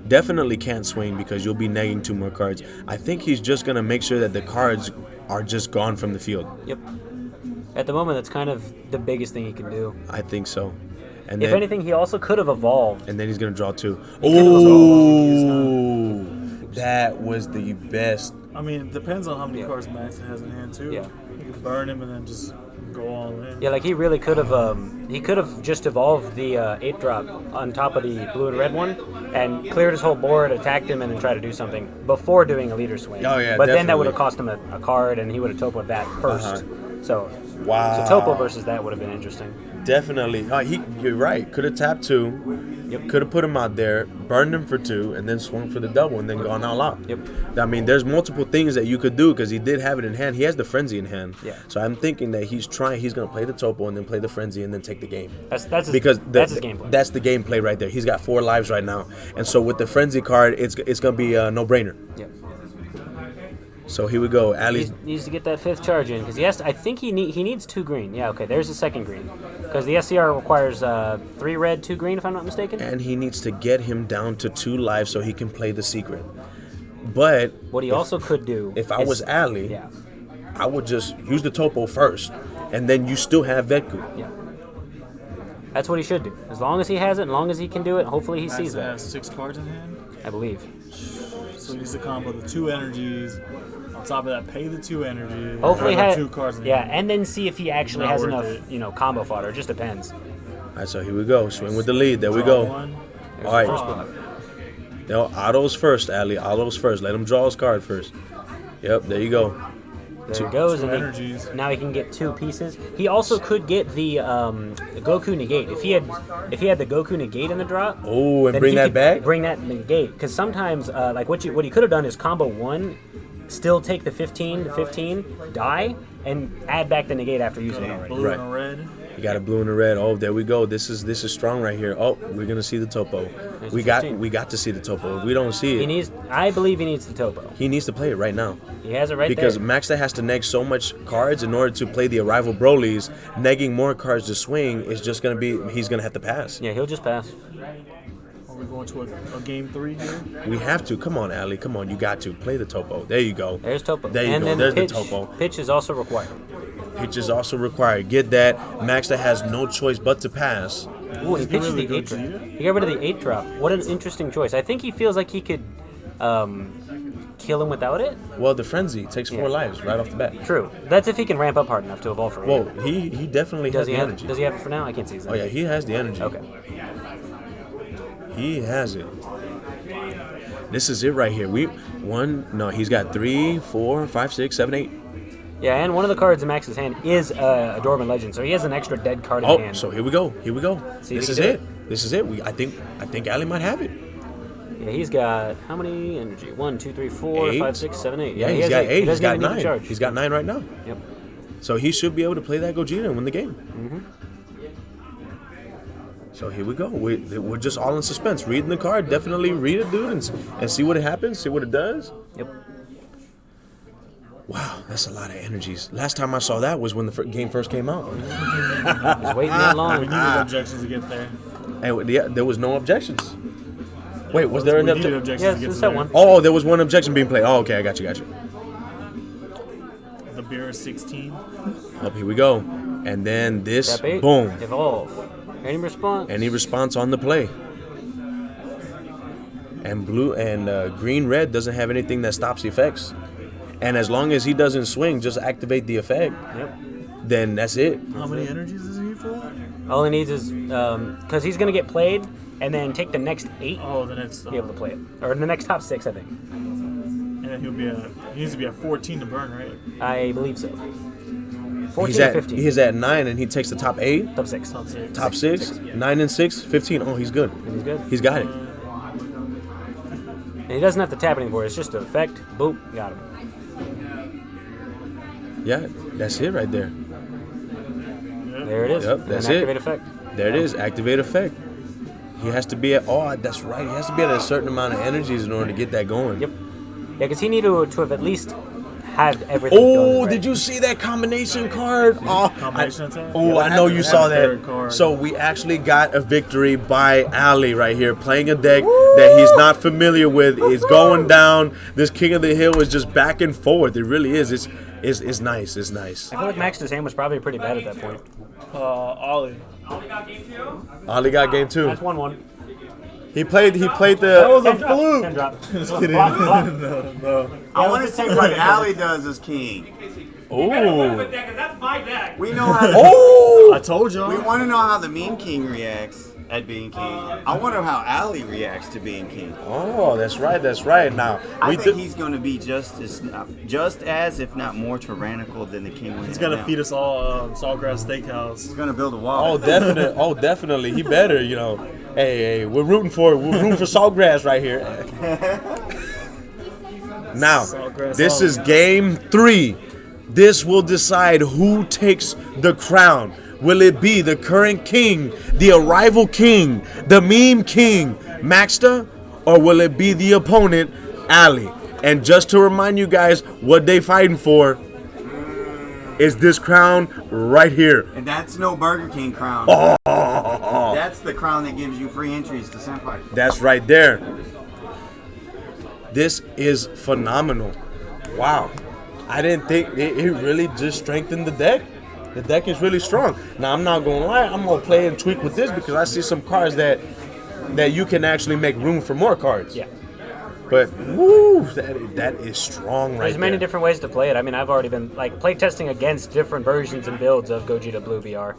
Definitely can't swing because you'll be negging 2 more cards. I think he's just gonna make sure that the cards are just gone from the field. Yep. At the moment, that's kind of the biggest thing he can do. I think so. And if then, anything, he also could have evolved. And then he's gonna draw 2. Oh, that was the best. I mean, it depends on how many cards Max has in hand too. Yeah. You can burn him and then just go all in. Yeah, like he really could have. He could have just evolved the 8-drop on top of the blue and red one, and cleared his whole board, attacked him, and then tried to do something before doing a leader swing. Oh yeah, but then that definitely. would have cost him a card, and he would have topoed that first. So Wow. So Topo versus that would have been interesting. Definitely. You're right. Could have tapped 2. Yep. Could have put him out there, burned him for 2, and then swung for the double, and then gone all out. Yep. I mean, there's multiple things that you could do because he did have it in hand. He has the frenzy in hand. Yeah. So I'm thinking that he's going to play the Topo and then play the frenzy and then take the game. That's his gameplay. That's the gameplay right there. He's got 4 lives right now, and so with the frenzy card, it's going to be a no-brainer. Yep. So here we go. He Ali needs to get that 5th charge in because I think he needs 2 green. Yeah, okay. There's the 2nd green because the SCR requires 3 red, 2 green, if I'm not mistaken. and he needs to get him down to 2 lives so he can play the secret. But what he also could do, if I was Ali, yeah, I would just use the Topo first, and then you still have Vetku. yeah, that's what he should do. As long as he has it, as long as he can do it, hopefully he sees that. Has 6 cards in hand. I believe. So he needs to combo the 2 energies. On top of that, pay the 2 energy. Hopefully, have 2 cards in hand. and then see if he actually Not has worth enough, combo fodder. It just depends. All right, so here we go. Swing with the lead. There we Draw go. 1. All right. No, Otto's first, Ali. Otto's first. Let him draw his card first. Yep, there you go. There it goes, two and energies. now he can get 2 pieces. He also could get the Goku negate if he had the Goku negate in the drop. Oh, and then bring he that could back? Bring that negate because sometimes like what he could have done is combo 1, still take the 15 to 15, die, and add back the negate after using it already. Blue Right. and a red. You got a blue and a red. Oh, there we go. This is strong right here. Oh, we're gonna see the Topo. There's We 15. got to see the Topo. If we don't see it, I believe he needs the Topo. he needs to play it right now. He has it right Because there. Maxta has to neg so much cards in order to play the Arrival Brolys. Negging more cards to swing is just gonna be he's gonna have to pass. Yeah, he'll just pass. Are we going to a game 3 here? We have to. Come on, Ali. Come on. You got to play the Topo. There you go. There's Topo. There you and go. then There's pitch, the Topo. Pitch is also required. Pitch is also required. Get that. Maxta has no choice but to pass. Ooh, he pitches the 8 drop. He got rid of the 8 drop. What an interesting choice. I think he feels like he could kill him without it. Well, the Frenzy takes 4 lives right off the bat. True. That's if he can ramp up hard enough to evolve for it. Whoa, he definitely has the energy. Does he have it for now? I can't see his Oh, yeah, he has the energy. Okay. He has it. This is it right here. He's got 3, 4, 5, 6, 7, 8. Yeah, and one of the cards in Max's hand is a Dormant Legend, so he has an extra dead card in Oh, hand. so here we go. Here we go. See if This he is can do it. This is it. I think Ali might have it. Yeah, he's got how many energy? 1, 2, 3, 4, 8. 5, 6, 7, 8. Yeah, he he's has got 8. He He's doesn't got even need to 9. charge. He's got 9 right now. Yep. So he should be able to play that Gogeta and win the game. Mm-hmm. So here we go. We're just all in suspense. Reading the card. Definitely read it, dude, and see what it happens. See what it does. Yep. Wow, that's a lot of energies. Last time I saw that was when the game first came out. He's waiting that long. We needed objections to get there. And yeah, there was no objections. Wait, was there an We needed objection? objections Yes, to get it's to that there. one. Oh, there was one objection being played. Oh, okay, I got you. The beer is 16. Oh, here we go. And then this, Step 8. boom. Evolve. Any response? Any response on the play. And blue and green red doesn't have anything that stops effects. And as long as he doesn't swing, just activate the effect. Yep. Then that's it. How many energies does he need for that? All he needs is because he's gonna get played and then take the next 8 Oh, the next. to be able to play it, or the next top 6, I think. And then he needs to be at 14 to burn, right? I believe so. 14 He's or at 15. he's at 9 and he takes the top 8, top 6. Top 6. top 6, 9 and 6, 15. Oh, he's good. He's good. He's got it. And he doesn't have to tap anymore. It's just an effect. Boop. Got him. Yeah, that's it right there. There it is. Yep, that's An it. activate effect. There it is. Activate effect. He has to be at. Oh, that's right. He has to be at a certain amount of energies in order to get that going. Yep. Yeah, because he needed to have at least had everything. Oh, done, did you see that combination card? Oh, Combination attack? Oh, Yeah, I know you saw third that. card. So we actually got a victory by Ali right here, playing a deck that he's not familiar with. It's going down. This King of the Hill is just back and forth. It really is. It's nice. It's nice. I feel like Max's hand was probably pretty bad at that point. Ollie. Ali got game 2. That's 1-1. He played the. That was a fluke. Hand drop. Just kidding. No. I want to see what Ali does as king. Oh. We know how. Oh. I told y'all. We want to know how the mean king reacts. at being king. I wonder how Ali reacts to being king. Oh, that's right. That's right. Now I think he's going to be just as, if not more, tyrannical than the king. He's gonna feed us all Sawgrass Steakhouse. He's gonna build a wall. Oh, definitely. Oh, definitely. He better. You know. Hey, we're rooting for Saltgrass right here. Now, this is game 3. This will decide who takes the crown. Will it be the current king, the arrival king, the meme king, Maxta, or will it be the opponent, Ali? And just to remind you guys what they fighting for is this crown right here. And that's no Burger King crown. That's the crown that gives you free entries to Senpai. That's right there. This is phenomenal. Wow. I didn't think it really just strengthened the deck. The deck is really strong. Now, I'm not going to lie. I'm going to play and tweak with this because I see some cards that you can actually make room for more cards. Yeah. But, woo, that is strong right There's many different ways to play it. I mean, I've already been play testing against different versions and builds of Gogeta Blue BR.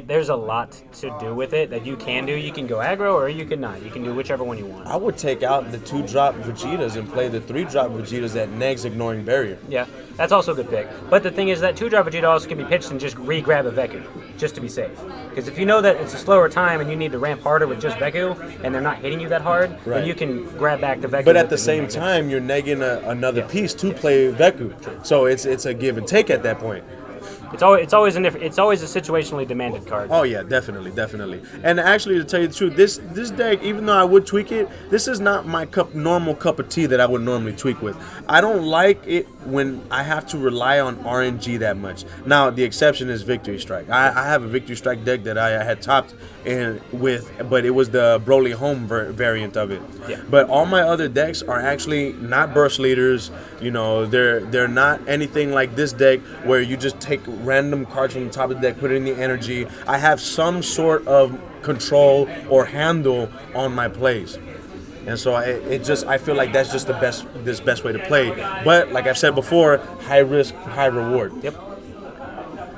There's a lot to do with it that you can do. You can go aggro or you can not. You can do whichever one you want. I would take out the 2-drop Vegetas and play the 3-drop Vegetas at negs ignoring barrier. Yeah, that's also a good pick. But the thing is that 2-drop Vegeta also can be pitched and just re-grab a Veku, just to be safe. Because if you know that it's a slower time and you need to ramp harder with just Veku, and they're not hitting you that hard, then you can grab back the Veku. But at the same time, you're negging another piece to play Veku. So it's a give and take at that point. It's always a situationally demanded card. Oh yeah, definitely. And actually, to tell you the truth, this deck, even though I would tweak it, this is not my normal cup of tea that I would normally tweak with. I don't like it when I have to rely on RNG that much. Now, the exception is Victory Strike. I have a Victory Strike deck that I had topped in with, but it was the Broly Home variant of it. Yeah. But all my other decks are actually not burst leaders. You know, they're not anything like this deck where you just take random cards from the top of the deck, put it in the energy. I have some sort of control or handle on my plays. And so I feel like that's just the best way to play. But like I've said before, high risk, high reward. Yep.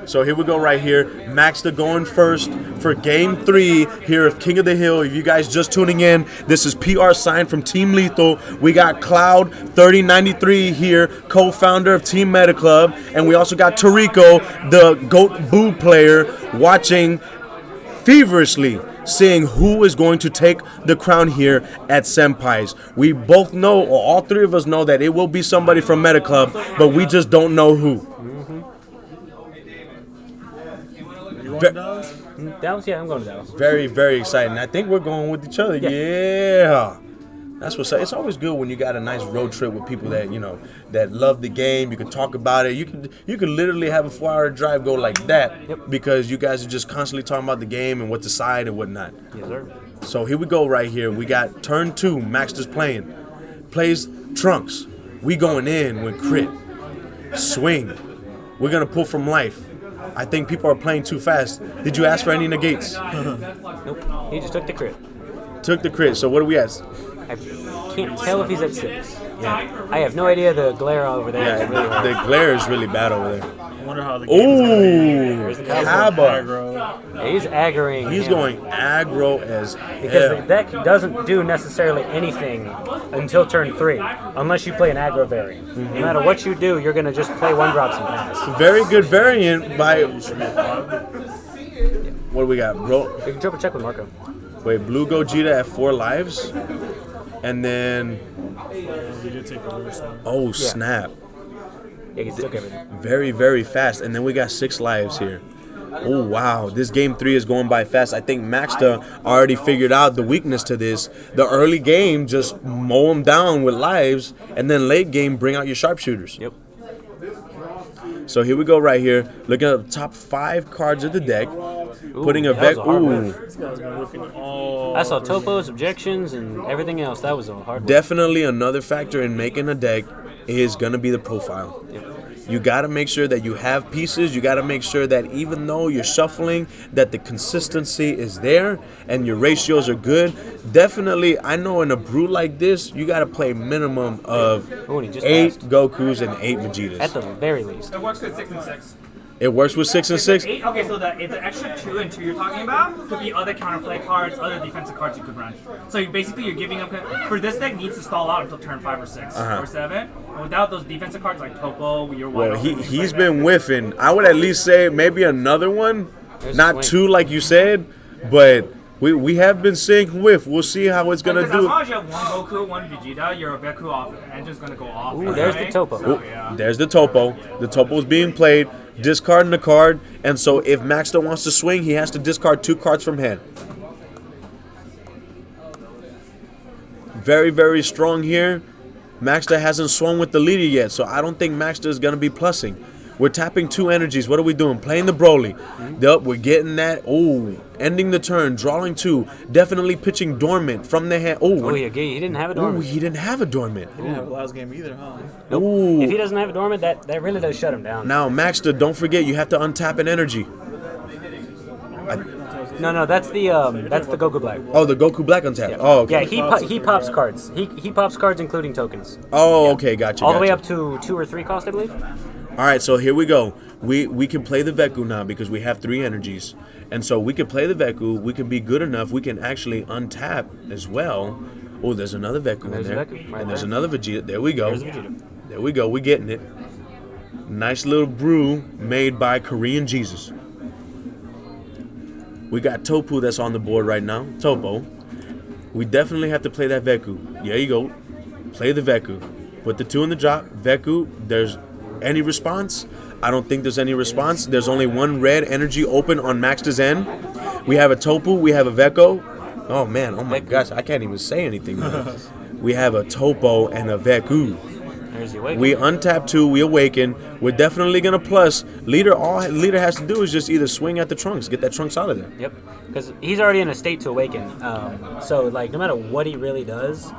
So here we go right here. Maxta going first for game 3 here of King of the Hill. If you guys just tuning in, this is PR Sign from Team Lethal. We got Cloud 3093 here, co-founder of Team Meta Club. And we also got Toriko, the GOAT Boo player, watching feverishly, seeing who is going to take the crown here at Senpai's. We both know, or all 3 of us know, that it will be somebody from Meta Club, but we just don't know who. Dallas? Yeah, I'm going to Dallas. Very, very exciting. I think we're going with each other. Yeah. That's what's up. It's always good when you got a nice road trip with people that, you know, that love the game. You can talk about it. You can literally have a 4-hour drive go like that because you guys are just constantly talking about the game and what to side and whatnot. Yes, sir. So here we go right here. We got turn 2. Maxter's playing. Plays Trunks. We going in with crit. Swing. We're going to pull from life. I think people are playing too fast. Did you ask for any negates? Nope. He just took the crit. Took the crit. So what are we at? I can't tell if he's at 6. Yeah. I have no idea. The glare over there. Yeah, is really hard. the glare is really bad over there. I wonder how the game's Ooh, going. Kaba. He's aggroing. He's going aggro as because hell. the deck doesn't do necessarily anything until turn 3, unless you play an aggro variant. No matter what you do, you're gonna just play 1-drops and pass. Very good variant by. What do we got, bro? You can triple check with Marco. Wait, Blue Gogeta at 4 lives, and then. Oh snap! Yeah, he took everything. Very, very fast, and then we got 6 lives here. Oh wow, this game 3 is going by fast. I think Maxta already figured out the weakness to this. The early game, just mow them down with lives, and then late game, bring out your sharpshooters. Yep. So here we go right here, looking at the top 5 cards of the deck, putting a Vec. I saw topos, objections, and everything else. That was a hard one. Definitely another factor in making a deck is going to be the profile. Yep. You got to make sure that you have pieces. You got to make sure that even though you're shuffling, that the consistency is there and your ratios are good. Definitely, I know in a brew like this, you got to play minimum of 8 Gokus and 8 Vegetas. At the very least. It works at 6 and 6. It works with 6 and 6. Okay, so the extra 2 and 2 you're talking about could be other counterplay cards, other defensive cards you could run. So you're giving up. For this deck needs to stall out until turn 5 or 6 or 7. And without those defensive cards like Topo, you're wide open. He's been whiffing. I would at least say maybe another one, not 2 like you said, but we have been seeing whiff. We'll see how it's gonna do. As long as you have one Goku, one Vegeta, your Veku off engine's gonna go off. Ooh, there's the Topo. So, yeah. There's the Topo. The Topo's being played, discarding the card, and so if Maxter wants to swing, he has to discard 2 cards from hand. Very, very strong here. Maxter hasn't swung with the leader yet, so I don't think Maxter is gonna be plussing. We're tapping 2 energies. What are we doing? Playing the Broly. Yup, we're getting that. Oh, ending the turn, drawing 2. Definitely pitching dormant from the hand. Oh, he didn't have a dormant. He didn't have a dormant. He didn't have a last game either, huh? Nope. Ooh. If he doesn't have a dormant, that really does shut him down. Now, Maxter, don't forget you have to untap an energy. No, that's the Goku Black. Oh, the Goku Black untap. Yeah. Oh, okay. Yeah, he pops cards. He pops cards including tokens. Oh, okay, gotcha. All the way up to 2 or 3 cost, I believe. All right, so here we go. We can play the Veku now because we have 3 energies. And so we can play the Veku. We can be good enough. We can actually untap as well. Oh, there's another Veku in there. And there's another Vegeta. There we go. There's Vegeta. There we go. We're getting it. Nice little brew made by Korean Jesus. We got Topu that's on the board right now. Topo. We definitely have to play that Veku. There you go. Play the Veku. Put the 2 in the drop. Veku. There's any response? I don't think there's any response. There's only 1 red energy open on Maxter's end. We have a Topu. We have a Veko. Oh, man. Oh, my gosh. I can't even say anything now. We have a Topo and a Veku. There's the awaken. We untap 2. We awaken. We're definitely going to plus. All Leader has to do is just either swing at the Trunks. Get that Trunks out of there. Yep. Because he's already in a state to awaken. So, like, no matter what he really does,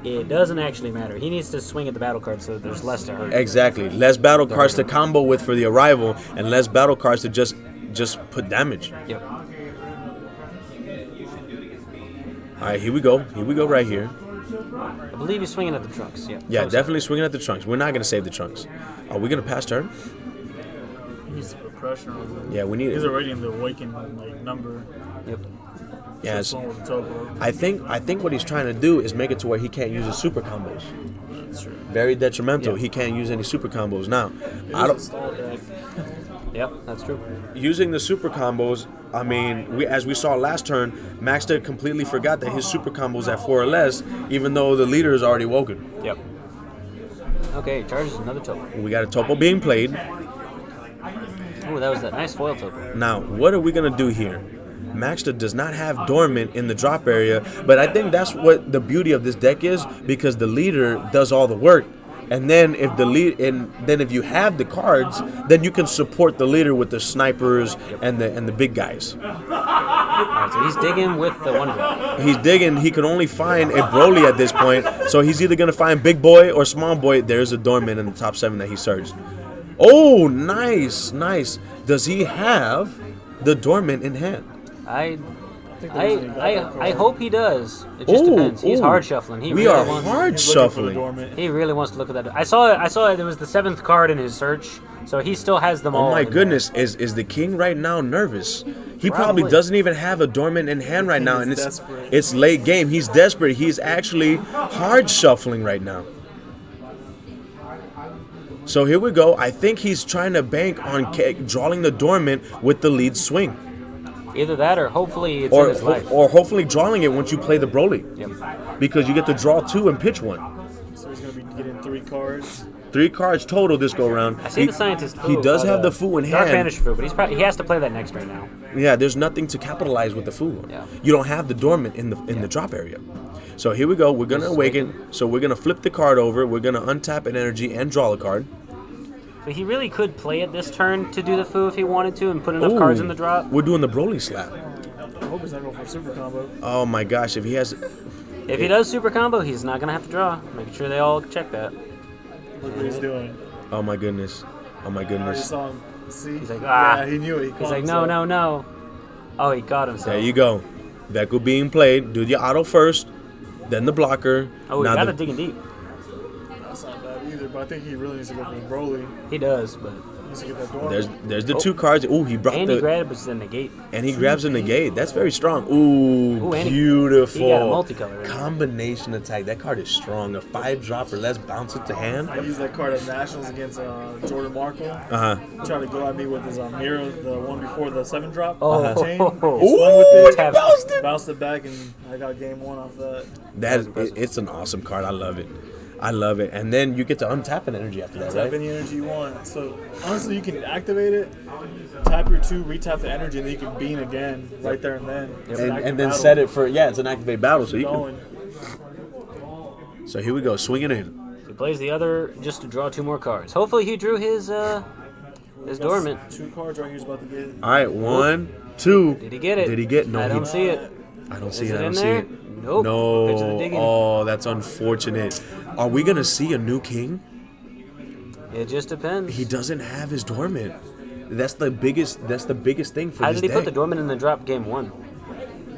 it doesn't actually matter. He needs to swing at the battle card so there's less to hurt. Exactly. Less battle cards to combo with for the arrival, and less battle cards to just put damage. Yep. All right, here we go. Here we go right here. I believe he's swinging at the Trunks. Yeah. Yeah, definitely swinging at the Trunks. We're not going to save the Trunks. Are we going to pass turn? He needs to put pressure on him. Yeah, we need He's it. already in the awakened number. Yep. Yes. So with the Topo. I think what he's trying to do is make it to where he can't use his super combos. That's true. Very detrimental. Yeah. He can't use any super combos now. It is a stall deck. Yep, that's true. Using the super combos, I mean, as we saw last turn, Maxter completely forgot that his super combos at 4 or less, even though the leader is already woken. Yep. Okay, charges another Topo. We got a Topo being played. Ooh, that was that nice foil Topo. Now, what are we going to do here? Maxter does not have Dormant in the drop area, but I think that's what the beauty of this deck is, because the leader does all the work. And then if you have the cards, then you can support the leader with the snipers and the big guys. Alright, so he's digging with the 1 drop. He's digging. He can only find a Broly at this point, so he's either gonna find Big Boy or Small Boy. There's a Dormant in the top 7 that he searched. Oh, nice. Does he have the Dormant in hand? I hope he does. It just depends. He's hard shuffling. We are hard shuffling. He really wants to look at that. I saw it. It was the 7th card in his search, so he still has them all. Oh my goodness! Is the king right now nervous? He probably doesn't even have a Dormant in hand right now, and it's late game. He's desperate. He's actually hard shuffling right now. So here we go. I think he's trying to bank on drawing the Dormant with the lead swing. Either that, or hopefully it's in his life. Or hopefully drawing it once you play the Broly. Yep. Because you get to draw 2 and pitch 1. So he's going to be getting 3 cards. 3 cards total this go around. I see the scientist Fu. He does have the Fu in Dark hand. Banish Fu, but he has to play that next right now. Yeah, there's nothing to capitalize with the Fu. Yeah. You don't have the Dormant in the drop area. So here we go. We're going to awaken. So we're going to flip the card over. We're going to untap an energy and draw a card. But he really could play it this turn to do the Fu if he wanted to and put enough cards in the drop. We're doing the Broly slap. I hope he's not going for a super combo. Oh my gosh, if he does super combo, he's not going to have to draw. Making sure they all check that. Look what he's doing. Oh my goodness. Oh my I goodness. saw him. See? He's like, Yeah, he knew it. He's like, no. Oh, he got himself. There you go. Veku being played. Do the auto first, then the blocker. Oh, he got it digging deep. That's not bad either, but I think he really needs to go for the Broly. He does, but... Just to get that door. There's the 2 cards. Ooh, he brought And the he grabs the negate. and he grabs a negate. That's very strong. Ooh, And beautiful. he got a multicolor. Combination attack. That card is strong. A 5-drop or less, bounce it to hand. I used that card at Nationals against Jordan Markle. Uh-huh. He tried to go at me with his mirror, the one before the 7-drop chain. Ooh, Swung with it, bounced it back, and I got game 1 off that. It's an awesome card. I love it. And then you get to untap an energy after that, Tap right? any energy you want. So honestly, you can activate it, tap your 2, retap the energy, and then you can bean again right there and then. And then set it for it's an activate battle, so you going. can. So here we go, swinging in. He plays the other just to draw 2 more cards. Hopefully he drew his dormant. 2 cards right here is about to get. All right, 1, 2. Did he get it? Did he get? No, I don't see it. I don't see Is it. it I don't in see there? it. Nope. Pitch of the No. digging. Oh, that's unfortunate. Are we gonna see a new king? It just depends. He doesn't have his dormant. That's the biggest thing for How this did he put deck. the dormant in the drop game 1?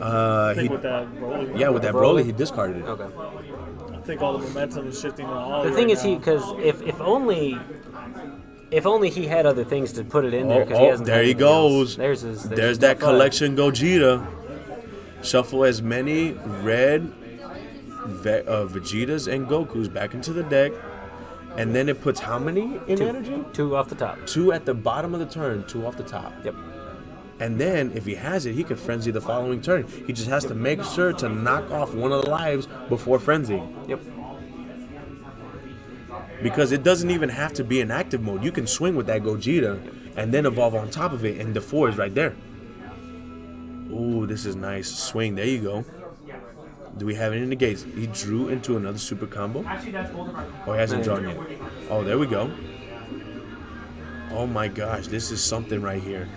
I think with that Broly. Yeah, with that Broly, he discarded it. Okay. I think all the momentum is shifting to all. The thing is, because if only he had other things to put it in there, because he hasn't. There done he anything else. goes. There's There's that collection Gogeta. Shuffle as many red Vegetas and Gokus back into the deck. And then it puts how many in energy? 2 off the top. 2 at the bottom of the turn, 2 off the top. Yep. And then if he has it, he could frenzy the following turn. He just has to make sure to knock off one of the lives before frenzying. Yep. Because it doesn't even have to be in active mode. You can swing with that Gogeta and then evolve on top of it, and the 4 is right there. Ooh, this is nice. Swing. There you go. Do we have any negates? He drew into another super combo. Oh, he hasn't drawn yet. Oh, there we go. Oh my gosh, this is something right here.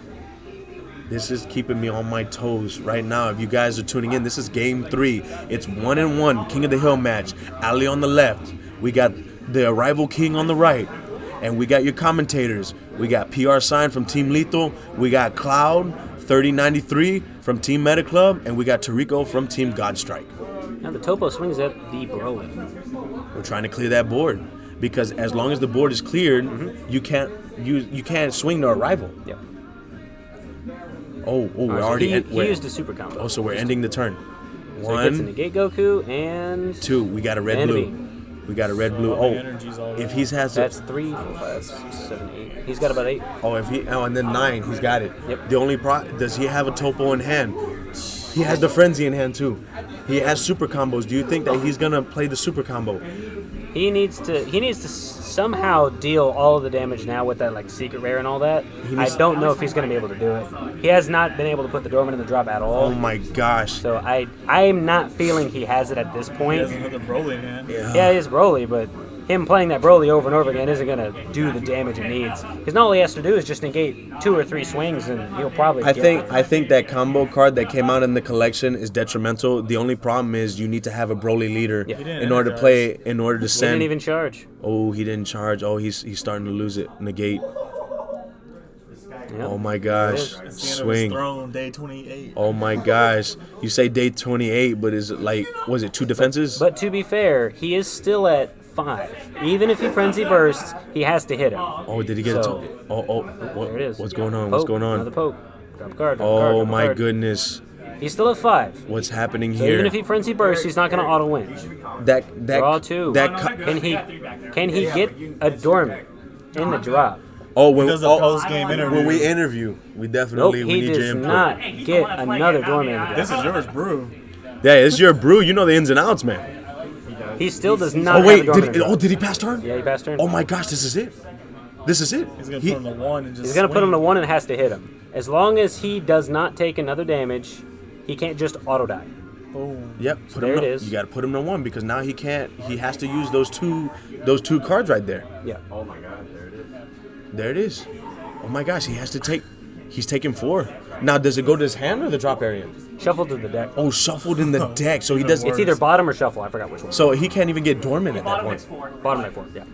This is keeping me on my toes right now. If you guys are tuning in, this is game 3. It's 1-1 King of the Hill match. Ali on the left. We got the Arrival King on the right. And we got your commentators. We got PR Sign from Team Lethal. We got Cloud 3093 from Team Meta Club. And we got Tarico from Team Godstrike. Now the Topo swings at the Broly. We're trying to clear that board. Because as long as the board is cleared, you can't swing the Arrival. Yep. Oh, we're So already. he used a super combo. Oh, so we're ending the turn. So he gets a 1, negate Goku and 2. We got a red enemy. blue. We got a red blue. Oh, if he has That's 3, 4, 5, 6, 7, 8. He's got about 8. and then 9, he's got it. Yep. The only does he have a topo in hand? He has the frenzy in hand too. He has super combos. Do you think that he's gonna play the super combo? He needs to somehow deal all of the damage now with that like secret rare and all that. I don't know if he's going to be able to do it. He has not been able to put the dormant in the drop at all. Oh my gosh! So I'm not feeling he has it at this point. He has another Broly in hand. Yeah, it is Broly, but him playing that Broly over and over again isn't going to do the damage it needs. Because all he has to do is just negate 2 or 3 swings, and he'll probably. I think that combo card that came out in the collection is detrimental. The only problem is you need to have a Broly leader in order to play, in order to send. He didn't even charge. Oh, he didn't charge. Oh, he's starting to lose it. Negate. Yep. Oh my gosh! It's the end Swing. of his throne, day 28. Oh my gosh! You say day 28, but is it like was it 2 defenses? But to be fair, he is still at 5. Even if he frenzy bursts, he has to hit him. Oh, did he get So- it? What, There it is. What's going on? Poke, What's going on? Another poke. Drop a card. Drop a card, Oh drop a my card. goodness! He's still at 5. What's happening So here? even if he frenzy bursts, he's not going to auto win. that Draw 2. Can he get a dormant in the drop? when does a post-game interview. when we interview, we Nope, definitely we he need your does input. not get another dormant in the This drop. is yours, Brew. Yeah, it's your brew. You know the ins and outs, man. He still does not Oh have a wait, dormant in the drop. did he pass turn? Yeah, he passed turn. Oh my gosh, this is it. This is it. He's going to put him to 1 and just He's going to put him swing. to 1 and has to hit him. As long as he does not take another damage, he can't just auto die. Boom. Yep, put There him. it is. You got to put him to 1 because now he can't. He has to use those two cards right there. Yeah. There it is. Oh my gosh, he has to take. He's taking 4. Now, does it go to his hand or the drop area? Shuffled to the deck. Oh, shuffled in the deck, so he does. It's either bottom or shuffle. I forgot which one. So he can't even get dormant at that point. Bottom right 4, yeah.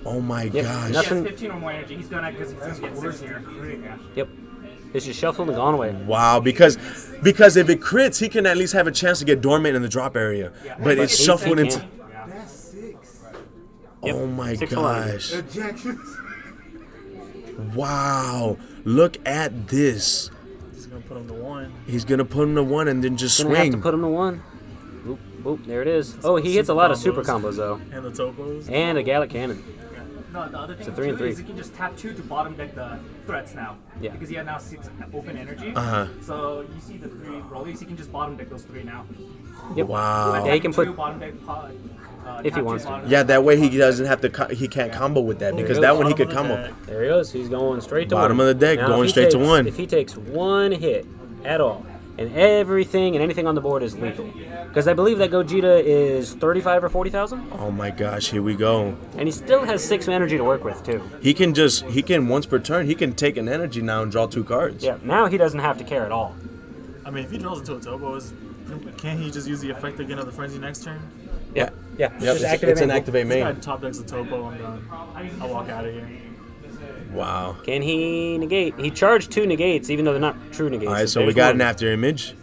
Oh my Yep, gosh. nothing. 15 or more energy. He's gonna because he's gonna get 6 here. Yep. It's just shuffled and gone away. Wow, because if it crits, he can at least have a chance to get dormant in the drop area. But it's he shuffled can't. into. Oh my 6 for life. gosh. Wow. Look at this. He's gonna put him to 1. He's going to put him to 1 and then just Gonna have to swing. put him to 1. Boop, boop, there it is. Oh, he hits a lot of super combos, though. And the topos. And a Gallic Cannon. No, the other thing a 3 and too 3. is you can just tap 2 to bottom deck the threats now. Yeah. Because he had now 6 open energy. Uh-huh. So you see the 3 rollies, you can just bottom deck those 3 now. Yep. Wow. Yeah, he can put bottom deck if he wants to. Yeah, that way he doesn't have to. He can't combo with that because that one he could combo. There he goes. He's going straight to Bottom 1. of the deck, Now, going if he straight to takes- 1. If he takes 1 hit at all, and everything and anything on the board is lethal, because I believe that Gogeta is 35 or 40,000, Oh my gosh, here we go. and he still has 6 energy to work with too. He can once per turn, he can take an energy now and draw 2 cards. Yeah. Now he doesn't have to care at all. I mean, if he draws into a topo, can't he just use the effect again of the frenzy next turn? Yeah. Yeah. Yep, it's an activate This guy main. top decks a topo. I'm done. I'll walk out of here. Wow. Can he negate? He charged 2 negates, even though they're not true negates. All right, so we There's got one. an after image.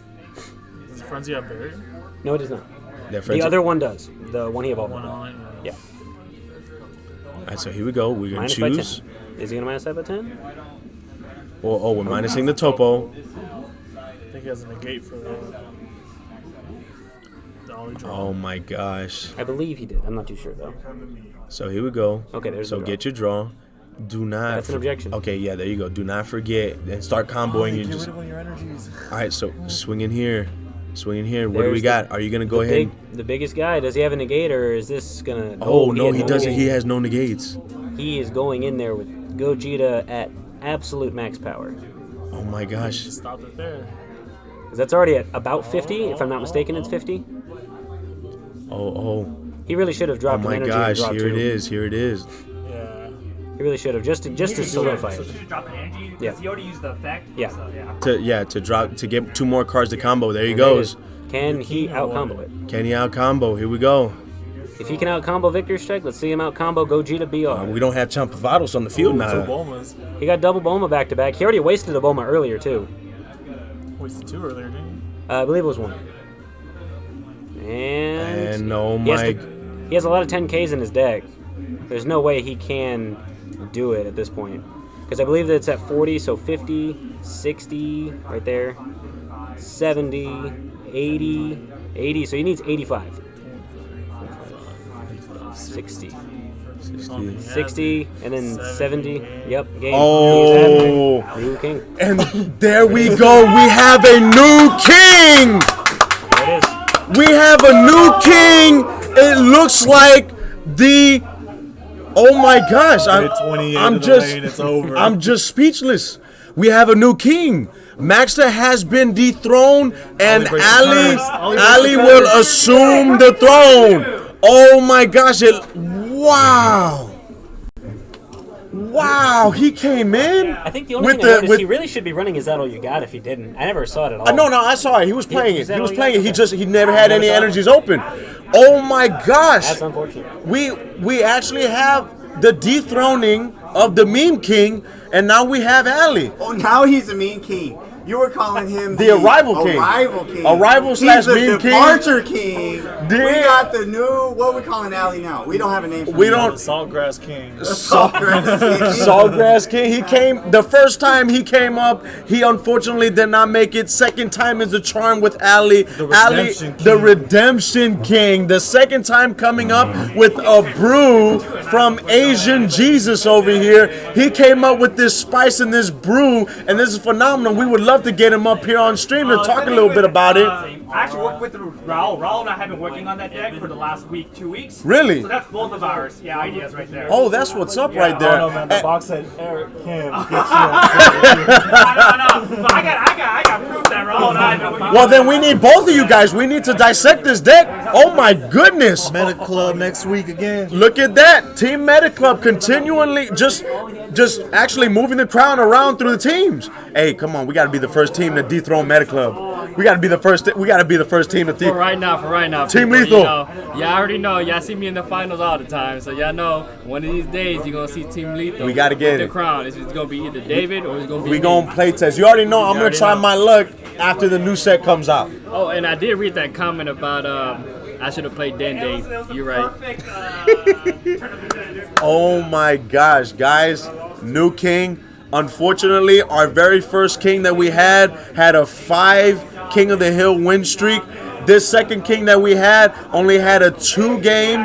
Does frenzy have barrier? No, it does not. That The frenzy- other one does. The one he evolved. One on. Yeah. All right, so here we go. We're gonna Minus by choose. 10. Is he gonna minus that by 10? We're minusing the topo. I think he has a negate for the ollie draw. Oh my gosh. I believe he did. I'm not too sure though. So here we go. Okay, there's So the draw. get your draw. Do not. That's an objection. Okay, yeah, there you go. Do not forget and start comboing. You Get just. rid of one of your energies. All right, so swing in here. Swing in here. What do we There's got? Are you gonna go the ahead? The biggest guy. Does he have a negate, or is this gonna? Oh no, he has doesn't. negate. He has no negates. He is going in there with Gogeta at absolute max power. Oh my gosh. Just stop it there. 'Cause that's already at about 50, if I'm not mistaken. It's 50. Oh. He really should have Oh dropped an my energy gosh. and dropped Here 2. it is. Here it is. Yeah. He really should have just to solidify So it. you should drop an energy because Yeah. he already used the effect. Yeah. So, yeah. To drop to get 2 more cards to combo. There he And there it goes. is. Can he out combo it? Can he out combo? Here we go. If he can out combo Victor's Strike, let's see him out combo Gogeta BR. We don't have Champavados on the field Two now. Bulmas. He got double Bulma back to back. He already wasted a Bulma earlier too. Wasted 2 earlier, didn't he? I believe it was 1. And oh he has my. he has a lot of 10Ks in his deck. There's no way he can do it at this point. Because I believe that it's at 40, so 50, 60, right there, 70, 80, 80, so he needs 85. 60. 60, and then 70. Yep, game. Oh. New king. And there we go. We have a new king. There it is. We have a new king. It looks like the. Oh my gosh! It's over. I'm just speechless. We have a new king. Maxter has been dethroned, and Ali will assume the throne. Oh my gosh! Wow! Wow! He came in. I think the only thing I noticed, he really should be running Is That All You Got if he didn't. I never saw it at all. No, I saw it. He was playing it. Is that He was all you playing it. got? He never had any energies open. Oh my gosh! That's unfortunate. We actually have the dethroning of the meme king, and now we have Ali. Oh, now he's a mean king. You were calling him The arrival king. Arrival king. Arrival He's slash the meme king. departure king. We Yeah. got the new. What are we calling Ali now? We don't have a name for We him. don't- Saltgrass King. Saltgrass King. Saltgrass King. He came the first time he came up. He unfortunately did not make it. Second time is the charm with Ali. Redemption King. The Redemption King. The second time coming up with a brew from Asian Jesus over here. He came up with this spice and this brew, and this is phenomenal. We would love to get him up here on stream to talk a little bit about it. I actually worked with Raul. Raul and I have been working on that deck for the last week, 2 weeks. Really? So that's both of ours. Yeah, ideas right there. Oh, that's what's up right I there. don't know, man. The box said Eric Kim. No. But I got proof that Raul and I have been working. Well, then we need both of you guys. We need to dissect this deck. Oh my goodness. Meta Club next week again. Look at that. Team Meta Club continually just actually moving the crown around through the teams. Hey, come on. We got to be the first team to dethrone Meta Club. We got to be the first team to For right now. Team people, Lethal. You know, y'all already know. Y'all see me in the finals all the time, so y'all know one of these days you're gonna see Team Lethal. We gotta get the it. crown. It's gonna be either David or it's gonna be We me. going to play test. You already know I'm going already to try know. my luck after the new set comes out. Oh, and I did read that comment about I should have played Dende. You're right. Oh my gosh, guys. New king. Unfortunately, our very first king that we had a 5 King of the Hill win streak. This second king that we had only had a 2 King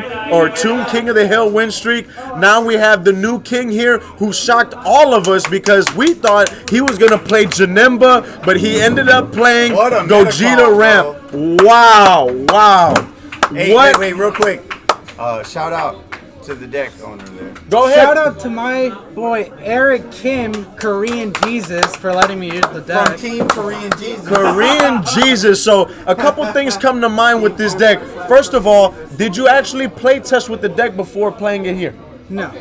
of the Hill win streak. Now we have the new king here who shocked all of us because we thought he was going to play Janemba, but he ended up playing Gogeta Ramp. Wow. Hey, wait, real quick. Shout out to the deck owner there. Go ahead. Shout out to my boy Eric Kim, Korean Jesus, for letting me use the deck. From Team Korean Jesus. Korean Jesus. So a couple things come to mind with this deck. First of all, did you actually play test with the deck before playing it here? No.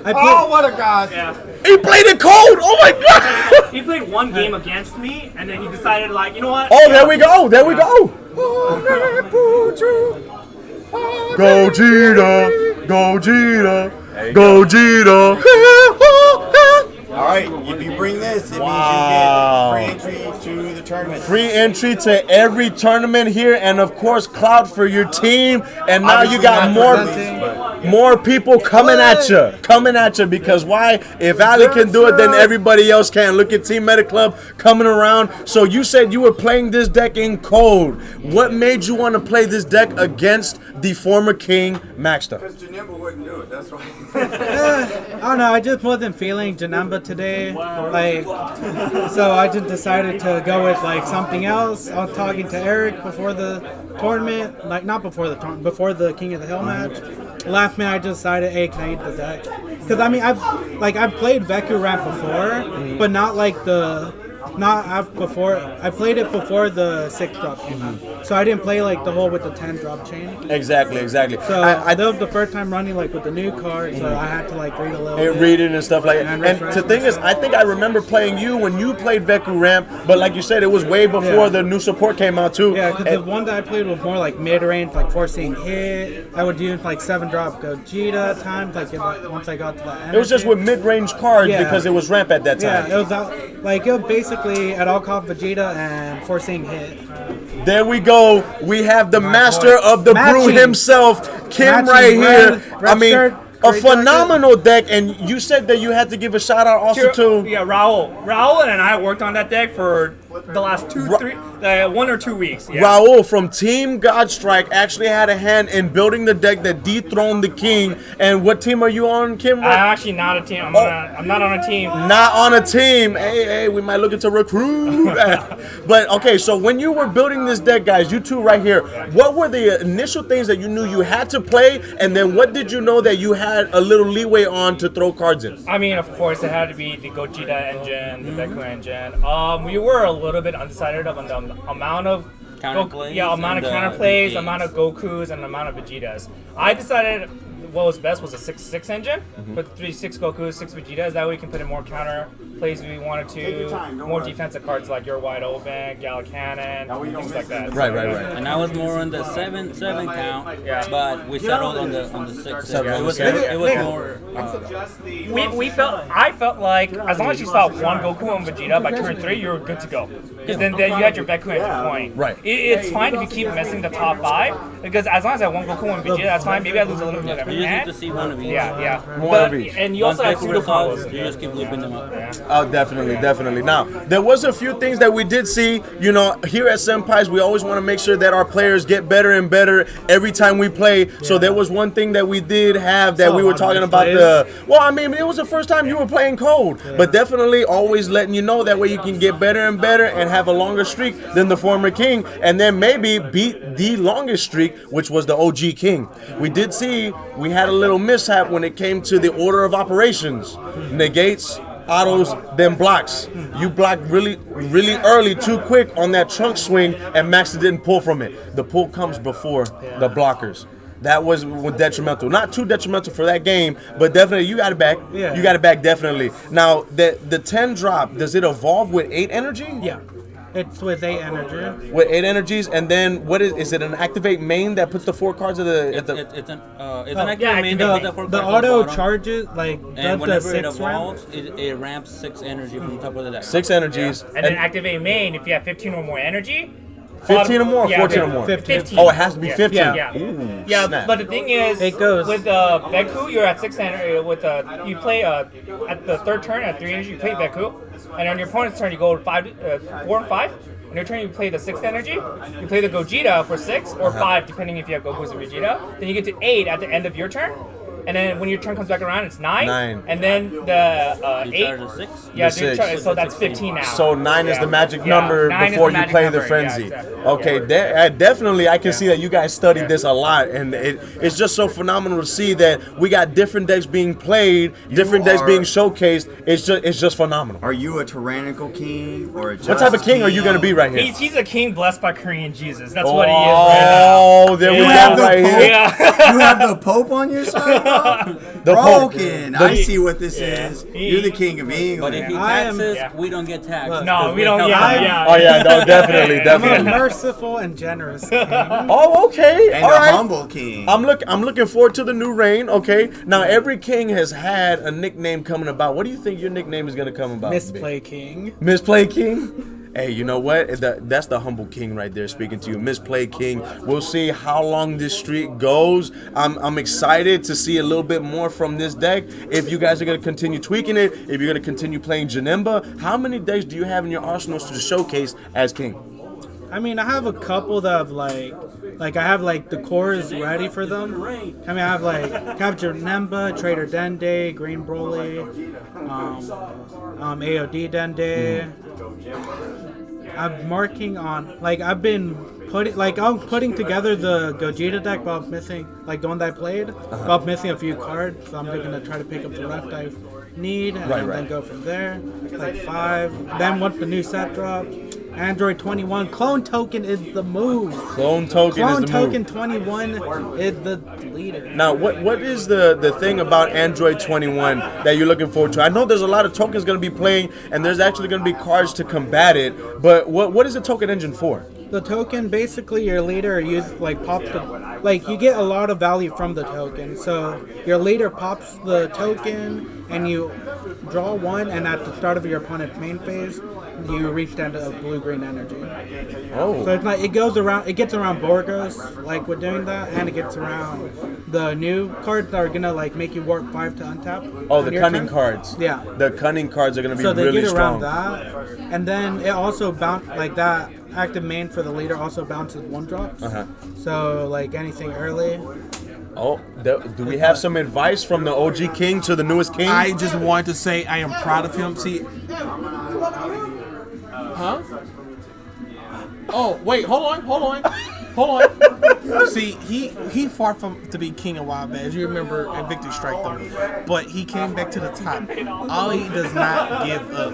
Oh, what a god. Yeah. He played it cold. Oh my god. He played one game against me, and then he decided, like, you know what? Oh, there we go. Gogeta. All right, if you bring this, it means you get free entry to the tournament. Free entry to every tournament here, and of course, clout for your team. And now you got more people coming at you, because why? If Ali can do it, then everybody else can. Look at Team Meta Club coming around. So you said you were playing this deck in cold. What made you want to play this deck against the former king, Maxter? Because Janemba wouldn't do it, that's why. I don't know, I just wasn't feeling Janemba today. Like, so I just decided to go with like something else. I was talking to Eric before the tournament, like not before the tournament, before the King of the Hill match. Last minute I just decided, hey, can I eat the deck? Because I mean, I've played Veku Ramp before, but not like I played it before the 6 drop came out. So I didn't play like the whole with the 10 drop chain. Exactly. So that was the first time running like with the new card, so I had to like read a little bit. Read it and stuff like that. And the thing is, I think I remember playing you when you played Veku Ramp, but like you said, it was way before the new support came out too. Yeah, because the one that I played was more like mid-range, like forcing hit. I would use like 7 drop Gogeta times, like once I got to the end. It was just with mid-range cards because it was ramp at that time. Yeah, it was basically at all cost Vegeta and forcing hit. There we go. We have the master of the brew himself, Kim, right here. I mean, a phenomenal deck, and you said that you had to give a shout out also to Raul and I worked on that deck for the last 1 or 2 weeks. Yeah. Raul from Team Godstrike actually had a hand in building the deck that dethroned the king. And what team are you on, Kim? I'm actually not a team. I'm not on a team. Not on a team. Hey, we might look into recruit. But okay, so when you were building this deck, guys, you two right here, what were the initial things that you knew you had to play, and then what did you know that you had a little leeway on to throw cards in? I mean, of course, it had to be the Gogeta engine, the Veku engine. We were a little bit undecided on the amount of counterplays, amount of Gokus, and the amount of Vegetas. I decided what was best was a 6-6 engine. Put 6 Gokus, 6 Vegetas. That way we can put in more counter plays if we wanted to. More defensive cards like You're Wide Open, Gala Cannon, things like that. Right. And I was more on the 7 count. Yeah. But we settled on the 6. It was more. I felt like as long as you saw one Goku and Vegeta by turn 3, you were good to go. Because then you had your Veku engine point. Right. It's fine if you keep missing the top 5, because as long as I have one Goku and Vegeta, that's fine. Maybe I lose a little bit of You just need to see one of each. Yeah. One of each. And you also have pseudo combos. You just keep looping them up. Oh, definitely. Now, there was a few things that we did see. You know, here at Senpais, we always want to make sure that our players get better and better every time we play. So there was one thing that we did have that we were talking about it was the first time you were playing cold, but definitely always letting you know that way you can get better and better and have a longer streak than the former king, and then maybe beat the longest streak, which was the OG king. We did see we had a little mishap when it came to the order of operations. Negates, autos, then blocks. You blocked really early, too quick on that trunk swing, and Max didn't pull from it. The pull comes before the blockers. That was detrimental. Not too detrimental for that game, but definitely you got it back. Yeah. You got it back, definitely. Now, the 10 drop, does it evolve with 8 energy? Yeah. It's with 8 energy. With 8 energies, and then what is it an activate main that puts the 4 cards at the... It's an activate main that puts the 4 cards the auto charges, like, and whenever it ramp. evolves, it ramps 6 energy from the top of the deck. 6 energies. And then activate main, if you have 15 or more energy, 15 or more, or 14 or more? 15. Oh, it has to be 15. Yeah. Ooh, Yeah, snap. but the thing is, It goes- with Veku, you're at 6 energy. With you play at the third turn at 3 energy, you play Veku, and on your opponent's turn you go 4 and 5. On your turn you play the 6th energy. You play the Gogeta for 6 or 5, depending if you have Goku's and Vegeta. Then you get to 8 at the end of your turn. And then when your turn comes back around, it's 9. 9. And then the 8. Charge is 6? Yeah, The dude, 6. so that's 15 now. So 9 is the magic Yeah, number 9 is before the you magic play number. the frenzy. Yeah, exactly. Okay, definitely I can see that you guys studied this a lot, and it's just so phenomenal to see that we got different decks being played, different decks being showcased. It's just phenomenal. Are you a tyrannical king or a What type of king are you gonna be right here? He's a king blessed by Korean Jesus. That's what he is right now. Oh, there we You go have the right Pope? here. You have the Pope on your side, bro? The Pope. Broken. I see what this is. You're the king of But if England. he taxes, we don't get taxed. No, we don't. help Yeah, him. yeah. Oh yeah, no, definitely, I'm a definitely. merciful and generous king. Oh, okay. And All a right. humble king. I'm looking forward to the new reign. Okay. Now every king has had a nickname coming about. What do you think your nickname is gonna come about? Misplay king. Misplay King? Hey, you know what? That's the humble king right there speaking to you. Misplay King. We'll see how long this streak goes. I'm excited to see a little bit more from this deck. If you guys are going to continue tweaking it, if you're going to continue playing Janemba, how many decks do you have in your arsenals to showcase as king? I mean, I have a couple that have like I have like the cores ready for them. I mean, I have like Capture Nemba, Trader Dende, Green Broly, AOD Dende. I'm working on I'm putting together the Gogeta deck, but I'm missing the one that I played. But I'm missing a few cards, so I'm gonna try to pick up the rest I need and then go from there. 5. Then once the new set drops, Android 21 clone token is the move. Clone token is the token move. 21 is the leader. Now, what is the thing about Android 21 that you're looking forward to? I know there's a lot of tokens going to be playing, and there's actually going to be cards to combat it. But what is the token engine for? The token, basically, your leader pops you get a lot of value from the token. So your leader pops the token, and you draw 1, and at the start of your opponent's main phase, you reach down to blue-green energy. Oh. So it gets around Borgos, with doing that, and it gets around the new cards that are gonna make you warp 5 to untap. Oh, on the your cunning turn. cards. Yeah. The cunning cards are going to be So they really get around strong. that, and then it also that active main for the leader also bounces 1-drops. So anything early. Oh, do we have some advice from the OG king to the newest king? I just wanted to say I am proud of him. See, huh? Oh, wait, hold on. See, he fought to be king a while back. As you remember at Victory Strike though, but he came back to the top. Ollie does not give up.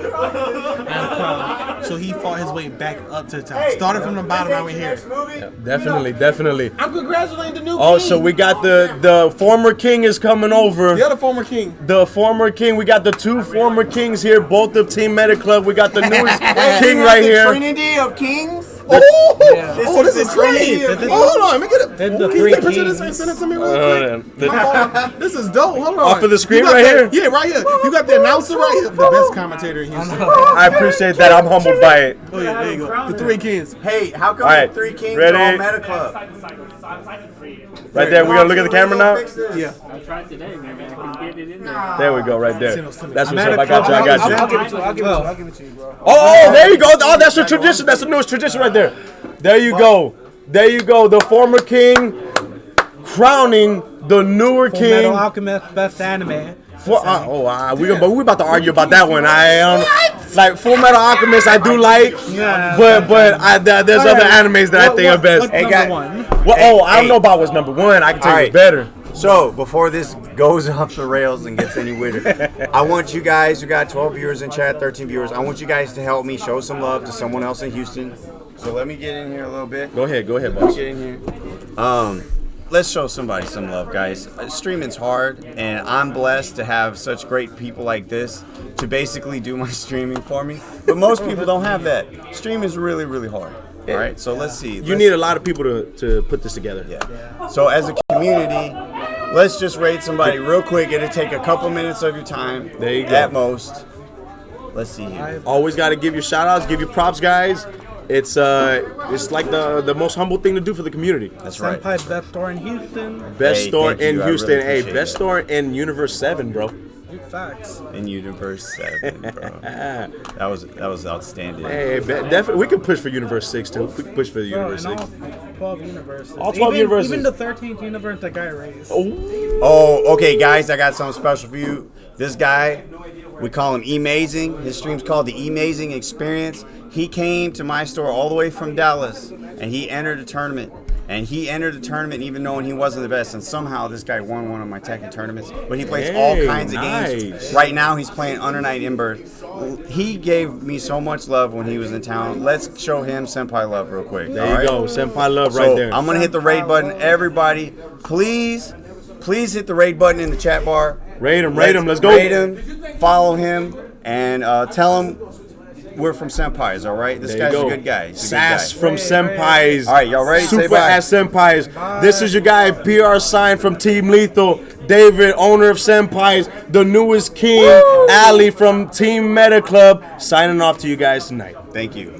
I'm proud. So he fought his way back up to the top. Started from the bottom, now we're here. Yeah, definitely. I'm congratulating the new king. Oh, so we got the former king is coming over. The other former king. The former king. We got the 2 former kings here, both of Team Meta Club. We got the newest king right here. Trinity of kings. This is great. Hold on, let me get it. The Can you three take a picture of this and kings. send it to me real quick? This is dope. Hold on. Off of the screen You got right that- here? Yeah, right here. You got the announcer right here. The best commentator in Houston. I appreciate that. I'm humbled by it. Oh yeah, there you go. The 3 kings. Hey, how come All right, the 3 kings ready? are all Meta Club? Right there. We're going to look at the camera now? Yeah. I tried today, man. I can get it in there. There we go, right there. That's what's Meta up. I got you. I'll give it to you. I'll give it to you, bro. Oh, there you go. Oh, that's a tradition. That's the newest tradition right there. There you go. The former king crowning the newer Full king. Metal Alchemist best anime. We about to argue about that one. Full Metal Alchemist, I do like, Yeah. but there's other animes that I think are best. What's number 1? I don't know about what's number 1. I can tell you it's better. So, before this goes off the rails and gets any weirder, I want you guys, who got 12 viewers in chat, 13 viewers, I want you guys to help me show some love to someone else in Houston. So let me get in here a little bit. Go ahead, Let me boss. get in here. Let's show somebody some love, guys. Streaming's hard, and I'm blessed to have such great people like this to basically do my streaming for me. But most people don't have that. Streaming is really, really hard. All right, so let's see. You need a lot of people to put this together. Yeah. So as a community, let's just rate somebody real quick. It'll take a couple minutes of your time. There you go. At most. Let's see here. Always got to give you shout outs, give you props, guys. It's like the most humble thing to do for the community. That's right. Senpai's best store in Houston. Best Hey, store thank in you. I Houston. really Hey, appreciate best that. store in Universe 7, bro. Big facts. In Universe 7, bro. that was outstanding. Hey, definitely, we could push for Universe 6 too. We could push for the Bro, Universe in 6. all 12 universes. All 12 universes. Even the 13th universe that guy raised. Oh, okay, guys, I got something special for you. This guy, we call him E-Mazing. His stream's called the E-Mazing Experience. He came to my store all the way from Dallas, and he entered a tournament. And he entered the tournament even knowing he wasn't the best. And somehow this guy won one of my Tekken tournaments. But he plays all kinds of games. Right now he's playing Under Night Ember. He gave me so much love when he was in town. Let's show him Senpai love real quick. There you go. Senpai love right there. I'm going to hit the raid button. Everybody, please hit the raid button in the chat bar. Rate him. Let's go. Rate him, follow him, and tell him we're from Senpai's, all right? This guy's a good guy. He's a Sass good guy. from Senpai's. All right, y'all ready? Say Super bye. ass Senpai's. This is your guy, PR Sign from Team Lethal. David, owner of Senpai's. The newest king, Ali from Team Meta Club. Signing off to you guys tonight. Thank you.